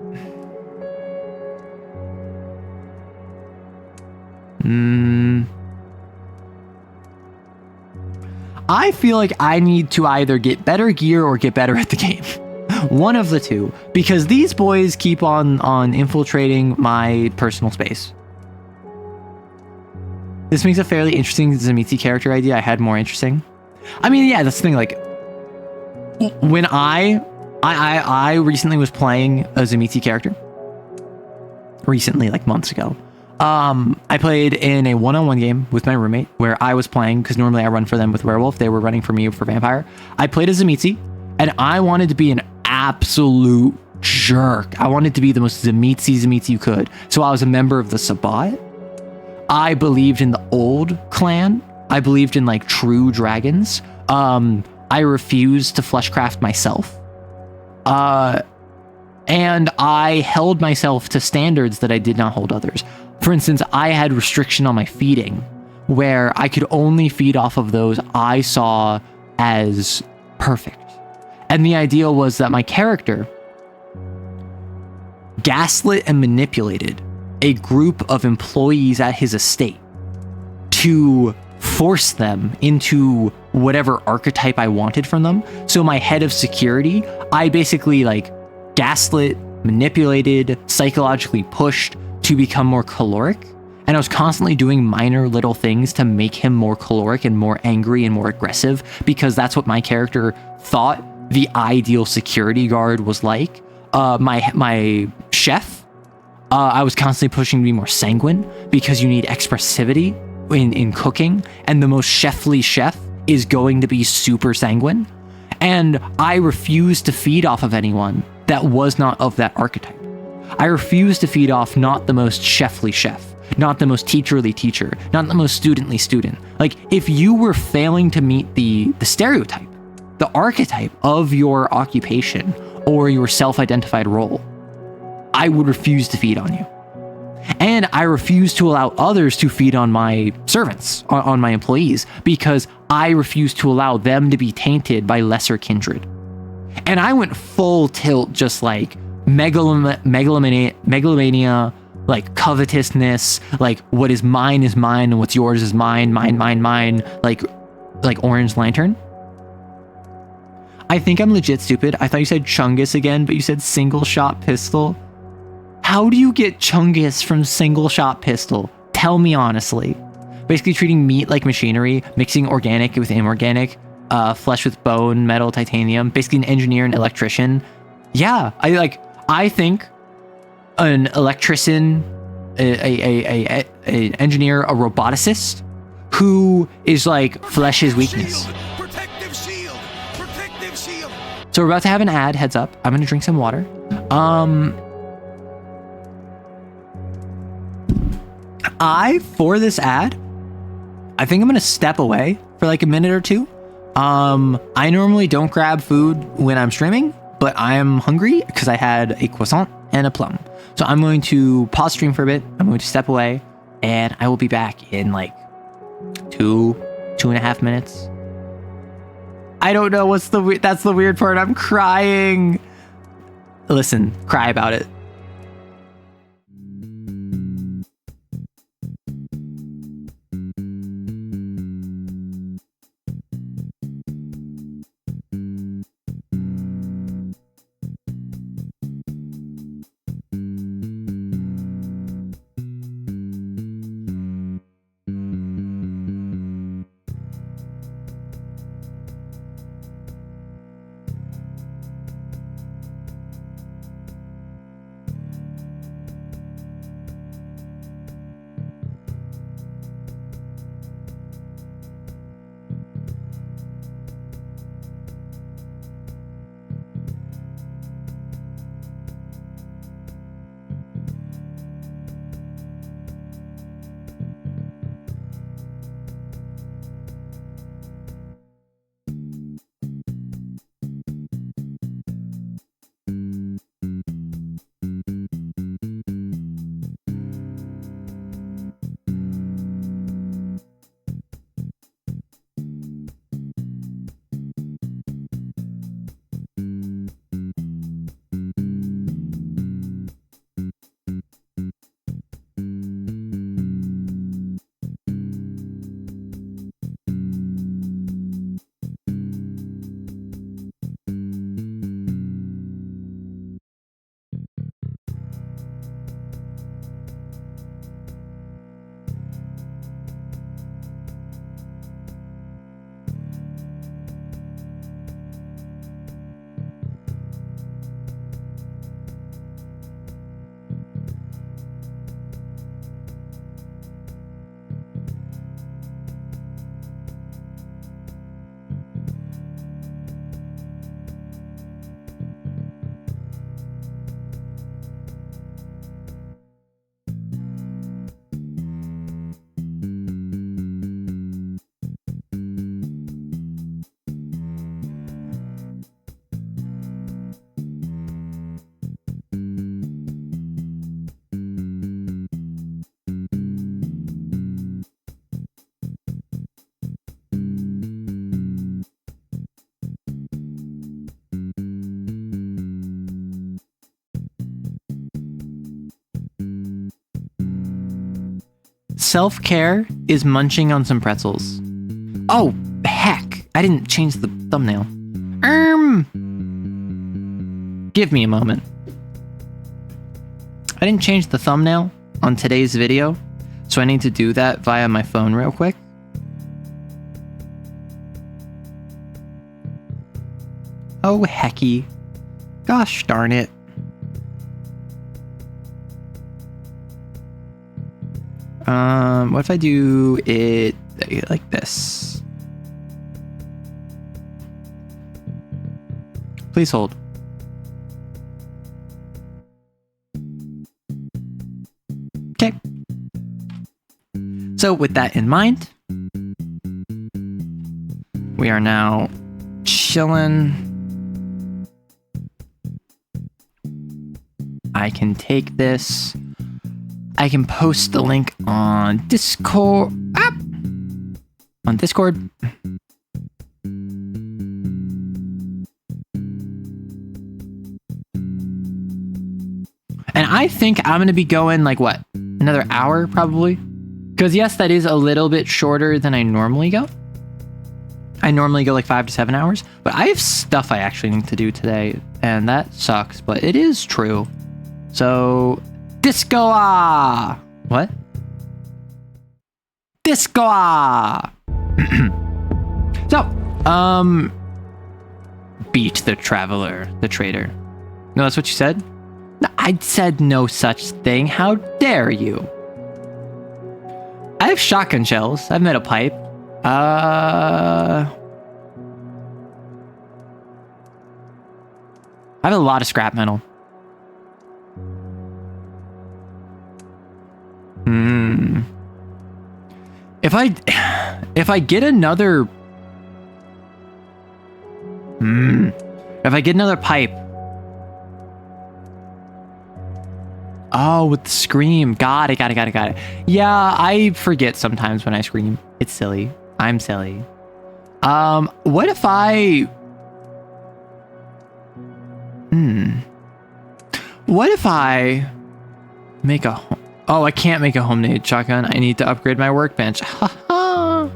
I feel like I need to either get better gear or get better at the game. One of the two. Because these boys keep on infiltrating my personal space. This makes a fairly interesting Tzimisce character idea. I had more interesting. I mean, yeah, that's the thing. Like, when I recently was playing a Tzimisce character. Recently, like months ago. I played in a one-on-one game with my roommate where I was playing, because normally I run for them with werewolf. They were running for me for vampire. I played as Tzimisce, and I wanted to be an absolute jerk. I wanted to be the most Tzimisce you could. So I was a member of the Sabbat. I believed in the old clan. I believed in like true dragons. I refused to fleshcraft myself. And I held myself to standards that I did not hold others. For instance, I had restriction on my feeding, where I could only feed off of those I saw as perfect. And the idea was that my character gaslit and manipulated a group of employees at his estate to force them into whatever archetype I wanted from them. So my head of security, I basically like gaslit, manipulated, psychologically pushed to become more caloric. And I was constantly doing minor little things to make him more caloric and more angry and more aggressive, because that's what my character thought the ideal security guard was like. My chef, I was constantly pushing to be more sanguine, because you need expressivity in cooking, and the most chefly chef is going to be super sanguine. And I refused to feed off of anyone that was not of that archetype. I refuse to feed off not the most chefly chef, not the most teacherly teacher, not the most studently student. Like, if you were failing to meet the stereotype, the archetype of your occupation or your self-identified role, I would refuse to feed on you. And I refuse to allow others to feed on my servants, on my employees, because I refuse to allow them to be tainted by lesser kindred. And I went full tilt, just like megalomania, like covetousness, like what is mine and what's yours is mine, mine, like Orange Lantern. I think I'm legit stupid. I thought you said Chungus again, but you said single shot pistol. How do you get Chungus from single shot pistol? Tell me honestly. Basically treating meat like machinery, mixing organic with inorganic, flesh with bone, metal, titanium. Basically an engineer and electrician. Yeah, I think an electrician, an engineer, a roboticist who is like flesh is weakness. So we're about to have an ad, heads up. I'm gonna drink some water. For this ad, I think I'm gonna step away for like a minute or two. I normally don't grab food when I'm streaming, but I am hungry because I had a croissant and a plum. So I'm going to pause stream for a bit. I'm going to step away and I will be back in like 2.5 minutes. I don't know what's that's the weird part. I'm crying. Listen, cry about it. Self-care is munching on some pretzels. Oh, heck. I didn't change the thumbnail. Give me a moment. I didn't change the thumbnail on today's video, so I need to do that via my phone real quick. Oh, hecky. Gosh darn it. What if I do it like this? Please hold. Okay. So with that in mind, we are now chilling. I can take this. I can post the link on Discord. On Discord. And I think I'm going to be going like what? Another hour probably? Because yes, that is a little bit shorter than I normally go. I normally go like 5 to 7 hours, but I have stuff I actually need to do today, and that sucks, but it is true. So, disco-ah! What? Disco-ah! So, beat the traveler, the traitor. No, that's what you said? No, I said no such thing. How dare you? I have shotgun shells. I've made a pipe. I have a lot of scrap metal. If I get another pipe. Oh, with the scream. Got it. Yeah, I forget sometimes when I scream. It's silly. I'm silly. What if I... What if I make a... Oh, I can't make a homemade shotgun. I need to upgrade my workbench. Haha.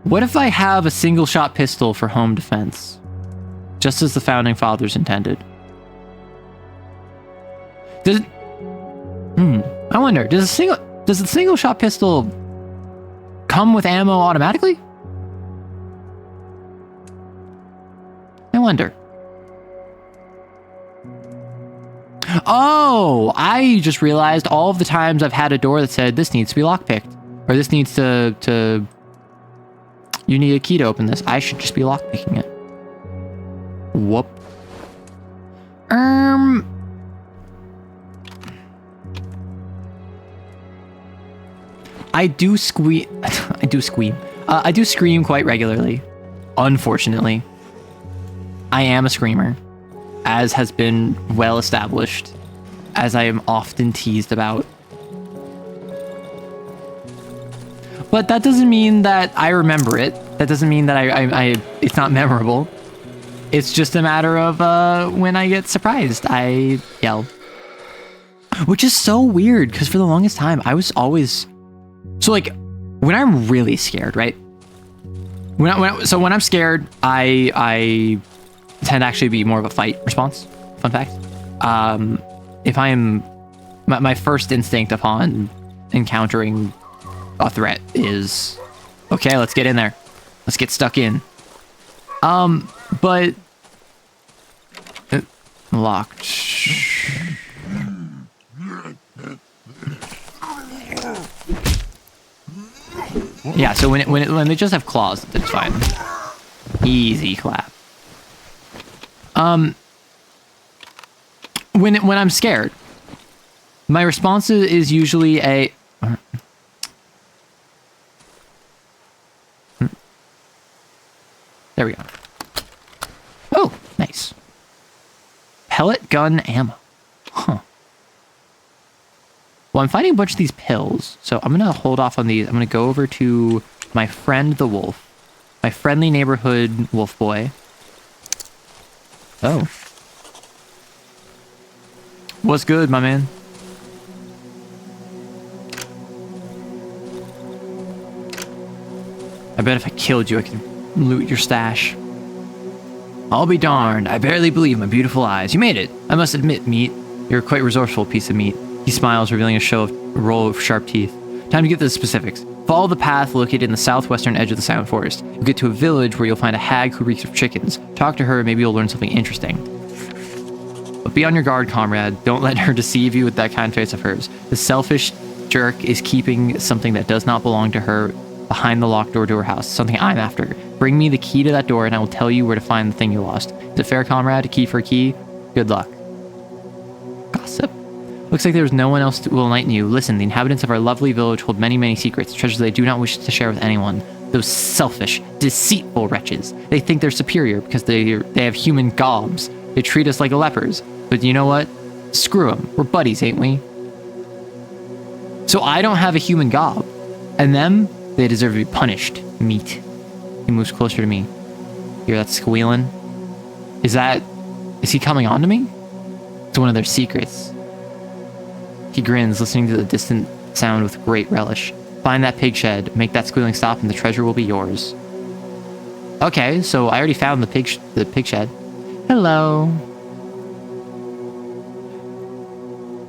What if I have a single shot pistol for home defense? Just as the founding fathers intended. Does it... I wonder, does the single shot pistol come with ammo automatically? I wonder. Oh, I just realized all of the times I've had a door that said this needs to be lockpicked, or this needs to you need a key to open this. I should just be lockpicking it. Whoop. I do scream quite regularly. Unfortunately. I am a screamer, as has been well established, as I am often teased about. But that doesn't mean that I remember it. That doesn't mean that I it's not memorable. It's just a matter of when I get surprised, I yell. Which is so weird, because for the longest time, I was always... So, like, when I'm really scared, right? When I'm scared, I tend to actually be more of a fight response. Fun fact. If I am... My first instinct upon encountering a threat is... Okay, let's get in there. Let's get stuck in. But... Locked. Yeah, so when they just have claws, it's fine. Easy clap. When I'm scared, my response is usually a... There we go. Oh, nice. Pellet gun ammo. Huh. Well, I'm finding a bunch of these pills, so I'm going to hold off on these. I'm going to go over to my friend the wolf. My friendly neighborhood wolf boy. Oh. What's good, my man? I bet if I killed you, I could loot your stash. I'll be darned. I barely believe my beautiful eyes. You made it. I must admit, meat. You're a quite resourceful piece of meat. He smiles, revealing a row of sharp teeth. Time to get to the specifics. Follow the path located in the southwestern edge of the Silent Forest. You'll get to a village where you'll find a hag who reeks of chickens. Talk to her, maybe you'll learn something interesting. But be on your guard, comrade. Don't let her deceive you with that kind face of hers. The selfish jerk is keeping something that does not belong to her behind the locked door to her house. Something I'm after. Bring me the key to that door and I will tell you where to find the thing you lost. Is it fair, comrade? A key for a key? Good luck. Gossip. Looks like there's no one else who will enlighten you. Listen, the inhabitants of our lovely village hold many, many secrets, treasures they do not wish to share with anyone. Those selfish, deceitful wretches. They think they're superior because they have human gobs. They treat us like lepers. But you know what? Screw them. We're buddies, ain't we? So I don't have a human gob. And them, they deserve to be punished. Meat. He moves closer to me. Hear that squealing? Is he coming on to me? It's one of their secrets. He grins, listening to the distant sound with great relish. Find that pig shed, make that squealing stop, and the treasure will be yours. Okay, so I already found the pig shed. Hello.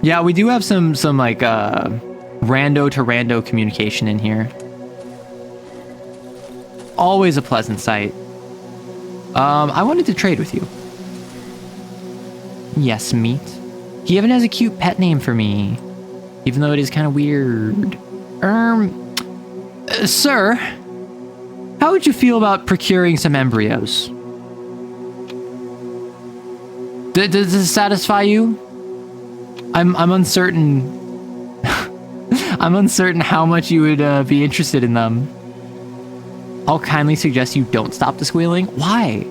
Yeah, we do have some like rando to rando communication in here. Always a pleasant sight. I wanted to trade with you. Yes, meat. He even has a cute pet name for me, even though it is kind of weird. Sir, how would you feel about procuring some embryos? Does this satisfy you? I'm uncertain. I'm uncertain how much you would be interested in them. I'll kindly suggest you don't stop the squealing. Why?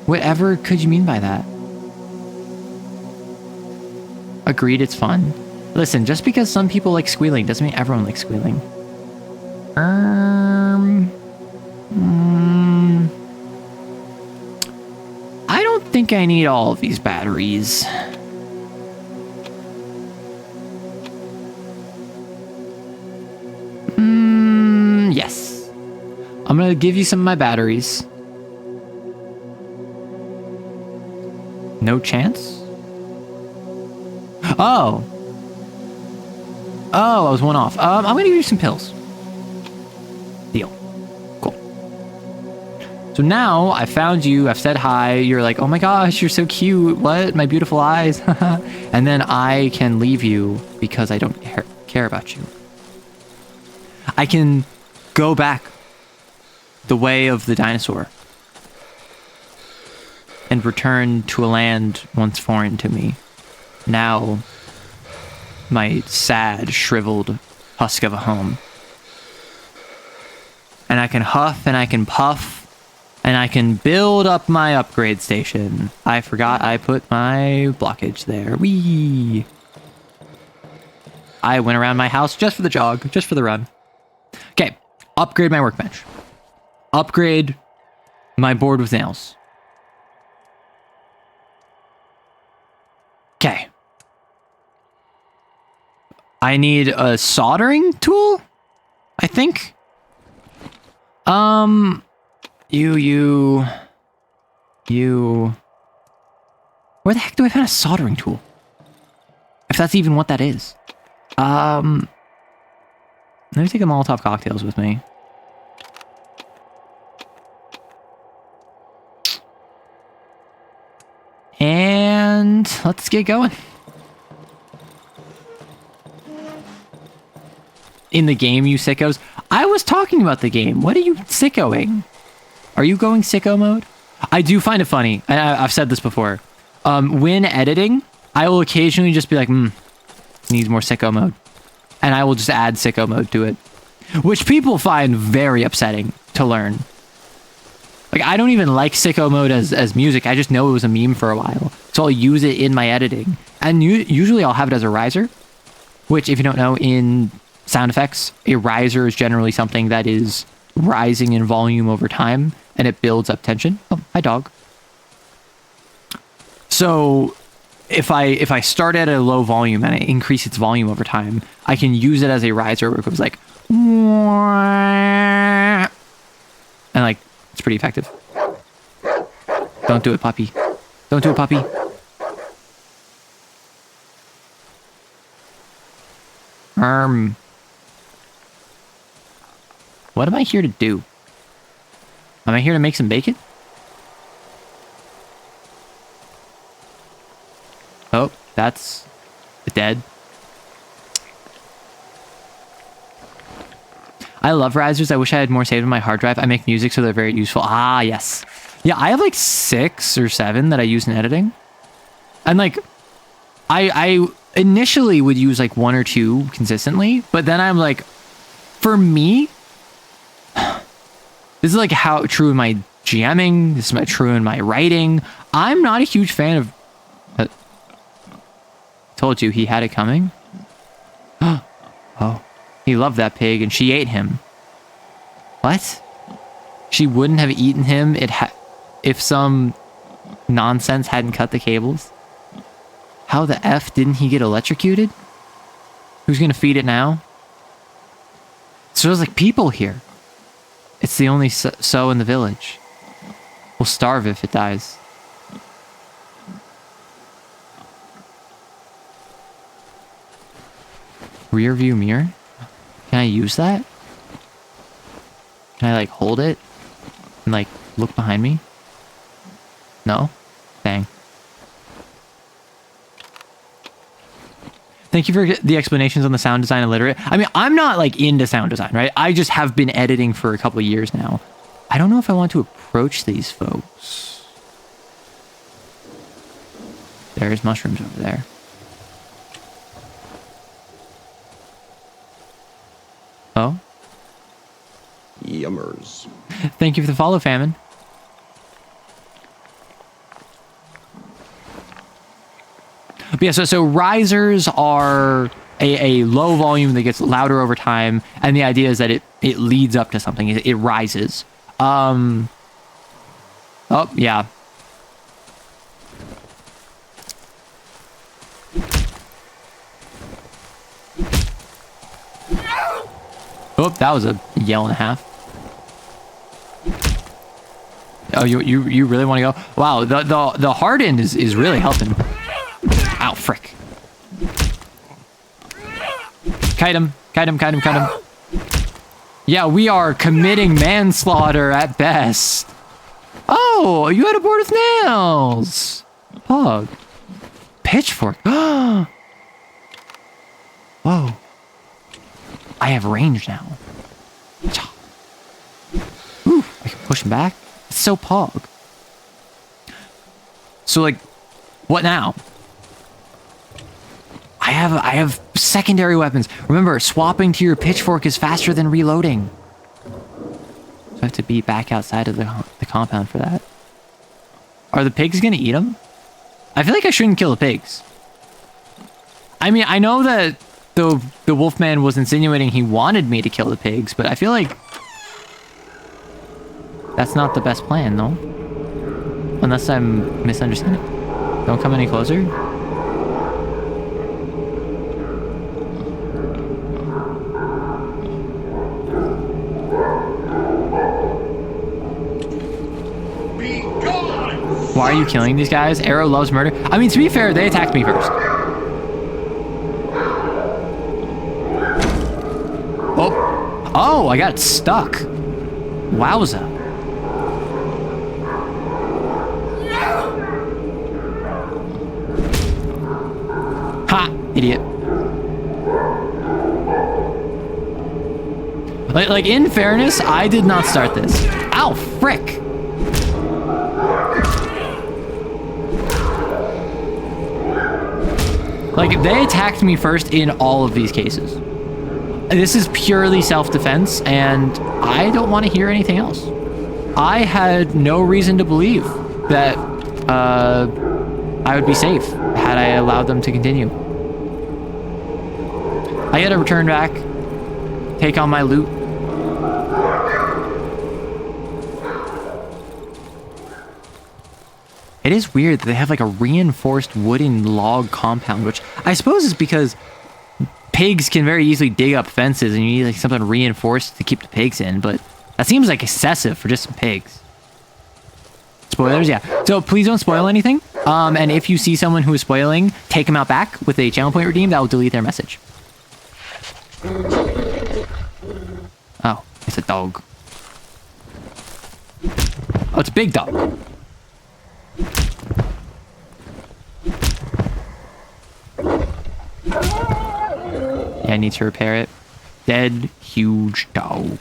Whatever could you mean by that? Agreed, it's fun. Listen, just because some people like squealing doesn't mean everyone likes squealing. I don't think I need all of these batteries. Yes. I'm gonna give you some of my batteries. No chance? Oh. Oh, I was one off. I'm gonna give you some pills. Deal. Cool. So now I found you, I've said hi, you're like, oh my gosh, you're so cute. What? My beautiful eyes. And then I can leave you because I don't care about you. I can go back the way of the dinosaur and return to a land once foreign to me. Now, my sad, shriveled husk of a home. And I can huff and I can puff and I can build up my upgrade station. I forgot I put my blockage there. Whee! I went around my house just for the jog, just for the run. Okay, upgrade my workbench. Upgrade my board with nails. Okay. I need a soldering tool, I think. You. Where the heck do I find a soldering tool? If that's even what that is. Let me take a Molotov cocktails with me. And let's get going. In the game, you sickos. I was talking about the game. What are you sickoing? Are you going sicko mode? I do find it funny. I've said this before. When editing, I will occasionally just be like, needs more sicko mode. And I will just add sicko mode to it. Which people find very upsetting to learn. Like, I don't even like sicko mode as music. I just know it was a meme for a while. So I'll use it in my editing. And usually I'll have it as a riser. Which, if you don't know, in sound effects, a riser is generally something that is rising in volume over time. And it builds up tension. Oh, hi dog. So if I start at a low volume and I increase its volume over time, I can use it as a riser where it goes like, and like, it's pretty effective. Don't do it, puppy. Don't do it, puppy. What am I here to do? Am I here to make some bacon? Oh, that's dead. I love risers. I wish I had more saved on my hard drive. I make music, so they're very useful. Ah, yes. Yeah, I have like 6 or 7 that I use in editing. And like, I initially would use like 1 or 2 consistently, but then I'm like, for me, this is like how true in my GMing. This is true in my writing. I'm not a huge fan of... told you he had it coming. Oh, he loved that pig and she ate him. What? She wouldn't have eaten him if some nonsense hadn't cut the cables. How the F didn't he get electrocuted? Who's gonna feed it now? So there's like people here. It's the only sow in the village. We'll starve if it dies. Rear view mirror? Can I use that? Can I like hold it and like look behind me? No? Dang. Thank you for the explanations on the sound design illiterate. I mean, I'm not like into sound design, right? I just have been editing for a couple of years now. I don't know if I want to approach these folks. There's mushrooms over there. Oh?
Yummers.
Thank you for the follow, Famine. But yeah, so risers are a low volume that gets louder over time, and the idea is that it leads up to something. It rises. Oh, yeah. Oh, that was a yell and a half. Oh, you really want to go? Wow, the hard end is really helping. Ow, frick. Kite him. Yeah, we are committing manslaughter at best. Oh, you had a board of nails. Pug. Pitchfork. Whoa. I have range now. Ooh, I can push him back. It's so pog. So like, what now? I have secondary weapons. Remember, swapping to your pitchfork is faster than reloading. So I have to be back outside of the compound for that. Are the pigs gonna eat them? I feel like I shouldn't kill the pigs. I mean, I know that the wolfman was insinuating he wanted me to kill the pigs, but I feel like that's not the best plan, no? Unless I'm misunderstanding. Don't come any closer. Why are you killing these guys? Arrow loves murder. I mean, to be fair, they attacked me first. Oh, I got stuck. Wowza. Ha, idiot. Like in fairness, I did not start this. Ow, frick. Like, they attacked me first in all of these cases. This is purely self-defense, and I don't want to hear anything else. I had no reason to believe that I would be safe had I allowed them to continue. I had to return back, take on my loot. It is weird that they have like a reinforced wooden log compound, which I suppose is because pigs can very easily dig up fences and you need like something reinforced to keep the pigs in, but that seems like excessive for just some pigs. Spoilers, yeah. So please don't spoil anything. And if you see someone who is spoiling, take them out back with a channel point redeem. That will delete their message. Oh, it's a dog. Oh, it's a big dog. Yeah, I need to repair it. Dead, huge dog.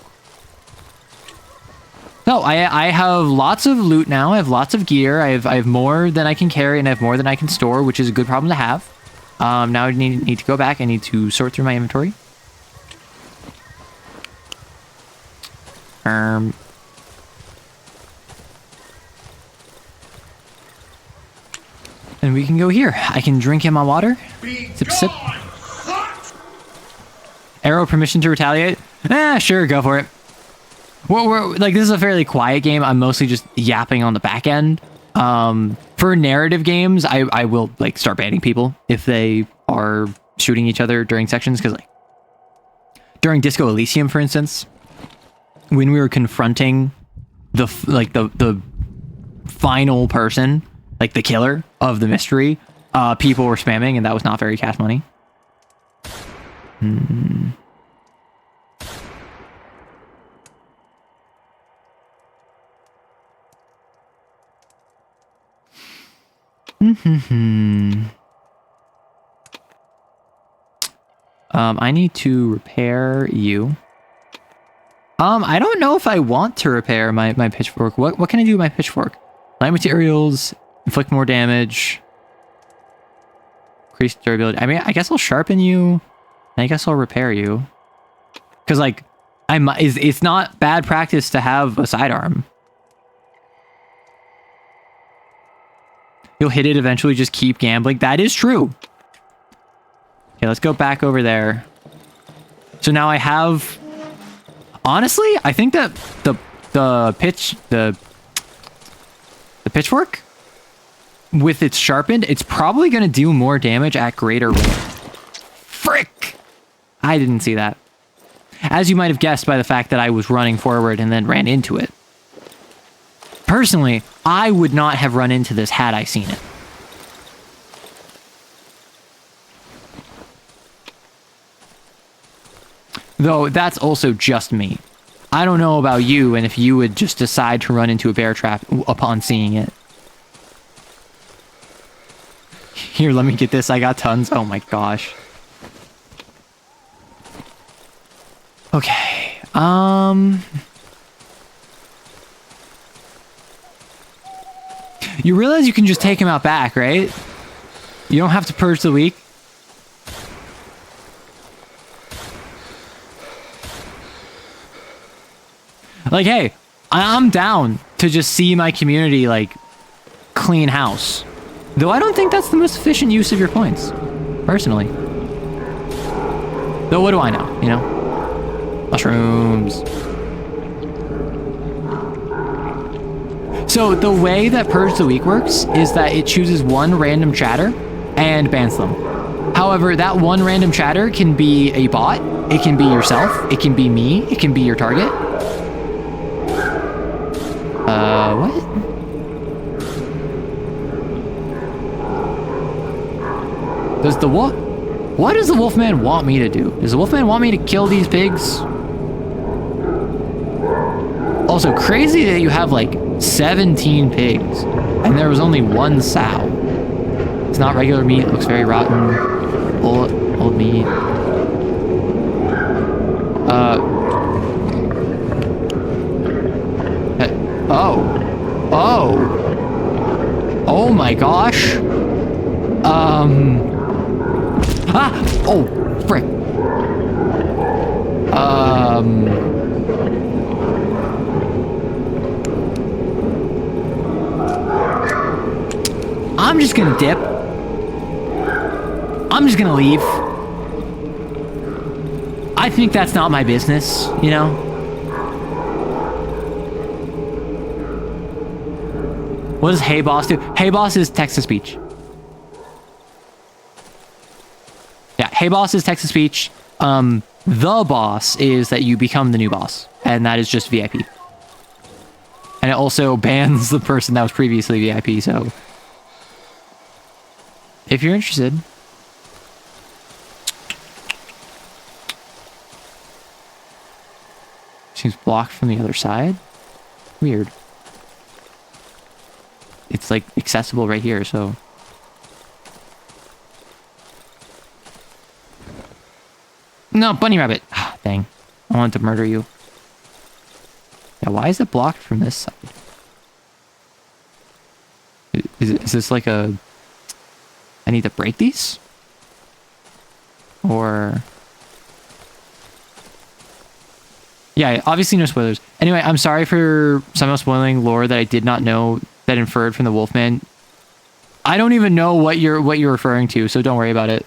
No, I have lots of loot now. I have lots of gear. I have more than I can carry, and I have more than I can store, which is a good problem to have. Now I need to go back. I need to sort through my inventory. And we can go here. I can drink in my water. Sip, sip. Arrow permission to retaliate? Sure, go for it. We're like, this is a fairly quiet game. I'm mostly just yapping on the back end. For narrative games, I will like start banning people if they are shooting each other during sections, because like during Disco Elysium, for instance, when we were confronting the final person, like the killer of the mystery, people were spamming, and that was not very cash money. I need to repair you. I don't know if I want to repair my pitchfork. What can I do with my pitchfork? Light materials, inflict more damage, increase durability. I mean, I guess I'll sharpen you. And I guess I'll repair you. Because like, it's not bad practice to have a sidearm. You'll hit it eventually, just keep gambling. That is true. Okay, let's go back over there. So now I have... Honestly, I think that the pitchfork, with its sharpened, it's probably going to do more damage at greater rate. Frick! I didn't see that. As you might have guessed by the fact that I was running forward and then ran into it. Personally, I would not have run into this had I seen it. Though, that's also just me. I don't know about you and if you would just decide to run into a bear trap upon seeing it. Here, let me get this. I got tons. Oh my gosh. Okay. You realize you can just take him out back, right? You don't have to purge the weak. Like, hey, I'm down to just see my community, like, clean house. Though I don't think that's the most efficient use of your points, personally. Though what do I know, you know? Mushrooms. So the way that Purge the Weak works is that it chooses one random chatter and bans them. However, that one random chatter can be a bot, it can be yourself, it can be me, it can be your target. What? Does the wolf... What does the Wolfman want me to do? Does the Wolfman want me to kill these pigs? Also, crazy that you have, like, 17 pigs, and there was only one sow. It's not regular meat, it looks very rotten. Old meat. Oh my gosh. Oh, frick. I'm just gonna dip. I'm just gonna leave. I think that's not my business, you know? What does Hey Boss do? Hey Boss is text-to-speech. Yeah, Hey Boss is text-to-speech. The boss is that you become the new boss. And that is just VIP. And it also bans the person that was previously VIP, so... If you're interested... Seems blocked from the other side? Weird. It's like accessible right here, so... No, bunny rabbit! Ah, dang. I wanted to murder you. Yeah, why is it blocked from this side? Is this like a... I need to break these? Or... Yeah, obviously no spoilers. Anyway, I'm sorry for somehow spoiling lore that I did not know that inferred from the Wolfman. I don't even know what you're referring to, so don't worry about it.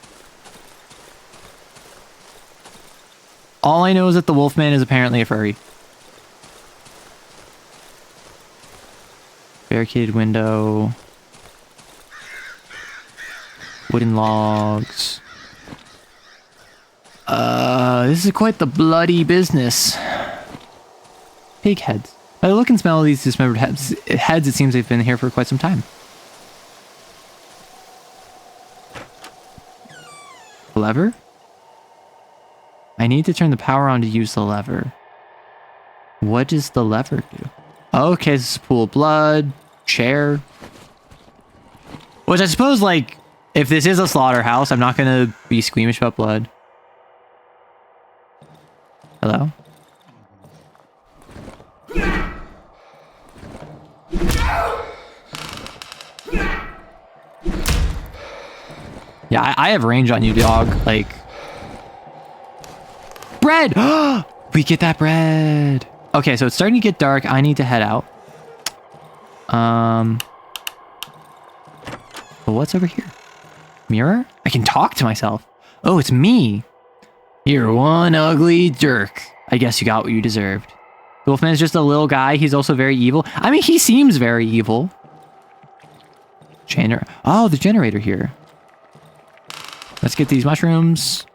All I know is that the Wolfman is apparently a furry. Barricaded window. Wooden logs. This is quite the bloody business. Pig heads. By the look and smell of these dismembered heads, it seems they've been here for quite some time. Lever? I need to turn the power on to use the lever. What does the lever do? Okay, this is a pool of blood. Chair. Which I suppose, like, if this is a slaughterhouse, I'm not gonna be squeamish about blood. Hello? Yeah, I have range on you, dog. Like... Bread! We get that bread! Okay, so it's starting to get dark. I need to head out. Well, what's over here? Mirror? I can talk to myself. Oh, it's me. You're one ugly jerk. I guess you got what you deserved. The Wolfman's just a little guy. He's also very evil. I mean, he seems very evil. Oh, the generator here. Let's get these mushrooms.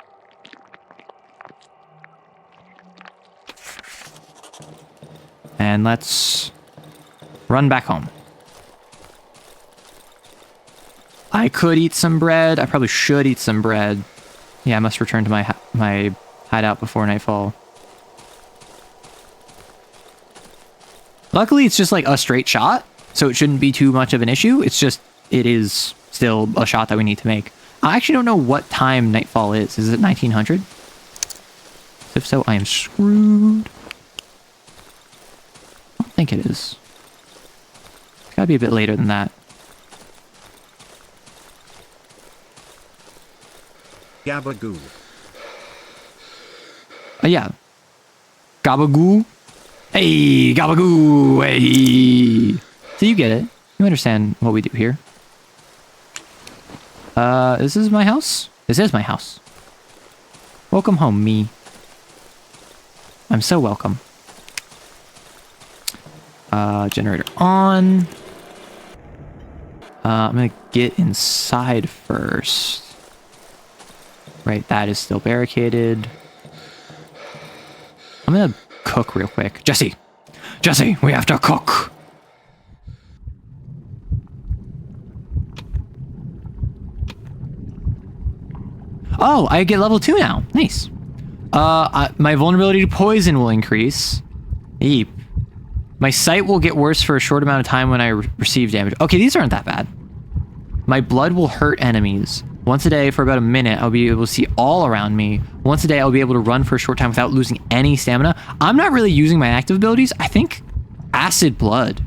And let's run back home. I could eat some bread. I probably should eat some bread. Yeah, I must return to my hideout before nightfall. Luckily, it's just like a straight shot, so it shouldn't be too much of an issue. It's just, it is still a shot that we need to make. I actually don't know what time nightfall is. Is it 1900? If so, I am screwed. I don't think it is. It's gotta be a bit later than that.
Gabagoo.
Yeah. Gabagoo. Hey, Gabagoo. Hey. So you get it. You understand what we do here. This is my house? This is my house. Welcome home, me. I'm so welcome. Generator on. I'm gonna get inside first. Right, that is still barricaded. I'm gonna cook real quick. Jesse! Jesse, we have to cook! Oh, I get level 2 now. Nice. My vulnerability to poison will increase. Eep. My sight will get worse for a short amount of time when I receive damage. Okay, these aren't that bad. My blood will hurt enemies. Once a day for about a minute, I'll be able to see all around me. Once a day, I'll be able to run for a short time without losing any stamina. I'm not really using my active abilities. I think acid blood.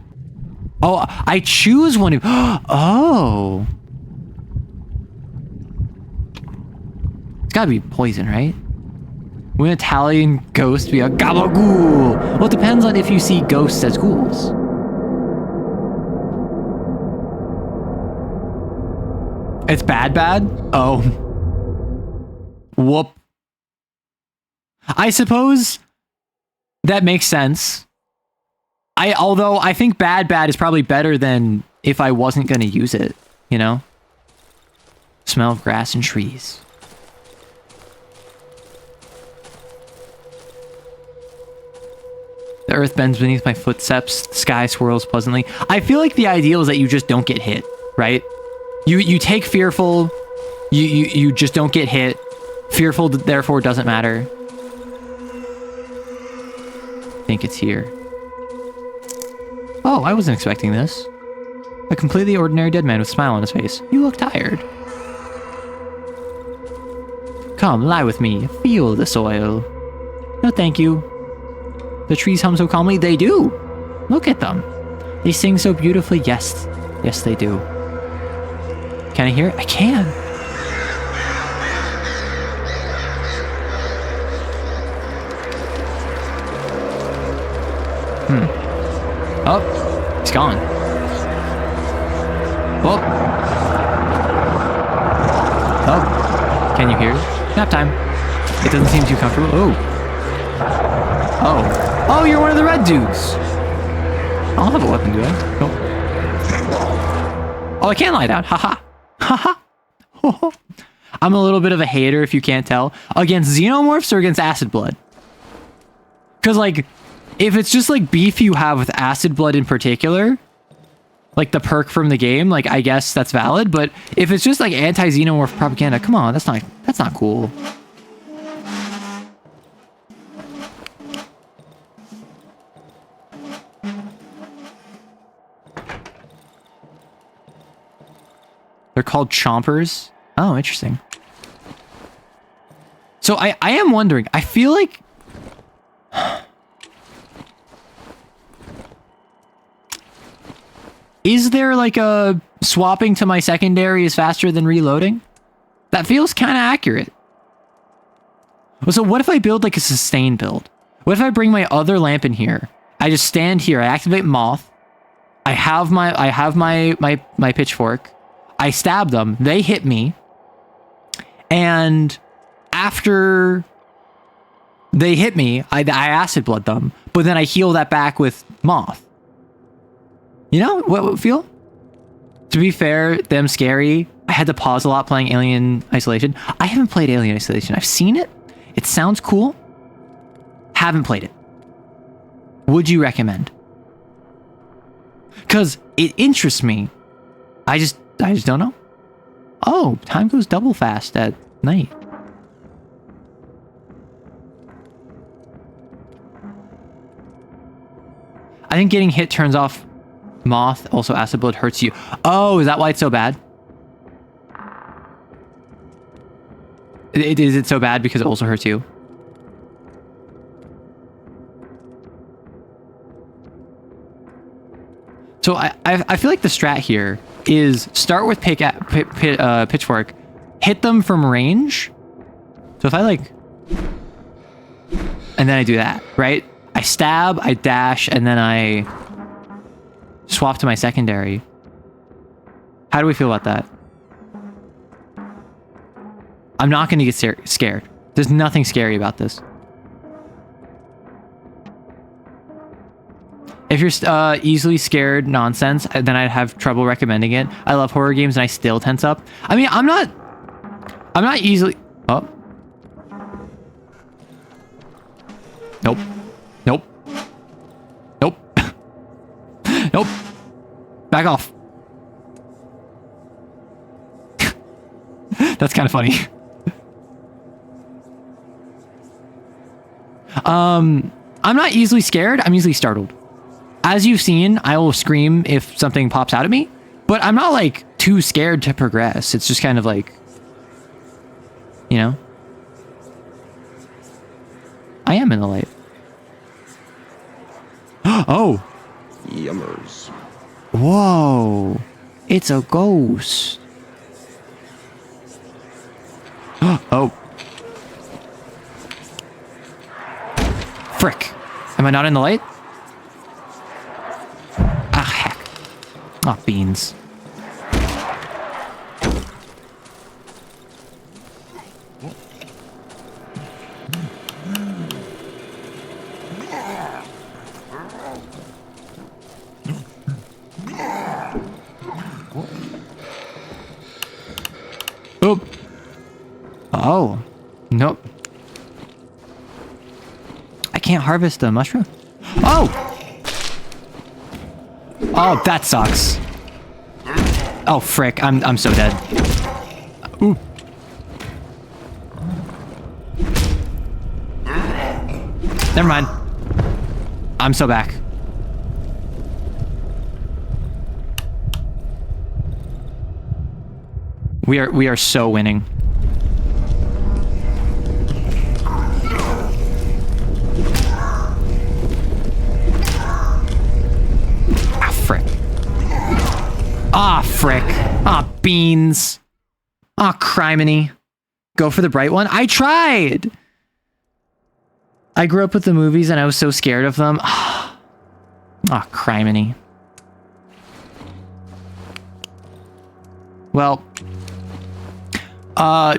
Oh, I choose one of... Oh. It's gotta be poison, right? When an Italian ghost be a gabagool? Well, it depends on if you see ghosts as ghouls. It's bad? Oh. Whoop. I suppose that makes sense. Although I think bad is probably better than if I wasn't gonna use it, you know? Smell of grass and trees. The earth bends beneath my footsteps. The sky swirls pleasantly. I feel like the ideal is that you just don't get hit, right? You take fearful. You just don't get hit. Fearful, therefore, doesn't matter. I think it's here. Oh, I wasn't expecting this. A completely ordinary dead man with a smile on his face. You look tired. Come, lie with me. Feel the soil. No, thank you. The trees hum so calmly. They do. Look at them. They sing so beautifully. Yes. Yes, they do. Can I hear it? I can. Oh, it's gone. Oh. Oh. Can you hear it? Nap time. It doesn't seem too comfortable. Oh. Oh. Oh, you're one of the red dudes. I don't have a weapon, do I? Nope. Oh, I can lie down. Haha. Haha. I'm a little bit of a hater, if you can't tell. Against xenomorphs or against acid blood? Because, like, if it's just, like, beef you have with acid blood in particular, like the perk from the game, like, I guess that's valid. But if it's just, like, anti-xenomorph propaganda, come on, that's not cool. They're called chompers. Oh, interesting. So I am wondering, I feel like... Is there like a swapping to my secondary is faster than reloading? That feels kind of accurate. So what if I build like a sustain build? What if I bring my other lamp in here? I just stand here, I activate moth. I have my pitchfork. I stab them, they hit me. And after they hit me, I acid blood them, but then I heal that back with moth. You know what would feel? To be fair, them scary. I had to pause a lot playing Alien Isolation. I haven't played Alien Isolation. I've seen it. It sounds cool. Haven't played it. Would you recommend? Because it interests me. I just don't know. Oh, time goes double fast at night. I think getting hit turns off moth. Also, acid blood hurts you. Oh, is that why it's so bad? Is it so bad because it also hurts you? So I feel like the strat here is start with pitchfork, hit them from range. So if I like, and then I do that, right? I stab, I dash, and then I swap to my secondary. How do we feel about that? I'm not going to get scared. There's nothing scary about this. If you're easily scared nonsense, then I'd have trouble recommending it. I love horror games and I still tense up. I mean, I'm not easily... Oh. Nope. Nope. Nope. Nope. Back off. That's kind of funny. I'm not easily scared. I'm easily startled. As you've seen, I will scream if something pops out at me, but I'm not like too scared to progress. It's just kind of like, you know, I am in the light. Oh.
Yummers.
Whoa. It's a ghost. Oh. Frick. Am I not in the light? Ah, heck. Ah, beans. Oop. Oh. Nope. I can't harvest a mushroom. Oh! Oh, that sucks. Oh, frick. I'm so dead. Ooh. Never mind. I'm so back. We are so winning. Ah, frick. Ah, beans. Ah, criminy. Go for the bright one? I tried! I grew up with the movies and I was so scared of them. Ah, criminy. Well,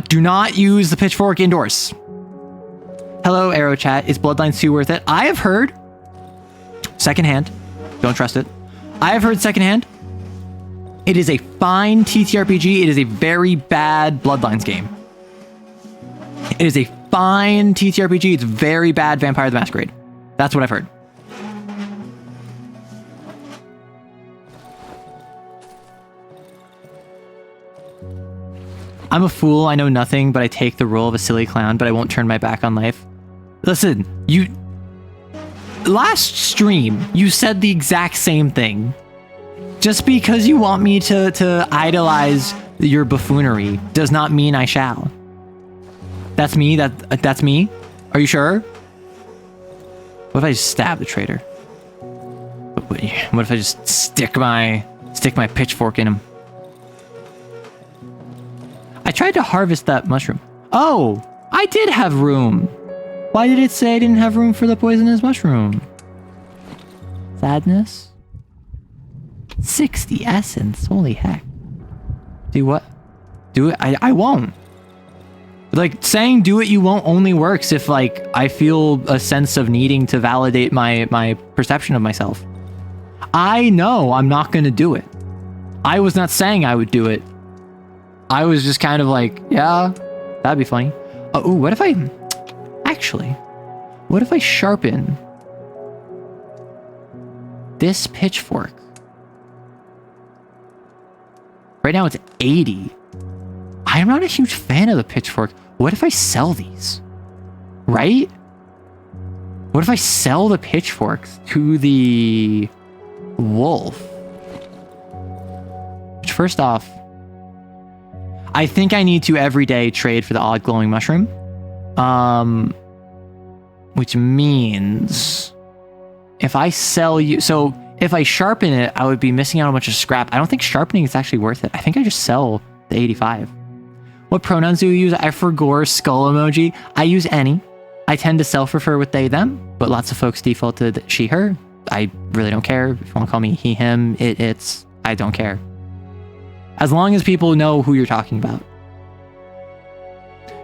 do not use the pitchfork indoors. Hello, Arrow Chat. Is Bloodlines 2 worth it? I have heard secondhand. Don't trust it. I have heard secondhand It is a fine TTRPG. It is a very bad Bloodlines game. It is a fine TTRPG. It's very bad Vampire the Masquerade. That's what I've heard. I'm a fool, I know nothing, but I take the role of a silly clown, but I won't turn my back on life. Listen, you... Last stream, you said the exact same thing. Just because you want me to idolize your buffoonery does not mean I shall. That's me? That's me? Are you sure? What if I just stab the traitor? What if I just stick my pitchfork in him? I tried to harvest that mushroom. Oh, I did have room. Why did it say I didn't have room for the poisonous mushroom? Sadness? 60 essence, holy heck. Do what? Do it? I won't. Like, saying do it you won't only works if, like, I feel a sense of needing to validate my perception of myself. I know I'm not gonna do it. I was not saying I would do it. I was just kind of like, yeah, that'd be funny. Oh, ooh, what if I... Actually, what if I sharpen this pitchfork? Right now it's 80. I'm not a huge fan of the pitchfork. What if I sell these? Right? What if I sell the pitchforks to the wolf? Which, first off, I think I need to every day trade for the odd glowing mushroom. Which means if I sell you, so if I sharpen it, I would be missing out on a bunch of scrap. I don't think sharpening is actually worth it. I think I just sell the 85. What pronouns do you use? I forgot skull emoji. I use any. I tend to self-refer with they, them, but lots of folks defaulted she, her. I really don't care. If you want to call me he, him, it, it's, I don't care. As long as people know who you're talking about.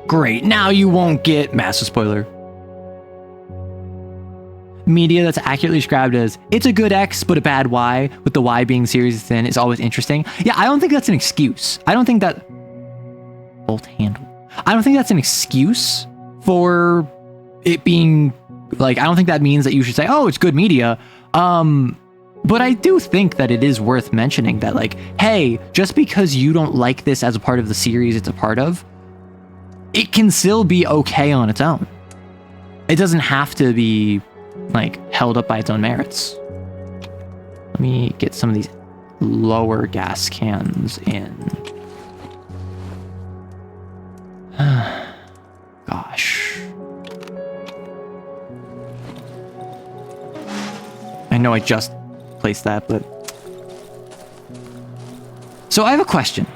Great, now you won't get massive spoiler. Media that's accurately described as it's a good X but a bad Y, with the Y being series thin, is always interesting. Yeah, I don't think that's an excuse. I don't think that bolt handle. I don't think that's an excuse for it being like, I don't think that means that you should say, oh, it's good media. But I do think that it is worth mentioning that, like, hey, just because you don't like this as a part of the series it's a part of, it can still be okay on its own. It doesn't have to be, like, held up by its own merits. Let me get some of these lower gas cans in. Gosh. I know I just placed that, but... So I have a question.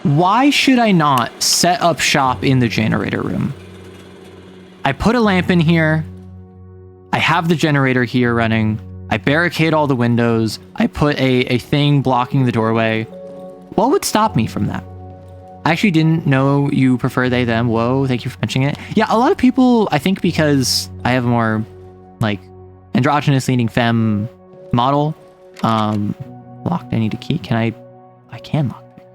Why should I not set up shop in the generator room? I put a lamp in here. I have the generator here running. I barricade all the windows. I put a thing blocking the doorway. What would stop me from that? I actually didn't know you prefer they, them. Whoa, thank you for mentioning it. Yeah, a lot of people, I think because I have a more, like, androgynous leaning femme model. Locked, I need a key. Can I can lock pick.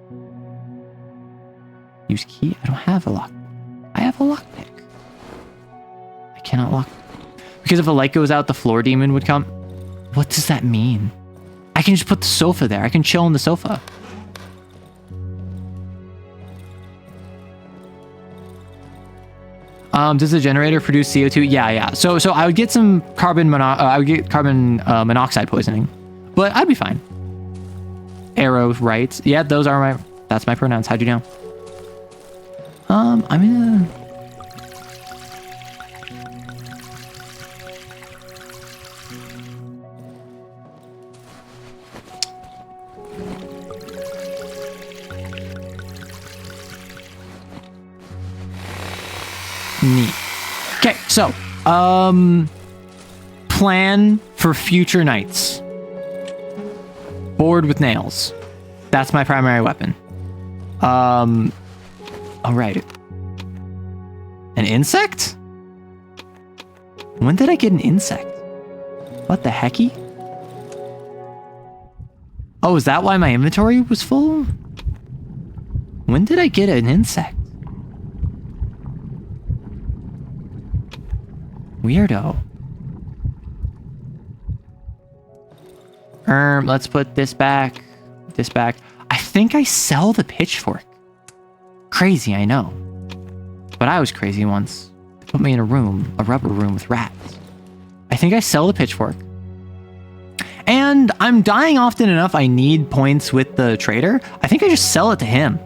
Use key? I don't have a lock. I have a lockpick. I cannot lock. Because if the light goes out, the floor demon would come. What does that mean? I can just put the sofa there. I can chill on the sofa. Does the generator produce CO2? Yeah. So I would get some carbon monoxide poisoning, but I'd be fine. Arrow, right? Yeah, those are that's my pronouns. How'd you know? I'm gonna... Neat. Okay, so, plan for future nights. Board with nails. That's my primary weapon. All right. An insect? When did I get an insect? What the hecky? Oh, is that why my inventory was full? When did I get an insect? Weirdo. Let's put this back. This back. I think I sell the pitchfork. Crazy, I know. But I was crazy once. They put me in a room, a rubber room with rats. I think I sell the pitchfork. And I'm dying often enough I need points with the trader. I think I just sell it to him.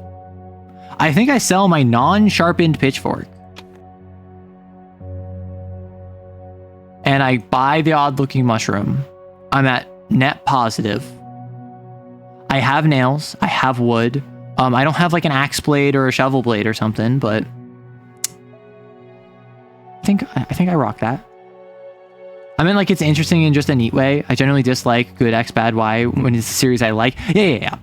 I think I sell my non-sharpened pitchfork. And I buy the odd-looking mushroom. I'm at net positive. I have nails. I have wood. I don't have like an axe blade or a shovel blade or something, but I think I rock that. I mean, like, it's interesting in just a neat way. I generally dislike good X, bad Y when it's a series I like. Yeah.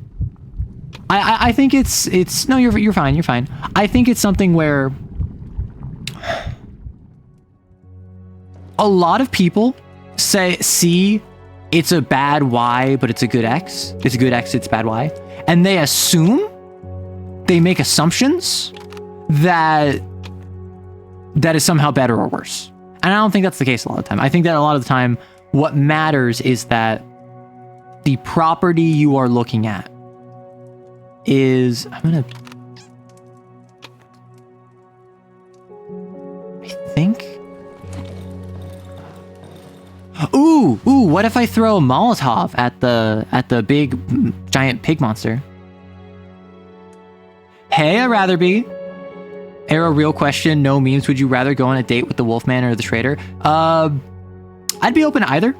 I think it's no, you're fine. You're fine. I think it's something where a lot of people see it's a bad Y, but it's a good X. It's a good X, it's bad Y. And they make assumptions that is somehow better or worse. And I don't think that's the case a lot of the time. I think that a lot of the time, what matters is that the property you are looking at is... I think... Ooh, what if I throw a Molotov at the big giant pig monster? Hey, I'd rather be. Arrow, real question, no memes. Would you rather go on a date with the Wolfman or the Trader? I'd be open to either.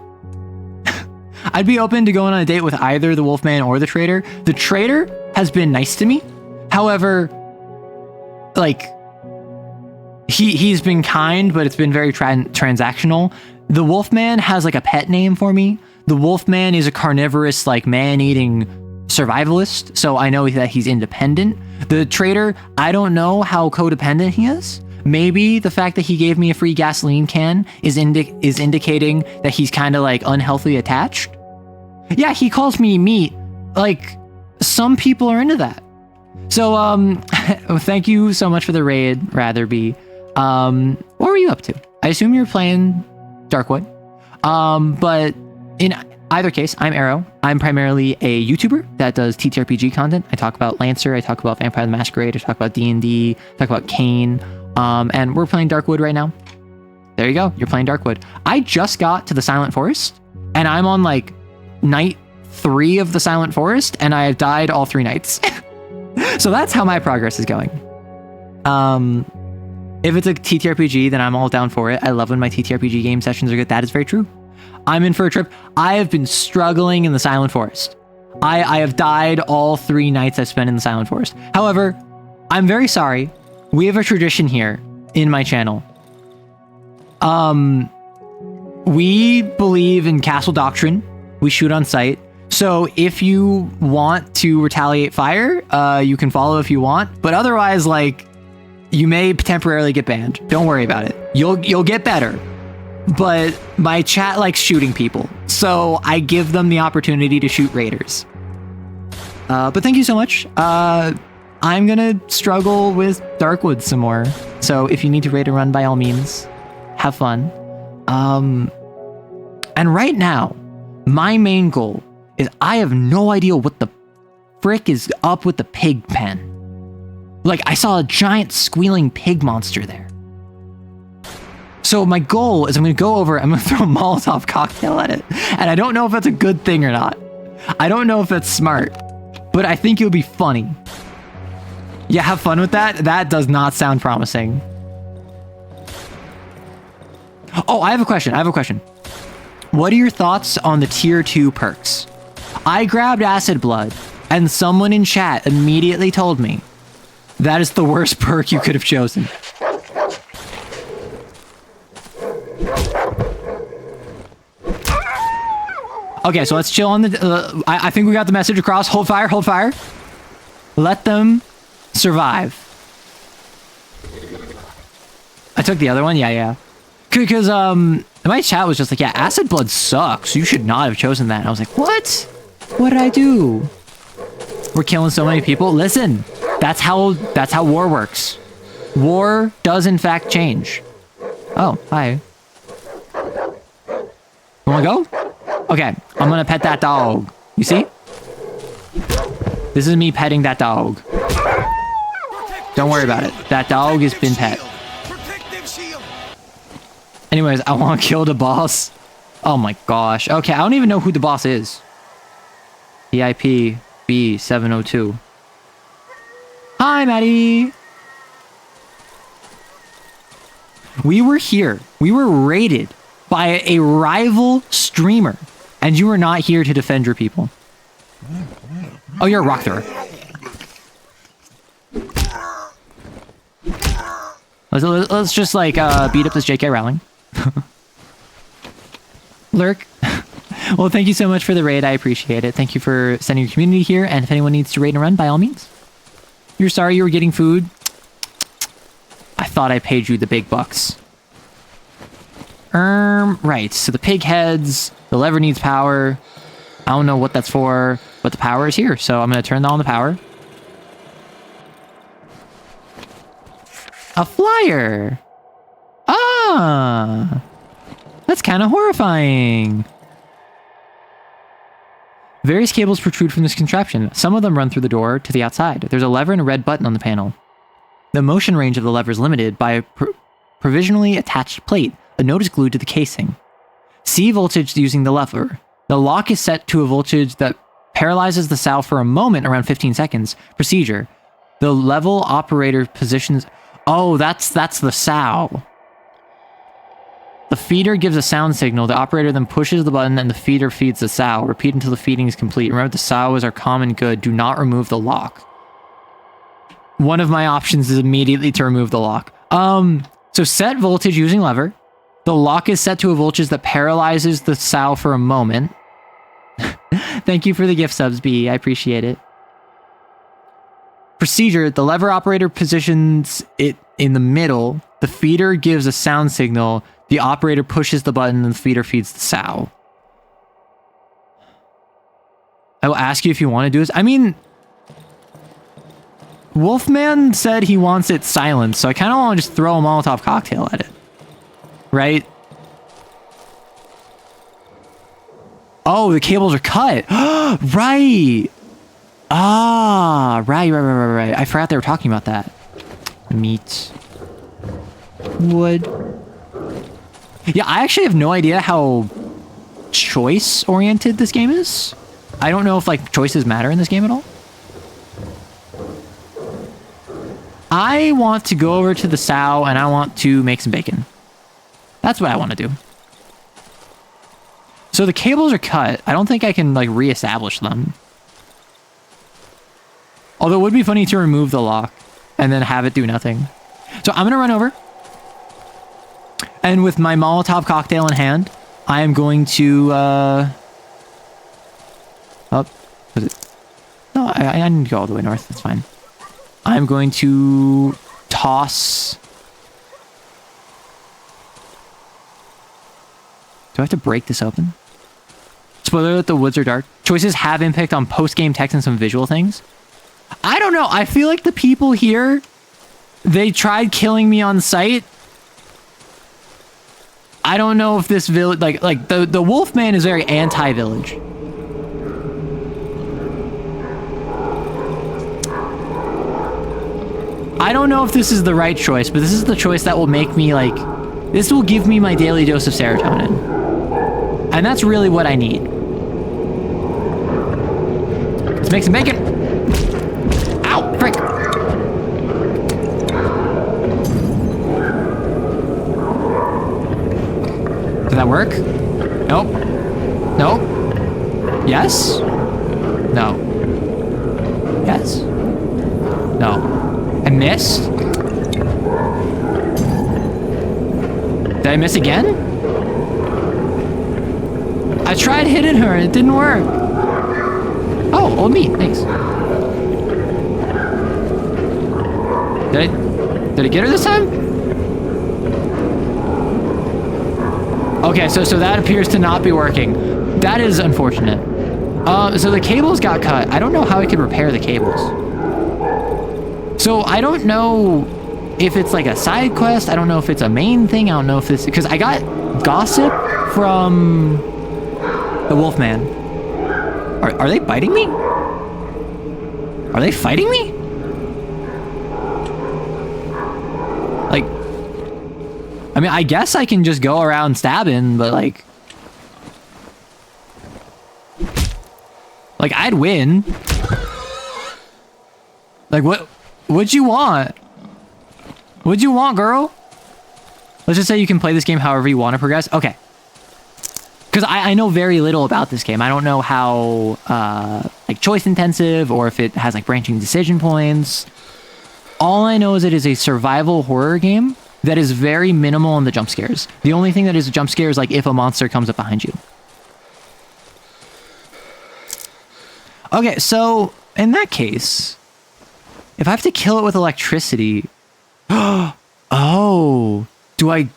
I'd be open to going on a date with either the Wolfman or the Trader. The Trader has been nice to me. However, like, he's been kind, but it's been very transactional. The Wolfman has like a pet name for me. The Wolfman is a carnivorous, like, man-eating survivalist, so I know that he's independent. The Trader, I don't know how codependent he is. Maybe the fact that he gave me a free gasoline can is indicating that he's kind of like unhealthily attached. Yeah, he calls me meat. Like, some people are into that. So, thank you so much for the raid, Ratherby. What were you up to? I assume you're playing Darkwood. But in either case, I'm Arrow. I'm primarily a YouTuber that does TTRPG content. I talk about Lancer, I talk about Vampire the Masquerade, I talk about D&D, I talk about Kane, and we're playing Darkwood right now. There you go, you're playing Darkwood. I just got to the Silent Forest, and I'm on like night 3 of the Silent Forest, and I have died all 3 nights. So that's how my progress is going. If it's a TTRPG, then I'm all down for it. I love when my TTRPG game sessions are good. That is very true. I'm in for a trip. I have been struggling in the Silent Forest. I have died all 3 nights I've spent in the Silent Forest. However, I'm very sorry. We have a tradition here in my channel. We believe in castle doctrine. We shoot on sight. So if you want to retaliate fire, you can follow if you want. But otherwise, like, you may temporarily get banned. Don't worry about it. You'll get better. But my chat likes shooting people, so I give them the opportunity to shoot raiders. But thank you so much. I'm gonna struggle with Darkwood some more. So if you need to raid a run, by all means, have fun. And right now, my main goal is I have no idea what the frick is up with the pig pen. Like, I saw a giant squealing pig monster there. So my goal is I'm going to go over, I'm going to throw a Molotov cocktail at it. And I don't know if that's a good thing or not. I don't know if that's smart, but I think it would be funny. Yeah, have fun with that. That does not sound promising. Oh, I have a question. What are your thoughts on the tier 2 perks? I grabbed Acid Blood, and someone in chat immediately told me that is the worst perk you could have chosen. Okay, so let's chill on the... I think we got the message across. Hold fire. Let them survive. I took the other one? Yeah. Because, my chat was just like, yeah, Acid Blood sucks. You should not have chosen that. And I was like, what? What did I do? We're killing so many people. Listen, that's how war works. War does in fact change. Oh, hi. You wanna go? Okay, I'm gonna pet that dog. You see? This is me petting that dog. Don't worry about it. That dog has been pet. Anyways, I want to kill the boss. Oh my gosh. Okay, I don't even know who the boss is. VIP B702. Hi, Maddie. We were here. We were raided by a rival streamer. And you were not here to defend your people. Oh, you're a rock thrower. Let's just like beat up this JK Rowling. Lurk. Well, thank you so much for the raid. I appreciate it. Thank you for sending your community here. And if anyone needs to raid and run, by all means. You're sorry you were getting food. I thought I paid you the big bucks. Right. So the pig heads, the lever needs power. I don't know what that's for, but the power is here. So I'm going to turn on the power. A flyer. Ah, that's kind of horrifying. Various cables protrude from this contraption. Some of them run through the door to the outside. There's a lever and a red button on the panel. The motion range of the lever is limited by a provisionally attached plate. A note is glued to the casing. See voltage using the lever. The lock is set to a voltage that paralyzes the sow for a moment, around 15 seconds. Procedure. The level operator positions... Oh, that's the sow. The feeder gives a sound signal. The operator then pushes the button and the feeder feeds the sow. Repeat until the feeding is complete. Remember, the sow is our common good. Do not remove the lock. One of my options is immediately to remove the lock. So set voltage using lever. The lock is set to a voltage that paralyzes the sow for a moment. Thank you for the gift subs, B. I appreciate it. Procedure. The lever operator positions it in the middle. The feeder gives a sound signal. The operator pushes the button and the feeder feeds the sow. I will ask you if you want to do this. I mean, Wolfman said he wants it silenced, so I kind of want to just throw a Molotov cocktail at it. Right? Oh, the cables are cut. Right. Ah, right. I forgot they were talking about that. Meat. Wood. Yeah, I actually have no idea how choice-oriented this game is. I don't know if, like, choices matter in this game at all. I want to go over to the sow and I want to make some bacon. That's what I want to do. So the cables are cut. I don't think I can, like, reestablish them. Although it would be funny to remove the lock and then have it do nothing. So I'm going to run over. And with my Molotov cocktail in hand, I am going to, Oh, was it? No, I need to go all the way north. That's fine. I'm going to toss... Do I have to break this open? Spoiler alert, the woods are dark. Choices have impact on post-game text and some visual things. I don't know. I feel like the people here, they tried killing me on sight. I don't know if this village... Like the Wolfman is very anti-village. I don't know if this is the right choice, but this is the choice that will make me, like... This will give me my daily dose of serotonin. And that's really what I need. Let's make some bacon. Ow, frick. Did that work? Nope. Nope. Yes? No. Yes? No. I missed? Did I miss again? I tried hitting her and it didn't work. Oh, old meat, thanks. Did I get her this time? Okay, so that appears to not be working. That is unfortunate. So the cables got cut. I don't know how I could repair the cables. So I don't know if it's like a side quest. I don't know if it's a main thing. I don't know if this... Because I got gossip from the Wolfman. Are they biting me? Are they fighting me? Like... I mean, I guess I can just go around stabbing, but like... Like, I'd win. Like, what'd you want? What'd you want, girl? Let's just say you can play this game however you want to progress. Okay. Because I know very little about this game. I don't know how, like, choice intensive or if it has, like, branching decision points. All I know is it is a survival horror game that is very minimal in the jump scares. The only thing that is a jump scare is, like, if a monster comes up behind you. Okay, so in that case, if I have to kill it with electricity, oh, do I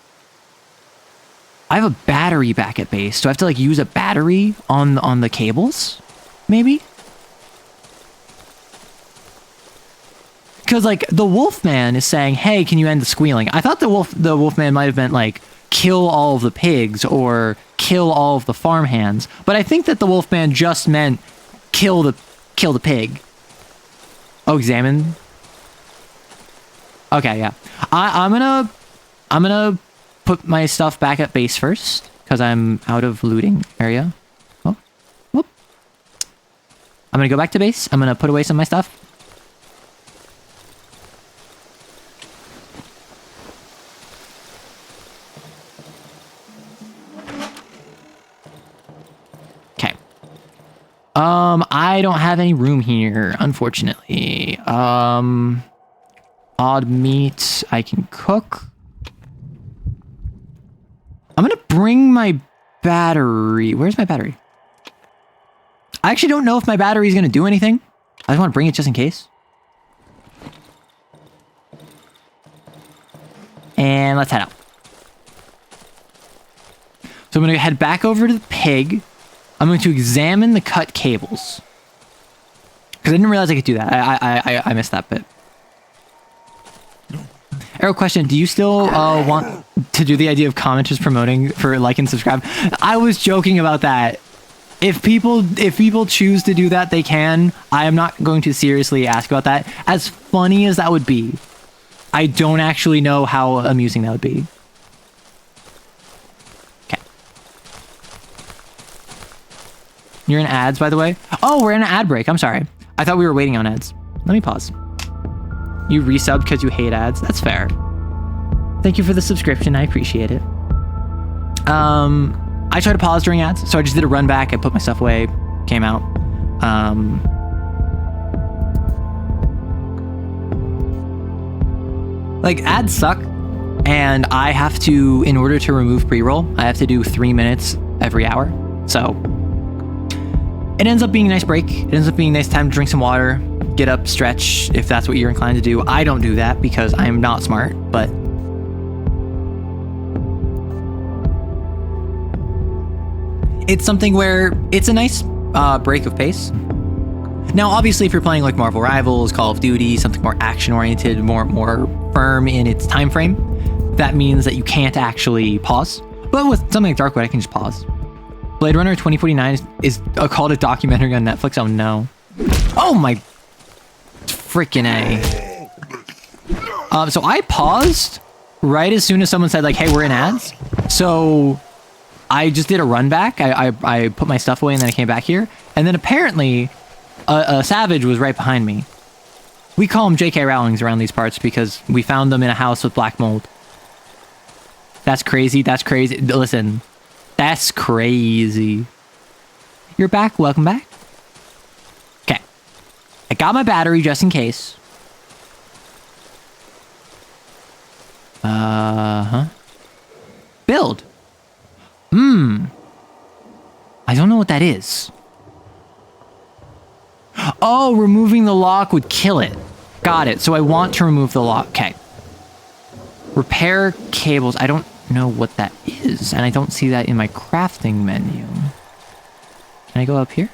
have a battery back at base. Do I have to like use a battery on the cables? Maybe? Because like the Wolfman is saying, "Hey, can you end the squealing?" I thought the Wolfman might have meant like kill all of the pigs or kill all of the farmhands, but I think that the Wolfman just meant kill the pig. Oh, examine. Okay, yeah. I'm gonna put my stuff back at base first because I'm out of looting area. Oh, whoop. I'm gonna go back to base. I'm gonna put away some of my stuff. I don't have any room here, unfortunately. Odd meat I can cook. I'm gonna bring my battery. Where's my battery? I actually don't know if my battery is gonna do anything. I just want to bring it just in case. And let's head out. So I'm gonna head back over to the pig. I'm going to examine the cut cables. Because I didn't realize I could do that. I missed that bit. Arrow question, do you still want to do the idea of commenters promoting for like and subscribe? I was joking about that. If people choose to do that, they can. I am not going to seriously ask about that. As funny as that would be, I don't actually know how amusing that would be. You're in ads, by the way? Oh, we're in an ad break. I'm sorry. I thought we were waiting on ads. Let me pause. You resubbed because you hate ads? That's fair. Thank you for the subscription. I appreciate it. I tried to pause during ads, so I just did a run back. I put my stuff away, came out. Like, ads suck, and I have to, in order to remove pre-roll, I have to do 3 minutes every hour. So... it ends up being a nice break. It ends up being a nice time to drink some water, get up, stretch, if that's what you're inclined to do. I don't do that because I'm not smart, but... it's something where it's a nice break of pace. Now, obviously, if you're playing like Marvel Rivals, Call of Duty, something more action-oriented, more firm in its time frame, that means that you can't actually pause. But with something like Darkwood, I can just pause. Blade Runner 2049 is called a documentary on Netflix. Oh no. Oh my freaking A. So I paused right as soon as someone said like, hey, we're in ads. So I just did a run back. I put my stuff away and then I came back here. And then apparently a savage was right behind me. We call them J.K. Rowlings around these parts because we found them in a house with black mold. That's crazy. That's crazy. Listen. That's crazy. You're back. Welcome back. Okay. I got my battery just in case. Build. I don't know what that is. Oh, removing the lock would kill it. Got it. So I want to remove the lock. Okay. Repair cables. I don't know what that is, and I don't see that in my crafting menu. Can I go up here?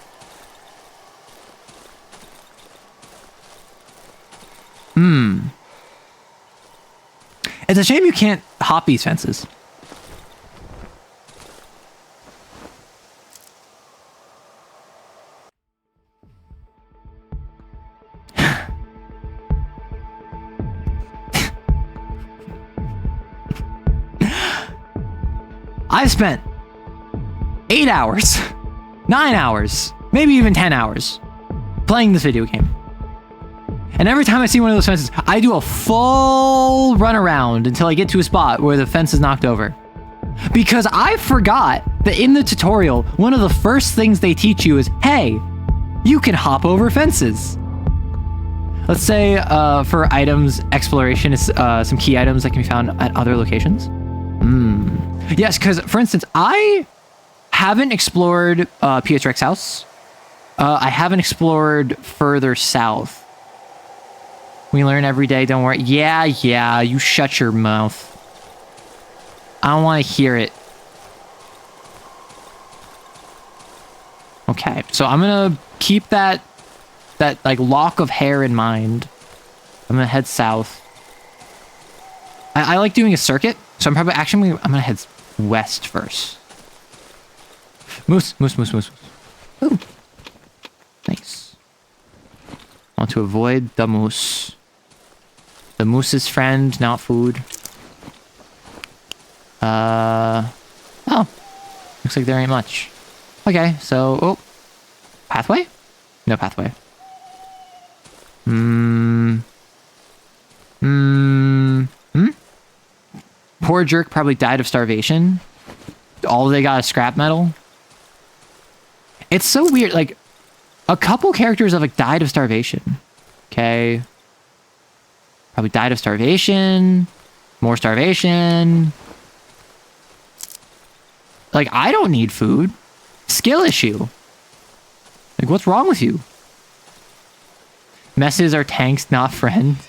It's a shame you can't hop these fences. I've spent 8 hours, 9 hours, maybe even 10 hours playing this video game. And every time I see one of those fences, I do a full run around until I get to a spot where the fence is knocked over. Because I forgot that in the tutorial, one of the first things they teach you is, hey, you can hop over fences. Let's say for items, exploration is some key items that can be found at other locations. Yes, because for instance, I haven't explored Pietrex's house. I haven't explored further south. We learn every day, don't worry. Yeah, you shut your mouth. I don't want to hear it. Okay, so I'm gonna keep that like lock of hair in mind. I'm gonna head south. I like doing a circuit, so I'm probably actually I'm gonna head west first. Moose. Ooh. Nice. I want to avoid the moose. The moose's friend, not food. Oh. Looks like there ain't much. Okay, so... Oh. Pathway? No pathway. Poor jerk probably died of starvation. All they got is scrap metal. It's so weird, like... A couple characters have, like, died of starvation. Okay. Probably died of starvation. More starvation. Like, I don't need food. Skill issue. Like, what's wrong with you? Messes are tanks, not friends.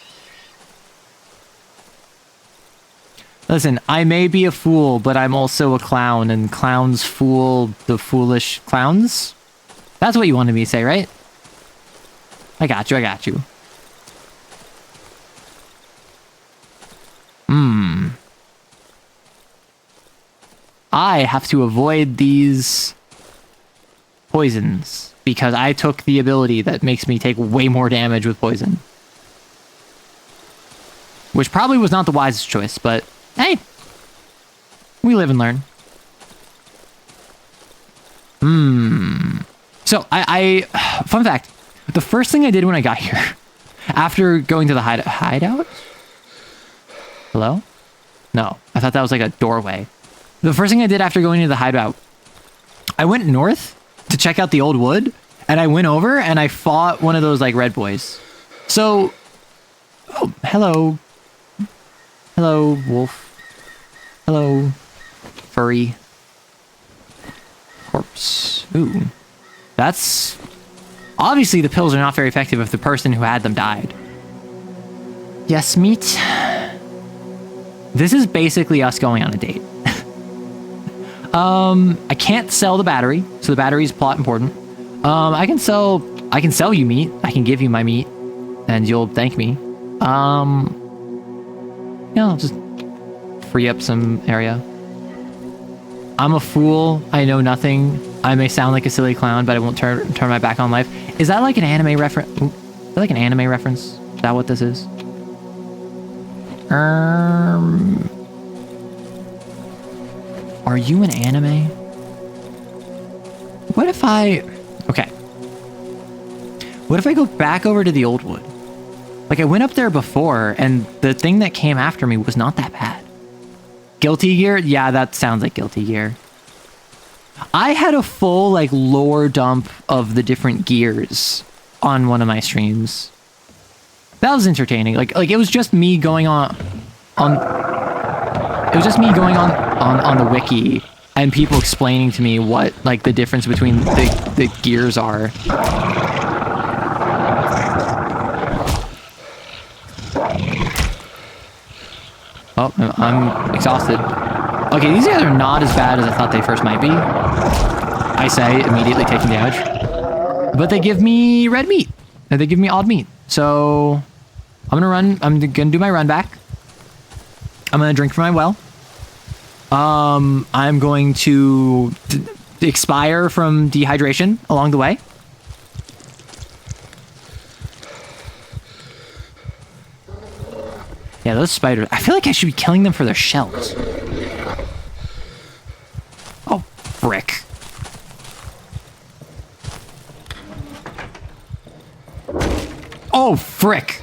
Listen, I may be a fool, but I'm also a clown, and clowns fool the foolish clowns? That's what you wanted me to say, right? I got you. I have to avoid these poisons because I took the ability that makes me take way more damage with poison. Which probably was not the wisest choice, but hey, we live and learn. So fun fact, the first thing I did when I got here, after going to the hideout? Hello? No, I thought that was like a doorway. The first thing I did after going to the hideout, I went north to check out the old wood, and I went over and I fought one of those like red boys. So, oh, hello. Hello, wolf. Hello, furry. Corpse. Ooh. That's... Obviously the pills are not very effective if the person who had them died. Yes, meat. This is basically us going on a date. I can't sell the battery, so the battery is plot important. I can sell you meat. I can give you my meat, and you'll thank me. Yeah, I'll just free up some area. I'm a fool. I know nothing. I may sound like a silly clown, but I won't turn my back on life. Is that like an anime reference? Is that like an anime reference? Is that what this is? Are you an anime? What if I... Okay. What if I go back over to the old wood? Like, I went up there before, and the thing that came after me was not that bad. Guilty Gear? Yeah, that sounds like Guilty Gear. I had a full, like, lore dump of the different gears on one of my streams. That was entertaining. Like it was just me going on it was just me going on the wiki and people explaining to me what, like, the difference between the gears are. Oh, I'm exhausted. Okay, these guys are not as bad as I thought they first might be. I say, immediately taking damage. But they give me red meat. And they give me odd meat. So, I'm gonna run. I'm gonna do my run back. I'm gonna drink from my well. I'm going to expire from dehydration along the way. Yeah, those spiders. I feel like I should be killing them for their shells. Oh, frick. Oh, frick.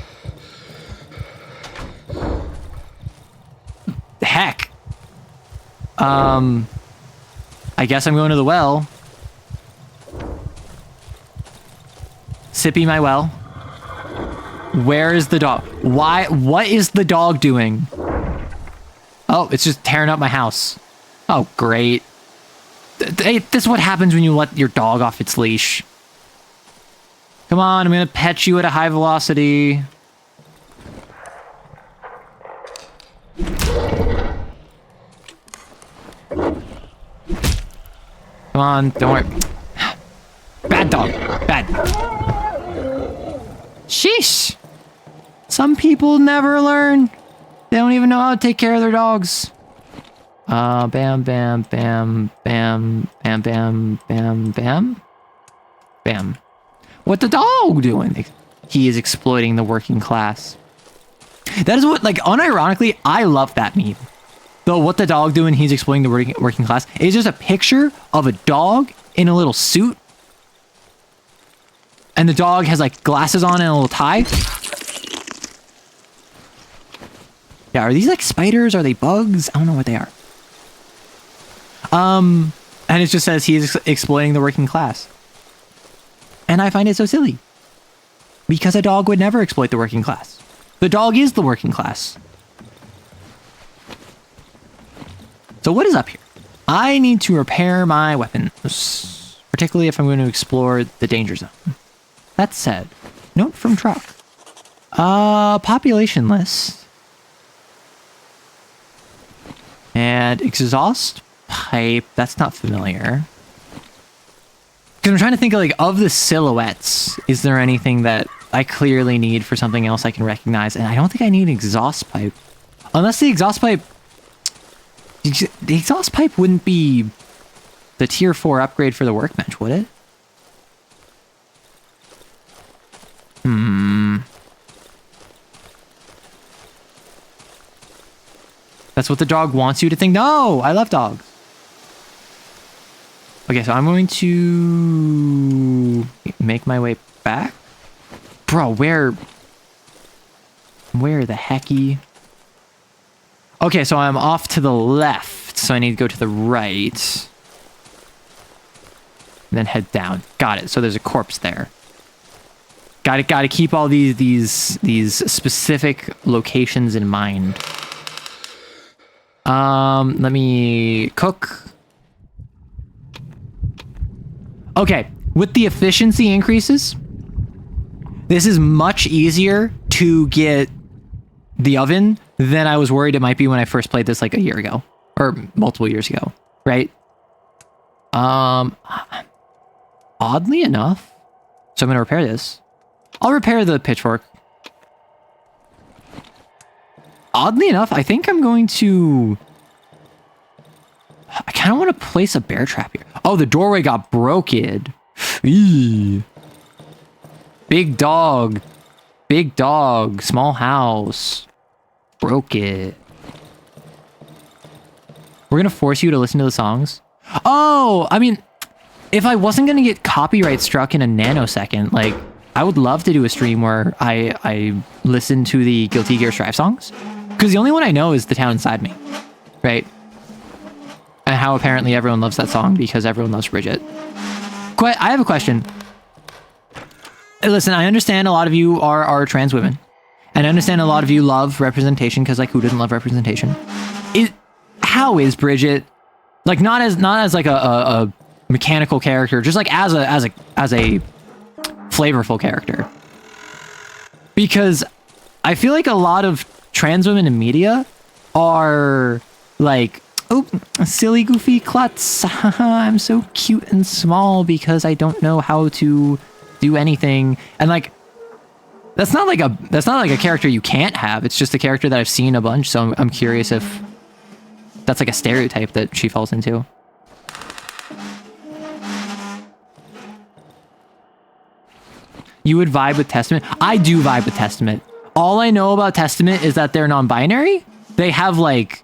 Heck. I guess I'm going to the well. Sippy my well. Where is the dog? Why? What is the dog doing? Oh, it's just tearing up my house. Oh, great. This is what happens when you let your dog off its leash. Come on, I'm gonna pet you at a high velocity. Come on, don't worry. Bad dog. Bad. Sheesh. Some people never learn. They don't even know how to take care of their dogs. Bam, bam, bam, bam, bam, bam, bam, bam. Bam. What the dog doing? He is exploiting the working class. That is what, like, unironically, I love that meme. The what the dog doing, he's exploiting the working class. It's just a picture of a dog in a little suit. And the dog has, like, glasses on and a little tie. Yeah, are these, like, spiders? Are they bugs? I don't know what they are. And it just says he's exploiting the working class. And I find it so silly. Because a dog would never exploit the working class. The dog is the working class. So what is up here? I need to repair my weapons. Particularly if I'm going to explore the danger zone. That said, note from truck. Population list. And exhaust pipe. That's not familiar. Because I'm trying to think of the silhouettes. Is there anything that I clearly need for something else I can recognize? And I don't think I need an exhaust pipe. Unless the exhaust pipe... The exhaust pipe wouldn't be the tier 4 upgrade for the workbench, would it? That's what the dog wants you to think. No! I love dogs. Okay, so I'm going to make my way back. Bro, where the hecky? Okay, so I'm off to the left, so I need to go to the right. And then head down. Got it. So there's a corpse there. Got to keep all these specific locations in mind. Let me cook. Okay, with the efficiency increases, this is much easier to get the oven than I was worried it might be when I first played this like a year ago or multiple years ago, right? Oddly enough, so I'm gonna repair this. I'll repair the pitchfork. Oddly enough, I think I'm going to... I kind of want to place a bear trap here. Oh, the doorway got broken. Eee. Big dog. Big dog. Small house. Broke it. We're going to force you to listen to the songs. Oh, I mean, if I wasn't going to get copyright struck in a nanosecond, like, I would love to do a stream where I listen to the Guilty Gear Strive songs. Because the only one I know is The Town Inside Me. Right? And how apparently everyone loves that song because everyone loves Bridget. I have a question. Listen, I understand a lot of you are trans women. And I understand a lot of you love representation because, like, who doesn't love representation? How is Bridget, like, not as like a mechanical character, just like as a flavorful character? Because I feel like a lot of trans women in media are like, oh, silly goofy klutz. I'm so cute and small because I don't know how to do anything. And like, That's not like a character you can't have. It's just a character that I've seen a bunch, so I'm curious if that's like a stereotype that she falls into. You would vibe with Testament? I do vibe with Testament. All I know about Testament is that they're non-binary. They have like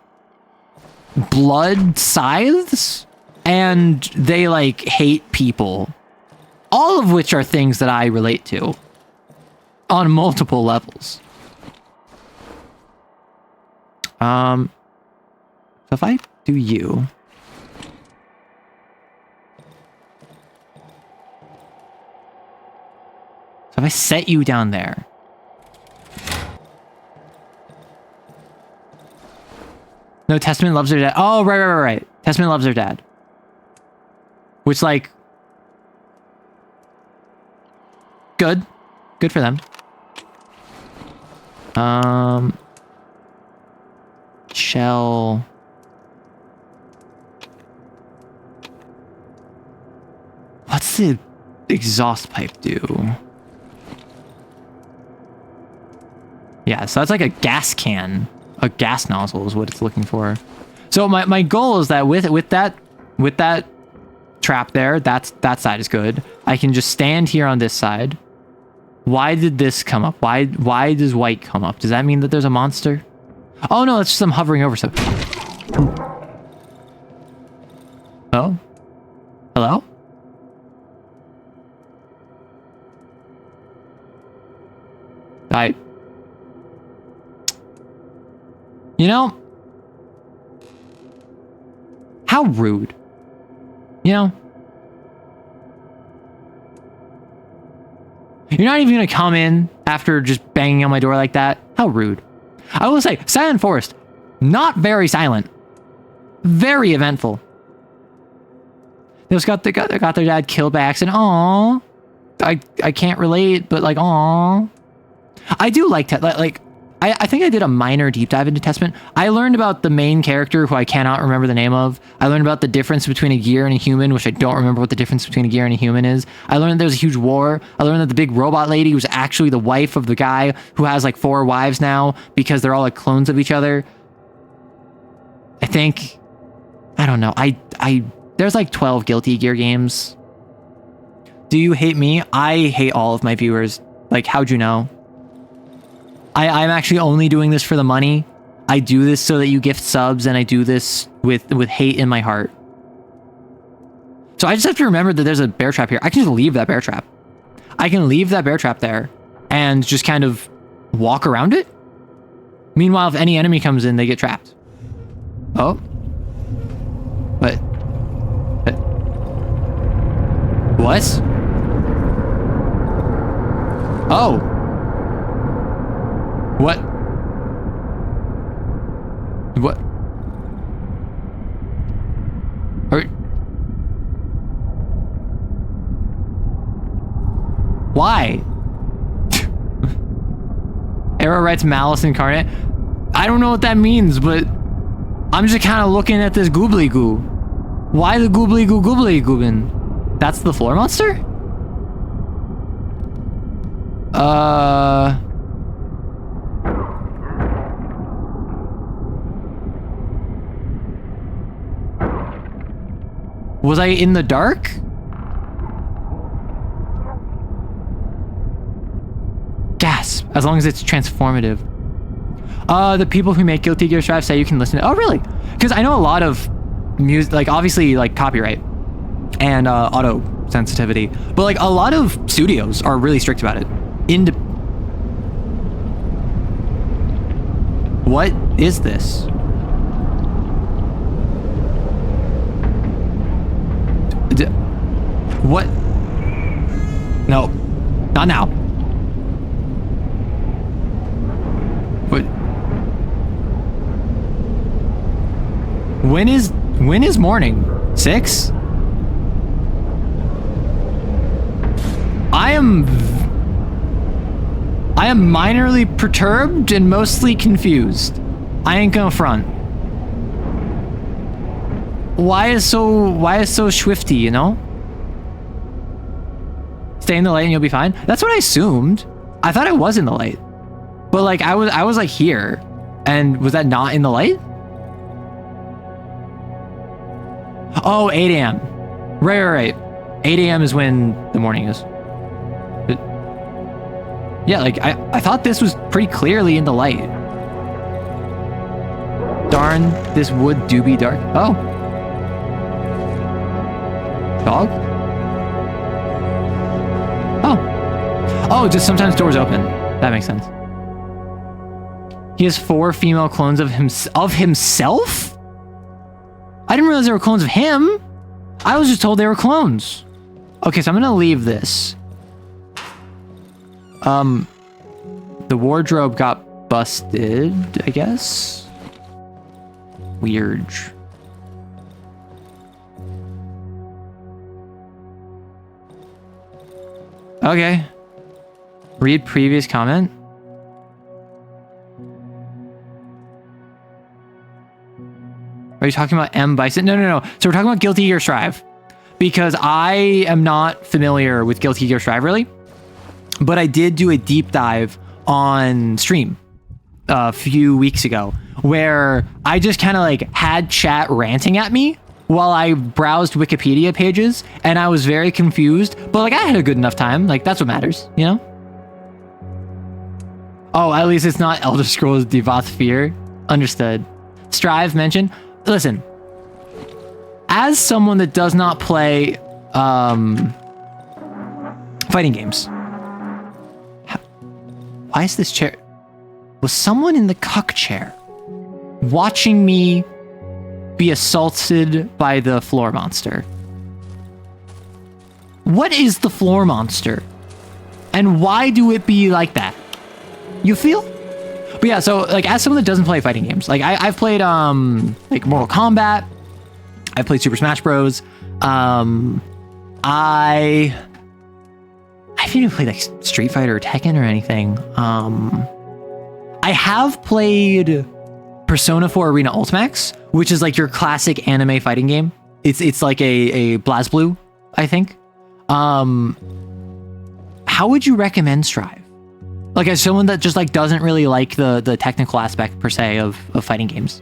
blood scythes and they like hate people. All of which are things that I relate to on multiple levels. So if I do you, so if I set you down there, no, Testament loves their dad. Oh, right. Testament loves their dad. Which, like, good for them. Shell. What's the exhaust pipe do? Yeah, so that's like a gas can. A gas nozzle is what it's looking for. So my goal is that with that trap there, that side is good. I can just stand here on this side. Why did this come up? Why does white come up? Does that mean that there's a monster? Oh no, it's just I'm hovering over stuff. Oh? Hello? You know? How rude. You know? You're not even gonna come in after just banging on my door like that? How rude. I will say, Silent Forest, not very silent. Very eventful. They just got their dad killed by accident. Aww. I can't relate, but like, aww. I do like I think I did a minor deep dive into Testament. I learned about the main character, who I cannot remember the name of. I learned about the difference between a gear and a human, which I don't remember what the difference between a gear and a human is. I learned there's a huge war. I learned that the big robot lady was actually the wife of the guy who has like 4 wives now because they're all like clones of each other. I think, I don't know. There's like 12 Guilty Gear games. Do you hate me? I hate all of my viewers. Like, how'd you know? I'm actually only doing this for the money. I do this so that you gift subs, and I do this with hate in my heart. So I just have to remember that there's a bear trap here. I can just leave that bear trap. I can leave that bear trap there and just kind of walk around it. Meanwhile, if any enemy comes in, they get trapped. Oh. What? What? Oh. What? What? Why? Arrow writes Malice Incarnate. I don't know what that means, but I'm just kind of looking at this goobly goo. Why the goobly goobin? That's the floor monster? Was I in the dark? Gasp. As long as it's transformative. The people who make Guilty Gear Strive say you can listen to... Oh, really? Because I know a lot of music... Like, obviously, like, copyright and auto sensitivity. But, like, a lot of studios are really strict about it. What is this? What? No, not now. What? When is morning? 6? I am minorly perturbed and mostly confused. I ain't gonna front. Why is so swifty, you know? Stay in the light and you'll be fine. That's what I assumed. I thought I was in the light. But like I was like here. And was that not in the light? Oh, 8 a.m. Right. 8 a.m. is when the morning is. Yeah, like I thought this was pretty clearly in the light. Darn, this wood do be dark. Oh. Dog? Oh, just sometimes doors open. That makes sense. He has 4 female clones of himself? I didn't realize they were clones of him. I was just told they were clones. Okay, so I'm gonna leave this. The wardrobe got busted, I guess. Weird. Okay. Read previous comment. Are you talking about M. Bison? No. So we're talking about Guilty Gear Strive. Because I am not familiar with Guilty Gear Strive, really. But I did do a deep dive on stream a few weeks ago, where I just kind of like had chat ranting at me while I browsed Wikipedia pages, and I was very confused. But like I had a good enough time. Like that's what matters, you know? Oh, at least it's not Elder Scrolls Devoth Fear. Understood. Strive mentioned. Listen, as someone that does not play fighting games, why is this chair? Was someone in the cuck chair watching me be assaulted by the floor monster? What is the floor monster? And why do it be like that? You feel? But yeah, so like as someone that doesn't play fighting games, like I've played like Mortal Kombat, I've played Super Smash Bros. I've even played like Street Fighter or Tekken or anything. I have played Persona 4 Arena Ultimax, which is like your classic anime fighting game. It's like a BlazBlue, I think. How would you recommend Strive? Like as someone that just like doesn't really like the technical aspect per se of fighting games.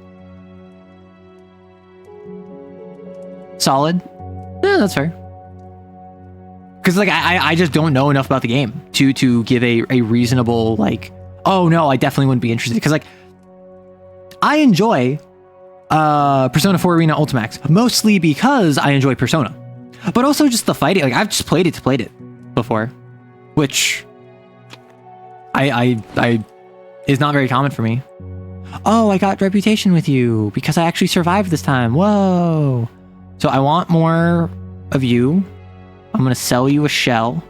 Solid? Yeah, that's fair. Because like I just don't know enough about the game to give a reasonable like, oh no, I definitely wouldn't be interested. Because like I enjoy Persona 4 Arena Ultimax mostly because I enjoy Persona, but also just the fighting. Like I've just played it before, which I is not very common for me. Oh, I got reputation with you because I actually survived this time. Whoa. So I want more of you. I'm going to sell you a shell.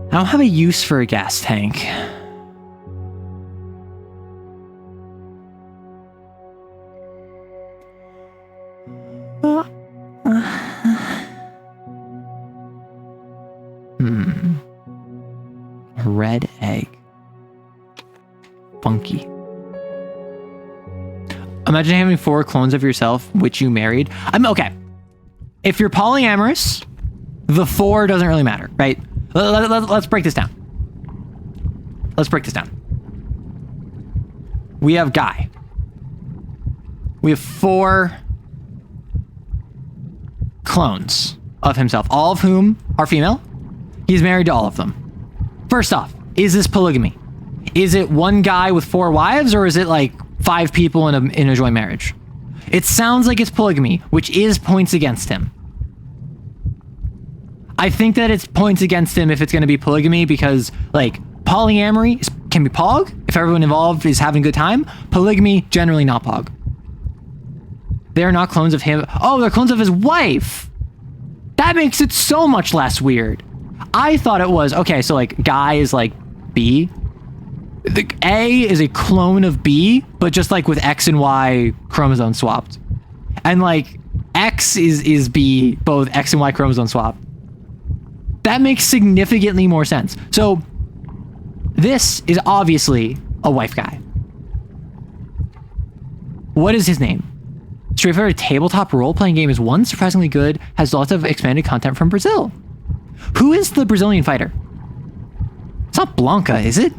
I don't have a use for a gas tank. A red egg. Funky. Imagine having 4 clones of yourself, which you married. I'm okay. If you're polyamorous, the 4 doesn't really matter, right? Let's break this down. We have Guy. We have 4 clones of himself, all of whom are female. He's married to all of them. First off, is this polygamy? Is it one guy with 4 wives, or is it like 5 people in a joint marriage? It sounds like it's polygamy, which is points against him. I think that it's points against him if it's going to be polygamy, because like polyamory can be pog if everyone involved is having a good time. Polygamy, generally not pog. They're not clones of him. Oh, they're clones of his wife. That makes it so much less weird. I thought it was, okay, so like Guy is like B. The A is a clone of B, but just like with X and Y chromosome swapped. And like X is B, both X and Y chromosome swapped. That makes significantly more sense. So this is obviously a wife guy. What is his name? straightforward tabletop role-playing game is one, surprisingly good, has lots of expanded content from Brazil. Who is the Brazilian fighter? It's not Blanca, is it?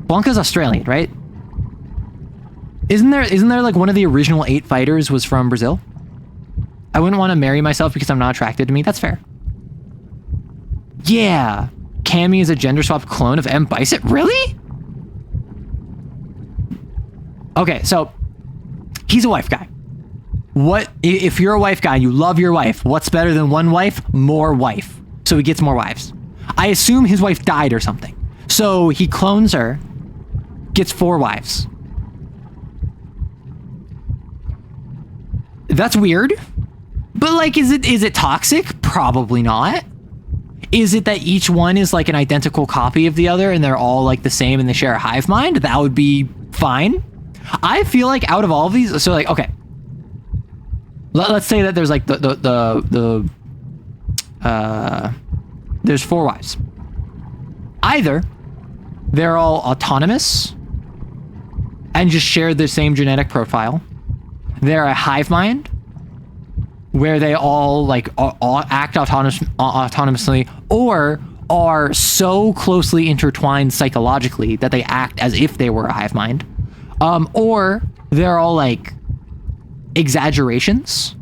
Blanca's Australian, right? Isn't there like one of the original 8 fighters was from Brazil? I wouldn't want to marry myself because I'm not attracted to me. That's fair. Yeah. Cammy is a gender-swapped clone of M. Bison. Really? Okay, so he's a wife guy. What if you're a wife guy and you love your wife? What's better than one wife? More wife. So he gets more wives. I assume his wife died or something. So he clones her, gets 4 wives. That's weird. But like, is it toxic? Probably not. Is it that each one is like an identical copy of the other and they're all like the same and they share a hive mind? That would be fine. I feel like out of all of these, so like, okay, let's say that there's like there's 4 wives. Either they're all autonomous and just share the same genetic profile. They're a hive mind where they all like all act autonomously, or are so closely intertwined psychologically that they act as if they were a hive mind. Or they're all like exaggerations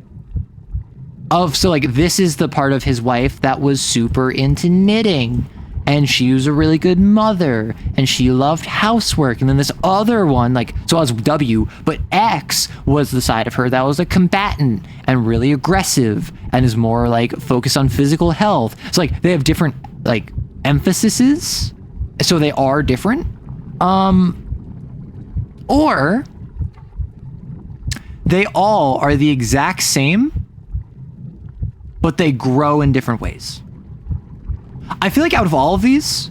of, so like this is the part of his wife that was super into knitting and she was a really good mother and she loved housework, and then this other one, like, so I was W, but X was the side of her that was a combatant and really aggressive and is more like focused on physical health. So like they have different like emphases, so they are different. Or they all are the exact same, but they grow in different ways. I feel like out of all of these,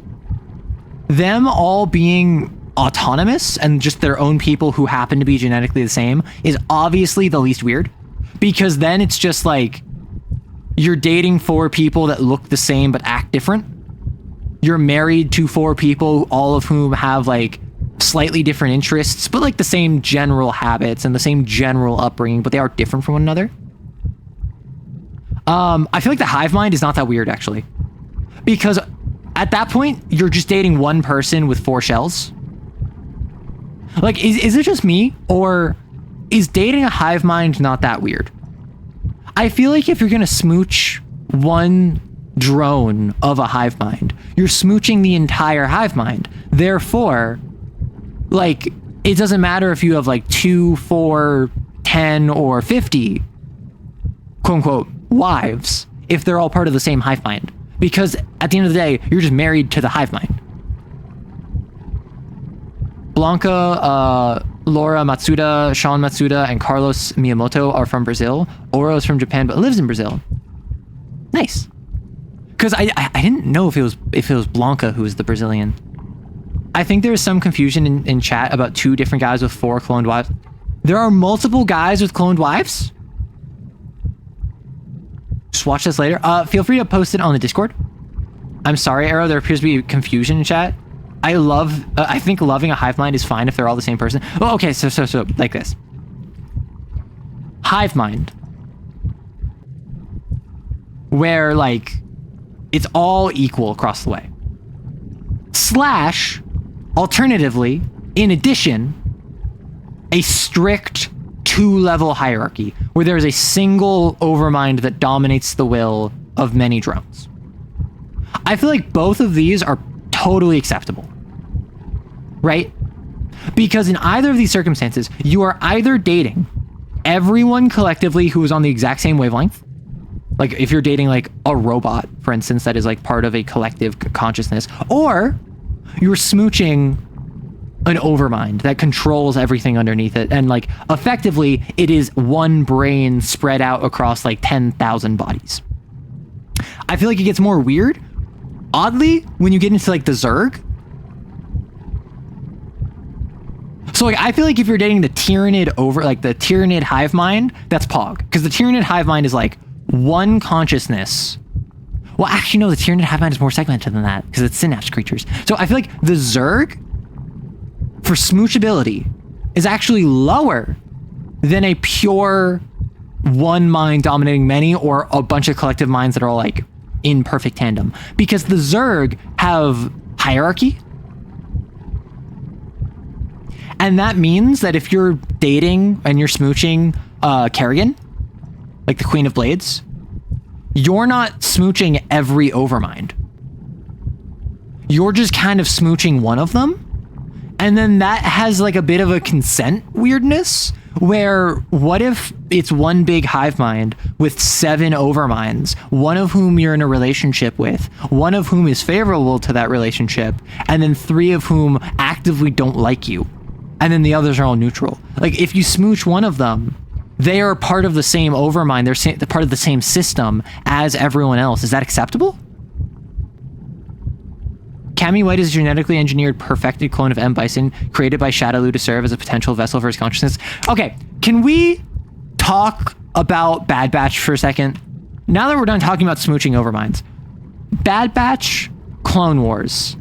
them all being autonomous and just their own people who happen to be genetically the same is obviously the least weird, because then it's just like you're dating 4 people that look the same but act different. You're married to 4 people, all of whom have like slightly different interests, but like the same general habits and the same general upbringing, but they are different from one another. I feel like the hive mind is not that weird, actually. Because at that point, you're just dating one person with 4 shells. Like, is it just me? Or is dating a hive mind not that weird? I feel like if you're going to smooch one drone of a hive mind, you're smooching the entire hive mind. Therefore, like, it doesn't matter if you have like 2, 4, 10, or 50, quote unquote, wives, if they're all part of the same hive mind. Because at the end of the day, you're just married to the hive mind. Blanca, Laura Matsuda, Sean Matsuda, and Carlos Miyamoto are from Brazil. Oro is from Japan, but lives in Brazil. Nice. Because I didn't know if it was Blanca who was the Brazilian. I think there is some confusion in chat about 2 different guys with 4 cloned wives. There are multiple guys with cloned wives? Just watch this later. Feel free to post it on the Discord. I'm sorry, Arrow. There appears to be confusion in chat. I think loving a hive mind is fine if they're all the same person. Oh, okay. So like this. Hive mind, where like it's all equal across the way. / alternatively, in addition, a strict 2-level hierarchy where there is a single overmind that dominates the will of many drones. I feel like both of these are totally acceptable, right? Because in either of these circumstances, you are either dating everyone collectively who is on the exact same wavelength. Like if you're dating like a robot, for instance, that is like part of a collective consciousness, or you're smooching an overmind that controls everything underneath it, and like effectively it is one brain spread out across like 10,000 bodies. I feel like it gets more weird, oddly, when you get into like the Zerg. So like I feel like if you're dating the Tyranid the Tyranid hive mind, that's Pog, because the Tyranid hive mind is like one consciousness. Well, actually no, the Tyranid hive mind is more segmented than that because it's synapse creatures. So I feel like the Zerg for smoochability is actually lower than a pure one mind dominating many or a bunch of collective minds that are all like in perfect tandem. Because the Zerg have hierarchy. And that means that if you're dating and you're smooching Kerrigan, like the Queen of Blades, you're not smooching every Overmind. You're just kind of smooching one of them. And then that has like a bit of a consent weirdness where what if it's one big hive mind with 7 overminds, one of whom you're in a relationship with, one of whom is favorable to that relationship, and then 3 of whom actively don't like you. And then the others are all neutral. Like if you smooch one of them, they are part of the same overmind. They're part of the same system as everyone else. Is that acceptable? Cammy White is a genetically engineered, perfected clone of M. Bison, created by Shadowloo to serve as a potential vessel for his consciousness. Okay, can we talk about Bad Batch for a second? Now that we're done talking about smooching overminds, Bad Batch Clone Wars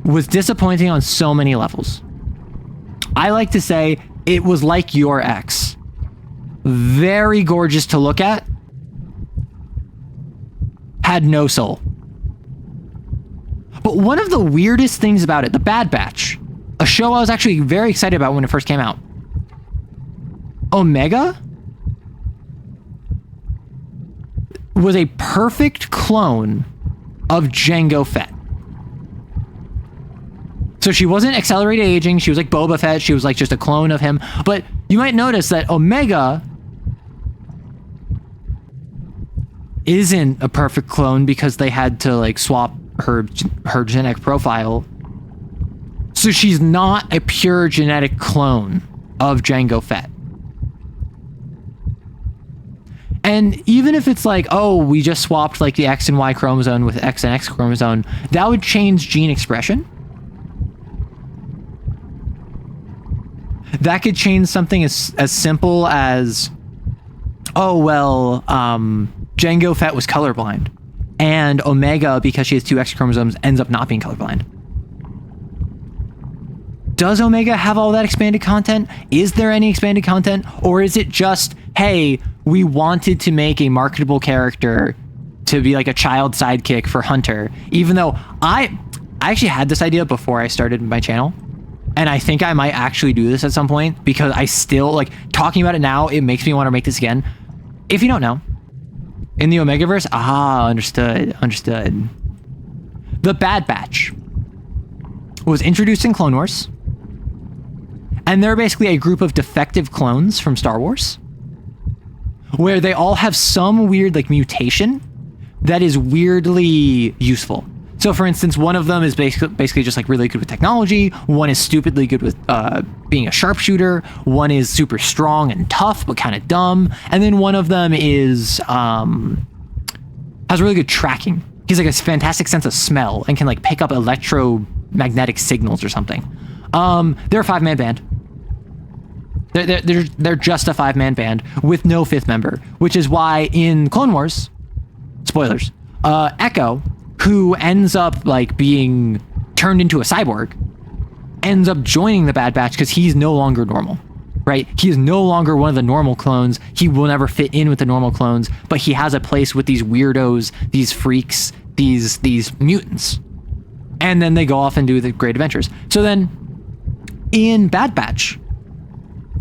was disappointing on so many levels. I like to say it was like your ex. Very gorgeous to look at. Had no soul. But one of the weirdest things about it, The Bad Batch, a show I was actually very excited about when it first came out. Omega was a perfect clone of Jango Fett. So she wasn't accelerated aging, she was like Boba Fett, she was like just a clone of him. But you might notice that Omega isn't a perfect clone because they had to like swap her genetic profile. So she's not a pure genetic clone of Jango Fett. And even if it's like, oh, we just swapped like the X and Y chromosome with X and X chromosome, that would change gene expression. That could change something as simple as, oh, well, Jango Fett was colorblind. And Omega, because she has 2 X chromosomes, ends up not being colorblind. Does Omega have all that expanded content? Is there any expanded content? Or is it just, hey, we wanted to make a marketable character to be like a child sidekick for Hunter? Even though I actually had this idea before I started my channel. And I think I might actually do this at some point because I still, like, talking about it now, it makes me want to make this again. If you don't know, in the Omegaverse, understood. The Bad Batch was introduced in Clone Wars, and they're basically a group of defective clones from Star Wars, where they all have some weird like mutation that is weirdly useful. So for instance, one of them is basically just like really good with technology, one is stupidly good with being a sharpshooter, one is super strong and tough but kind of dumb, and then one of them is has really good tracking. He's like a fantastic sense of smell and can like pick up electromagnetic signals or something. They're a 5-man band. They're just a 5-man band with no 5th member, which is why in Clone Wars, spoilers, Echo, who ends up like being turned into a cyborg, ends up joining the Bad Batch because he's no longer normal, right? He is no longer one of the normal clones. He will never fit in with the normal clones, but he has a place with these weirdos, these freaks, these mutants. And then they go off and do the great adventures. So then in Bad Batch,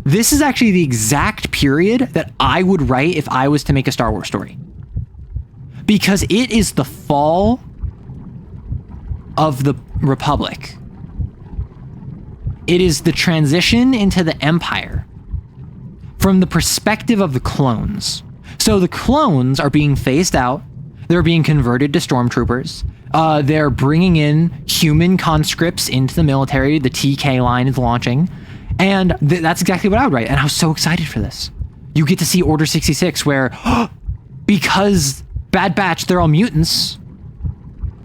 this is actually the exact period that I would write if I was to make a Star Wars story. Because it is the fall of the Republic. It is the transition into the Empire from the perspective of the clones. So the clones are being phased out. They're being converted to stormtroopers. They're bringing in human conscripts into the military. The TK line is launching. And that's exactly what I would write. And I was so excited for this. You get to see Order 66 where, because Bad Batch, they're all mutants,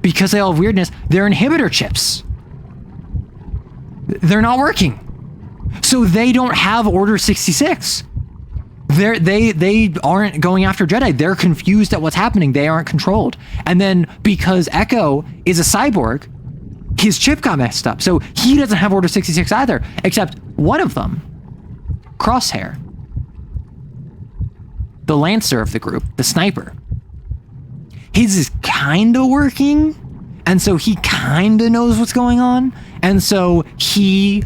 because they all have weirdness, their inhibitor chips, they're not working. So they don't have Order 66. They aren't going after Jedi. They're confused at what's happening. They aren't controlled. And then because Echo is a cyborg, his chip got messed up. So he doesn't have Order 66 either, except one of them, Crosshair, the Lancer of the group, the sniper. His is kind of working, and so he kind of knows what's going on, and so he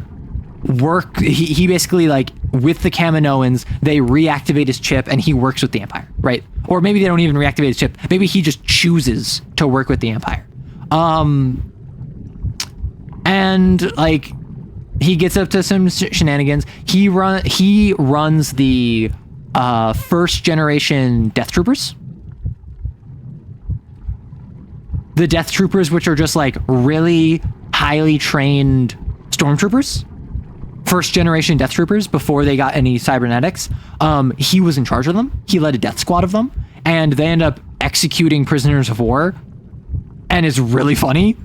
basically, like, with the Kaminoans, they reactivate his chip, and he works with the Empire, right? Or maybe they don't even reactivate his chip. Maybe he just chooses to work with the Empire. And, like, he gets up to some shenanigans. He runs the first generation Death Troopers. The Death Troopers, which are just, like, really highly trained stormtroopers. First generation Death Troopers before they got any cybernetics. He was in charge of them. He led a death squad of them, and they end up executing prisoners of war. And it's really funny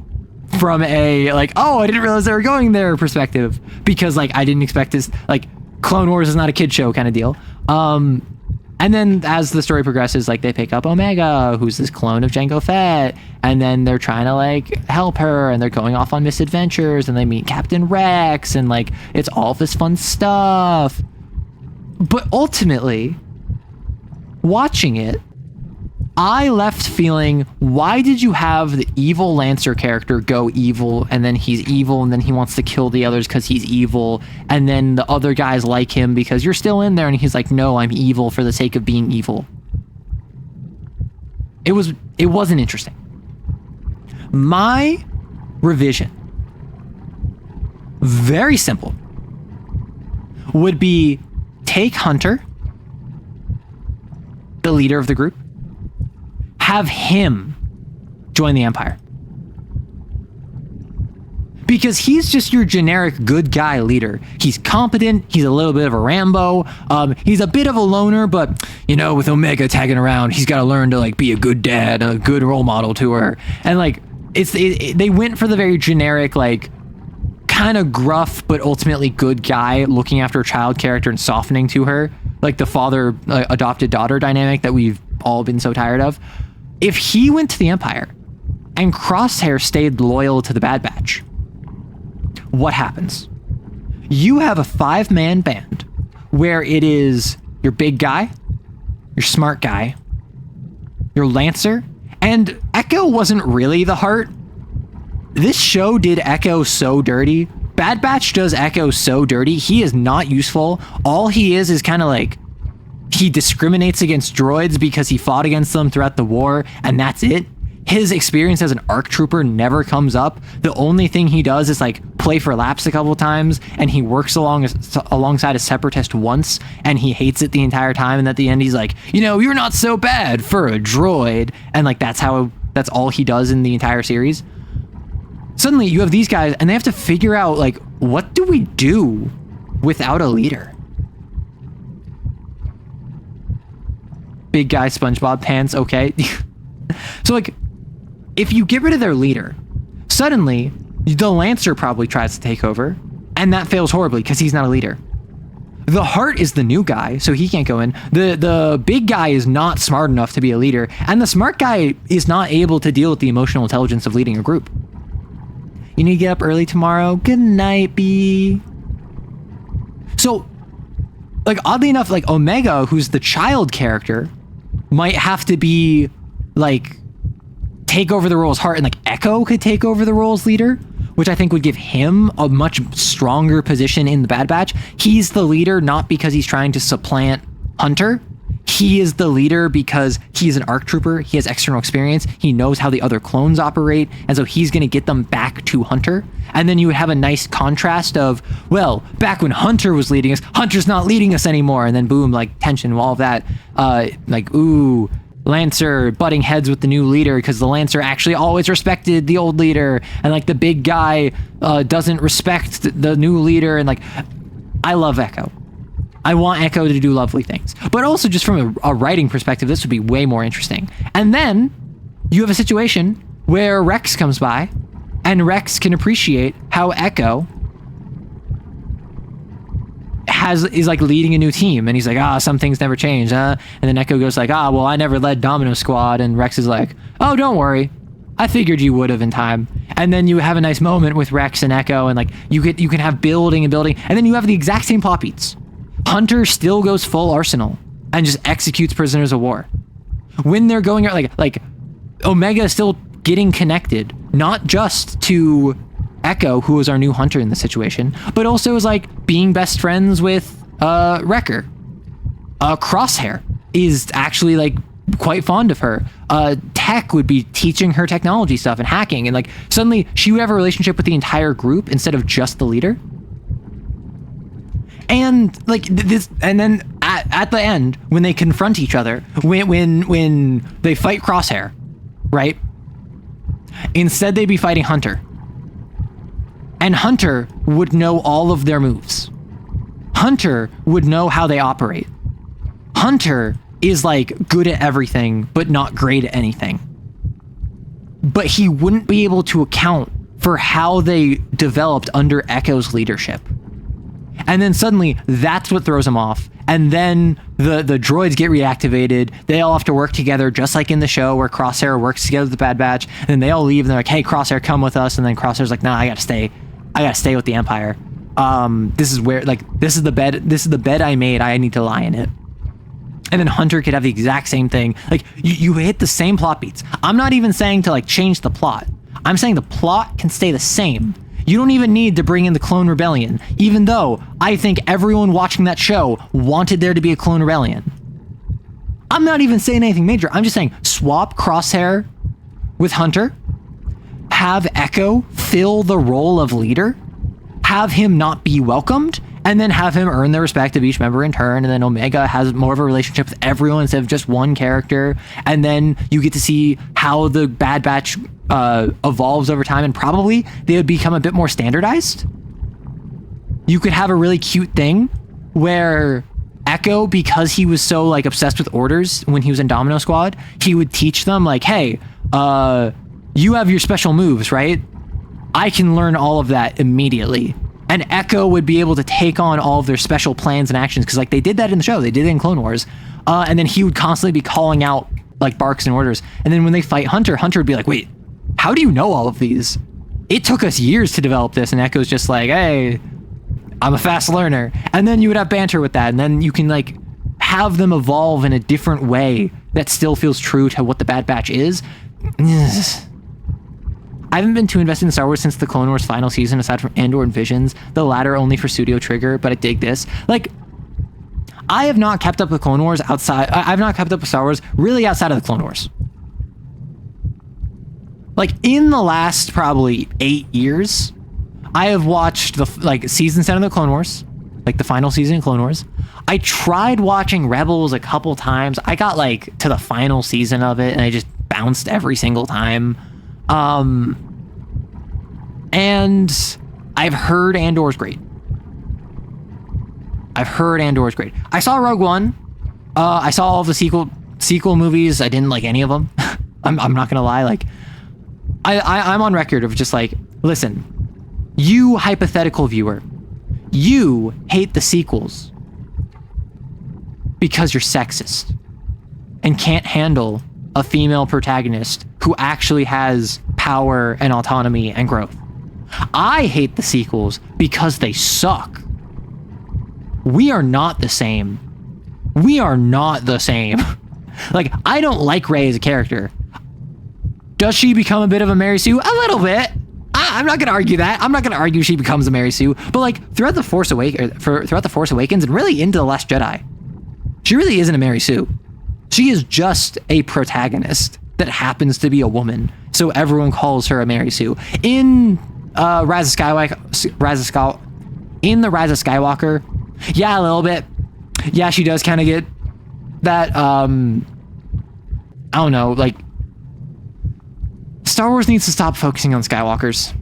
from a, like, oh, I didn't realize they were going there perspective, because, like, I didn't expect this, like, Clone Wars is not a kid show kind of deal. And then as the story progresses, like, they pick up Omega, who's this clone of Jango Fett, and then they're trying to, like, help her, and they're going off on misadventures, and they meet Captain Rex, and, like, it's all this fun stuff. But ultimately, watching it, I left feeling, why did you have the evil Lancer character go evil, and then he's evil, and then he wants to kill the others because he's evil, and then the other guys like him because you're still in there, and he's like, no, I'm evil for the sake of being evil. It wasn't interesting. My revision, very simple, would be take Hunter, the leader of the group, have him join the Empire. Because he's just your generic good guy leader. He's competent. He's a little bit of a Rambo. He's a bit of a loner, but, you know, with Omega tagging around, he's got to learn to, like, be a good dad, a good role model to her. And, like, they went for the very generic, like, kind of gruff, but ultimately good guy looking after a child character and softening to her. Like the father, adopted daughter dynamic that we've all been so tired of. If he went to the Empire and Crosshair stayed loyal to the Bad Batch, what happens? You have a 5-man band where it is your big guy, your smart guy, your Lancer, and Echo wasn't really the heart. This show did Echo so dirty. Bad Batch does Echo so dirty. He is not useful. All he is kind of like, he discriminates against droids because he fought against them throughout the war, and that's it. His experience as an ARC trooper never comes up. The only thing he does is, like, play for laps a couple times, and he works alongside a separatist once, and he hates it the entire time, and at the end he's like, you know, you're not so bad for a droid, and, like, that's all he does in the entire series. Suddenly you have these guys, and they have to figure out, like, what do we do without a leader? Big guy, SpongeBob pants, okay. So, like, if you get rid of their leader, suddenly the Lancer probably tries to take over, and that fails horribly because he's not a leader. The Heart is the new guy, so he can't go in. The big guy is not smart enough to be a leader, and the smart guy is not able to deal with the emotional intelligence of leading a group. You need to get up early tomorrow. Good night, B. So, like, oddly enough, like, Omega, who's the child character, might have to be, like, take over the role as Heart, and, like, Echo could take over the role as leader, which I think would give him a much stronger position in the Bad Batch. He's the leader not because he's trying to supplant Hunter. He is the leader because he's an ARC trooper. He has external experience. He knows how the other clones operate, and so he's going to get them back to Hunter. And then you would have a nice contrast of, well, back when Hunter was leading us, Hunter's not leading us anymore. And then boom, like, tension, all of that. Like, ooh, Lancer butting heads with the new leader because the Lancer actually always respected the old leader. And, like, the big guy doesn't respect the new leader. And, like, I love Echo. I want Echo to do lovely things. But also just from a writing perspective, this would be way more interesting. And then you have a situation where Rex comes by, and Rex can appreciate how Echo is like leading a new team, and he's like, some things never change, and then Echo goes like, well, I never led Domino Squad, and Rex is like, oh, don't worry, I figured you would have in time. And then you have a nice moment with Rex and Echo, and like you can have building, and then you have the exact same plot beats. Hunter still goes full Arsenal. and just executes prisoners of war. When they're going out, like Omega is still getting connected, not just to Echo, who is our new hunter in this situation, but also is like being best friends with Wrecker. Crosshair is actually like quite fond of her. Tech would be teaching her technology stuff and hacking, and like suddenly she would have a relationship with the entire group instead of just the leader. And like this, and then at the end when they confront each other, when they fight Crosshair, right? Instead they'd be fighting Hunter. And Hunter would know all of their moves. Hunter would know how they operate. Hunter is like good at everything, but not great at anything. But he wouldn't be able to account for how they developed under Echo's leadership. And then suddenly that's what throws him off. And then the droids get reactivated. They all have to work together, just like in the show where Crosshair works together with the Bad Batch. And then they all leave and they're like, hey, Crosshair, come with us. And then Crosshair's like, nah, I gotta stay with the Empire. This is the bed I made. I need to lie in it. And then Hunter could have the exact same thing. Like you hit the same plot beats. I'm not even saying to like change the plot. I'm saying the plot can stay the same. You don't even need to bring in the Clone Rebellion, even though I think everyone watching that show wanted there to be a Clone Rebellion. I'm not even saying anything major. I'm just saying swap Crosshair with Hunter, have Echo fill the role of leader, have him not be welcomed, and then have him earn the respect of each member in turn. And then Omega has more of a relationship with everyone instead of just one character. And then you get to see how the Bad Batch evolves over time, and probably they would become a bit more standardized. You could have a really cute thing where Echo, because he was so like obsessed with orders when he was in Domino Squad, he would teach them like, hey, you have your special moves, right? I can learn all of that immediately. And Echo would be able to take on all of their special plans and actions, because like they did that in the show, they did it in Clone Wars. And then he would constantly be calling out like barks and orders. And then when they fight Hunter, Hunter would be like, wait, how do you know all of these? It took us years to develop this. And Echo's just like, hey, I'm a fast learner. And then you would have banter with that. And then you can like have them evolve in a different way that still feels true to what the Bad Batch is. I haven't been too invested in Star Wars since the Clone Wars final season, aside from Andor and Visions, the latter only for Studio Trigger, but I dig this. Like, I have not kept up with Clone Wars outside, I've not kept up with Star Wars really outside of the Clone Wars. Like, in the last probably 8 years, I have watched the, like, season 7 of the Clone Wars, like the final season of Clone Wars. I tried watching Rebels a couple times. I got, like, to the final season of it, and I just bounced every single time. And I've heard Andor's great. I saw Rogue One. I saw all of the sequel movies. I didn't like any of them. I'm not gonna lie. Like, I'm on record of just like, listen, you hypothetical viewer, you hate the sequels because you're sexist and can't handle a female protagonist who actually has power and autonomy and growth. I hate the sequels because they suck. We are not the same. Like, I don't like Rey as a character. Does she become a bit of a Mary Sue? A little bit. I'm not gonna argue that. I'm not gonna argue she becomes a Mary Sue. But like throughout the Force Awakens and really into The Last Jedi, she really isn't a Mary Sue. She is just a protagonist that happens to be a woman, so everyone calls her a Mary Sue. In Rise of Skywalker, yeah, a little bit. Yeah, she does kind of get that. I don't know. Like, Star Wars needs to stop focusing on Skywalkers.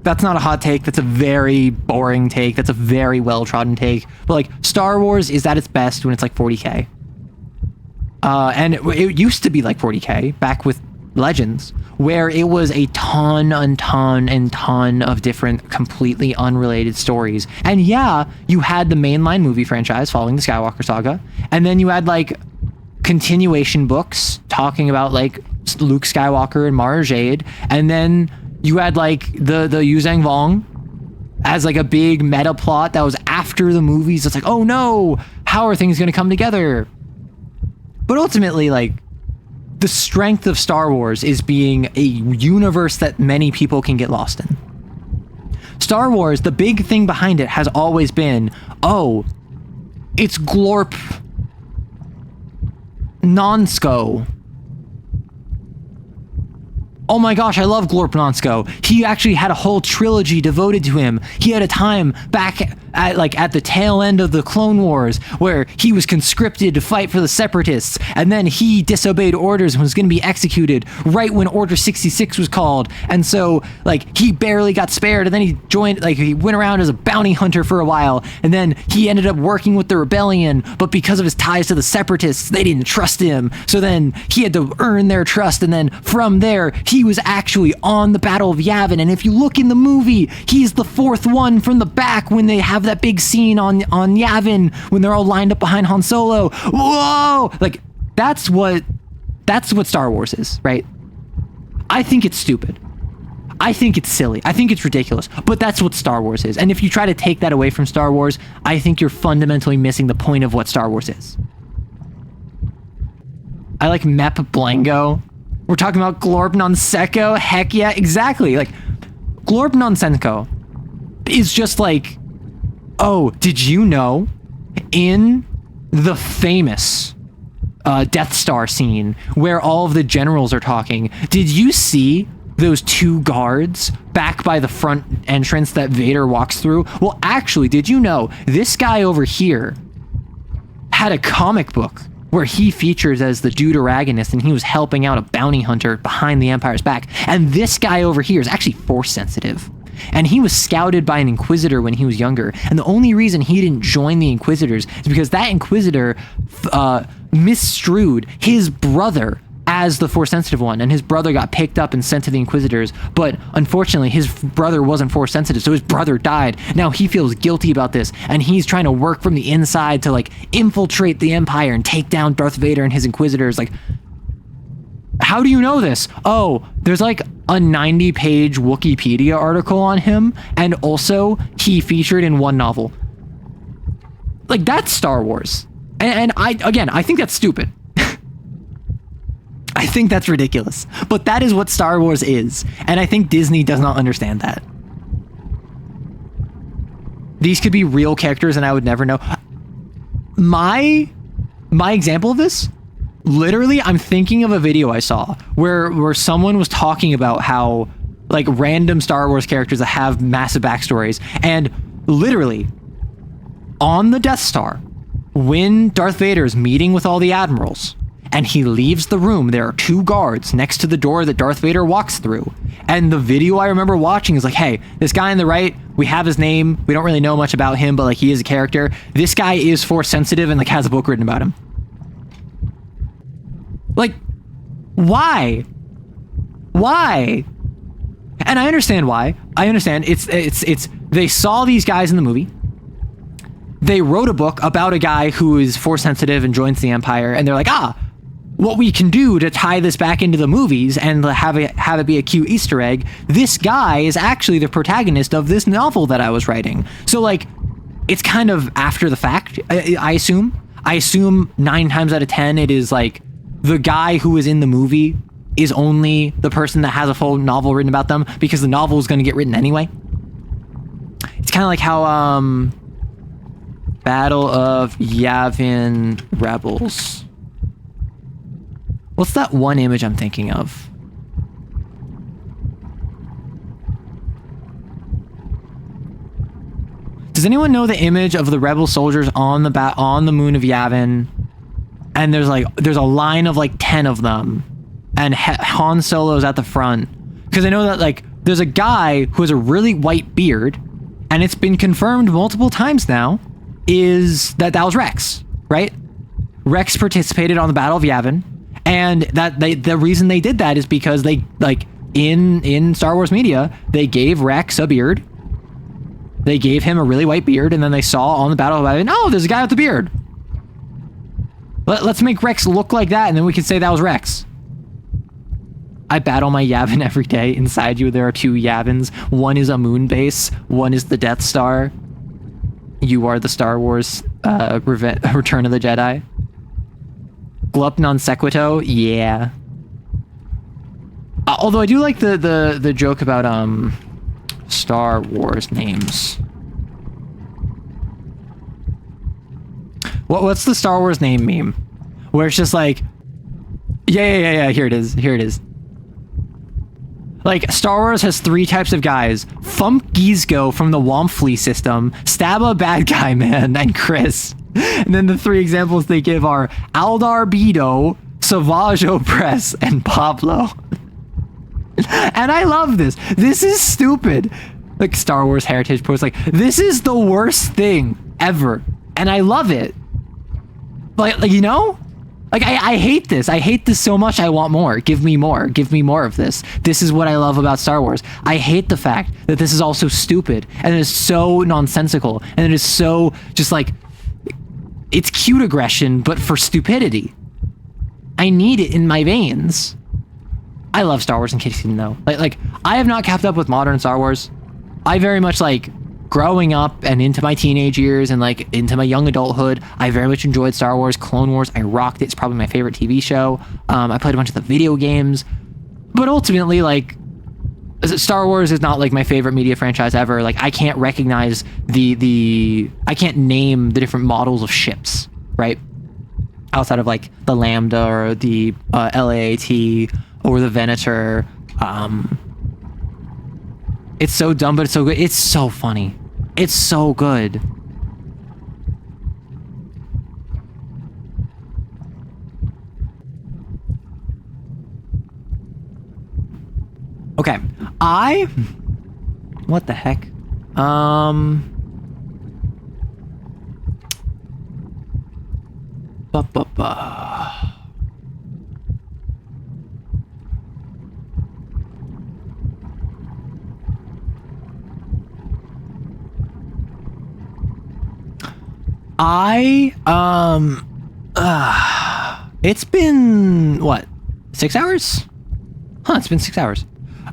That's not a hot take. That's a very boring take. That's a very well-trodden take. But like, Star Wars is at its best when it's like 40K. And it used to be like 40K back with Legends, where it was a ton of different completely unrelated stories. And yeah, you had the mainline movie franchise following the Skywalker saga, and then you had like continuation books talking about like Luke Skywalker and Mara Jade, and then you had like the Yuzhang Vong as like a big meta plot that was after the movies. It's like, oh no, how are things going to come together? But ultimately, like, the strength of Star Wars is being a universe that many people can get lost in. Star Wars, the big thing behind it has always been, oh, it's Glorp Nonsko. Oh my gosh, I love Glorp Nonsko. He actually had a whole trilogy devoted to him. He had a time back at the tail end of the Clone Wars where he was conscripted to fight for the Separatists, and then he disobeyed orders and was going to be executed right when Order 66 was called. And so, like, he barely got spared, and then he joined, like, he went around as a bounty hunter for a while, and then he ended up working with the rebellion, but because of his ties to the Separatists, they didn't trust him. So then he had to earn their trust, and then from there, he was actually on the Battle of Yavin. And if you look in the movie, he's the fourth one from the back when they have that big scene on Yavin when they're all lined up behind Han Solo. Whoa! Like, that's what Star Wars is, right? I think it's stupid. I think it's silly. I think it's ridiculous. But that's what Star Wars is. And if you try to take that away from Star Wars, I think you're fundamentally missing the point of what Star Wars is. I like Mep Blango. We're talking about Glorp Nonsenko. Heck yeah, exactly. Like, Glorp Nonsenko is just like, oh, did you know in the famous Death Star scene where all of the generals are talking, did you see those two guards back by the front entrance that Vader walks through? Well, actually, did you know this guy over here had a comic book where he features as the deuteragonist, and he was helping out a bounty hunter behind the Empire's back. And this guy over here is actually Force sensitive. And he was scouted by an Inquisitor when he was younger. And the only reason he didn't join the Inquisitors is because that Inquisitor misstrued his brother as the Force sensitive one, and his brother got picked up and sent to the Inquisitors, but unfortunately his brother wasn't Force sensitive, so his brother died. Now he feels guilty about this, and he's trying to work from the inside to, like, infiltrate the Empire and take down Darth Vader and his Inquisitors. Like, how do you know this? Oh, there's like a 90-page Wikipedia article on him, and also he featured in one novel. Like, that's Star Wars. And I think that's stupid. I think that's ridiculous. But that is what Star Wars is. And I think Disney does not understand that. These could be real characters and I would never know. My example of this, literally, I'm thinking of a video I saw where someone was talking about how, like, random Star Wars characters that have massive backstories. And literally, on the Death Star, when Darth Vader is meeting with all the admirals, and he leaves the room, there are two guards next to the door that Darth Vader walks through. And the video I remember watching is like, hey, this guy on the right, we have his name, we don't really know much about him, but, like, he is a character. This guy is Force sensitive and, like, has a book written about him. Like, why? Why? And I understand why. I understand. It's they saw these guys in the movie. They wrote a book about a guy who is Force sensitive and joins the Empire, and they're like, what we can do to tie this back into the movies and have it be a cute Easter egg, this guy is actually the protagonist of this novel that I was writing. So, like, it's kind of after the fact, I assume. I assume 9 times out of 10 it is, like, the guy who is in the movie is only the person that has a full novel written about them, because the novel is going to get written anyway. It's kind of like how Battle of Yavin Rebels. What's that one image I'm thinking of? Does anyone know the image of the rebel soldiers on the moon of Yavin? And there's a line of like 10 of them, and Han Solo's at the front. Because I know that, like, there's a guy who has a really white beard, and it's been confirmed multiple times now, is that was Rex, right? Rex participated on the Battle of Yavin. And that the reason they did that is because they, like, in Star Wars media, they gave Rex a beard. They gave him a really white beard, and then they saw on the Battle of Yavin, oh, there's a guy with a beard. Let's make Rex look like that, and then we can say that was Rex. I battle my Yavin every day. Inside you, there are 2 Yavins. One is a moon base. One is the Death Star. You are the Star Wars Return of the Jedi. Glup non sequito, yeah. Although I do like the joke about Star Wars names. What's the Star Wars name meme? Where it's just like, yeah, here it is. Like, Star Wars has 3 types of guys. Fump Gizgo from the Womfley system, Stab a Bad Guy Man, and Chris. And then the 3 examples they give are Aldar Bedo, Savage Opress, and Pablo. And I love this. This is stupid. Like, Star Wars Heritage Post, like, this is the worst thing ever. And I love it. Like, you know? Like, I hate this. I hate this so much. I want more. Give me more. Give me more of this. This is what I love about Star Wars. I hate the fact that this is all so stupid and it is so nonsensical and it is so just like, it's cute aggression, but for stupidity. I need it in my veins. I love Star Wars, in case you didn't know. Like, I have not kept up with modern Star Wars. I very much like growing up and into my teenage years and like into my young adulthood, I very much enjoyed Star Wars. Clone Wars, I rocked it. It's probably my favorite TV show. I played a bunch of the video games, but ultimately, like, Star Wars is not like my favorite media franchise ever. Like, I can't recognize I can't name the different models of ships, right? Outside of like the Lambda or the LAAT or the Venator. It's so dumb, but it's so good. It's so funny. It's so good. Okay. What the heck? It's been, what, 6 hours? Huh, it's been 6 hours.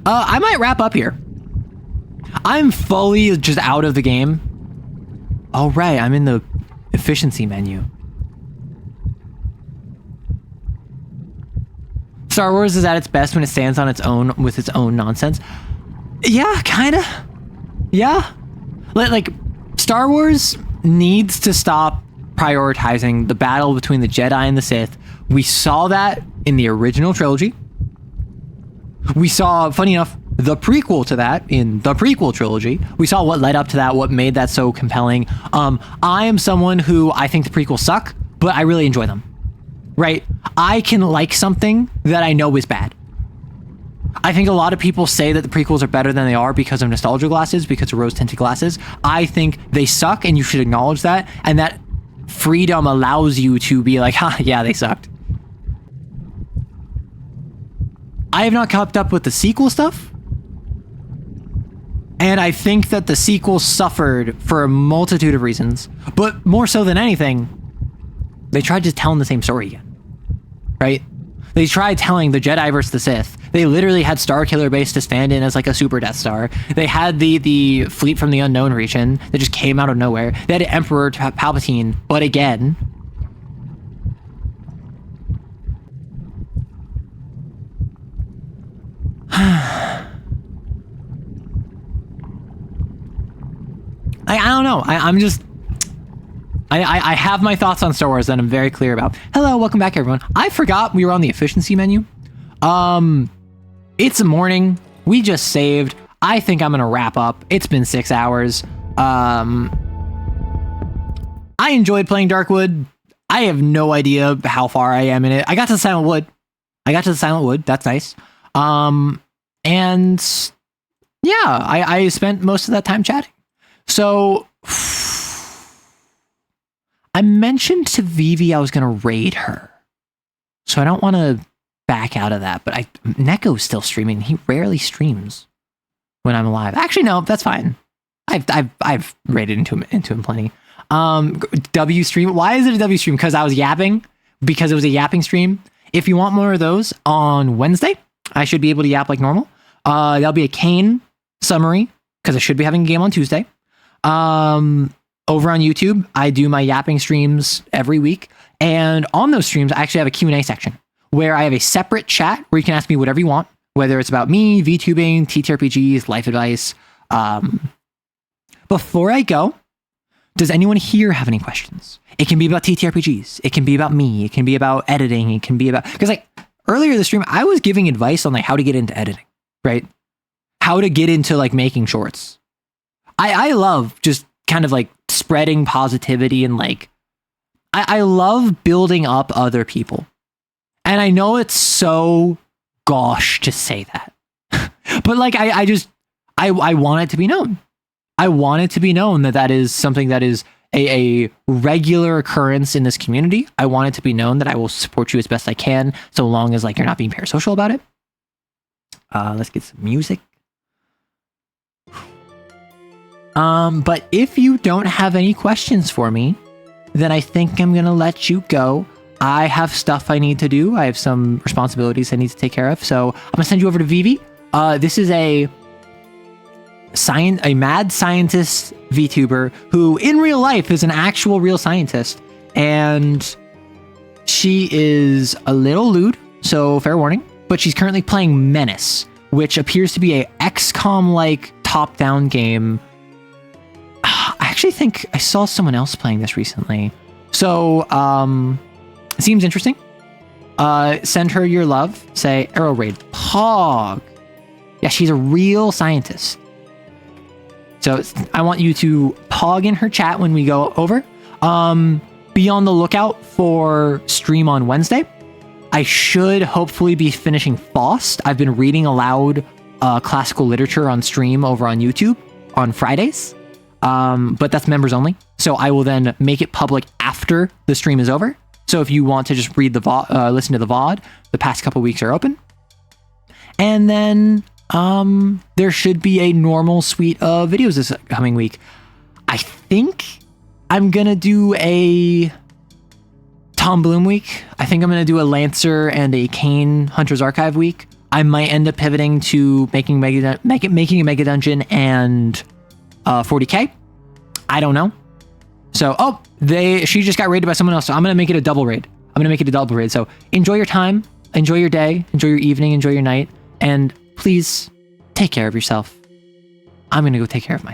I might wrap up here. I'm fully just out of the game. Oh, right, I'm in the efficiency menu. Star Wars is at its best when it stands on its own with its own nonsense. Yeah, kinda. Yeah. Like, Star Wars needs to stop prioritizing the battle between the Jedi and the Sith. We saw that in the original trilogy. We saw, funny enough, the prequel to that in the prequel trilogy. We saw what led up to that, what made that so compelling. I am someone who, I think the prequels suck, but I really enjoy them. Right? I can like something that I know is bad. I think a lot of people say that the prequels are better than they are because of nostalgia glasses, because of rose-tinted glasses. I think they suck, and you should acknowledge that, and that freedom allows you to be like, ha, yeah, they sucked. I have not kept up with the sequel stuff, and I think that the sequel suffered for a multitude of reasons, but more so than anything, they tried just telling the same story again, right? They tried telling the Jedi versus the Sith. They literally had Starkiller Base to stand in as like a super Death Star. They had the fleet from the unknown region that just came out of nowhere. They had Emperor Palpatine, but again, I don't know. I'm just... I have my thoughts on Star Wars that I'm very clear about. Hello, welcome back, everyone. I forgot we were on the efficiency menu. It's morning. We just saved. I think I'm gonna wrap up. It's been 6 hours. I enjoyed playing Darkwood. I have no idea how far I am in it. I got to the Silent Wood. That's nice. And yeah, I spent most of that time chatting. So I mentioned to Vivi I was going to raid her. So I don't want to back out of that, but Neko's still streaming. He rarely streams when I'm alive. Actually, no, that's fine. I've raided into him plenty. W stream. Why is it a W stream? Because I was yapping. Because it was a yapping stream. If you want more of those on Wednesday, I should be able to yap like normal. There'll be a Kane summary because I should be having a game on Tuesday. over on YouTube, I do my yapping streams every week. And on those streams, I actually have a Q&A section where I have a separate chat where you can ask me whatever you want, whether it's about me, VTubing, TTRPGs, life advice. Before I go, does anyone here have any questions? It can be about TTRPGs. It can be about me. It can be about editing. It can be about... Because like earlier in the stream, I was giving advice on like how to get into editing, right? How to get into like making shorts. I love just kind of like spreading positivity and like... I love building up other people. And I know it's so gosh to say that. But like I want it to be known. I want it to be known that that is something that is a regular occurrence in this community. I want it to be known that I will support you as best I can, so long as like you're not being parasocial about it. Let's get some music. But if you don't have any questions for me, then I think I'm gonna let you go. I have stuff I need to do. I have some responsibilities I need to take care of. So I'm gonna send you over to Vivi. This is a mad scientist VTuber who in real life is an actual real scientist. And she is a little lewd, so fair warning. But she's currently playing Menace, which appears to be a XCOM-like top-down game. I actually think I saw someone else playing this recently. So, it seems interesting. Send her your love. Say, Arrow Raid. Pog. Yeah, she's a real scientist. So I want you to pog in her chat when we go over. Be on the lookout for stream on Wednesday. I should hopefully be finishing Faust. I've been reading aloud classical literature on stream over on YouTube on Fridays. But that's members only. So I will then make it public after the stream is over. So if you want to just read the listen to the VOD, the past couple weeks are open. And then there should be a normal suite of videos this coming week. I think I'm gonna do a Tom Bloom week. I think I'm gonna do a Lancer and a Kane Hunter's Archive week. I might end up pivoting to making a Mega Dungeon and 40k. I don't know. So, she just got raided by someone else, so I'm gonna make it a double raid. So enjoy your time, enjoy your day, enjoy your evening, enjoy your night, and please take care of yourself. I'm gonna go take care of myself.